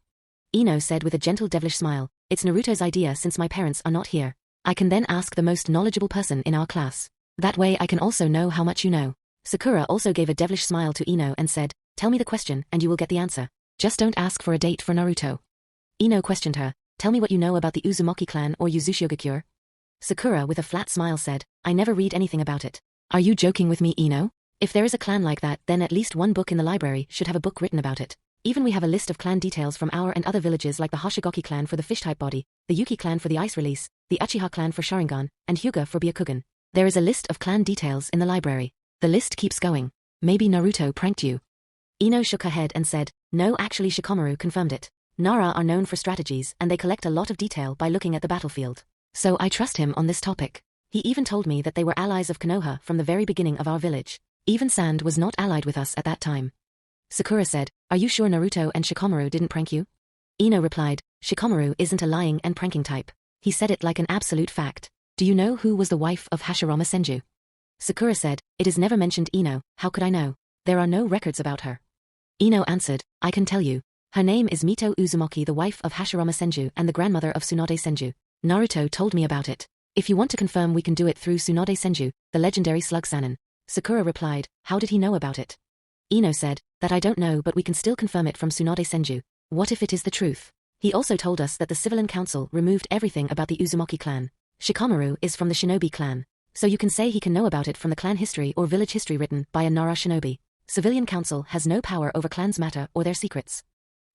Ino said with a gentle devilish smile, it's Naruto's idea since my parents are not here. I can then ask the most knowledgeable person in our class. That way I can also know how much you know. Sakura also gave a devilish smile to Ino and said, tell me the question and you will get the answer. Just don't ask for a date for Naruto. Ino questioned her, tell me what you know about the Uzumaki clan or Uzushiogakure. Sakura with a flat smile said, I never read anything about it. Are you joking with me, Ino? If there is a clan like that, then at least one book in the library should have a book written about it. Even we have a list of clan details from our and other villages like the Hoshigaki clan for the fish-type body, the Yuki clan for the ice release, the Uchiha clan for Sharingan, and Hyuga for Byakugan. There is a list of clan details in the library. The list keeps going. Maybe Naruto pranked you. Ino shook her head and said, no, actually Shikamaru confirmed it. Nara are known for strategies and they collect a lot of detail by looking at the battlefield. So I trust him on this topic. He even told me that they were allies of Konoha from the very beginning of our village. Even Sand was not allied with us at that time. Sakura said, are you sure Naruto and Shikamaru didn't prank you? Ino replied, Shikamaru isn't a lying and pranking type. He said it like an absolute fact. Do you know who was the wife of Hashirama Senju? Sakura said, it is never mentioned, Ino, how could I know? There are no records about her. Ino answered, I can tell you. Her name is Mito Uzumaki, the wife of Hashirama Senju and the grandmother of Tsunade Senju. Naruto told me about it. If you want to confirm, we can do it through Tsunade Senju, the legendary slug Sannin. Sakura replied, how did he know about it? Ino said, that I don't know, but we can still confirm it from Tsunade Senju. What if it is the truth? He also told us that the civilian council removed everything about the Uzumaki clan. Shikamaru is from the shinobi clan. So you can say he can know about it from the clan history or village history written by a Nara shinobi. Civilian council has no power over clans' matter or their secrets.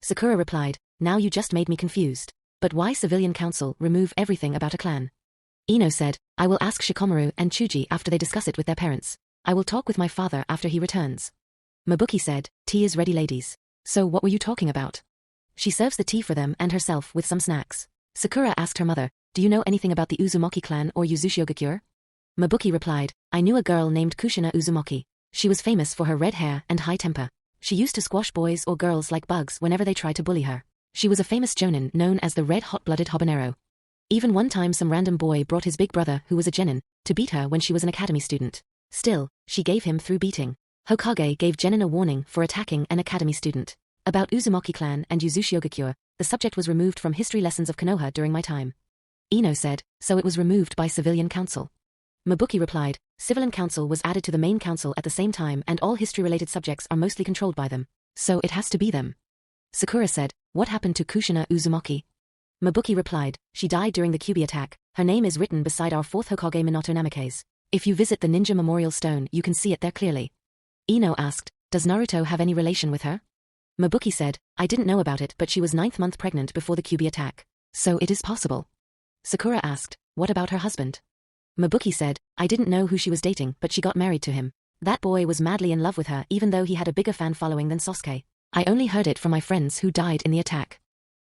Sakura replied, now you just made me confused. But why civilian council remove everything about a clan? Ino said, I will ask Shikamaru and Chuji after they discuss it with their parents. I will talk with my father after he returns. Mabuki said, tea is ready, ladies. So what were you talking about? She serves the tea for them and herself with some snacks. Sakura asked her mother, do you know anything about the Uzumaki clan or Uzushiogakure? Mabuki replied, I knew a girl named Kushina Uzumaki. She was famous for her red hair and high temper. She used to squash boys or girls like bugs whenever they tried to bully her. She was a famous jonin known as the red hot-blooded habanero. Even one time some random boy brought his big brother, who was a genin, to beat her when she was an academy student. Still, she gave him through beating. Hokage gave Genin a warning for attacking an academy student. About Uzumaki clan and Uzushiogakure, the subject was removed from history lessons of Konoha during my time. Ino said, so it was removed by civilian council. Mabuki replied, civilian council was added to the main council at the same time and all history-related subjects are mostly controlled by them. So it has to be them. Sakura said, what happened to Kushina Uzumaki? Mabuki replied, she died during the Kyuubi attack. Her name is written beside our fourth Hokage Minato Namikaze. If you visit the ninja memorial stone you can see it there clearly. Ino asked, does Naruto have any relation with her? Mizuki said, I didn't know about it, but she was 9th month pregnant before the Kyuubi attack. So it is possible. Sakura asked, what about her husband? Mizuki said, I didn't know who she was dating, but she got married to him. That boy was madly in love with her even though he had a bigger fan following than Sasuke. I only heard it from my friends who died in the attack.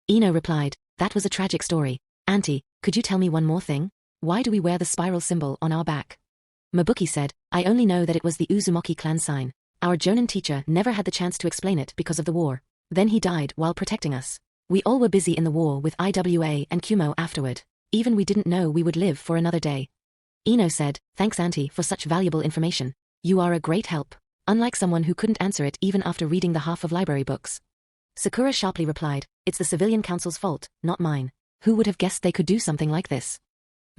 Ino replied, that was a tragic story. Auntie, could you tell me one more thing? Why do we wear the spiral symbol on our back? Mizuki said, I only know that it was the Uzumaki clan sign. Our Jonin teacher never had the chance to explain it because of the war. Then he died while protecting us. We all were busy in the war with IWA and Kumo afterward. Even we didn't know we would live for another day. Ino said, thanks Auntie for such valuable information. You are a great help. Unlike someone who couldn't answer it even after reading the half of library books. Sakura sharply replied, it's the civilian council's fault, not mine. Who would have guessed they could do something like this?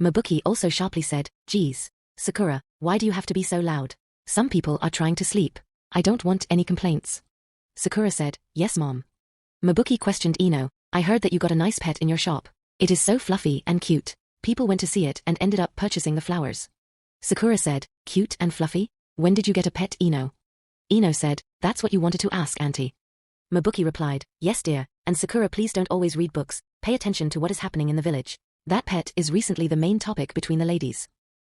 Mizuki also sharply said, geez. Sakura, why do you have to be so loud? Some people are trying to sleep. I don't want any complaints. Sakura said, yes mom. Mizuki questioned Ino, I heard that you got a nice pet in your shop. It is so fluffy and cute. People went to see it and ended up purchasing the flowers. Sakura said, cute and fluffy? When did you get a pet, Ino? Ino said, that's what you wanted to ask, Auntie. Mizuki replied, yes dear, and Sakura please don't always read books, pay attention to what is happening in the village. That pet is recently the main topic between the ladies.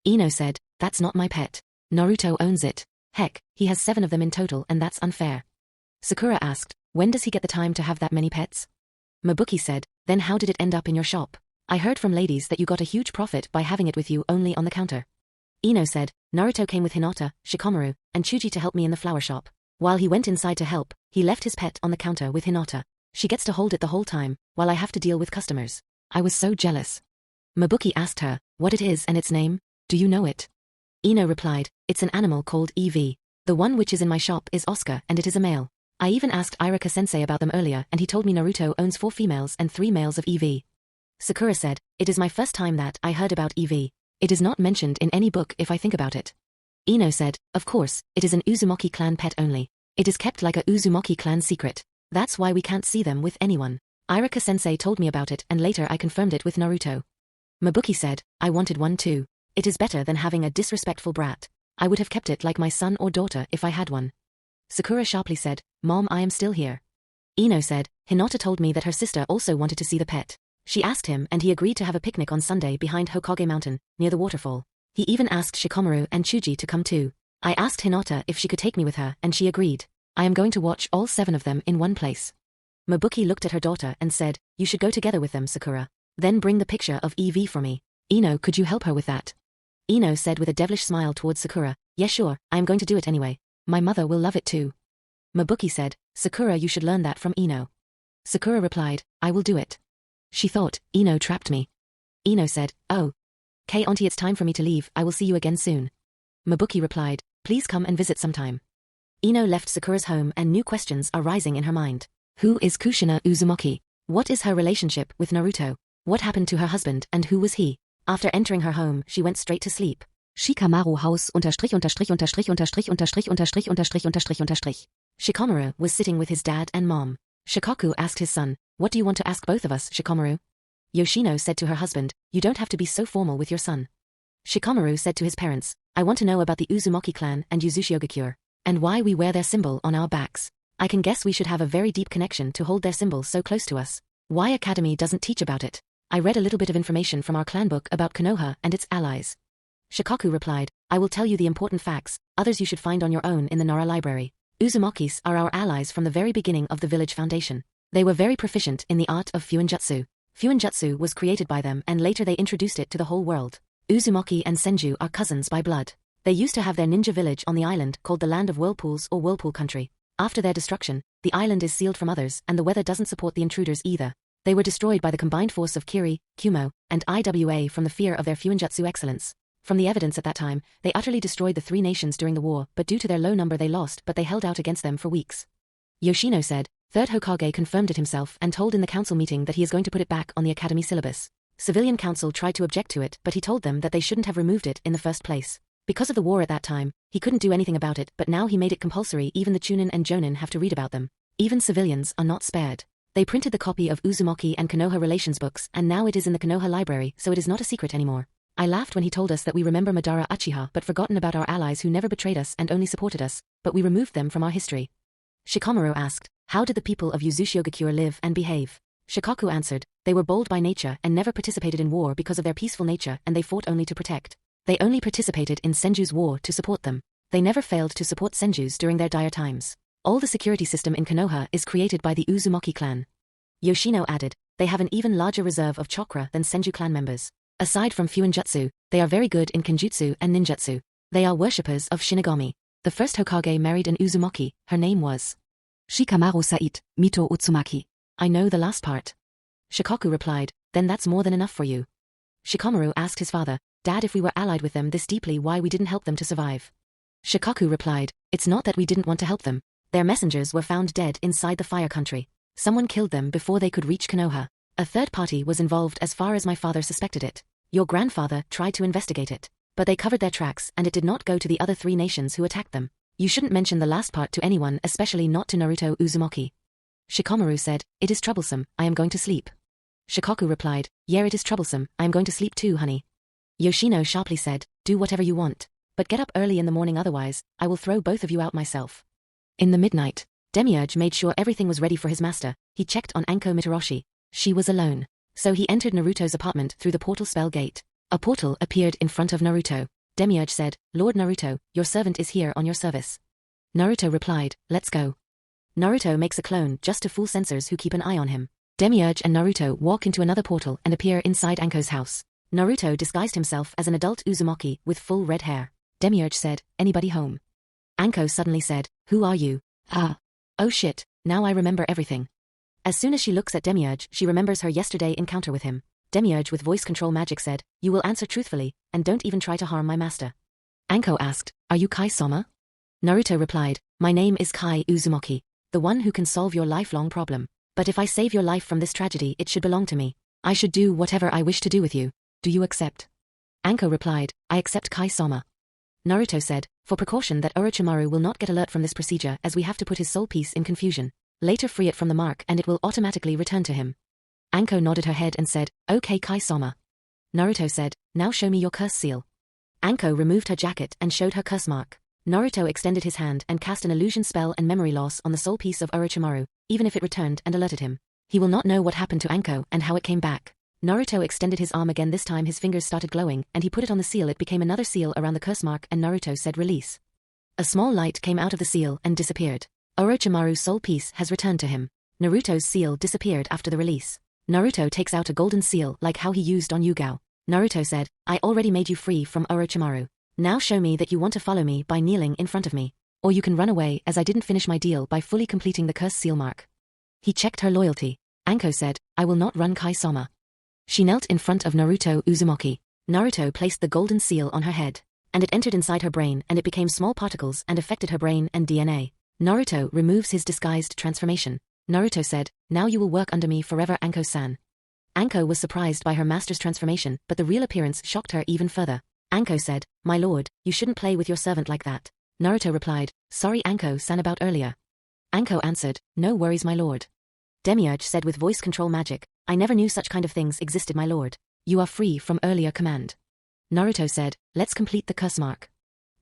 Ino said, that's not my pet. Naruto owns it. Heck, he has 7 of them in total and that's unfair. Sakura asked, when does he get the time to have that many pets? Mizuki said, then how did it end up in your shop? I heard from ladies that you got a huge profit by having it with you only on the counter. Ino said, Naruto came with Hinata, Shikamaru, and Chuji to help me in the flower shop. While he went inside to help, he left his pet on the counter with Hinata. She gets to hold it the whole time, while I have to deal with customers. I was so jealous. Mizuki asked her, what it is and its name? Do you know it? Ino replied, it's an animal called EV. The one which is in my shop is Oscar and it is a male. I even asked Irika-sensei about them earlier and he told me Naruto owns 4 females and 3 males of EV. Sakura said, it is my first time that I heard about EV. It is not mentioned in any book if I think about it. Ino said, of course, it is an Uzumaki clan pet only. It is kept like a Uzumaki clan secret. That's why we can't see them with anyone. Irika-sensei told me about it and later I confirmed it with Naruto. Mizuki said, I wanted one too. It is better than having a disrespectful brat. I would have kept it like my son or daughter if I had one. Sakura sharply said, Mom, I am still here. Ino said, Hinata told me that her sister also wanted to see the pet. She asked him and he agreed to have a picnic on Sunday behind Hokage Mountain, near the waterfall. He even asked Shikamaru and Chuji to come too. I asked Hinata if she could take me with her and she agreed. I am going to watch all 7 of them in one place. Mizuki looked at her daughter and said, you should go together with them, Sakura. Then bring the picture of EV for me. Ino, could you help her with that? Ino said with a devilish smile towards Sakura, yes sure, I am going to do it anyway. My mother will love it too. Mizuki said, Sakura, you should learn that from Ino. Sakura replied, I will do it. She thought, Ino trapped me. Ino said, oh. Auntie, it's time for me to leave, I will see you again soon. Mizuki replied, please come and visit sometime. Ino left Sakura's home and new questions are rising in her mind. Who is Kushina Uzumaki? What is her relationship with Naruto? What happened to her husband and who was he? After entering her home, she went straight to sleep. Shikamaru Haus _________________________________________________________________________________________________________ Shikamaru was sitting with his dad and mom. Shikaku asked his son, what do you want to ask both of us, Shikamaru? Yoshino said to her husband, you don't have to be so formal with your son. Shikamaru said to his parents, I want to know about the Uzumaki clan and Uzushiyogakure, and why we wear their symbol on our backs. I can guess we should have a very deep connection to hold their symbol so close to us. Why Academy doesn't teach about it? I read a little bit of information from our clan book about Konoha and its allies. Shikaku replied, I will tell you the important facts, others you should find on your own in the Nara library. Uzumakis are our allies from the very beginning of the village foundation. They were very proficient in the art of Fuinjutsu. Fuinjutsu was created by them and later they introduced it to the whole world. Uzumaki and Senju are cousins by blood. They used to have their ninja village on the island called the Land of Whirlpools or Whirlpool Country. After their destruction, the island is sealed from others and the weather doesn't support the intruders either. They were destroyed by the combined force of Kiri, Kumo, and IWA from the fear of their Fuinjutsu excellence. From the evidence at that time, they utterly destroyed the 3 nations during the war, but due to their low number they lost, but they held out against them for weeks. Yoshino said, Third Hokage confirmed it himself and told in the council meeting that he is going to put it back on the academy syllabus. Civilian council tried to object to it, but he told them that they shouldn't have removed it in the first place. Because of the war at that time, he couldn't do anything about it, but now he made it compulsory. Even the Chunin and Jonin have to read about them. Even civilians are not spared. They printed the copy of Uzumaki and Konoha relations books and now it is in the Konoha library, so it is not a secret anymore. I laughed when he told us that we remember Madara Uchiha but forgotten about our allies who never betrayed us and only supported us, but we removed them from our history. Shikamaru asked, How did the people of Uzumaki live and behave? Shikaku answered, they were bold by nature and never participated in war because of their peaceful nature, and they fought only to protect. They only participated in Senju's war to support them. They never failed to support Senjus during their dire times. All the security system in Konoha is created by the Uzumaki clan. Yoshino added, they have an even larger reserve of chakra than Senju clan members. Aside from Fuinjutsu, they are very good in Kenjutsu and Ninjutsu. They are worshippers of Shinigami. The first Hokage married an Uzumaki, her name was Shikamaru Sait, Mito Uzumaki. I know the last part. Shikaku replied, then that's more than enough for you. Shikamaru asked his father, Dad, if we were allied with them this deeply, why we didn't help them to survive? Shikaku replied, it's not that we didn't want to help them. Their messengers were found dead inside the fire country. Someone killed them before they could reach Konoha. A third party was involved as far as my father suspected it. Your grandfather tried to investigate it, but they covered their tracks and it did not go to the other 3 nations who attacked them. You shouldn't mention the last part to anyone, especially not to Naruto Uzumaki. Shikamaru said, it is troublesome, I am going to sleep. Shikaku replied, yeah, it is troublesome, I am going to sleep too, honey. Yoshino sharply said, do whatever you want, but get up early in the morning, otherwise, I will throw both of you out myself. In the midnight, Demiurge made sure everything was ready for his master. He checked on Anko Mitarashi. She was alone. So he entered Naruto's apartment through the portal spell gate. A portal appeared in front of Naruto. Demiurge said, Lord Naruto, your servant is here on your service. Naruto replied, let's go. Naruto makes a clone just to fool censors who keep an eye on him. Demiurge and Naruto walk into another portal and appear inside Anko's house. Naruto disguised himself as an adult Uzumaki with full red hair. Demiurge said, anybody home? Anko suddenly said, who are you? Ah. Oh shit, now I remember everything. As soon as she looks at Demiurge, she remembers her yesterday encounter with him. Demiurge with voice control magic said, you will answer truthfully, and don't even try to harm my master. Anko asked, are you Kai-sama? Naruto replied, my name is Kai Uzumaki, the one who can solve your lifelong problem. But if I save your life from this tragedy, it should belong to me. I should do whatever I wish to do with you. Do you accept? Anko replied, I accept Kai-sama. Naruto said, for precaution that Orochimaru will not get alert from this procedure, as we have to put his soul piece in confusion. Later free it from the mark and it will automatically return to him. Anko nodded her head and said, okay Kai-sama. Naruto said, now show me your curse seal. Anko removed her jacket and showed her curse mark. Naruto extended his hand and cast an illusion spell and memory loss on the soul piece of Orochimaru, even if it returned and alerted him. He will not know what happened to Anko and how it came back. Naruto extended his arm again, this time his fingers started glowing, and he put it on the seal. It became another seal around the curse mark and Naruto said release. A small light came out of the seal and disappeared. Orochimaru's soul piece has returned to him. Naruto's seal disappeared after the release. Naruto takes out a golden seal like how he used on Yuga. Naruto said, I already made you free from Orochimaru. Now show me that you want to follow me by kneeling in front of me. Or you can run away, as I didn't finish my deal by fully completing the curse seal mark. He checked her loyalty. Anko said, I will not run Kai-sama. She knelt in front of Naruto Uzumaki. Naruto placed the golden seal on her head, and it entered inside her brain and it became small particles and affected her brain and DNA. Naruto removes his disguised transformation. Naruto said, now you will work under me forever, Anko-san. Anko was surprised by her master's transformation, but the real appearance shocked her even further. Anko said, my lord, you shouldn't play with your servant like that. Naruto replied, sorry Anko-san about earlier. Anko answered, no worries my lord. Demiurge said with voice control magic, I never knew such kind of things existed my lord. You are free from earlier command. Naruto said, let's complete the curse mark.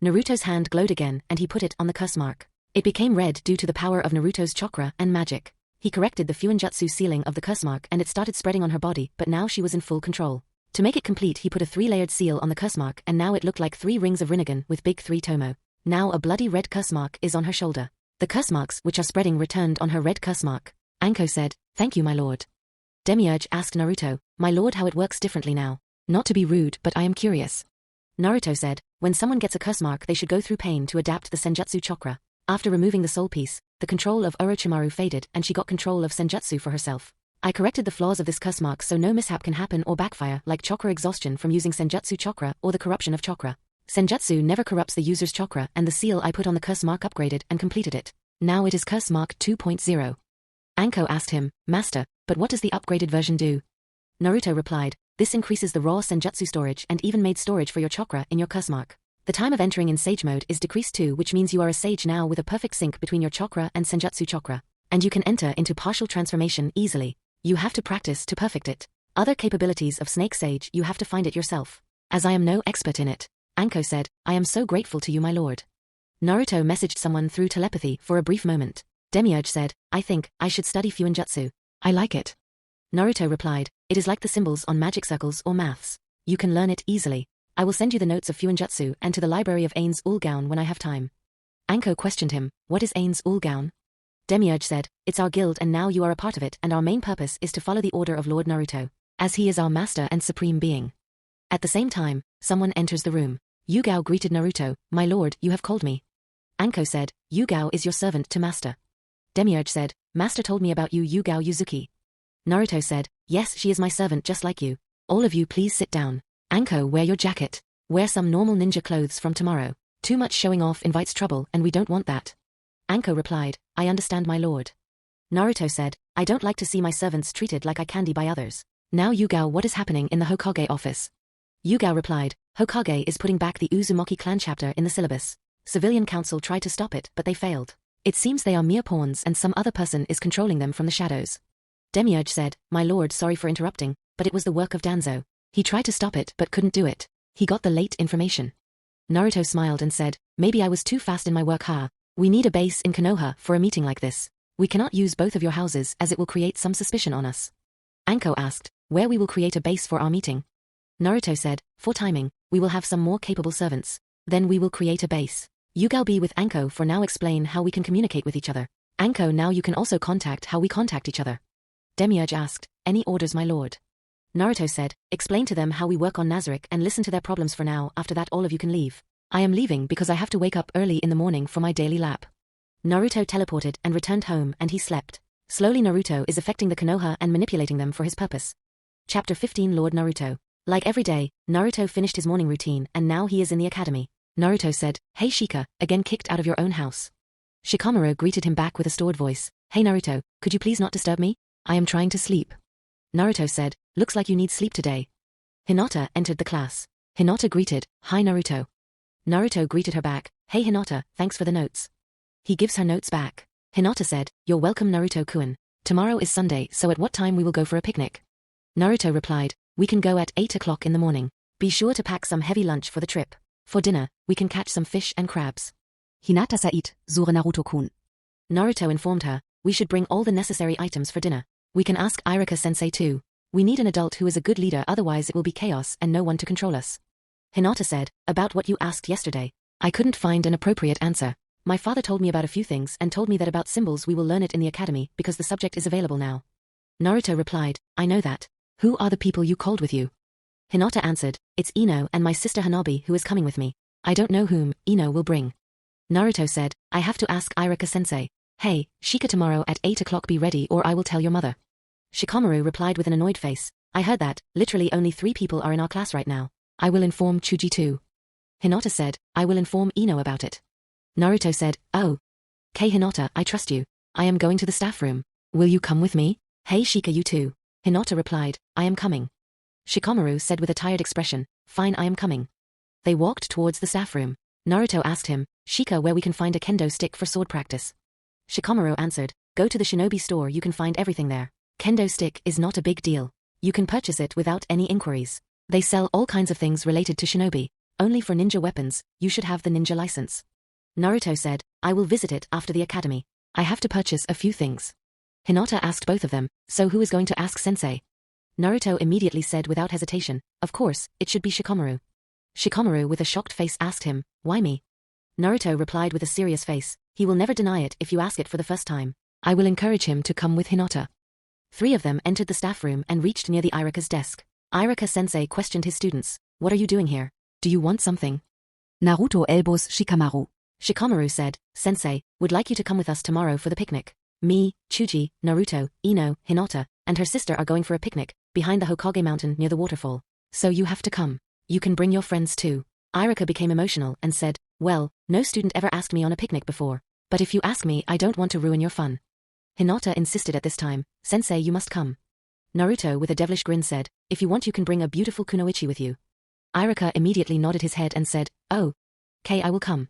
Naruto's hand glowed again and he put it on the curse mark. It became red due to the power of Naruto's chakra and magic. He corrected the Fuinjutsu sealing of the curse mark and it started spreading on her body, but now she was in full control. To make it complete he put a 3-layered seal on the curse mark and now it looked like 3 rings of Rinnegan with big 3 tomo. Now a bloody red curse mark is on her shoulder. The curse marks which are spreading returned on her red curse mark. Anko said, thank you my lord. Demiurge asked Naruto, my lord, how it works differently now. Not to be rude, but I am curious. Naruto said, when someone gets a curse mark they should go through pain to adapt the Senjutsu chakra. After removing the soul piece, the control of Orochimaru faded and she got control of Senjutsu for herself. I corrected the flaws of this curse mark so no mishap can happen or backfire, like chakra exhaustion from using Senjutsu chakra or the corruption of chakra. Senjutsu never corrupts the user's chakra and the seal I put on the curse mark upgraded and completed it. Now it is curse mark 2.0. Anko asked him, Master, but what does the upgraded version do? Naruto replied, this increases the raw Senjutsu storage and even made storage for your chakra in your curse mark. The time of entering in sage mode is decreased too, which means you are a sage now with a perfect sync between your chakra and Senjutsu chakra. And you can enter into partial transformation easily. You have to practice to perfect it. Other capabilities of Snake Sage you have to find it yourself. As I am no expert in it. Anko said, I am so grateful to you my lord. Naruto messaged someone through telepathy for a brief moment. Demiurge said, I think I should study Fuinjutsu. I like it. Naruto replied, it is like the symbols on magic circles or maths. You can learn it easily. I will send you the notes of Fuinjutsu and to the library of Ainz Ooal Gown when I have time. Anko questioned him, what is Ainz Ooal Gown? Demiurge said, it's our guild and now you are a part of it and our main purpose is to follow the order of Lord Naruto, as he is our master and supreme being. At the same time, someone enters the room. Yuga greeted Naruto, my lord, you have called me. Anko said, Yuga is your servant to master. Demiurge said, master told me about you Yuga Uzumaki. Naruto said, yes, she is my servant just like you. All of you please sit down. Anko, wear your jacket. Wear some normal ninja clothes from tomorrow. Too much showing off invites trouble and we don't want that. Anko replied, I understand my lord. Naruto said, I don't like to see my servants treated like eye candy by others. Now Yuga, what is happening in the Hokage office? Yuga replied, Hokage is putting back the Uzumaki clan chapter in the syllabus. Civilian council tried to stop it but they failed. It seems they are mere pawns and some other person is controlling them from the shadows. Demiurge said, my lord, sorry for interrupting, but it was the work of Danzo. He tried to stop it but couldn't do it. He got the late information. Naruto smiled and said, maybe I was too fast in my work. We need a base in Konoha for a meeting like this. We cannot use both of your houses as it will create some suspicion on us. Anko asked, where we will create a base for our meeting? Naruto said, for timing, we will have some more capable servants. Then we will create a base. Yuga be with Anko for now explain how we can communicate with each other. Anko now you can also contact how we contact each other. Demiurge asked, any orders my lord? Naruto said, explain to them how we work on Nazarick and listen to their problems for now, after that all of you can leave. I am leaving because I have to wake up early in the morning for my daily lap. Naruto teleported and returned home and he slept. Slowly Naruto is affecting the Konoha and manipulating them for his purpose. Chapter 15 Lord Naruto. Like every day, Naruto finished his morning routine and now he is in the academy. Naruto said, hey Shika, again kicked out of your own house. Shikamaru greeted him back with a stored voice, hey Naruto, could you please not disturb me? I am trying to sleep. Naruto said, looks like you need sleep today. Hinata entered the class. Hinata greeted, hi Naruto. Naruto greeted her back, hey Hinata, thanks for the notes. He gives her notes back. Hinata said, you're welcome Naruto-kun. Tomorrow is Sunday, so at what time we will go for a picnic? Naruto replied, we can go at 8 o'clock in the morning. Be sure to pack some heavy lunch for the trip. For dinner, we can catch some fish and crabs. Hinata said, Sure Naruto-kun. Naruto informed her, we should bring all the necessary items for dinner. We can ask Irika-sensei too. We need an adult who is a good leader, otherwise it will be chaos and no one to control us. Hinata said, about what you asked yesterday. I couldn't find an appropriate answer. My father told me about a few things and told me that about symbols we will learn it in the academy because the subject is available now. Naruto replied, I know that. Who are the people you called with you? Hinata answered, it's Ino and my sister Hanabi who is coming with me. I don't know whom Ino will bring. Naruto said, I have to ask Irika-sensei. Hey, Shika, tomorrow at 8 o'clock be ready or I will tell your mother. Shikamaru replied with an annoyed face, I heard that, literally only 3 people are in our class right now. I will inform Chuji too. Hinata said, I will inform Ino about it. Naruto said, oh. K Hinata, I trust you. I am going to the staff room. Will you come with me? Hey Shika, you too. Hinata replied, I am coming. Shikamaru said with a tired expression, fine, I am coming. They walked towards the staff room. Naruto asked him, Shika, where we can find a kendo stick for sword practice. Shikamaru answered, go to the shinobi store, you can find everything there. Kendo stick is not a big deal. You can purchase it without any inquiries. They sell all kinds of things related to shinobi. Only for ninja weapons, you should have the ninja license. Naruto said, I will visit it after the academy. I have to purchase a few things. Hinata asked both of them, so who is going to ask sensei? Naruto immediately said without hesitation, of course, it should be Shikamaru. Shikamaru with a shocked face asked him, why me? Naruto replied with a serious face, he will never deny it if you ask it for the first time. I will encourage him to come with Hinata. 3 of them entered the staff room and reached near the Irika's desk. Irika-sensei questioned his students, what are you doing here? Do you want something? Naruto elbows Shikamaru. Shikamaru said, Sensei, would like you to come with us tomorrow for the picnic. Me, Chuji, Naruto, Ino, Hinata, and her sister are going for a picnic, behind the Hokage mountain near the waterfall. So you have to come. You can bring your friends too. Irika became emotional and said, well, no student ever asked me on a picnic before. But if you ask me, I don't want to ruin your fun. Hinata insisted at this time, Sensei, you must come. Naruto with a devilish grin said, if you want you can bring a beautiful kunoichi with you. Irika immediately nodded his head and said, oh. Okay, I will come.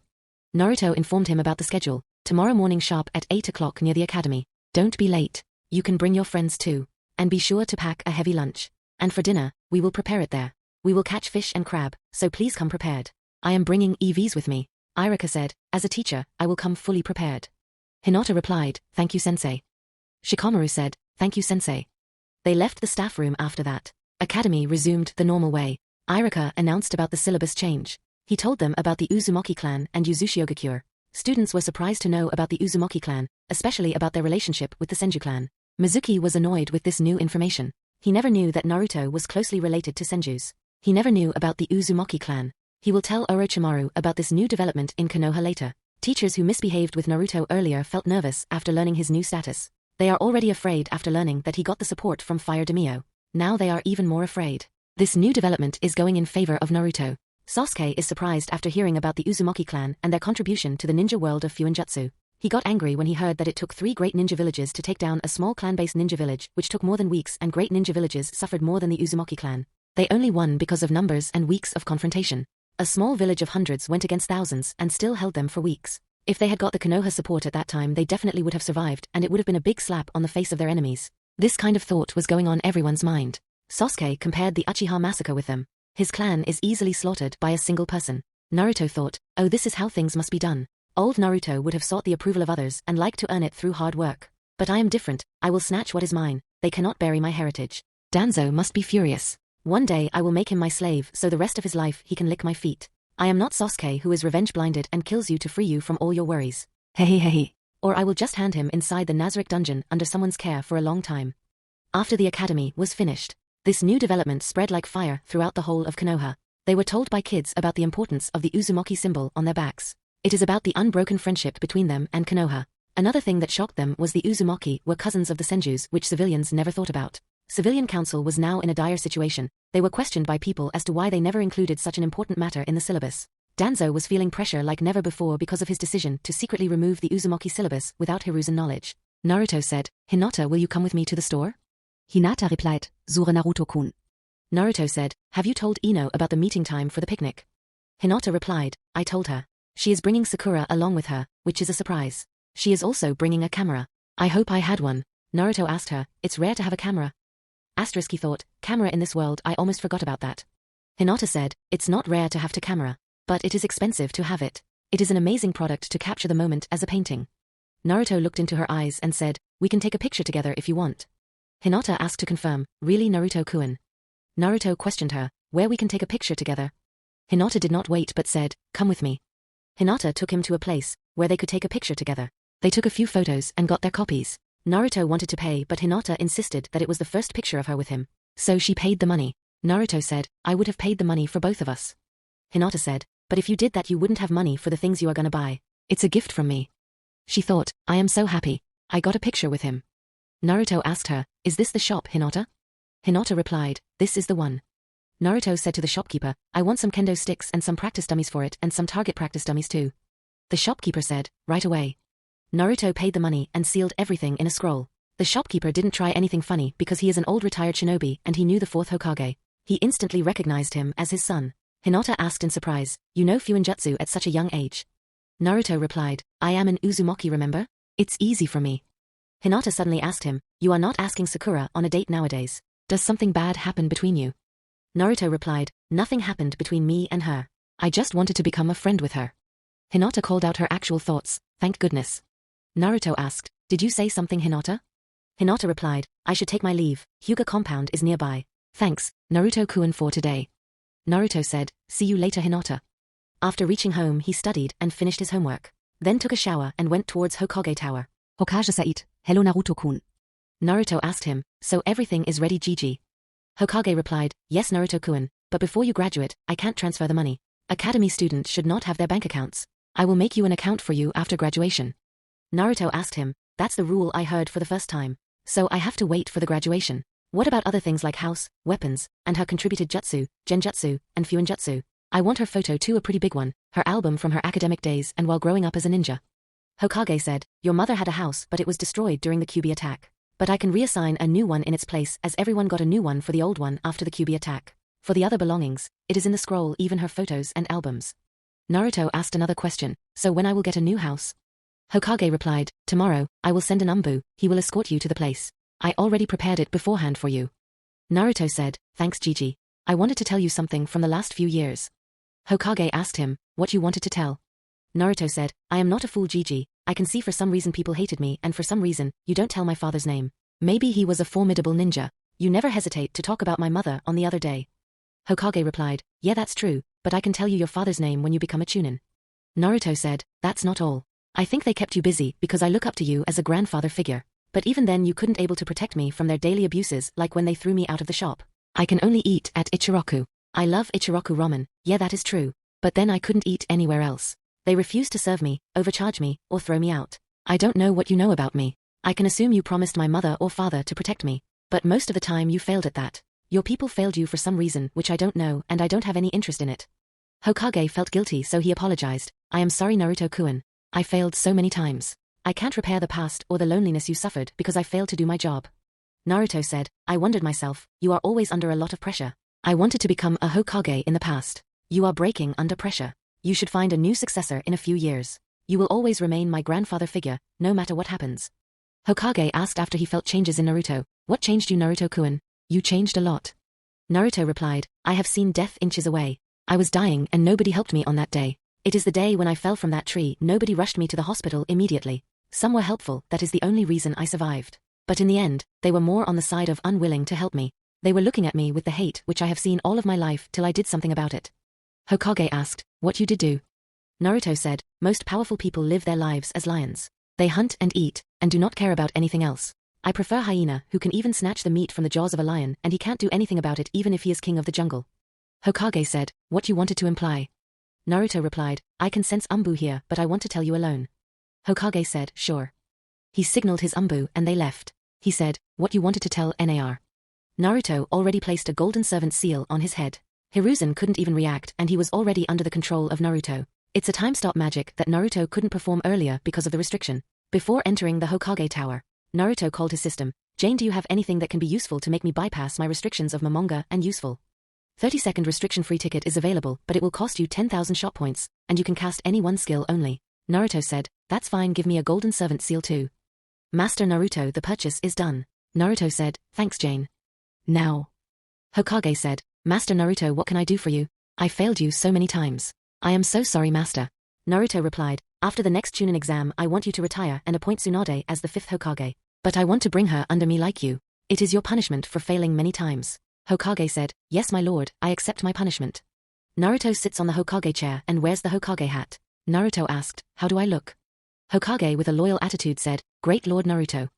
Naruto informed him about the schedule, tomorrow morning sharp at 8 o'clock near the academy. Don't be late. You can bring your friends too. And be sure to pack a heavy lunch. And for dinner, we will prepare it there. We will catch fish and crab, so please come prepared. I am bringing EVs with me. Irika said, as a teacher, I will come fully prepared. Hinata replied, thank you sensei. Shikamaru said, thank you sensei. They left the staff room after that. Academy resumed the normal way. Irika announced about the syllabus change. He told them about the Uzumaki clan and Uzushi-Ogakure. Students were surprised to know about the Uzumaki clan, especially about their relationship with the Senju clan. Mizuki was annoyed with this new information. He never knew that Naruto was closely related to Senjus. He never knew about the Uzumaki clan. He will tell Orochimaru about this new development in Konoha later. Teachers who misbehaved with Naruto earlier felt nervous after learning his new status. They are already afraid after learning that he got the support from Fire Demio. Now they are even more afraid. This new development is going in favor of Naruto. Sasuke is surprised after hearing about the Uzumaki clan and their contribution to the ninja world of Fuinjutsu. He got angry when he heard that it took 3 great ninja villages to take down a small clan-based ninja village, which took more than weeks, and great ninja villages suffered more than the Uzumaki clan. They only won because of numbers and weeks of confrontation. A small village of hundreds went against thousands and still held them for weeks. If they had got the Konoha support at that time, they definitely would have survived, and it would have been a big slap on the face of their enemies. This kind of thought was going on everyone's mind. Sasuke compared the Uchiha massacre with them. His clan is easily slaughtered by a single person. Naruto thought, oh, this is how things must be done. Old Naruto would have sought the approval of others and liked to earn it through hard work. But I am different. I will snatch what is mine. They cannot bury my heritage. Danzo must be furious. One day I will make him my slave so the rest of his life he can lick my feet. I am not Sasuke who is revenge-blinded and kills you to free you from all your worries. Hehehehe. Or I will just hand him inside the Nazarick dungeon under someone's care for a long time. After the academy was finished, this new development spread like fire throughout the whole of Konoha. They were told by kids about the importance of the Uzumaki symbol on their backs. It is about the unbroken friendship between them and Konoha. Another thing that shocked them was the Uzumaki were cousins of the Senjus, which civilians never thought about. Civilian council was now in a dire situation. They were questioned by people as to why they never included such an important matter in the syllabus. Danzo was feeling pressure like never before because of his decision to secretly remove the Uzumaki syllabus without Hiruzen knowledge. Naruto said, Hinata, will you come with me to the store? Hinata replied, Sure Naruto-kun. Naruto said, have you told Ino about the meeting time for the picnic? Hinata replied, I told her. She is bringing Sakura along with her, which is a surprise. She is also bringing a camera. I hope I had one. Naruto asked her, it's rare to have a camera. He thought, camera in this world, I almost forgot about that. Hinata said, it's not rare to have a camera. But it is expensive to have it. It is an amazing product to capture the moment as a painting. Naruto looked into her eyes and said, we can take a picture together if you want. Hinata asked to confirm, really Naruto-kun? Naruto questioned her, where we can take a picture together? Hinata did not wait but said, come with me. Hinata took him to a place where they could take a picture together. They took a few photos and got their copies. Naruto wanted to pay but Hinata insisted that it was the first picture of her with him. So she paid the money. Naruto said, I would have paid the money for both of us. Hinata said, but if you did that you wouldn't have money for the things you are gonna buy. It's a gift from me. She thought, I am so happy. I got a picture with him. Naruto asked her, is this the shop, Hinata? Hinata replied, this is the one. Naruto said to the shopkeeper, I want some kendo sticks and some practice dummies for it and some target practice dummies too. The shopkeeper said, right away. Naruto paid the money and sealed everything in a scroll. The shopkeeper didn't try anything funny because he is an old retired shinobi and he knew the 4th Hokage. He instantly recognized him as his son. Hinata asked in surprise, you know Fuinjutsu at such a young age? Naruto replied, I am an Uzumaki, remember? It's easy for me. Hinata suddenly asked him, you are not asking Sakura on a date nowadays. Does something bad happen between you? Naruto replied, nothing happened between me and her. I just wanted to become a friend with her. Hinata called out her actual thoughts, thank goodness. Naruto asked, did you say something, Hinata? Hinata replied, I should take my leave, Hyuga compound is nearby. Thanks, Naruto-kun for today. Naruto said, see you later, Hinata. After reaching home he studied and finished his homework. Then took a shower and went towards Hokage Tower. Hokage Said, hello Naruto-kun. Naruto asked him, so everything is ready, Gigi? Hokage replied, yes Naruto-kun, but before you graduate, I can't transfer the money. Academy students should not have their bank accounts. I will make you an account for you after graduation. Naruto asked him, that's the rule I heard for the first time. So I have to wait for the graduation. What about other things like house, weapons, and her contributed jutsu, genjutsu, and fuinjutsu? I want her photo too, a pretty big one, her album from her academic days and while growing up as a ninja. Hokage said, your mother had a house but it was destroyed during the Kyuubi attack. But I can reassign a new one in its place as everyone got a new one for the old one after the Kyuubi attack. For the other belongings, it is in the scroll, even her photos and albums. Naruto asked another question, so when I will get a new house? Hokage replied, tomorrow, I will send an umbu, he will escort you to the place. I already prepared it beforehand for you. Naruto said, thanks Gigi. I wanted to tell you something from the last few years. Hokage asked him, what you wanted to tell. Naruto said, I am not a fool Gigi, I can see for some reason people hated me and for some reason, you don't tell my father's name. Maybe he was a formidable ninja. You never hesitate to talk about my mother on the other day. Hokage replied, yeah that's true, but I can tell you your father's name when you become a chunin. Naruto said, that's not all. I think they kept you busy because I look up to you as a grandfather figure. But even then you couldn't able to protect me from their daily abuses like when they threw me out of the shop. I can only eat at Ichiraku. I love Ichiraku ramen, yeah that is true. But then I couldn't eat anywhere else. They refused to serve me, overcharge me, or throw me out. I don't know what you know about me. I can assume you promised my mother or father to protect me. But most of the time you failed at that. Your people failed you for some reason which I don't know and I don't have any interest in it. Hokage felt guilty so he apologized. I am sorry Naruto-kun. I failed so many times. I can't repair the past or the loneliness you suffered because I failed to do my job. Naruto said, I wondered myself, you are always under a lot of pressure. I wanted to become a Hokage in the past. You are breaking under pressure. You should find a new successor in a few years. You will always remain my grandfather figure, no matter what happens. Hokage asked after he felt changes in Naruto. What changed you Naruto-kun? You changed a lot. Naruto replied, I have seen death inches away. I was dying and nobody helped me on that day. It is the day when I fell from that tree nobody rushed me to the hospital immediately. Some were helpful, that is the only reason I survived. But in the end, they were more on the side of unwilling to help me. They were looking at me with the hate which I have seen all of my life till I did something about it. Hokage asked, what you did do? Naruto said, most powerful people live their lives as lions. They hunt and eat, and do not care about anything else. I prefer hyena who can even snatch the meat from the jaws of a lion and he can't do anything about it even if he is king of the jungle. Hokage said, what you wanted to imply? Naruto replied, I can sense Umbu here but I want to tell you alone. Hokage said, sure. He signaled his Umbu and they left. He said, what you wanted to tell Nar. Naruto already placed a golden servant seal on his head. Hiruzen couldn't even react and he was already under the control of Naruto. It's a time stop magic that Naruto couldn't perform earlier because of the restriction. Before entering the Hokage tower, Naruto called his system, Jane do you have anything that can be useful to make me bypass my restrictions of Momonga and useful? 30-second restriction-free ticket is available but it will cost you 10,000 shot points, and you can cast any one skill only. Naruto said, that's fine give me a golden servant seal too. Master Naruto the purchase is done. Naruto said, thanks Jane. Now. Hokage said, Master Naruto what can I do for you? I failed you so many times. I am so sorry Master. Naruto replied, after the next Chunin exam I want you to retire and appoint Tsunade as the 5th Hokage. But I want to bring her under me like you. It is your punishment for failing many times. Hokage said, yes my lord, I accept my punishment. Naruto sits on the Hokage chair and wears the Hokage hat. Naruto asked, how do I look? Hokage with a loyal attitude said, great Lord Naruto.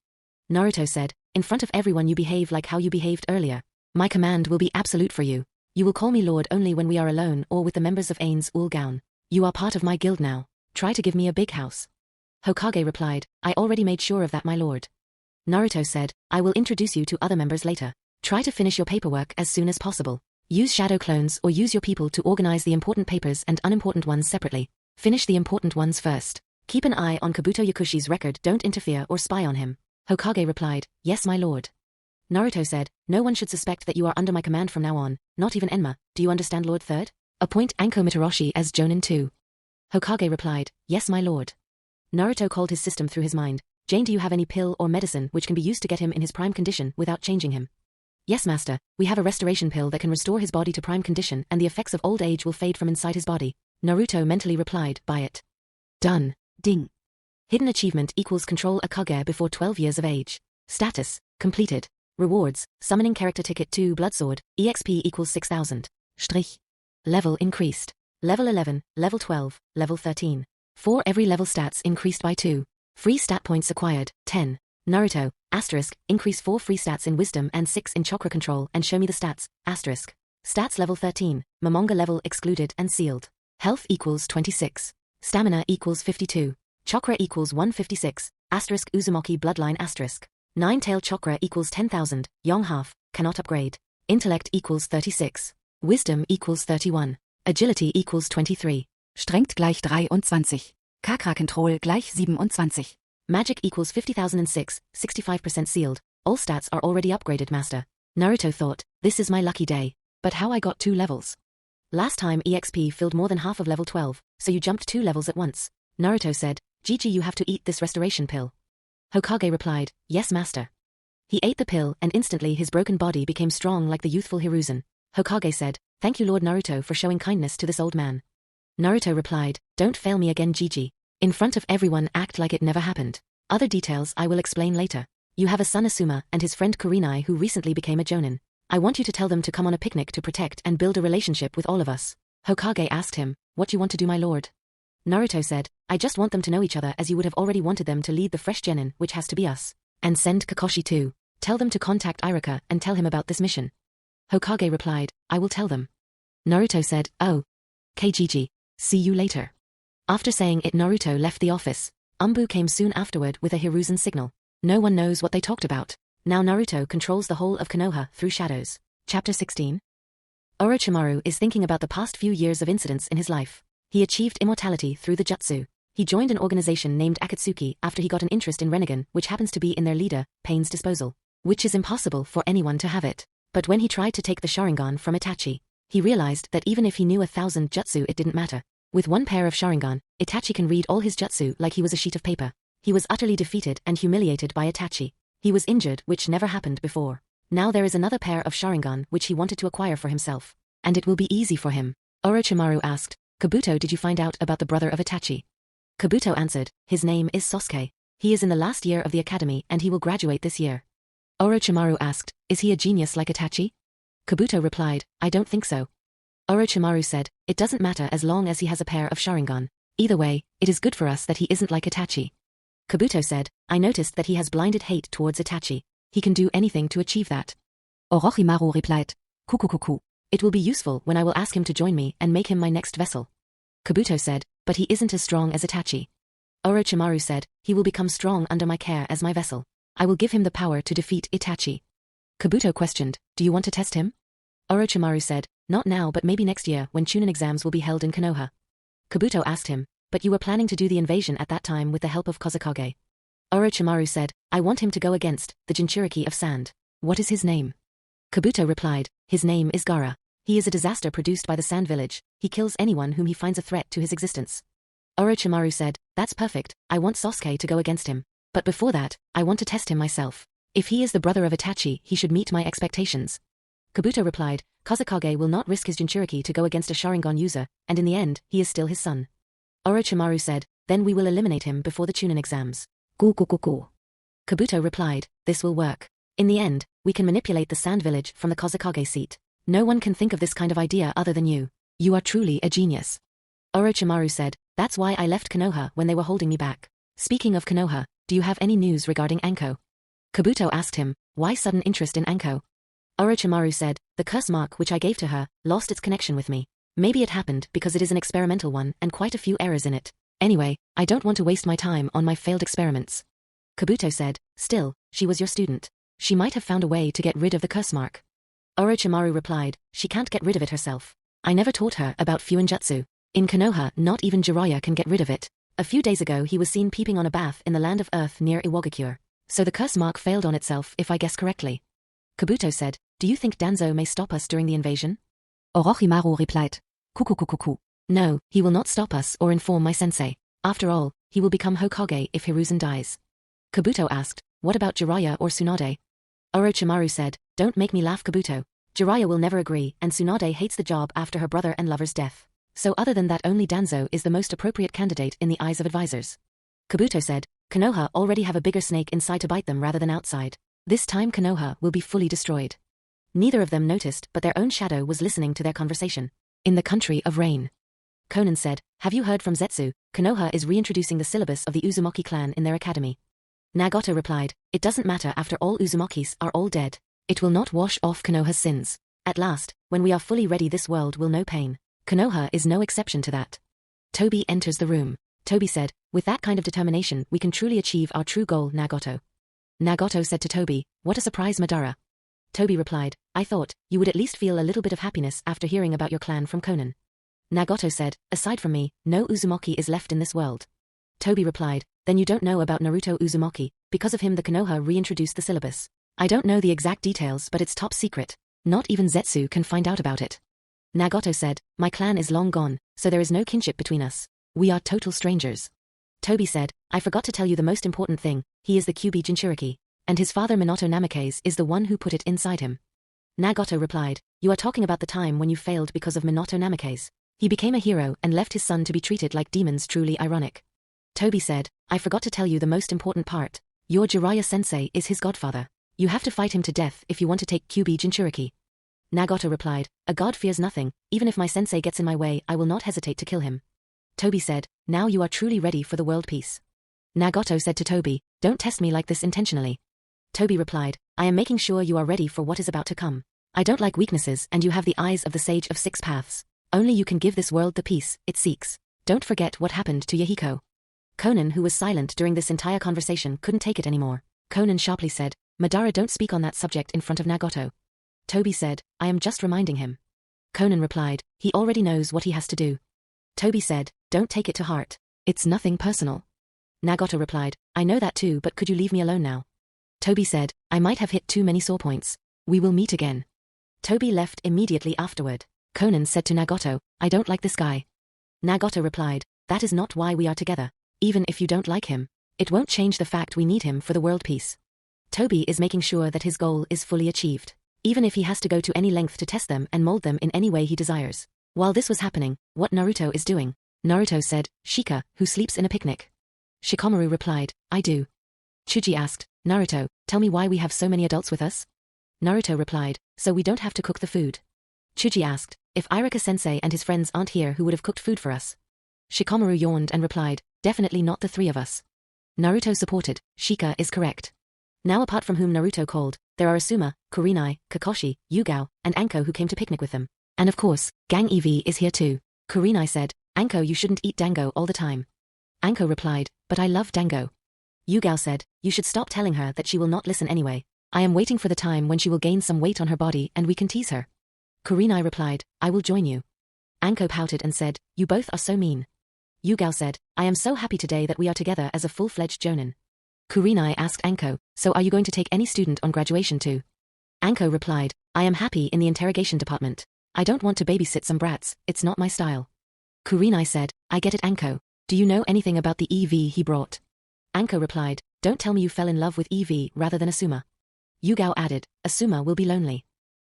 Naruto said, in front of everyone you behave like how you behaved earlier. My command will be absolute for you. You will call me lord only when we are alone or with the members of Ainz Ooal Gown. You are part of my guild now. Try to give me a big house. Hokage replied, I already made sure of that my lord. Naruto said, I will introduce you to other members later. Try to finish your paperwork as soon as possible. Use shadow clones or use your people to organize the important papers and unimportant ones separately. Finish the important ones first. Keep an eye on Kabuto Yakushi's record, don't interfere or spy on him. Hokage replied, yes my lord. Naruto said, no one should suspect that you are under my command from now on, not even Enma, do you understand Lord Third? Appoint Anko Mitarashi as Jonin too. Hokage replied, yes my lord. Naruto called his system through his mind, Jane do you have any pill or medicine which can be used to get him in his prime condition without changing him? Yes master, we have a restoration pill that can restore his body to prime condition and the effects of old age will fade from inside his body. Naruto mentally replied, buy it. Done. Ding. Hidden achievement equals control a Kage before 12 years of age. Status, completed. Rewards, summoning character ticket 2 Bloodsword, EXP equals 6000. Strich. Level increased. Level 11, level 12, level 13. For every level stats increased by 2. Free stat points acquired, 10. Naruto, asterisk, increase 4 free stats in wisdom and 6 in chakra control and show me the stats, asterisk. Stats level 13, Momonga level excluded and sealed. Health equals 26. Stamina equals 52. Chakra equals 156, asterisk Uzumaki bloodline asterisk. Nine-tail chakra equals 10,000, Yong half, cannot upgrade. Intellect equals 36. Wisdom equals 31. Agility equals 23. Strengt gleich 23. Chakra Control gleich 27. Magic equals 50,006, 65% sealed. All stats are already upgraded master. Naruto thought, this is my lucky day. But how I got 2 levels? Last time EXP filled more than half of level 12, so you jumped 2 levels at once. Naruto said, Gigi you have to eat this restoration pill. Hokage replied, yes master. He ate the pill and instantly his broken body became strong like the youthful Hiruzen. Hokage said, thank you Lord Naruto for showing kindness to this old man. Naruto replied, don't fail me again Gigi. In front of everyone, act like it never happened. Other details I will explain later. You have a son Asuma and his friend Kurenai who recently became a Jonin. I want you to tell them to come on a picnic to protect and build a relationship with all of us. Hokage asked him, what you want to do, my lord? Naruto said, I just want them to know each other as you would have already wanted them to lead the fresh Genin, which has to be us. And send Kakashi too. Tell them to contact Iruka and tell him about this mission. Hokage replied, I will tell them. Naruto said, oh. KGG. See you later. After saying it, Naruto left the office. Umbu came soon afterward with a Hiruzen signal. No one knows what they talked about. Now Naruto controls the whole of Konoha through shadows. Chapter 16. Orochimaru is thinking about the past few years of incidents in his life. He achieved immortality through the jutsu. He joined an organization named Akatsuki after he got an interest in Rinnegan, which happens to be in their leader, Pain's disposal. Which is impossible for anyone to have it. But when he tried to take the Sharingan from Itachi, he realized that even if he knew 1,000 jutsu it didn't matter. With one pair of Sharingan, Itachi can read all his jutsu like he was a sheet of paper. He was utterly defeated and humiliated by Itachi. He was injured, which never happened before. Now there is another pair of Sharingan which he wanted to acquire for himself. And it will be easy for him. Orochimaru asked, Kabuto, did you find out about the brother of Itachi? Kabuto answered, his name is Sasuke. He is in the last year of the academy and he will graduate this year. Orochimaru asked, is he a genius like Itachi? Kabuto replied, I don't think so. Orochimaru said, it doesn't matter as long as he has a pair of Sharingan. Either way, it is good for us that he isn't like Itachi. Kabuto said, I noticed that he has blinded hate towards Itachi. He can do anything to achieve that. Orochimaru replied, Kukukuku. It will be useful when I will ask him to join me and make him my next vessel. Kabuto said, but he isn't as strong as Itachi. Orochimaru said, he will become strong under my care as my vessel. I will give him the power to defeat Itachi. Kabuto questioned, do you want to test him? Orochimaru said, not now but maybe next year when Chunin exams will be held in Konoha. Kabuto asked him, but you were planning to do the invasion at that time with the help of Kozakage. Orochimaru said, I want him to go against the Jinchuriki of Sand. What is his name? Kabuto replied, his name is Gaara. He is a disaster produced by the Sand Village. He kills anyone whom he finds a threat to his existence. Orochimaru said, that's perfect, I want Sasuke to go against him. But before that, I want to test him myself. If he is the brother of Itachi, he should meet my expectations. Kabuto replied, Kozakage will not risk his Jinchuriki to go against a Sharingan user, and in the end, he is still his son. Orochimaru said, then we will eliminate him before the Chunin exams. Go. Kabuto replied, this will work. In the end, we can manipulate the Sand Village from the Kozakage seat. No one can think of this kind of idea other than you. You are truly a genius. Orochimaru said, that's why I left Konoha when they were holding me back. Speaking of Konoha, do you have any news regarding Anko? Kabuto asked him, why sudden interest in Anko? Orochimaru said, the curse mark which I gave to her lost its connection with me. Maybe it happened because it is an experimental one and quite a few errors in it. Anyway, I don't want to waste my time on my failed experiments. Kabuto said, still, she was your student. She might have found a way to get rid of the curse mark. Orochimaru replied, she can't get rid of it herself. I never taught her about Fuinjutsu. In Konoha, not even Jiraiya can get rid of it. A few days ago he was seen peeping on a bath in the land of Earth near Iwagakure. So the curse mark failed on itself if I guess correctly. Kabuto said, do you think Danzo may stop us during the invasion? Orochimaru replied, Kukukukuku. No, he will not stop us or inform my sensei. After all, he will become Hokage if Hiruzen dies. Kabuto asked, what about Jiraiya or Tsunade? Orochimaru said, don't make me laugh, Kabuto. Jiraiya will never agree and Tsunade hates the job after her brother and lover's death. So other than that only Danzo is the most appropriate candidate in the eyes of advisors. Kabuto said, Konoha already have a bigger snake inside to bite them rather than outside. This time Konoha will be fully destroyed. Neither of them noticed but their own shadow was listening to their conversation. In the country of rain. Conan said, have you heard from Zetsu? Konoha is reintroducing the syllabus of the Uzumaki clan in their academy. Nagato replied, it doesn't matter after all Uzumakis are all dead. It will not wash off Konoha's sins. At last, when we are fully ready this world will know pain. Konoha is no exception to that. Toby enters the room. Toby said, with that kind of determination we can truly achieve our true goal, Nagato. Nagato said to Toby, what a surprise, Madara. Toby replied, I thought you would at least feel a little bit of happiness after hearing about your clan from Conan. Nagato said, aside from me, no Uzumaki is left in this world. Toby replied, then you don't know about Naruto Uzumaki, because of him the Konoha reintroduced the syllabus. I don't know the exact details but it's top secret. Not even Zetsu can find out about it. Nagato said, my clan is long gone, so there is no kinship between us. We are total strangers. Toby said, I forgot to tell you the most important thing, he is the Kyuubi Jinchuriki, and his father Minato Namikaze is the one who put it inside him. Nagato replied, you are talking about the time when you failed because of Minato Namikaze. He became a hero and left his son to be treated like demons, truly ironic. Toby said, I forgot to tell you the most important part. Your Jiraiya-sensei is his godfather. You have to fight him to death if you want to take Kyuubi Jinchuriki. Nagato replied, a god fears nothing, even if my sensei gets in my way I will not hesitate to kill him. Toby said, now you are truly ready for the world peace. Nagato said to Toby, don't test me like this intentionally. Toby replied, I am making sure you are ready for what is about to come. I don't like weaknesses and you have the eyes of the Sage of Six Paths. Only you can give this world the peace it seeks. Don't forget what happened to Yahiko. Conan, who was silent during this entire conversation, couldn't take it anymore. Conan sharply said, Madara, don't speak on that subject in front of Nagato. Toby said, I am just reminding him. Conan replied, he already knows what he has to do. Toby said, don't take it to heart. It's nothing personal. Nagato replied, I know that too, but could you leave me alone now? Toby said, I might have hit too many sore points. We will meet again. Toby left immediately afterward. Conan said to Nagato, I don't like this guy. Nagato replied, that is not why we are together. Even if you don't like him, it won't change the fact we need him for the world peace. Toby is making sure that his goal is fully achieved, even if he has to go to any length to test them and mold them in any way he desires. While this was happening, what Naruto is doing? Naruto said, Shika, who sleeps in a picnic. Shikamaru replied, I do. Chuji asked, Naruto, tell me why we have so many adults with us? Naruto replied, so we don't have to cook the food. Chuji asked, if Irika-sensei and his friends aren't here, who would have cooked food for us? Shikamaru yawned and replied, definitely not the three of us. Naruto supported, Shika is correct. Now apart from whom Naruto called, there are Asuma, Kurenai, Kakashi, Yugao, and Anko who came to picnic with them. And of course, Gang EV is here too. Kurenai said, Anko, you shouldn't eat dango all the time. Anko replied, but I love dango. Yugao said, you should stop telling her that she will not listen anyway. I am waiting for the time when she will gain some weight on her body and we can tease her. Kurenai replied, I will join you. Anko pouted and said, you both are so mean. Yugao said, I am so happy today that we are together as a full-fledged jonin. Kurenai asked Anko, so are you going to take any student on graduation too? Anko replied, I am happy in the interrogation department. I don't want to babysit some brats, it's not my style. Kurenai said, I get it, Anko. Do you know anything about the EV he brought? Anko replied, don't tell me you fell in love with EV rather than Asuma. Yugao added, Asuma will be lonely.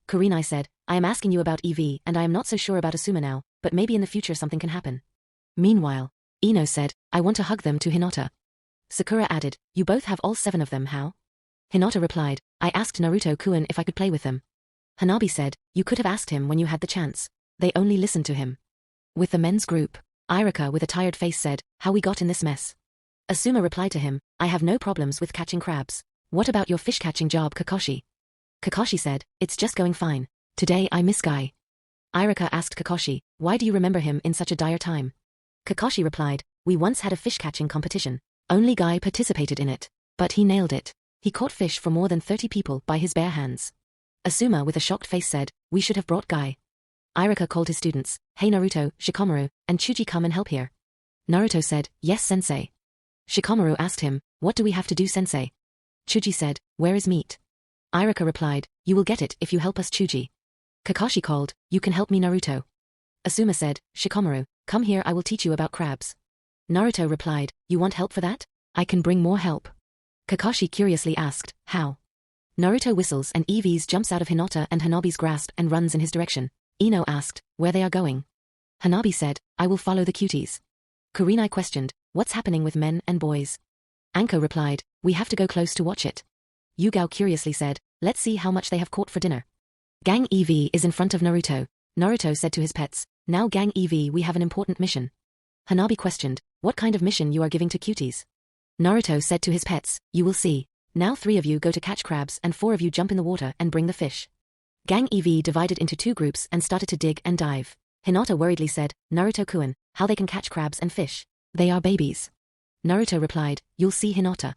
Kurenai said, I am asking you about EV and I am not so sure about Asuma now, but maybe in the future something can happen. Meanwhile, Ino said, I want to hug them to Hinata. Sakura added, you both have all 7 of them, how? Hinata replied, I asked Naruto-kun if I could play with them. Hanabi said, you could have asked him when you had the chance. They only listened to him. With the men's group, Irika with a tired face said, how we got in this mess. Asuma replied to him, I have no problems with catching crabs. What about your fish-catching job, Kakashi? Kakashi said, it's just going fine. Today I miss Guy. Irika asked Kakashi, why do you remember him in such a dire time? Kakashi replied, we once had a fish-catching competition. Only Guy participated in it. But he nailed it. He caught fish for more than 30 people by his bare hands. Asuma with a shocked face said, we should have brought Guy. Irika called his students, hey Naruto, Shikamaru, and Chuji, come and help here. Naruto said, yes sensei. Shikamaru asked him, what do we have to do sensei? Chuji said, where is meat? Irika replied, you will get it if you help us Chuji. Kakashi called, you can help me Naruto. Asuma said, Shikamaru, come here, I will teach you about crabs. Naruto replied, you want help for that? I can bring more help. Kakashi curiously asked, how? Naruto whistles and EVs jumps out of Hinata and Hanabi's grasp and runs in his direction. Ino asked, where they are going. Hanabi said, I will follow the cuties. Kurenai questioned, what's happening with men and boys? Anko replied, we have to go close to watch it. Yugao curiously said, let's see how much they have caught for dinner. Gang EV is in front of Naruto. Naruto said to his pets, now Gang EV, we have an important mission. Hanabi questioned, what kind of mission you are giving to cuties? Naruto said to his pets, you will see. Now 3 of you go to catch crabs and 4 of you jump in the water and bring the fish. Gang EV divided into 2 groups and started to dig and dive. Hinata worriedly said, Naruto-kun, how they can catch crabs and fish? They are babies. Naruto replied, you'll see Hinata.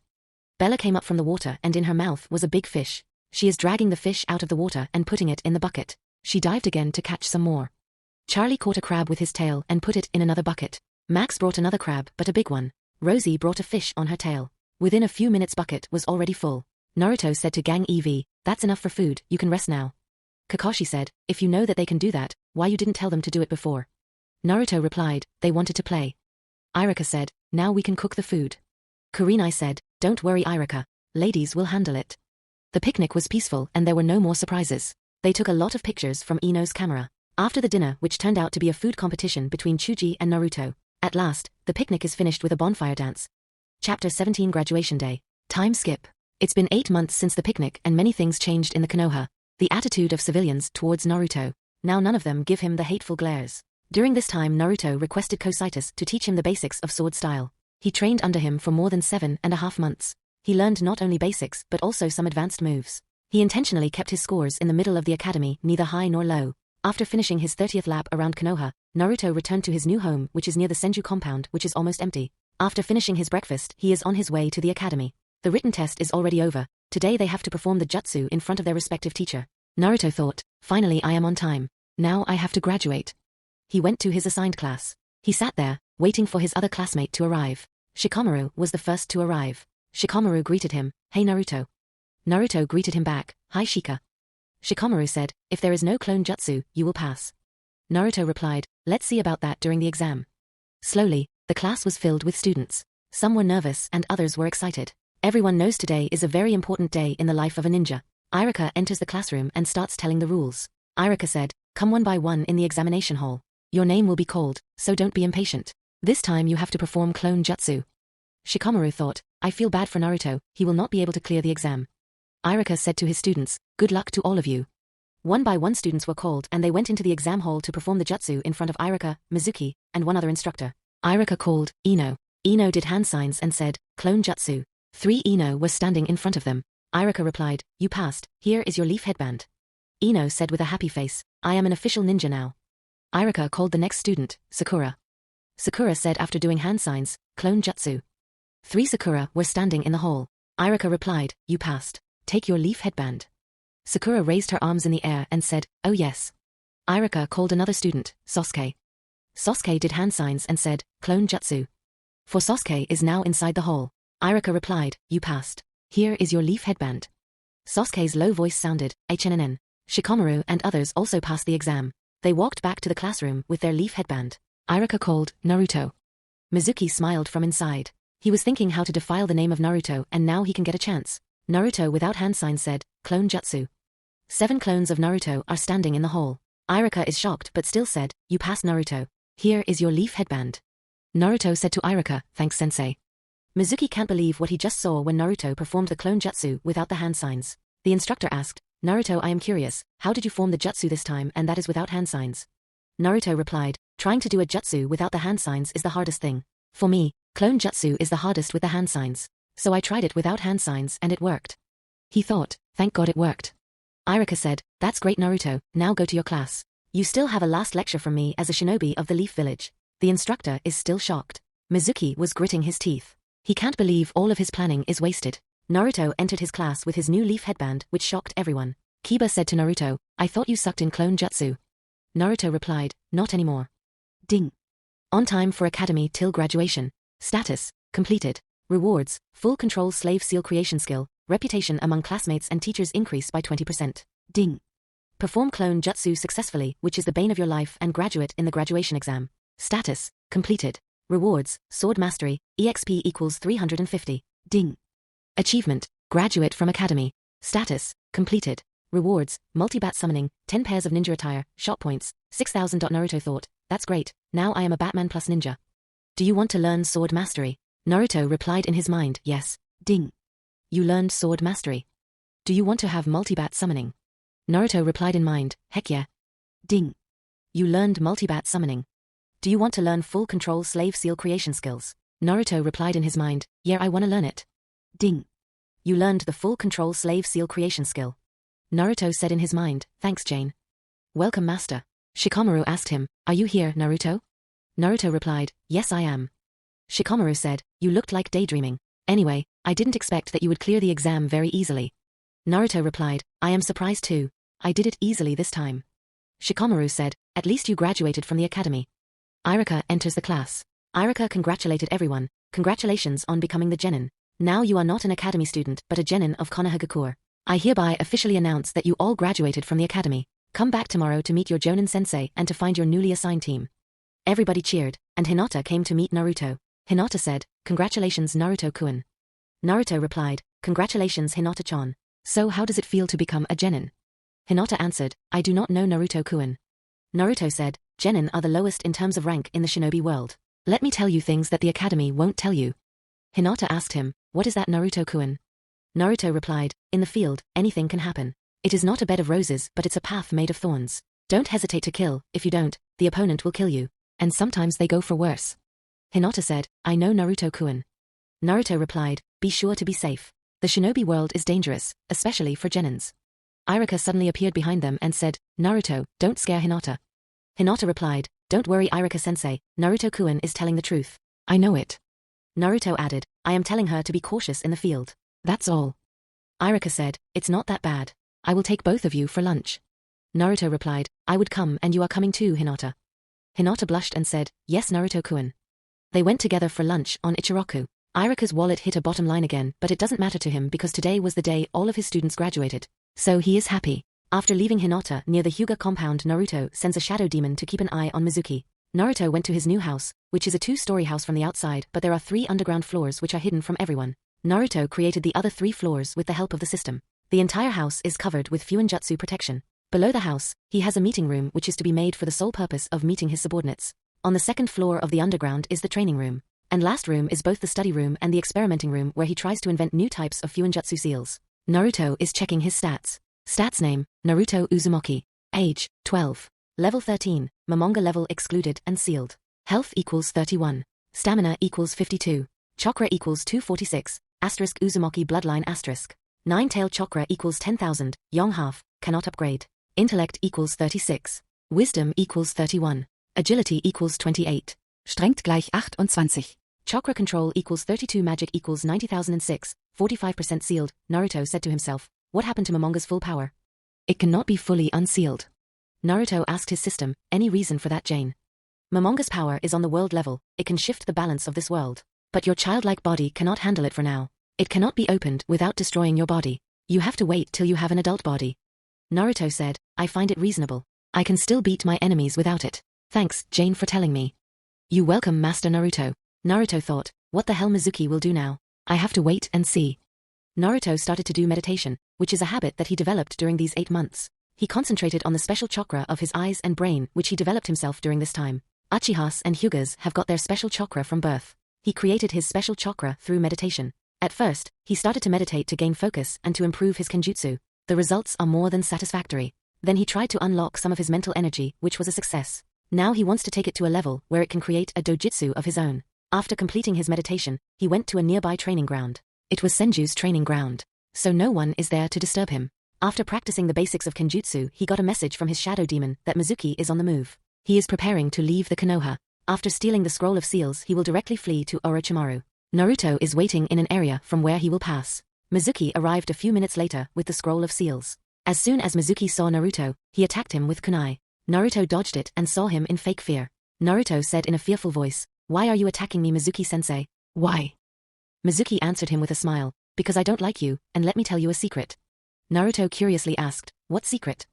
Bella came up from the water and in her mouth was a big fish. She is dragging the fish out of the water and putting it in the bucket. She dived again to catch some more. Charlie caught a crab with his tail and put it in another bucket. Max brought another crab, but a big one. Rosie brought a fish on her tail. Within a few minutes bucket was already full. Naruto said to Gang EV, that's enough for food, you can rest now. Kakashi said, if you know that they can do that, why you didn't tell them to do it before? Naruto replied, they wanted to play. Irika said, now we can cook the food. Kurenai said, don't worry Irika, ladies will handle it. The picnic was peaceful and there were no more surprises. They took a lot of pictures from Ino's camera. After the dinner, which turned out to be a food competition between Chuji and Naruto, At last, the picnic is finished with a bonfire dance. Chapter 17 Graduation Day. Time skip. It's been 8 months since the picnic and many things changed in the Konoha. The attitude of civilians towards Naruto. Now none of them give him the hateful glares. During this time Naruto requested Cositus to teach him the basics of sword style. He trained under him for more than 7.5 months. He learned not only basics but also some advanced moves. He intentionally kept his scores in the middle of the academy, neither high nor low. After finishing his 30th lap around Konoha, Naruto returned to his new home, which is near the Senju compound, which is almost empty. After finishing his breakfast, he is on his way to the academy. The written test is already over. Today they have to perform the jutsu in front of their respective teacher. Naruto thought, finally I am on time. Now I have to graduate. He went to his assigned class. He sat there, waiting for his other classmate to arrive. Shikamaru was the first to arrive. Shikamaru greeted him, "Hey Naruto." Naruto greeted him back, "Hi Shika." Shikamaru said, "If there is no clone jutsu, you will pass." Naruto replied, "Let's see about that during the exam." Slowly, the class was filled with students. Some were nervous and others were excited. Everyone knows today is a very important day in the life of a ninja. Irika enters the classroom and starts telling the rules. Irika said, "Come one by one in the examination hall. Your name will be called, so don't be impatient. This time you have to perform clone jutsu." Shikamaru thought, I feel bad for Naruto, he will not be able to clear the exam. Irika said to his students, "Good luck to all of you." One by one students were called and they went into the exam hall to perform the jutsu in front of Irika, Mizuki, and one other instructor. Irika called Ino. Ino did hand signs and said, "Clone jutsu." 3 Ino were standing in front of them. Irika replied, "You passed, here is your leaf headband." Ino said with a happy face, "I am an official ninja now." Irika called the next student, Sakura. Sakura said after doing hand signs, "Clone jutsu." 3 Sakura were standing in the hall. Irika replied, "You passed. Take your leaf headband." Sakura raised her arms in the air and said, "Oh yes." Irika called another student, Sasuke. Sasuke did hand signs and said, "Clone jutsu." For Sasuke is now inside the hall. Irika replied, "You passed. Here is your leaf headband." Sasuke's low voice sounded, "HNNN." Shikamaru and others also passed the exam. They walked back to the classroom with their leaf headband. Irika called, "Naruto." Mizuki smiled from inside. He was thinking how to defile the name of Naruto and now he can get a chance. Naruto without hand signs said, "Clone jutsu." 7 clones of Naruto are standing in the hall. Irika is shocked but still said, "You passed Naruto. Here is your leaf headband." Naruto said to Irika, "Thanks sensei." Mizuki can't believe what he just saw when Naruto performed the clone jutsu without the hand signs. The instructor asked, "Naruto, I am curious, how did you form the jutsu this time and that is without hand signs?" Naruto replied, "Trying to do a jutsu without the hand signs is the hardest thing. For me, clone jutsu is the hardest with the hand signs. So I tried it without hand signs and it worked." He thought, thank God it worked. Irika said, "That's great Naruto, now go to your class. You still have a last lecture from me as a shinobi of the Leaf Village." The instructor is still shocked. Mizuki was gritting his teeth. He can't believe all of his planning is wasted. Naruto entered his class with his new leaf headband which shocked everyone. Kiba said to Naruto, "I thought you sucked in clone jutsu." Naruto replied, "Not anymore." Ding. On time for academy till graduation. Status, completed. Rewards, full control slave seal creation skill, reputation among classmates and teachers increase by 20%. Ding. Perform clone jutsu successfully, which is the bane of your life and graduate in the graduation exam. Status, completed. Rewards, sword mastery, EXP equals 350. Ding. Achievement, graduate from academy. Status, completed. Rewards, multi-bat summoning, 10 pairs of ninja attire, shot points, 6,000. Naruto thought, that's great, now I am a Batman plus ninja. Do you want to learn sword mastery? Naruto replied in his mind, yes. Ding. You learned sword mastery. Do you want to have multi-bat summoning? Naruto replied in mind, heck yeah. Ding. You learned multi-bat summoning. Do you want to learn full control slave seal creation skills? Naruto replied in his mind, yeah, I want to learn it. Ding. You learned the full control slave seal creation skill. Naruto said in his mind, thanks Jane. Welcome master. Shikamaru asked him, are you here, Naruto? Naruto replied, yes I am. Shikamaru said, you looked like daydreaming. Anyway, I didn't expect that you would clear the exam very easily. Naruto replied, I am surprised too. I did it easily this time. Shikamaru said, at least you graduated from the academy. Irika enters the class. Irika congratulated everyone. Congratulations on becoming the Genin. Now you are not an academy student but a Genin of Konohagakure. I hereby officially announce that you all graduated from the academy. Come back tomorrow to meet your Jonin sensei and to find your newly assigned team. Everybody cheered, and Hinata came to meet Naruto. Hinata said, congratulations Naruto-kun. Naruto replied, congratulations Hinata-chan. So how does it feel to become a Genin? Hinata answered, I do not know Naruto-kun. Naruto said, Genin are the lowest in terms of rank in the shinobi world. Let me tell you things that the academy won't tell you. Hinata asked him, what is that Naruto-kun? Naruto replied, in the field, anything can happen. It is not a bed of roses but it's a path made of thorns. Don't hesitate to kill, if you don't, the opponent will kill you. And sometimes they go for worse. Hinata said, I know Naruto-kun. Naruto replied, be sure to be safe. The shinobi world is dangerous, especially for genins. Iruka suddenly appeared behind them and said, Naruto, don't scare Hinata. Hinata replied, don't worry Iruka-sensei, Naruto-kun is telling the truth. I know it. Naruto added, I am telling her to be cautious in the field. That's all. Iruka said, it's not that bad. I will take both of you for lunch. Naruto replied, I would come and you are coming too, Hinata. Hinata blushed and said, yes Naruto-kun. They went together for lunch on Ichiraku. Iruka's wallet hit a bottom line again, but it doesn't matter to him because today was the day all of his students graduated. So he is happy. After leaving Hinata near the Hyuga compound, Naruto sends a shadow demon to keep an eye on Mizuki. Naruto went to his new house, which is a 2-story house from the outside, but there are 3 underground floors which are hidden from everyone. Naruto created the other 3 floors with the help of the system. The entire house is covered with Fuinjutsu protection. Below the house, he has a meeting room which is to be made for the sole purpose of meeting his subordinates. On the 2nd floor of the underground is the training room. And last room is both the study room and the experimenting room where he tries to invent new types of Fuinjutsu seals. Naruto is checking his stats. Stats name, Naruto Uzumaki. Age, 12. Level 13, Momonga level excluded and sealed. Health equals 31. Stamina equals 52. Chakra equals 246. Asterisk Uzumaki bloodline asterisk. 9-tail chakra equals 10,000. Yong half, cannot upgrade. Intellect equals 36. Wisdom equals 31. Agility equals 28. Strength gleich 28. Chakra control equals 32. Magic equals 90,006. 45% sealed. Naruto said to himself, what happened to Momonga's full power? It cannot be fully unsealed. Naruto asked his system, any reason for that, Jane? Momonga's power is on the world level, it can shift the balance of this world. But your childlike body cannot handle it for now. It cannot be opened without destroying your body. You have to wait till you have an adult body. Naruto said, I find it reasonable. I can still beat my enemies without it. Thanks, Jane, for telling me. You welcome, Master Naruto. Naruto thought, what the hell Mizuki will do now? I have to wait and see. Naruto started to do meditation, which is a habit that he developed during these 8 months. He concentrated on the special chakra of his eyes and brain which he developed himself during this time. Uchihas and Hyugas have got their special chakra from birth. He created his special chakra through meditation. At first, he started to meditate to gain focus and to improve his kenjutsu. The results are more than satisfactory. Then he tried to unlock some of his mental energy, which was a success. Now he wants to take it to a level where it can create a dojutsu of his own. After completing his meditation, he went to a nearby training ground. It was Senju's training ground. So no one is there to disturb him. After practicing the basics of kenjutsu, he got a message from his shadow demon that Mizuki is on the move. He is preparing to leave the Konoha. After stealing the scroll of seals, he will directly flee to Orochimaru. Naruto is waiting in an area from where he will pass. Mizuki arrived a few minutes later with the scroll of seals. As soon as Mizuki saw Naruto, he attacked him with kunai. Naruto dodged it and saw him in fake fear. Naruto said in a fearful voice, "Why are you attacking me, Mizuki-sensei?" "Why?" Mizuki answered him with a smile, "Because I don't like you, and let me tell you a secret." Naruto curiously asked, "What secret?"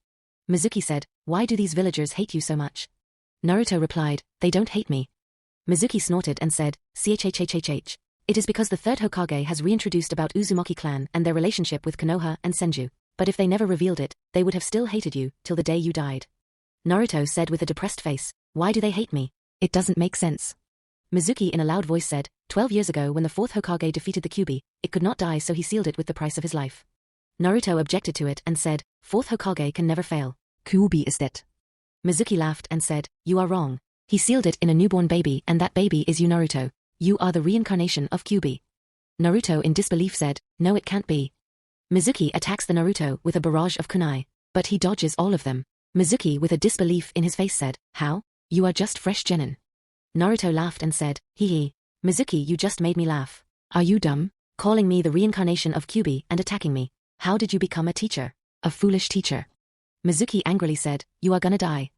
Mizuki said, "Why do these villagers hate you so much?" Naruto replied, "They don't hate me." Mizuki snorted and said, "Chhhhhh. It is because the third Hokage has reintroduced about Uzumaki clan and their relationship with Konoha and Senju. But if they never revealed it, they would have still hated you, till the day you died." Naruto said with a depressed face, "Why do they hate me? It doesn't make sense." Mizuki in a loud voice said, 12 years ago when the fourth Hokage defeated the Kyuubi, it could not die, so he sealed it with the price of his life. Naruto objected to it and said, "Fourth Hokage can never fail. Kyuubi is dead." Mizuki laughed and said, "You are wrong. He sealed it in a newborn baby, and that baby is you, Naruto. You are the reincarnation of Kyuubi." Naruto in disbelief said, "No, it can't be." Mizuki attacks the Naruto with a barrage of kunai, but he dodges all of them. Mizuki with a disbelief in his face said, "How? You are just fresh Genin." Naruto laughed and said, "Hee hee. Mizuki, you just made me laugh. Are you dumb? Calling me the reincarnation of Kyuubi and attacking me. How did you become a teacher? A foolish teacher." Mizuki angrily said, "You are gonna die."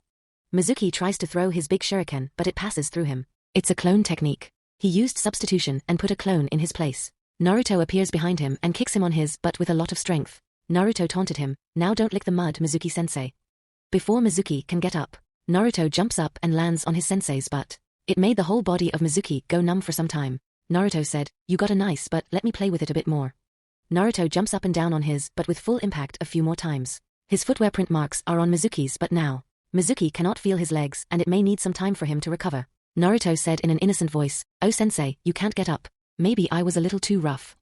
Mizuki tries to throw his big shuriken, but it passes through him. It's a clone technique. He used substitution and put a clone in his place. Naruto appears behind him and kicks him on his butt with a lot of strength. Naruto taunted him, "Now don't lick the mud, Mizuki-sensei." Before Mizuki can get up, Naruto jumps up and lands on his sensei's butt. It made the whole body of Mizuki go numb for some time. Naruto said, "You got a nice butt, let me play with it a bit more." Naruto jumps up and down on his butt with full impact a few more times. His footwear print marks are on Mizuki's butt now. Mizuki cannot feel his legs and it may need some time for him to recover. Naruto said in an innocent voice, "Oh sensei, you can't get up. Maybe I was a little too rough."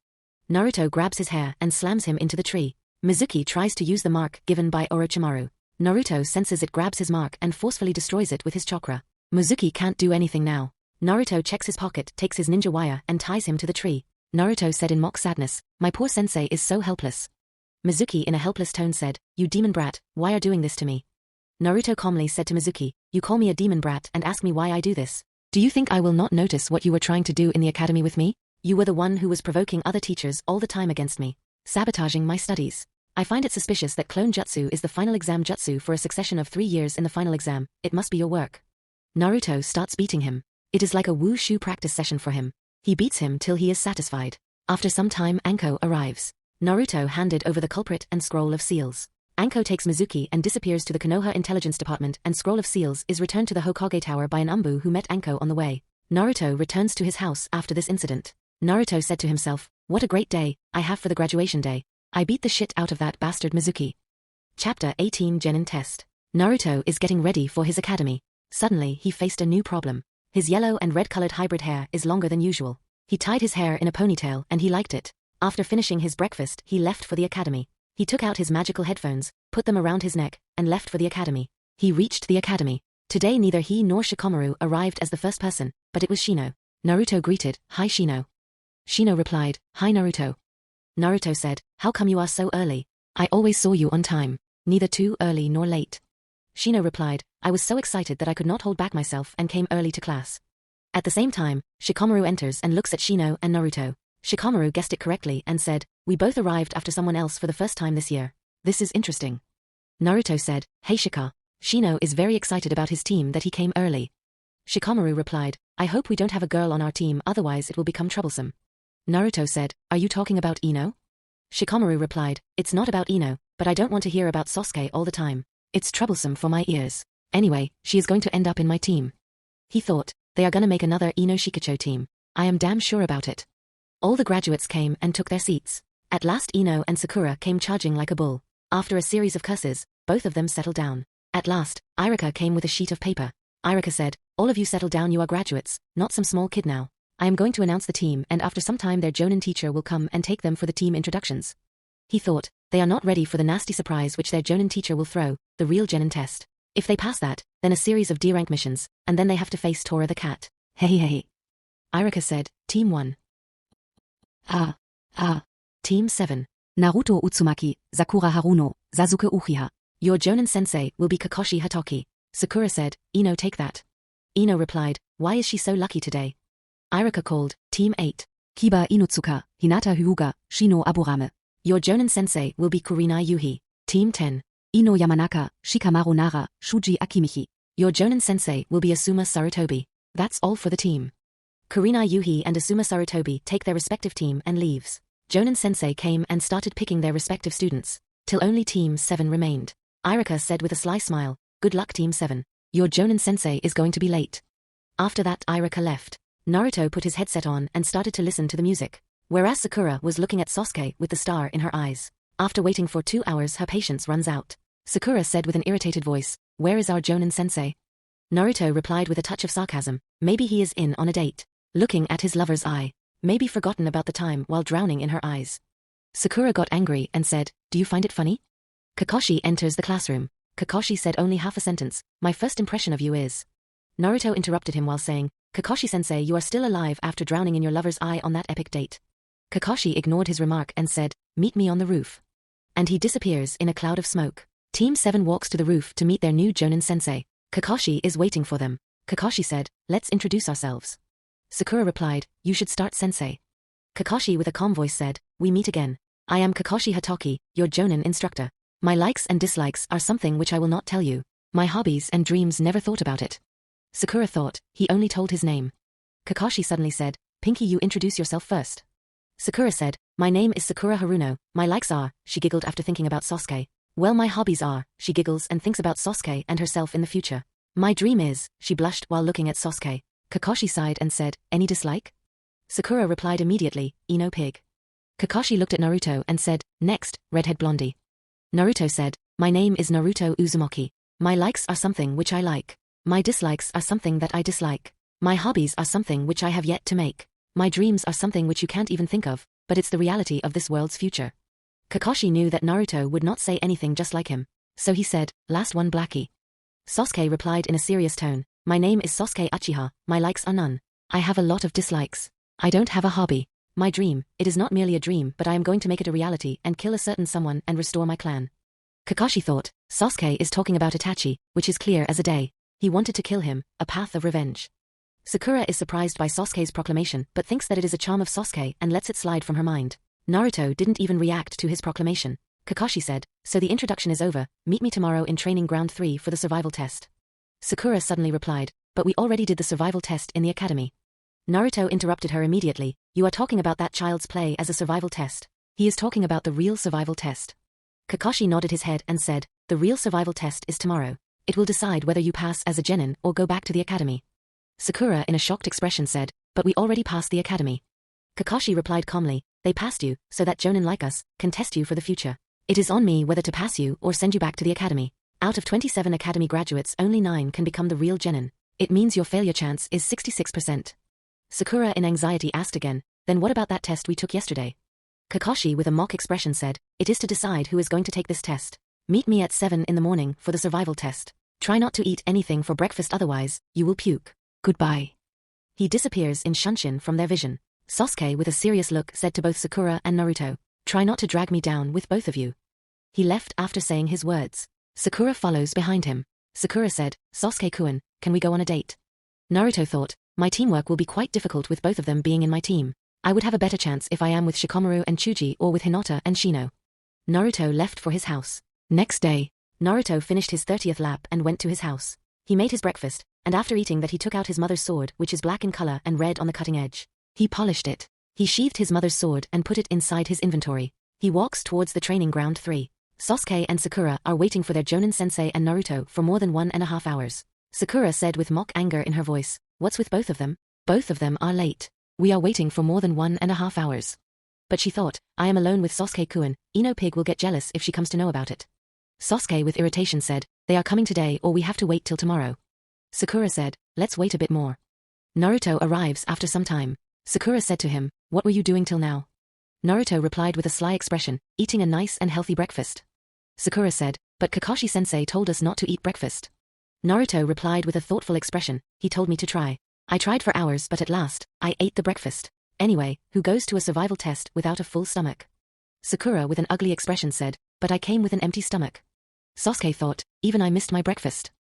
Naruto grabs his hair and slams him into the tree. Mizuki tries to use the mark given by Orochimaru. Naruto senses it, grabs his mark and forcefully destroys it with his chakra. Mizuki can't do anything now. Naruto checks his pocket, takes his ninja wire and ties him to the tree. Naruto said in mock sadness, "My poor sensei is so helpless." Mizuki in a helpless tone said, "You demon brat, why are doing this to me?" Naruto calmly said to Mizuki, "You call me a demon brat and ask me why I do this. Do you think I will not notice what you were trying to do in the academy with me? You were the one who was provoking other teachers all the time against me, sabotaging my studies. I find it suspicious that clone jutsu is the final exam jutsu for a succession of 3 years in the final exam. It must be your work." Naruto starts beating him. It is like a wushu practice session for him. He beats him till he is satisfied. After some time Anko arrives. Naruto handed over the culprit and scroll of seals. Anko takes Mizuki and disappears to the Konoha Intelligence Department, and scroll of seals is returned to the Hokage Tower by an umbu who met Anko on the way. Naruto returns to his house after this incident. Naruto said to himself, "What a great day I have for the graduation day. I beat the shit out of that bastard Mizuki." Chapter 18 Genin Test. Naruto is getting ready for his academy. Suddenly he faced a new problem. His yellow and red-colored hybrid hair is longer than usual. He tied his hair in a ponytail and he liked it. After finishing his breakfast he left for the academy. He took out his magical headphones, put them around his neck, and left for the academy. He reached the academy. Today neither he nor Shikamaru arrived as the first person, but it was Shino. Naruto greeted, "Hi Shino." Shino replied, "Hi Naruto." Naruto said, "How come you are so early? I always saw you on time, neither too early nor late." Shino replied, "I was so excited that I could not hold back myself and came early to class." At the same time, Shikamaru enters and looks at Shino and Naruto. Shikamaru guessed it correctly and said, "We both arrived after someone else for the first time this year. This is interesting." Naruto said, "Hey Shika." Shino is very excited about his team that he came early. Shikamaru replied, "I hope we don't have a girl on our team, otherwise it will become troublesome." Naruto said, "Are you talking about Ino?" Shikamaru replied, "It's not about Ino, but I don't want to hear about Sasuke all the time. It's troublesome for my ears. Anyway, she is going to end up in my team." He thought, they are gonna make another Ino Shikacho team. I am damn sure about it. All the graduates came and took their seats. At last Ino and Sakura came charging like a bull. After a series of curses, both of them settled down. At last, Irika came with a sheet of paper. Irika said, "All of you settle down, you are graduates, not some small kid now. I am going to announce the team and after some time their Jonin teacher will come and take them for the team introductions." He thought, they are not ready for the nasty surprise which their Jonin teacher will throw, the real Genin test. If they pass that, then a series of D-rank missions, and then they have to face Tora the cat. Hehehe. Irika said, "Team 1. Team 7. Naruto Uzumaki, Sakura Haruno, Sasuke Uchiha. Your Jonin sensei will be Kakashi Hatoki." Sakura said, "Ino, take that." Ino replied, "Why is she so lucky today?" Irika called, Team 8. Kiba Inotsuka, Hinata Hyuga, Shino Aburame. Your Jonin sensei will be Kurina Yuhi. Team 10. Ino Yamanaka, Shikamaru Nara, Shuji Akimichi. Your Jonin sensei will be Asuma Sarutobi. That's all for the team. Kurina Yuhi and Asuma Sarutobi take their respective team and leaves. Jonin sensei came and started picking their respective students, till only Team 7 remained. Irika said with a sly smile, "Good luck Team 7. Your Jonin sensei is going to be late." After that Irika left. Naruto put his headset on and started to listen to the music, whereas Sakura was looking at Sasuke with the star in her eyes. After waiting for 2 hours her patience runs out. Sakura said with an irritated voice, "Where is our Jonin sensei?" Naruto replied with a touch of sarcasm, "Maybe he is in on a date. Looking at his lover's eye. Maybe forgotten about the time while drowning in her eyes." Sakura got angry and said, "Do you find it funny?" Kakashi enters the classroom. Kakashi said only half a sentence, "My first impression of you is..." Naruto interrupted him while saying, "Kakashi-sensei, you are still alive after drowning in your lover's eye on that epic date." Kakashi ignored his remark and said, "Meet me on the roof." And he disappears in a cloud of smoke. Team 7 walks to the roof to meet their new Jonin sensei. Kakashi is waiting for them. Kakashi said, "Let's introduce ourselves." Sakura replied, "You should start sensei." Kakashi with a calm voice said, "We meet again. I am Kakashi Hatoki, your Jonin instructor. My likes and dislikes are something which I will not tell you. My hobbies and dreams never thought about it." Sakura thought, he only told his name. Kakashi suddenly said, "Pinky, you introduce yourself first." Sakura said, "My name is Sakura Haruno, my likes are," she giggled after thinking about Sasuke. "Well, my hobbies are," she giggles and thinks about Sasuke and herself in the future. "My dream is," she blushed while looking at Sasuke. Kakashi sighed and said, "Any dislike?" Sakura replied immediately, "Ino pig." Kakashi looked at Naruto and said, "Next, redhead blondie." Naruto said, "My name is Naruto Uzumaki. My likes are something which I like. My dislikes are something that I dislike. My hobbies are something which I have yet to make. My dreams are something which you can't even think of, but it's the reality of this world's future. Kakashi knew that Naruto would not say anything just like him. So he said, last one Blackie. Sasuke replied in a serious tone, my name is Sasuke Uchiha, my likes are none. I have a lot of dislikes. I don't have a hobby. My dream, it is not merely a dream but I am going to make it a reality and kill a certain someone and restore my clan. Kakashi thought, Sasuke is talking about Itachi, which is clear as a day. He wanted to kill him, a path of revenge. Sakura is surprised by Sasuke's proclamation but thinks that it is a charm of Sasuke and lets it slide from her mind. Naruto didn't even react to his proclamation. Kakashi said, so the introduction is over, meet me tomorrow in training ground 3 for the survival test. Sakura suddenly replied, but we already did the survival test in the academy. Naruto interrupted her immediately, you are talking about that child's play as a survival test. He is talking about the real survival test. Kakashi nodded his head and said, the real survival test is tomorrow. It will decide whether you pass as a genin or go back to the academy. Sakura in a shocked expression said, but we already passed the academy. Kakashi replied calmly, they passed you, so that jonin like us can test you for the future. It is on me whether to pass you or send you back to the academy. Out of 27 academy graduates only 9 can become the real genin. It means your failure chance is 66%. Sakura in anxiety asked again, then what about that test we took yesterday? Kakashi with a mock expression said, it is to decide who is going to take this test. Meet me at 7 in the morning for the survival test. Try not to eat anything for breakfast otherwise, you will puke. Goodbye. He disappears in Shunshin from their vision. Sasuke with a serious look said to both Sakura and Naruto, try not to drag me down with both of you. He left after saying his words. Sakura follows behind him. Sakura said, Sasuke-kun, can we go on a date? Naruto thought, my teamwork will be quite difficult with both of them being in my team. I would have a better chance if I am with Shikamaru and Chuji or with Hinata and Shino. Naruto left for his house. Next day, Naruto finished his 30th lap and went to his house. He made his breakfast, and after eating that he took out his mother's sword which is black in color and red on the cutting edge. He polished it. He sheathed his mother's sword and put it inside his inventory. He walks towards the training ground 3. Sasuke and Sakura are waiting for their Jonin sensei and Naruto for more than 1.5 hours. Sakura said with mock anger in her voice, what's with both of them? Both of them are late. We are waiting for more than 1.5 hours. But she thought, I am alone with Sasuke-kun, Ino Pig will get jealous if she comes to know about it. Sasuke with irritation said, they are coming today or we have to wait till tomorrow. Sakura said, let's wait a bit more. Naruto arrives after some time. Sakura said to him, what were you doing till now? Naruto replied with a sly expression, eating a nice and healthy breakfast. Sakura said, but Kakashi-sensei told us not to eat breakfast. Naruto replied with a thoughtful expression, he told me to try. I tried for hours but at last, I ate the breakfast. Anyway, who goes to a survival test without a full stomach? Sakura with an ugly expression said, but I came with an empty stomach. Sasuke thought, even I missed my breakfast.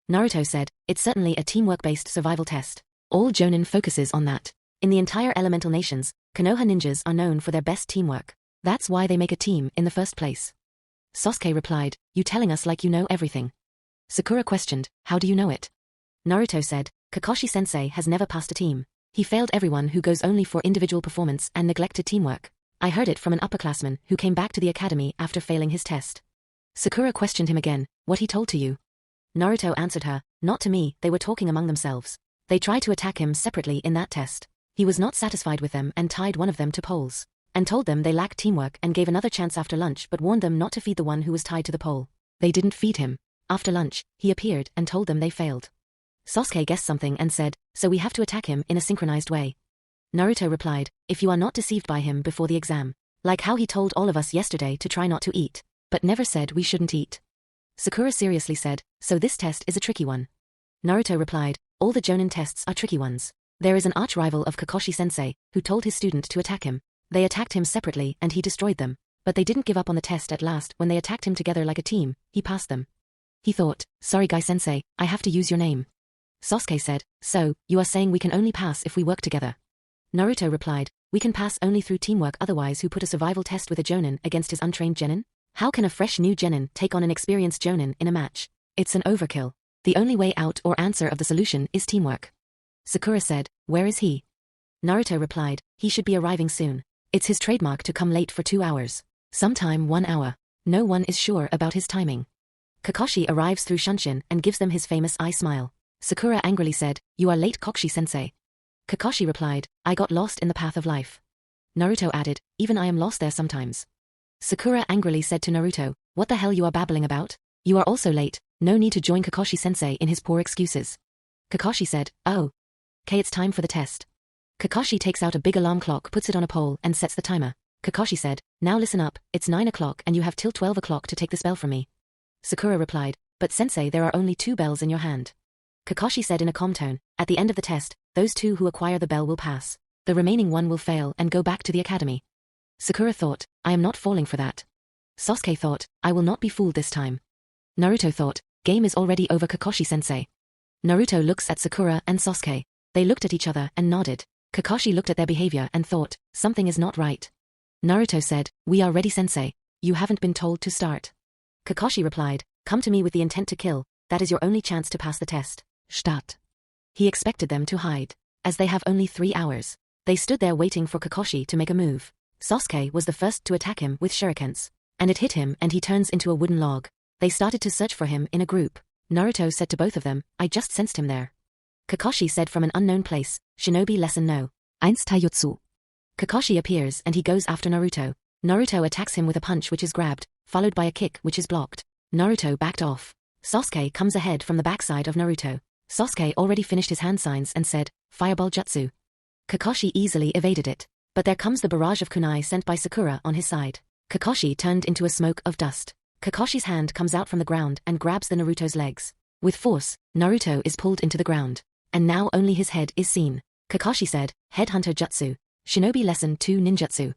Naruto said, it's certainly a teamwork-based survival test. All Jonin focuses on that. In the entire elemental nations, Konoha ninjas are known for their best teamwork. That's why they make a team in the first place. Sasuke replied, you telling us like you know everything. Sakura questioned, how do you know it? Naruto said, Kakashi-sensei has never passed a team. He failed everyone who goes only for individual performance and neglected teamwork. I heard it from an upperclassman who came back to the academy after failing his test. Sakura questioned him again, what he told to you? Naruto answered her, not to me, they were talking among themselves. They tried to attack him separately in that test. He was not satisfied with them and tied one of them to poles. And told them they lacked teamwork and gave another chance after lunch but warned them not to feed the one who was tied to the pole. They didn't feed him. After lunch, he appeared and told them they failed. Sasuke guessed something and said, so we have to attack him in a synchronized way. Naruto replied, if you are not deceived by him before the exam. Like how he told all of us yesterday to try not to eat. But never said we shouldn't eat. Sakura seriously said, so this test is a tricky one. Naruto replied, all the Jonin tests are tricky ones. There is an arch-rival of Kakashi-sensei, who told his student to attack him. They attacked him separately and he destroyed them. But they didn't give up on the test at last when they attacked him together like a team, he passed them. He thought, sorry Guy-sensei, I have to use your name. Sasuke said, so, you are saying we can only pass if we work together? Naruto replied, we can pass only through teamwork otherwise who put a survival test with a Jonin against his untrained Genin? How can a fresh new Genin take on an experienced Jonin in a match? It's an overkill. The only way out or answer of the solution is teamwork. Sakura said, where is he? Naruto replied, he should be arriving soon. It's his trademark to come late for 2 hours. Sometime 1 hour. No one is sure about his timing. Kakashi arrives through Shunshin and gives them his famous eye smile. Sakura angrily said, you are late Kakashi-sensei. Kakashi replied, I got lost in the path of life. Naruto added, even I am lost there sometimes. Sakura angrily said to Naruto, what the hell you are babbling about? You are also late, no need to join Kakashi-sensei in his poor excuses. Kakashi said, oh. "Okay, it's time for the test." Kakashi takes out a big alarm clock, puts it on a pole, and sets the timer. Kakashi said, "Now listen up, it's 9 o'clock and you have till 12 o'clock to take this bell from me." Sakura replied, "But sensei, there are only 2 bells in your hand." Kakashi said in a calm tone, "At the end of the test, those 2 who acquire the bell will pass. The remaining 1 will fail and go back to the academy." Sakura thought, "I am not falling for that." Sasuke thought, "I will not be fooled this time." Naruto thought, "Game is already over, Kakashi-sensei." Naruto looks at Sakura and Sasuke. They looked at each other and nodded. Kakashi looked at their behavior and thought, something is not right. Naruto said, "We are ready, sensei. You haven't been told to start." Kakashi replied, "Come to me with the intent to kill, that is your only chance to pass the test. Start." He expected them to hide, as they have only 3 hours. They stood there waiting for Kakashi to make a move. Sasuke was the first to attack him with shurikens, and it hit him and he turns into a wooden log. They started to search for him in a group. Naruto said to both of them, "I just sensed him there." Kakashi said from an unknown place, "Shinobi lesson no. Ainz taijutsu." Kakashi appears and he goes after Naruto. Naruto attacks him with a punch which is grabbed, followed by a kick which is blocked. Naruto backed off. Sasuke comes ahead from the backside of Naruto. Sasuke already finished his hand signs and said, "Fireball jutsu." Kakashi easily evaded it, but there comes the barrage of kunai sent by Sakura on his side. Kakashi turned into a smoke of dust. Kakashi's hand comes out from the ground and grabs the Naruto's legs. With force, Naruto is pulled into the ground, and now only his head is seen. Kakashi said, "Headhunter jutsu. Shinobi lesson 2 ninjutsu."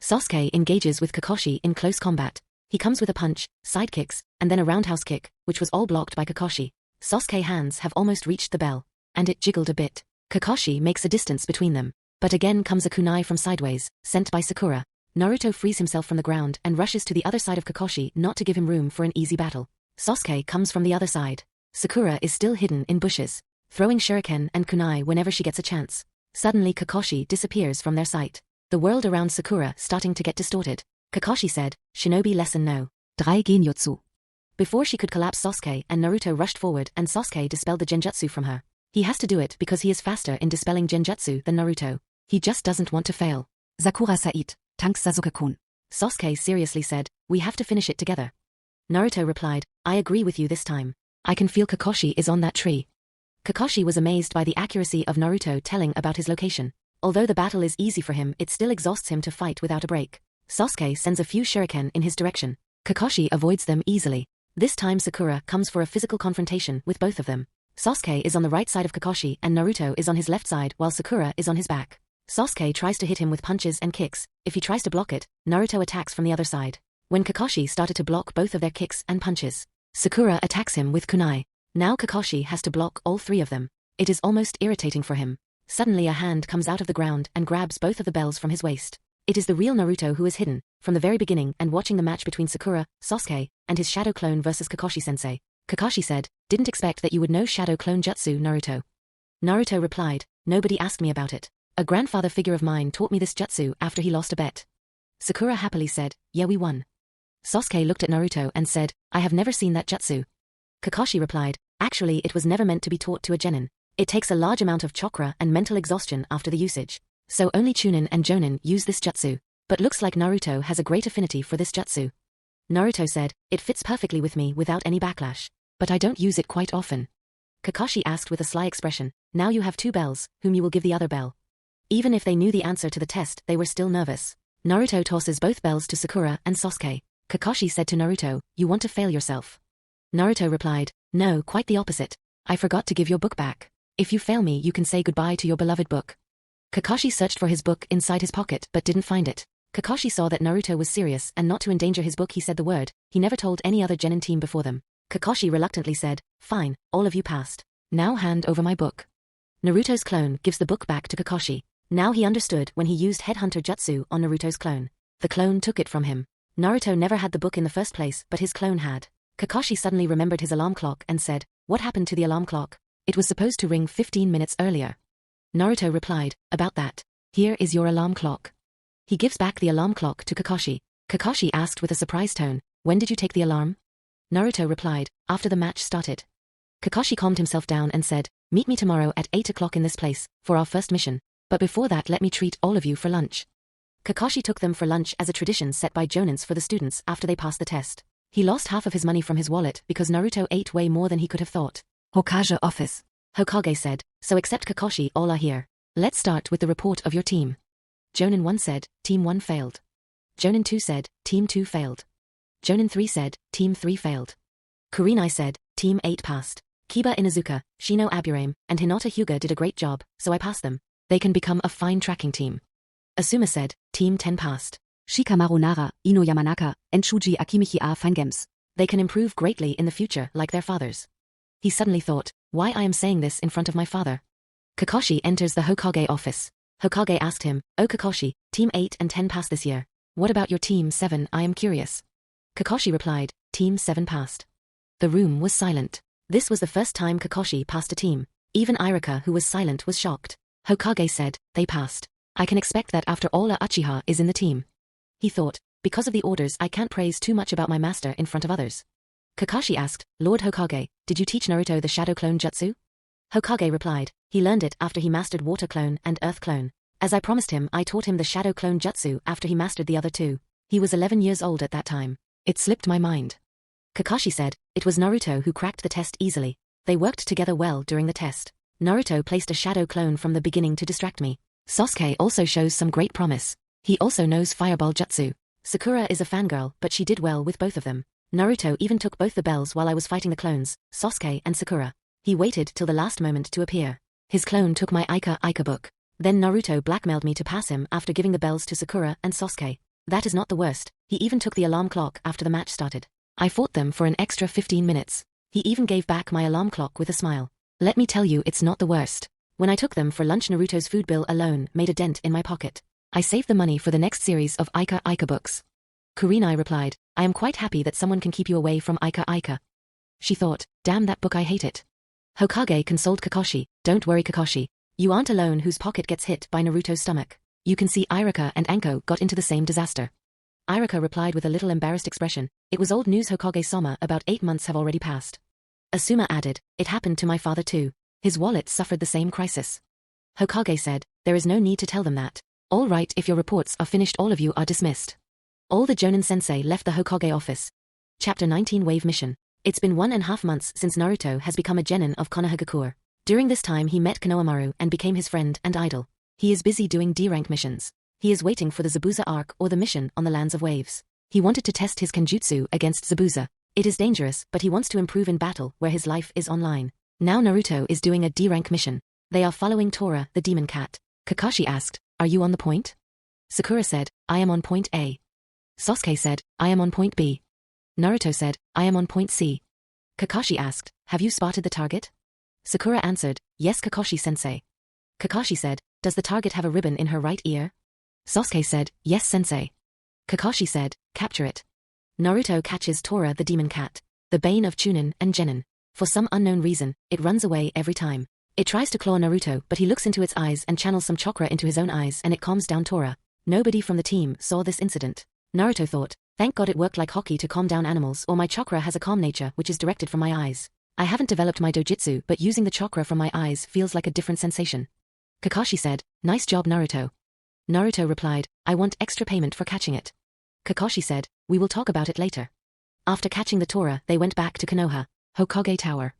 Sasuke engages with Kakashi in close combat. He comes with a punch, side kicks, and then a roundhouse kick, which was all blocked by Kakashi. Sasuke's hands have almost reached the bell, and it jiggled a bit. Kakashi makes a distance between them, but again comes a kunai from sideways, sent by Sakura. Naruto frees himself from the ground and rushes to the other side of Kakashi not to give him room for an easy battle. Sasuke comes from the other side. Sakura is still hidden in bushes, throwing shuriken and kunai whenever she gets a chance. Suddenly Kakashi disappears from their sight. The world around Sakura starting to get distorted. Kakashi said, "Shinobi lesson no. 3 genjutsu." Before she could collapse Sasuke and Naruto rushed forward and Sasuke dispelled the genjutsu from her. He has to do it because he is faster in dispelling genjutsu than Naruto. He just doesn't want to fail. "Sakura Said, thanks Sasuke-kun." Sasuke seriously said, "We have to finish it together." Naruto replied, "I agree with you this time. I can feel Kakashi is on that tree." Kakashi was amazed by the accuracy of Naruto telling about his location. Although the battle is easy for him, it still exhausts him to fight without a break. Sasuke sends a few shuriken in his direction. Kakashi avoids them easily. This time Sakura comes for a physical confrontation with both of them. Sasuke is on the right side of Kakashi and Naruto is on his left side while Sakura is on his back. Sasuke tries to hit him with punches and kicks. If he tries to block it, Naruto attacks from the other side. When Kakashi started to block both of their kicks and punches, Sakura attacks him with kunai. Now Kakashi has to block all 3 of them. It is almost irritating for him. Suddenly a hand comes out of the ground and grabs both of the bells from his waist. It is the real Naruto who is hidden, from the very beginning and watching the match between Sakura, Sasuke, and his shadow clone versus Kakashi-sensei. Kakashi said, "Didn't expect that you would know shadow clone jutsu, Naruto." Naruto replied, "Nobody asked me about it. A grandfather figure of mine taught me this jutsu after he lost a bet." Sakura happily said, "Yeah, we won." Sasuke looked at Naruto and said, "I have never seen that jutsu." Kakashi replied, "Actually it was never meant to be taught to a genin. It takes a large amount of chakra and mental exhaustion after the usage. So only Chunin and Jonin use this jutsu. But looks like Naruto has a great affinity for this jutsu." Naruto said, "It fits perfectly with me without any backlash. But I don't use it quite often." Kakashi asked with a sly expression, "Now you have 2 bells, whom you will give the other bell?" Even if they knew the answer to the test, they were still nervous. Naruto tosses both bells to Sakura and Sasuke. Kakashi said to Naruto, "You want to fail yourself?" Naruto replied, "No, quite the opposite. I forgot to give your book back. If you fail me, you can say goodbye to your beloved book." Kakashi searched for his book inside his pocket but didn't find it. Kakashi saw that Naruto was serious and not to endanger his book he said the word. He never told any other genin team before them. Kakashi reluctantly said, "Fine, all of you passed. Now hand over my book." Naruto's clone gives the book back to Kakashi. Now he understood when he used Headhunter Jutsu on Naruto's clone. The clone took it from him. Naruto never had the book in the first place but his clone had. Kakashi suddenly remembered his alarm clock and said, "What happened to the alarm clock? It was supposed to ring 15 minutes earlier." Naruto replied, "About that. Here is your alarm clock." He gives back the alarm clock to Kakashi. Kakashi asked with a surprised tone, "When did you take the alarm?" Naruto replied, "After the match started." Kakashi calmed himself down and said, "Meet me tomorrow at 8 o'clock in this place, for our first mission. But before that let me treat all of you for lunch." Kakashi took them for lunch as a tradition set by jonins for the students after they passed the test. He lost half of his money from his wallet because Naruto ate way more than he could have thought. Hokage office. Hokage said, so except Kakashi all are here. Let's start with the report of your team. Jonin 1 said, Team 1 failed. Jonin 2 said, Team 2 failed. Jonin 3 said, Team 3 failed. Kurenai said, Team 8 passed. Kiba Inuzuka, Shino Aburame, and Hinata Hyuga did a great job, so I passed them. They can become a fine tracking team. Asuma said, Team 10 passed. Shikamaru Nara, Ino Yamanaka, and Shuji Akimichi are fine games. They can improve greatly in the future like their fathers. He suddenly thought, why I am saying this in front of my father. Kakashi enters the Hokage office. Hokage asked him, Oh Kakashi, Team 8 and 10 passed this year. What about your Team 7, I am curious. Kakashi replied, Team 7 passed. The room was silent. This was the first time Kakashi passed a team. Even Irika, who was silent, was shocked. Hokage said, they passed. I can expect that after all, Uchiha is in the team. He thought, because of the orders I can't praise too much about my master in front of others. Kakashi asked, Lord Hokage, did you teach Naruto the Shadow Clone Jutsu? Hokage replied, he learned it after he mastered Water Clone and Earth Clone. As I promised him, I taught him the Shadow Clone Jutsu after he mastered the other two. He was 11 years old at that time. It slipped my mind. Kakashi said, it was Naruto who cracked the test easily. They worked together well during the test. Naruto placed a Shadow Clone from the beginning to distract me. Sasuke also shows some great promise. He also knows Fireball Jutsu. Sakura is a fangirl, but she did well with both of them. Naruto even took both the bells while I was fighting the clones, Sasuke and Sakura. He waited till the last moment to appear. His clone took my Aika book. Then Naruto blackmailed me to pass him after giving the bells to Sakura and Sasuke. That is not the worst, he even took the alarm clock after the match started. I fought them for an extra 15 minutes. He even gave back my alarm clock with a smile. Let me tell you, it's not the worst. When I took them for lunch, Naruto's food bill alone made a dent in my pocket. I saved the money for the next series of Aika books. Kurenai replied, I am quite happy that someone can keep you away from Aika. She thought, damn that book, I hate it. Hokage consoled Kakashi, don't worry Kakashi. You aren't alone whose pocket gets hit by Naruto's stomach. You can see Irika and Anko got into the same disaster. Irika replied with a little embarrassed expression, it was old news Hokage-sama, about 8 months have already passed. Asuma added, it happened to my father too. His wallet suffered the same crisis. Hokage said, there is no need to tell them that. All right, if your reports are finished, all of you are dismissed. All the Jonin sensei left the Hokage office. Chapter 19 Wave Mission. It's been 1.5 months since Naruto has become a genin of Konohagakure. During this time he met Konohamaru and became his friend and idol. He is busy doing D-rank missions. He is waiting for the Zabuza arc or the mission on the Lands of Waves. He wanted to test his kenjutsu against Zabuza. It is dangerous, but he wants to improve in battle where his life is online. Now Naruto is doing a D-rank mission. They are following Tora, the demon cat. Kakashi asked, are you on the point? Sakura said, I am on point A. Sasuke said, I am on point B. Naruto said, I am on point C. Kakashi asked, have you spotted the target? Sakura answered, yes Kakashi-sensei. Kakashi said, does the target have a ribbon in her right ear? Sasuke said, yes sensei. Kakashi said, capture it. Naruto catches Tora the demon cat, the bane of Chunin and Genin. For some unknown reason, it runs away every time. It tries to claw Naruto, but he looks into its eyes and channels some chakra into his own eyes and it calms down Tora. Nobody from the team saw this incident. Naruto thought, thank God it worked like hockey to calm down animals, or my chakra has a calm nature which is directed from my eyes. I haven't developed my dojutsu, but using the chakra from my eyes feels like a different sensation. Kakashi said, nice job Naruto. Naruto replied, I want extra payment for catching it. Kakashi said, we will talk about it later. After catching the Tora, they went back to Konoha, Hokage Tower.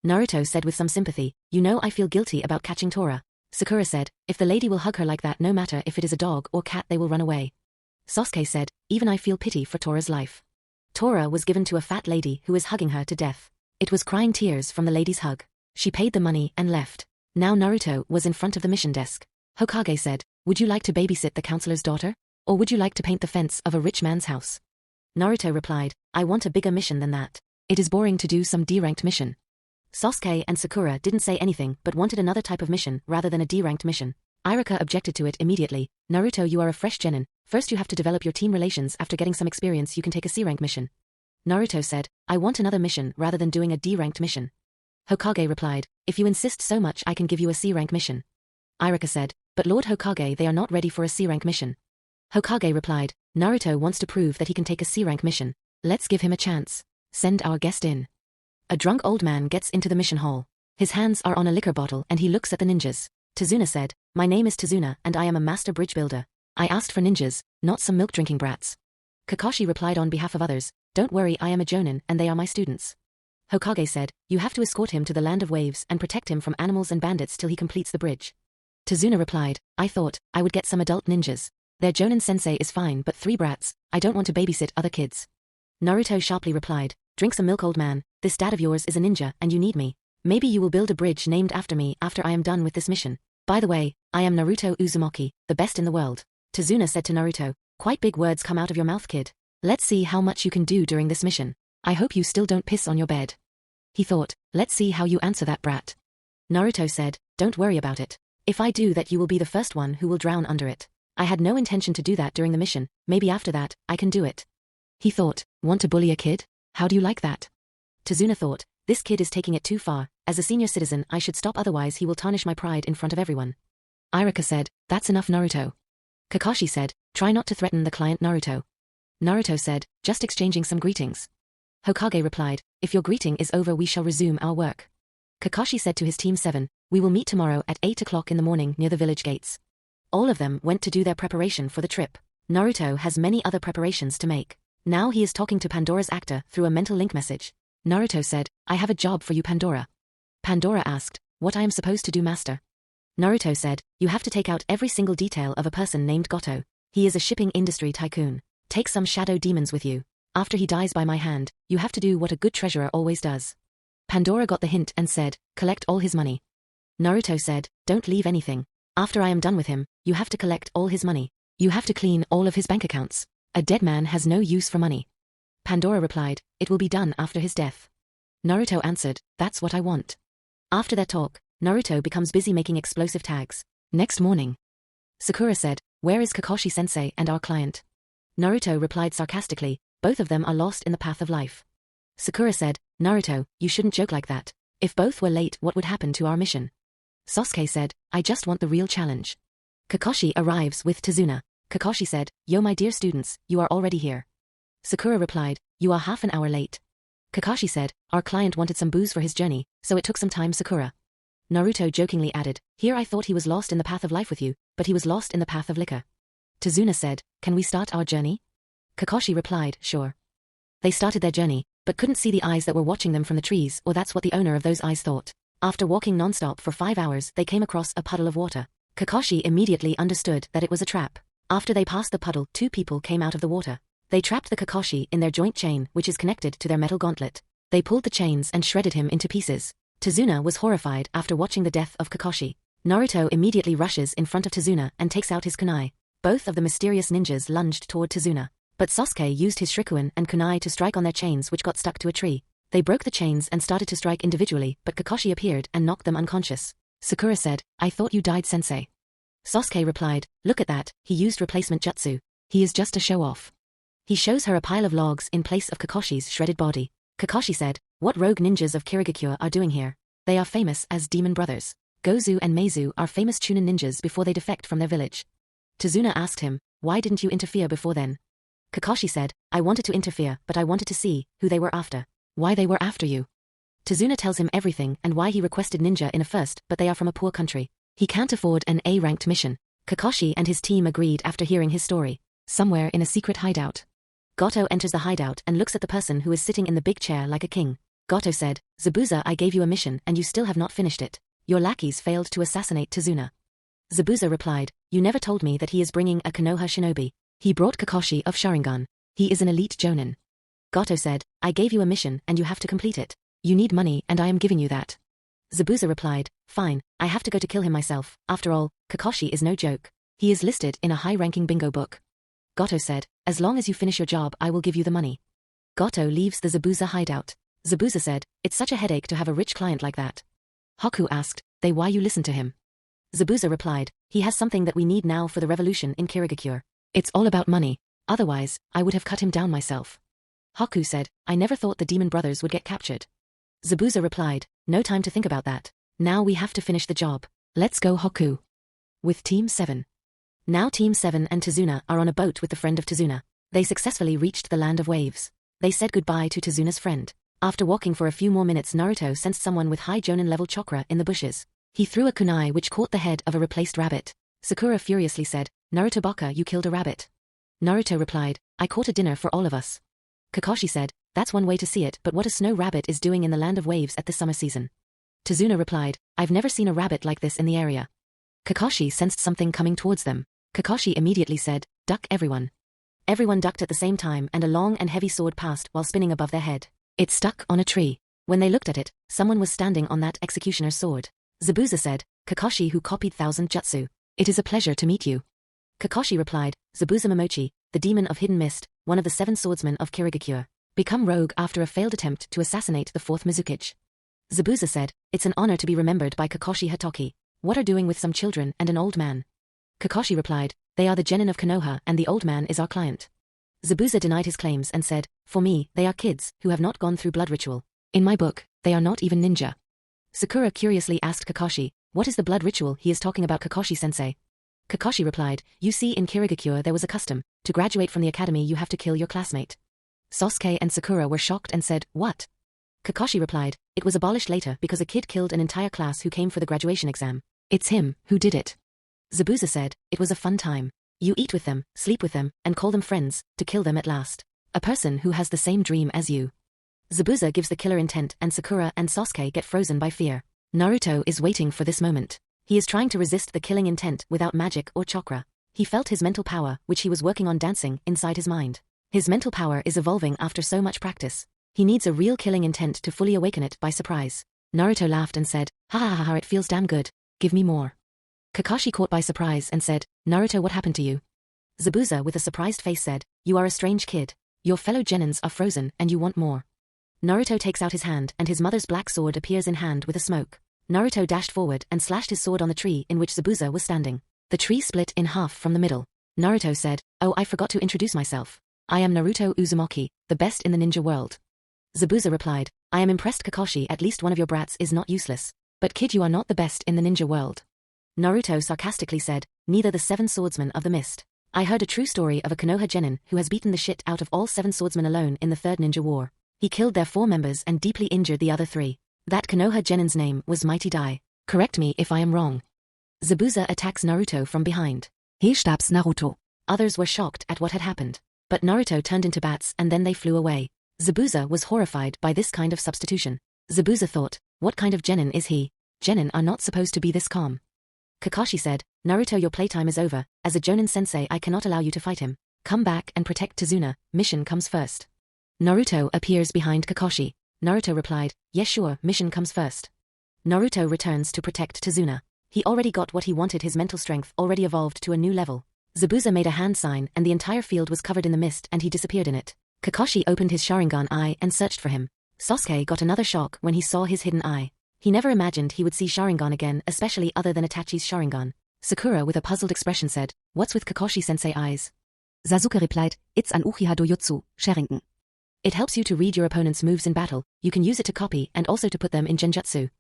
Naruto said with some sympathy, you know I feel guilty about catching Tora. Sakura said, if the lady will hug her like that, no matter if it is a dog or cat, they will run away. Sasuke said, even I feel pity for Tora's life. Tora was given to a fat lady who is hugging her to death. It was crying tears from the lady's hug. She paid the money and left. Now Naruto was in front of the mission desk. Hokage said, would you like to babysit the counselor's daughter? Or would you like to paint the fence of a rich man's house? Naruto replied, I want a bigger mission than that. It is boring to do some D-ranked mission. Sasuke and Sakura didn't say anything but wanted another type of mission rather than a D-ranked mission. Irika objected to it immediately. Naruto, you are a fresh genin. First you have to develop your team relations. After getting some experience you can take a C-rank mission. Naruto said, I want another mission rather than doing a D-ranked mission. Hokage replied, if you insist so much I can give you a C-rank mission. Irika said, but Lord Hokage, they are not ready for a C-rank mission. Hokage replied, Naruto wants to prove that he can take a C-rank mission. Let's give him a chance. Send our guest in. A drunk old man gets into the mission hall. His hands are on a liquor bottle and he looks at the ninjas. Tazuna said, my name is Tazuna and I am a master bridge builder. I asked for ninjas, not some milk-drinking brats. Kakashi replied on behalf of others, don't worry, I am a jonin and they are my students. Hokage said, you have to escort him to the land of waves and protect him from animals and bandits till he completes the bridge. Tazuna replied, I thought I would get some adult ninjas. Their Jonin sensei is fine, but 3 brats, I don't want to babysit other kids. Naruto sharply replied, drink some milk, old man, this dad of yours is a ninja and you need me. Maybe you will build a bridge named after me after I am done with this mission. By the way, I am Naruto Uzumaki, the best in the world. Tazuna said to Naruto, quite big words come out of your mouth, kid. Let's see how much you can do during this mission. I hope you still don't piss on your bed. He thought, let's see how you answer that, brat. Naruto said, don't worry about it. If I do that, you will be the first one who will drown under it. I had no intention to do that during the mission, maybe after that, I can do it. He thought, want to bully a kid? How do you like that? Tazuna thought, this kid is taking it too far, as a senior citizen I should stop, otherwise he will tarnish my pride in front of everyone. Irika said, that's enough, Naruto. Kakashi said, try not to threaten the client, Naruto. Naruto said, just exchanging some greetings. Hokage replied, if your greeting is over we shall resume our work. Kakashi said to his Team 7, we will meet tomorrow at 8 o'clock in the morning near the village gates. All of them went to do their preparation for the trip. Naruto has many other preparations to make. Now he is talking to Pandora's actor through a mental link message. Naruto said, I have a job for you, Pandora. Pandora asked, what I am supposed to do, master? Naruto said, you have to take out every single detail of a person named Goto. He is a shipping industry tycoon. Take some shadow demons with you. After he dies by my hand, you have to do what a good treasurer always does. Pandora got the hint and said, collect all his money. Naruto said, don't leave anything. After I am done with him, you have to collect all his money. You have to clean all of his bank accounts. A dead man has no use for money. Pandora replied, it will be done after his death. Naruto answered, that's what I want. After their talk, Naruto becomes busy making explosive tags. Next morning, Sakura said, where is Kakashi-sensei and our client? Naruto replied sarcastically, both of them are lost in the path of life. Sakura said, Naruto, you shouldn't joke like that. If both were late, what would happen to our mission? Sasuke said, I just want the real challenge. Kakashi arrives with Tazuna. Kakashi said, yo my dear students, you are already here. Sakura replied, you are half an hour late. Kakashi said, our client wanted some booze for his journey, so it took some time, Sakura. Naruto jokingly added, here I thought he was lost in the path of life with you, but he was lost in the path of liquor. Tazuna said, can we start our journey? Kakashi replied, sure. They started their journey, but couldn't see the eyes that were watching them from the trees, or that's what the owner of those eyes thought. After walking non-stop for 5 hours, they came across a puddle of water. Kakashi immediately understood that it was a trap. After they passed the puddle, 2 people came out of the water. They trapped the Kakashi in their joint chain, which is connected to their metal gauntlet. They pulled the chains and shredded him into pieces. Tazuna was horrified after watching the death of Kakashi. Naruto immediately rushes in front of Tazuna and takes out his kunai. Both of the mysterious ninjas lunged toward Tazuna. But Sasuke used his Shirikuin and kunai to strike on their chains, which got stuck to a tree. They broke the chains and started to strike individually, but Kakashi appeared and knocked them unconscious. Sakura said, I thought you died, sensei. Sasuke replied, look at that, he used replacement jutsu. He is just a show-off. He shows her a pile of logs in place of Kakashi's shredded body. Kakashi said, what rogue ninjas of Kirigakure are doing here? They are famous as demon brothers. Gozu and Meizu are famous Chunin ninjas before they defect from their village. Tazuna asked him, why didn't you interfere before then? Kakashi said, I wanted to interfere, but I wanted to see who they were after. Why they were after you. Tazuna tells him everything and why he requested ninja in a first, but they are from a poor country. He can't afford an A-ranked mission. Kakashi and his team agreed after hearing his story. Somewhere in a secret hideout. Goto enters the hideout and looks at the person who is sitting in the big chair like a king. Goto said, Zabuza, I gave you a mission and you still have not finished it. Your lackeys failed to assassinate Tazuna. Zabuza replied, you never told me that he is bringing a Konoha shinobi. He brought Kakashi of Sharingan. He is an elite jonin. Goto said, I gave you a mission and you have to complete it. You need money and I am giving you that. Zabuza replied, fine, I have to go to kill him myself. After all, Kakashi is no joke. He is listed in a high-ranking bingo book. Goto said, as long as you finish your job I will give you the money. Goto leaves the Zabuza hideout. Zabuza said, it's such a headache to have a rich client like that. Haku asked, they why you listen to him? Zabuza replied, he has something that we need now for the revolution in Kirigakure. It's all about money, otherwise, I would have cut him down myself. Haku said, I never thought the demon brothers would get captured. Zabuza replied, no time to think about that. Now we have to finish the job. Let's go, Haku. With Team 7. Now Team 7 and Tazuna are on a boat with the friend of Tazuna. They successfully reached the land of waves. They said goodbye to Tazuna's friend. After walking for a few more minutes, Naruto sensed someone with high Jonin level chakra in the bushes. He threw a kunai which caught the head of a replaced rabbit. Sakura furiously said, Naruto Baka, you killed a rabbit. Naruto replied, I caught a dinner for all of us. Kakashi said, that's one way to see it, but what a snow rabbit is doing in the land of waves at this summer season. Tazuna replied, I've never seen a rabbit like this in the area. Kakashi sensed something coming towards them. Kakashi immediately said, duck everyone. Everyone ducked at the same time and a long and heavy sword passed while spinning above their head. It stuck on a tree. When they looked at it, someone was standing on that executioner's sword. Zabuza said, Kakashi who copied 1000 jutsu. It is a pleasure to meet you. Kakashi replied, Zabuza Momochi, the demon of hidden mist, one of the 7 swordsmen of Kirigakure. Become rogue after a failed attempt to assassinate the 4th Mizuki. Zabuza said, it's an honor to be remembered by Kakashi Hatoki. What are doing with some children and an old man? Kakashi replied, they are the Genin of Konoha and the old man is our client. Zabuza denied his claims and said, for me, they are kids who have not gone through blood ritual. In my book, they are not even ninja. Sakura curiously asked Kakashi, what is the blood ritual he is talking about, Kakashi-sensei? Kakashi replied, you see, in Kirigakure there was a custom, to graduate from the academy you have to kill your classmate. Sasuke and Sakura were shocked and said, what? Kakashi replied, it was abolished later because a kid killed an entire class who came for the graduation exam. It's him who did it. Zabuza said, it was a fun time. You eat with them, sleep with them, and call them friends, to kill them at last. A person who has the same dream as you. Zabuza gives the killer intent and Sakura and Sasuke get frozen by fear. Naruto is waiting for this moment. He is trying to resist the killing intent without magic or chakra. He felt his mental power, which he was working on dancing, inside his mind. His mental power is evolving after so much practice. He needs a real killing intent to fully awaken it by surprise. Naruto laughed and said, ha ha ha ha, it feels damn good. Give me more. Kakashi caught by surprise and said, Naruto, what happened to you? Zabuza with a surprised face said, you are a strange kid. Your fellow Genins are frozen and you want more. Naruto takes out his hand and his mother's black sword appears in hand with a smoke. Naruto dashed forward and slashed his sword on the tree in which Zabuza was standing. The tree split in half from the middle. Naruto said, oh, I forgot to introduce myself. I am Naruto Uzumaki, the best in the ninja world. Zabuza replied, I am impressed, Kakashi, at least one of your brats is not useless. But kid, you are not the best in the ninja world. Naruto sarcastically said, neither the 7 swordsmen of the mist. I heard a true story of a Konoha Genin who has beaten the shit out of all 7 swordsmen alone in the 3rd ninja war. He killed their 4 members and deeply injured the other 3. That Konoha Genin's name was Mighty Dai. Correct me if I am wrong. Zabuza attacks Naruto from behind. He stabs Naruto. Others were shocked at what had happened. But Naruto turned into bats and then they flew away. Zabuza was horrified by this kind of substitution. Zabuza thought, what kind of Genin is he? Genin are not supposed to be this calm. Kakashi said, Naruto, your playtime is over. As a Jonin sensei, I cannot allow you to fight him. Come back and protect Tazuna. Mission comes first. Naruto appears behind Kakashi. Naruto replied, yes sure, mission comes first. Naruto returns to protect Tazuna. He already got what he wanted, his mental strength already evolved to a new level. Zabuza made a hand sign and the entire field was covered in the mist and he disappeared in it. Kakashi opened his Sharingan eye and searched for him. Sasuke got another shock when he saw his hidden eye. He never imagined he would see Sharingan again, especially other than Itachi's Sharingan. Sakura with a puzzled expression said, what's with Kakashi-sensei eyes? Sasuke replied, it's an Uchiha Dojutsu, Sharingan. It helps you to read your opponent's moves in battle. You can use it to copy and also to put them in genjutsu.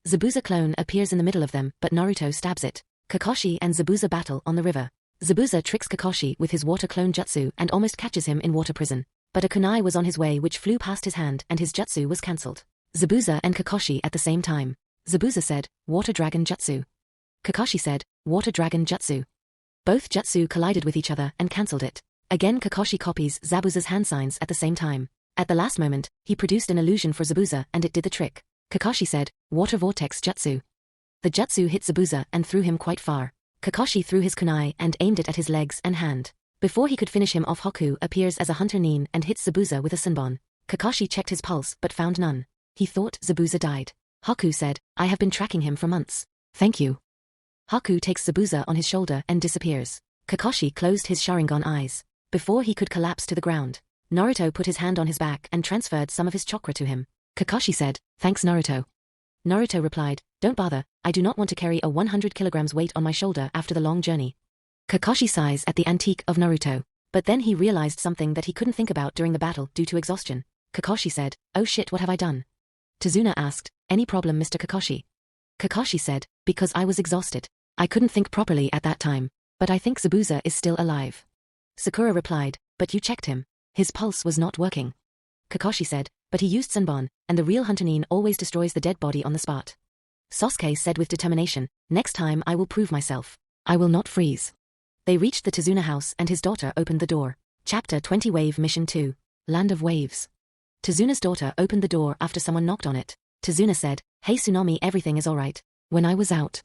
Zabuza clone appears in the middle of them, but Naruto stabs it. Kakashi and Zabuza battle on the river. Zabuza tricks Kakashi with his water clone jutsu and almost catches him in water prison. But a kunai was on his way which flew past his hand and his jutsu was cancelled. Zabuza and Kakashi at the same time. Zabuza said, water dragon jutsu. Kakashi said, water dragon jutsu. Both jutsu collided with each other and cancelled it. Again Kakashi copies Zabuza's hand signs at the same time. At the last moment, he produced an illusion for Zabuza and it did the trick. Kakashi said, water vortex jutsu. The jutsu hit Zabuza and threw him quite far. Kakashi threw his kunai and aimed it at his legs and hand. Before he could finish him off, Haku appears as a hunter nin and hits Zabuza with a sunbon. Kakashi checked his pulse but found none. He thought Zabuza died. Haku said, I have been tracking him for months. Thank you. Haku takes Zabuza on his shoulder and disappears. Kakashi closed his Sharingan eyes. Before he could collapse to the ground, Naruto put his hand on his back and transferred some of his chakra to him. Kakashi said, thanks Naruto. Naruto replied, don't bother, I do not want to carry a 100 kilograms weight on my shoulder after the long journey. Kakashi sighs at the antique of Naruto. But then he realized something that he couldn't think about during the battle due to exhaustion. Kakashi said, oh shit, what have I done? Tazuna asked, any problem Mr. Kakashi? Kakashi said, because I was exhausted. I couldn't think properly at that time. But I think Zabuza is still alive. Sakura replied, but you checked him. His pulse was not working. Kakashi said, but he used Senbon, and the real hunter nin always destroys the dead body on the spot. Sasuke said with determination, next time I will prove myself. I will not freeze. They reached the Tazuna house and his daughter opened the door. Chapter 20 Wave Mission 2. land of waves. Tezuna's daughter opened the door after someone knocked on it. Tezuna said, "Hey Tsunami, everything is alright." When I was out.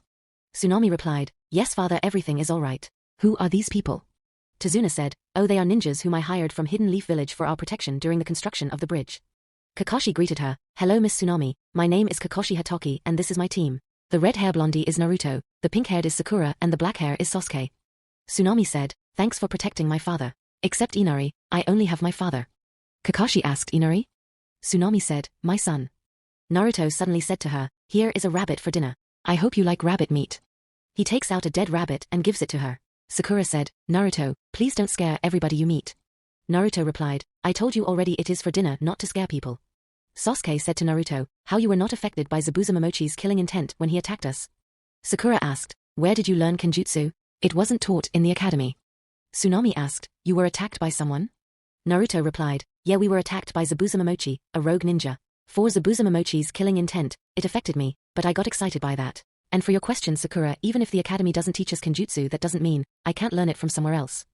Tsunami replied, "Yes father, everything is alright." Who are these people? Tezuna said, "Oh, they are ninjas whom I hired from Hidden Leaf Village for our protection during the construction of the bridge." Kakashi greeted her, "Hello Miss Tsunami, my name is Kakashi Hatake and this is my team. The red hair blondie is Naruto, the pink haired is Sakura and the black hair is Sasuke." Tsunami said, "Thanks for protecting my father. Except Inari, I only have my father." Kakashi asked Inari. Tsunami said, "My son." Naruto suddenly said to her, "Here is a rabbit for dinner. I hope you like rabbit meat." He takes out a dead rabbit and gives it to her. Sakura said, "Naruto, please don't scare everybody you meet." Naruto replied, "I told you already it is for dinner, not to scare people." Sasuke said to Naruto, "How you were not affected by Zabuza Momochi's killing intent when he attacked us?" Sakura asked, "Where did you learn Kenjutsu? It wasn't taught in the academy." Tsunami asked, "You were attacked by someone?" Naruto replied, "Yeah, we were attacked by Zabuza Momochi, a rogue ninja. For Zabuza Momochi's killing intent, it affected me, but I got excited by that. And for your question Sakura, even if the academy doesn't teach us Kenjutsu, that doesn't mean I can't learn it from somewhere else."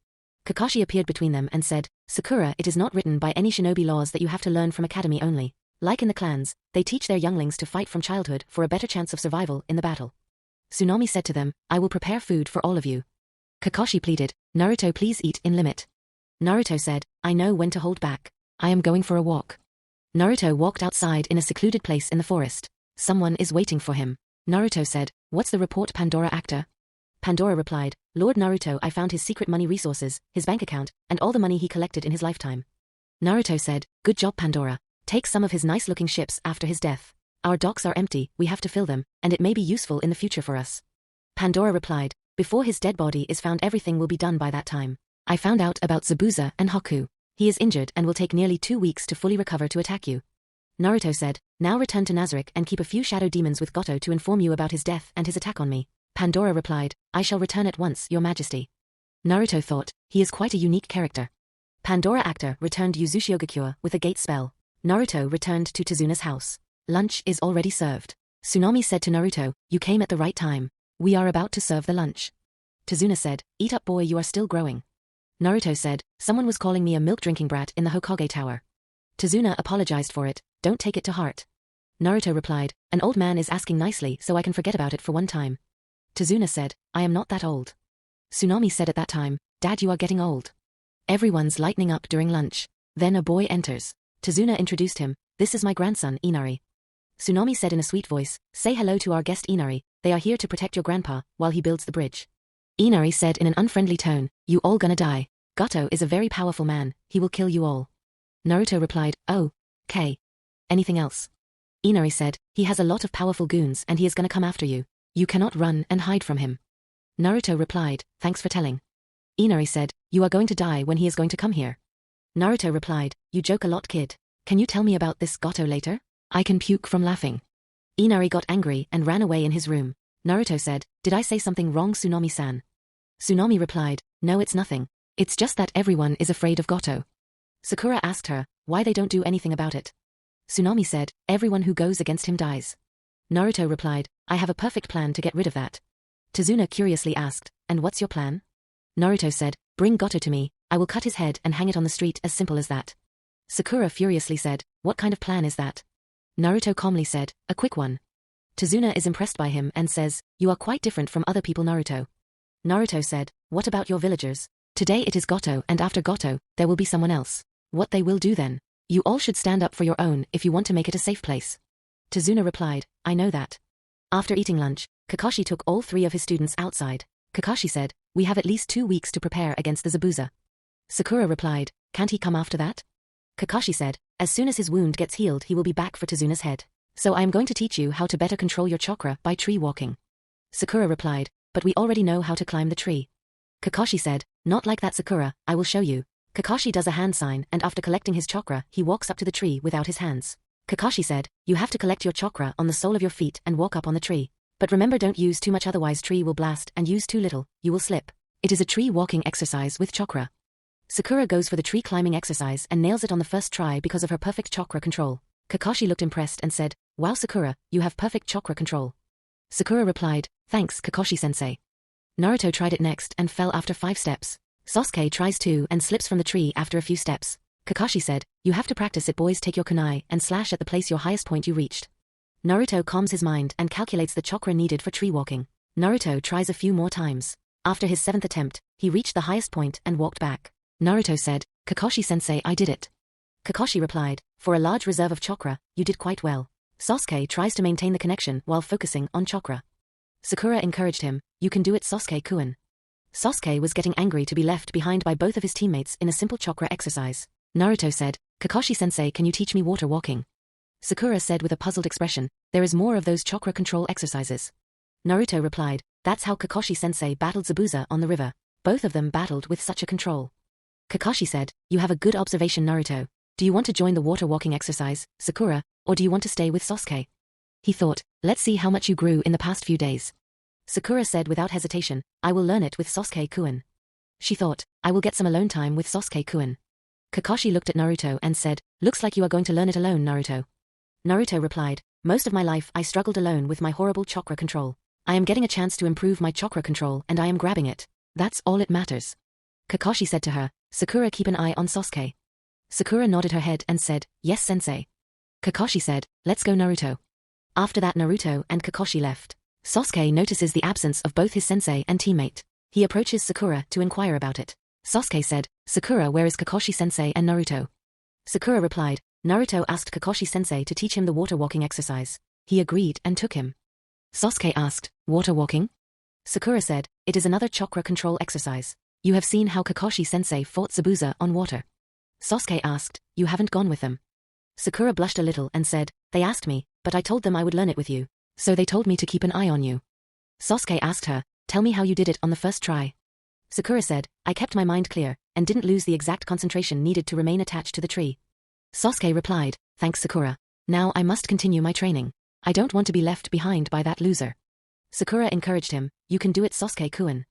Kakashi appeared between them and said, "Sakura, it is not written by any shinobi laws that you have to learn from academy only. Like in the clans, they teach their younglings to fight from childhood for a better chance of survival in the battle." Tsunami said to them, "I will prepare food for all of you." Kakashi pleaded, "Naruto, please eat in limit." Naruto said, "I know when to hold back. I am going for a walk." Naruto walked outside in a secluded place in the forest. Someone is waiting for him. Naruto said, "What's the report, Pandora actor?" Pandora replied, "Lord Naruto, I found his secret money resources, his bank account, and all the money he collected in his lifetime." Naruto said, "Good job Pandora. Take some of his nice-looking ships after his death. Our docks are empty, we have to fill them, and it may be useful in the future for us." Pandora replied, "Before his dead body is found everything will be done by that time. I found out about Zabuza and Haku. He is injured and will take nearly 2 weeks to fully recover to attack you." Naruto said, "Now return to Nazarick and keep a few shadow demons with Goto to inform you about his death and his attack on me." Pandora replied, "I shall return at once, your majesty." Naruto thought, he is quite a unique character. Pandora actor returned Yuzushiyogakure with a gate spell. Naruto returned to Tezuna's house. Lunch is already served. Tsunami said to Naruto, "You came at the right time. We are about to serve the lunch." Tezuna said, "Eat up boy, you are still growing." Naruto said, "Someone was calling me a milk-drinking brat in the Hokage tower." Tezuna apologized for it, "Don't take it to heart." Naruto replied, "An old man is asking nicely so I can forget about it for one time." Tezuna said, "I am not that old." Tsunami said at that time, "Dad, you are getting old." Everyone's lightening up during lunch. Then a boy enters. Tezuna introduced him, "This is my grandson, Inari." Tsunami said in a sweet voice, "Say hello to our guest Inari, they are here to protect your grandpa while he builds the bridge." Inari said in an unfriendly tone, "You all gonna die. Goto is a very powerful man, he will kill you all." Naruto replied, "Oh, okay. Anything else?" Inari said, "He has a lot of powerful goons and he is gonna come after you. You cannot run and hide from him." Naruto replied, "Thanks for telling." Inari said, "You are going to die when he is going to come here." Naruto replied, "You joke a lot kid. Can you tell me about this Goto later? I can puke from laughing." Inari got angry and ran away in his room. Naruto said, "Did I say something wrong Tsunami-san?" Tsunami replied, "No, it's nothing. It's just that everyone is afraid of Goto." Sakura asked her, why they don't do anything about it. Tsunami said, "Everyone who goes against him dies." Naruto replied, "I have a perfect plan to get rid of that." Tezuna curiously asked, "And what's your plan?" Naruto said, "Bring Goto to me, I will cut his head and hang it on the street, as simple as that." Sakura furiously said, "What kind of plan is that?" Naruto calmly said, "A quick one." Tezuna is impressed by him and says, "You are quite different from other people Naruto." Naruto said, "What about your villagers? Today it is Goto and after Goto, there will be someone else. What they will do then? You all should stand up for your own if you want to make it a safe place." Tezuna replied, "I know that." After eating lunch, Kakashi took all 3 of his students outside. Kakashi said, "We have at least 2 weeks to prepare against the Zabuza." Sakura replied, "Can't he come after that?" Kakashi said, "As soon as his wound gets healed he will be back for Tezuna's head. So I am going to teach you how to better control your chakra by tree walking." Sakura replied, "But we already know how to climb the tree." Kakashi said, "Not like that Sakura, I will show you." Kakashi does a hand sign and after collecting his chakra he walks up to the tree without his hands. Kakashi said, "You have to collect your chakra on the sole of your feet and walk up on the tree. But remember, don't use too much otherwise tree will blast, and use too little, you will slip. It is a tree walking exercise with chakra." Sakura goes for the tree climbing exercise and nails it on the first try because of her perfect chakra control. Kakashi looked impressed and said, "Wow Sakura, you have perfect chakra control." Sakura replied, "Thanks Kakashi-sensei." Naruto tried it next and fell after 5 steps. Sasuke tries too and slips from the tree after a few steps. Kakashi said, you have to practice it boys, take your kunai and slash at the place your highest point you reached. Naruto calms his mind and calculates the chakra needed for tree walking. Naruto tries a few more times. After his 7th attempt, he reached the highest point and walked back. Naruto said, Kakashi-sensei, I did it. Kakashi replied, for a large reserve of chakra, you did quite well. Sasuke tries to maintain the connection while focusing on chakra. Sakura encouraged him, you can do it Sasuke-kun. Sasuke was getting angry to be left behind by both of his teammates in a simple chakra exercise. Naruto said, Kakashi-sensei, can you teach me water walking? Sakura said with a puzzled expression, there is more of those chakra control exercises. Naruto replied, that's how Kakashi-sensei battled Zabuza on the river. Both of them battled with such a control. Kakashi said, you have a good observation Naruto. Do you want to join the water walking exercise, Sakura, or do you want to stay with Sasuke? He thought, let's see how much you grew in the past few days. Sakura said without hesitation, I will learn it with Sasuke-kun. She thought, I will get some alone time with Sasuke-kun. Kakashi looked at Naruto and said, looks like you are going to learn it alone Naruto. Naruto replied, most of my life I struggled alone with my horrible chakra control. I am getting a chance to improve my chakra control and I am grabbing it. That's all it matters. Kakashi said to her, Sakura, keep an eye on Sasuke. Sakura nodded her head and said, yes sensei. Kakashi said, let's go Naruto. After that Naruto and Kakashi left. Sasuke notices the absence of both his sensei and teammate. He approaches Sakura to inquire about it. Sasuke said, Sakura, where is Kakashi-sensei and Naruto? Sakura replied, Naruto asked Kakashi-sensei to teach him the water walking exercise. He agreed and took him. Sasuke asked, water walking? Sakura said, it is another chakra control exercise. You have seen how Kakashi-sensei fought Zabuza on water. Sasuke asked, you haven't gone with them? Sakura blushed a little and said, they asked me, but I told them I would learn it with you. So they told me to keep an eye on you. Sasuke asked her, tell me how you did it on the first try. Sakura said, I kept my mind clear, and didn't lose the exact concentration needed to remain attached to the tree. Sasuke replied, thanks Sakura. Now I must continue my training. I don't want to be left behind by that loser. Sakura encouraged him, you can do it Sasuke-kun.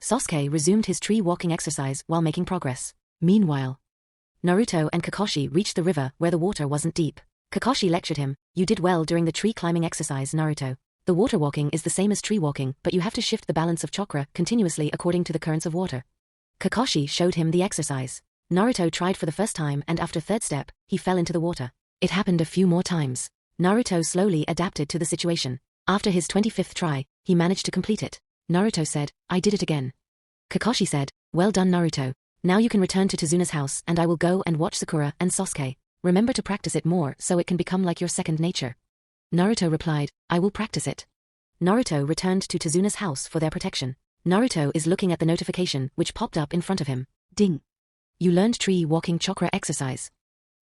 Sasuke resumed his tree walking exercise while making progress. Meanwhile, Naruto and Kakashi reached the river where the water wasn't deep. Kakashi lectured him, you did well during the tree climbing exercise Naruto. The water walking is the same as tree walking, but you have to shift the balance of chakra continuously according to the currents of water. Kakashi showed him the exercise. Naruto tried for the first time and after third step, he fell into the water. It happened a few more times. Naruto slowly adapted to the situation. After his 25th try, he managed to complete it. Naruto said, I did it again. Kakashi said, well done Naruto. Now you can return to Tazuna's house and I will go and watch Sakura and Sasuke. Remember to practice it more so it can become like your second nature. Naruto replied, I will practice it. Naruto returned to Tazuna's house for their protection. Naruto is looking at the notification which popped up in front of him. Ding. You learned tree walking chakra exercise.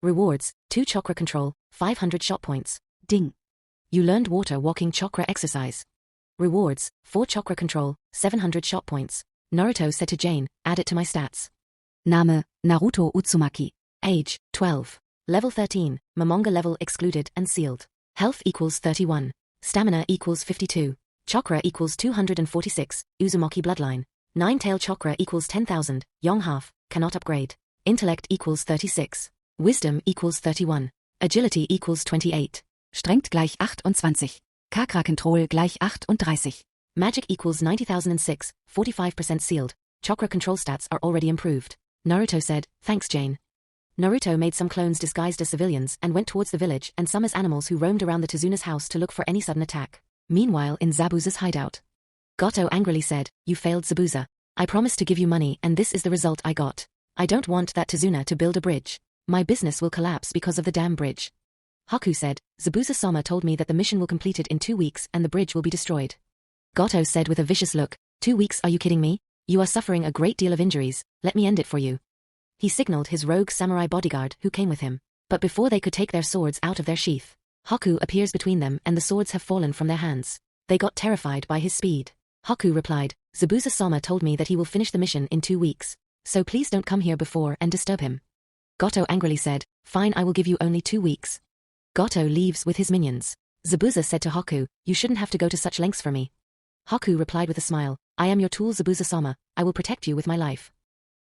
Rewards, 2 chakra control, 500 shot points. Ding. You learned water walking chakra exercise. Rewards, 4 chakra control, 700 shot points. Naruto said to Jane, add it to my stats. Name, Naruto Uzumaki. Age, 12. Level 13, Momonga level excluded and sealed. Health equals 31. Stamina equals 52. Chakra equals 246, Uzumaki bloodline. 9-tail chakra equals 10,000, young half, cannot upgrade. Intellect equals 36. Wisdom equals 31. Agility equals 28. Strengt gleich 28. Chakra Control gleich 38. Magic equals 90,006, 45% sealed. Chakra control stats are already improved. Naruto said, thanks Jane. Naruto made some clones disguised as civilians and went towards the village and some as animals who roamed around the Tazuna's house to look for any sudden attack. Meanwhile in Zabuza's hideout, Goto angrily said, you failed Zabuza. I promised to give you money and this is the result I got. I don't want that Tazuna to build a bridge. My business will collapse because of the damn bridge. Haku said, Zabuza-sama told me that the mission will complete it in 2 weeks and the bridge will be destroyed. Goto said with a vicious look, 2 weeks, are you kidding me? You are suffering a great deal of injuries, let me end it for you. He signaled his rogue samurai bodyguard who came with him. But before they could take their swords out of their sheath, Haku appears between them and the swords have fallen from their hands. They got terrified by his speed. Haku replied, Zabuza-sama told me that he will finish the mission in 2 weeks, so please don't come here before and disturb him. Goto angrily said, fine, I will give you only 2 weeks. Goto leaves with his minions. Zabuza said to Haku, you shouldn't have to go to such lengths for me. Haku replied with a smile, I am your tool Zabuza-sama, I will protect you with my life.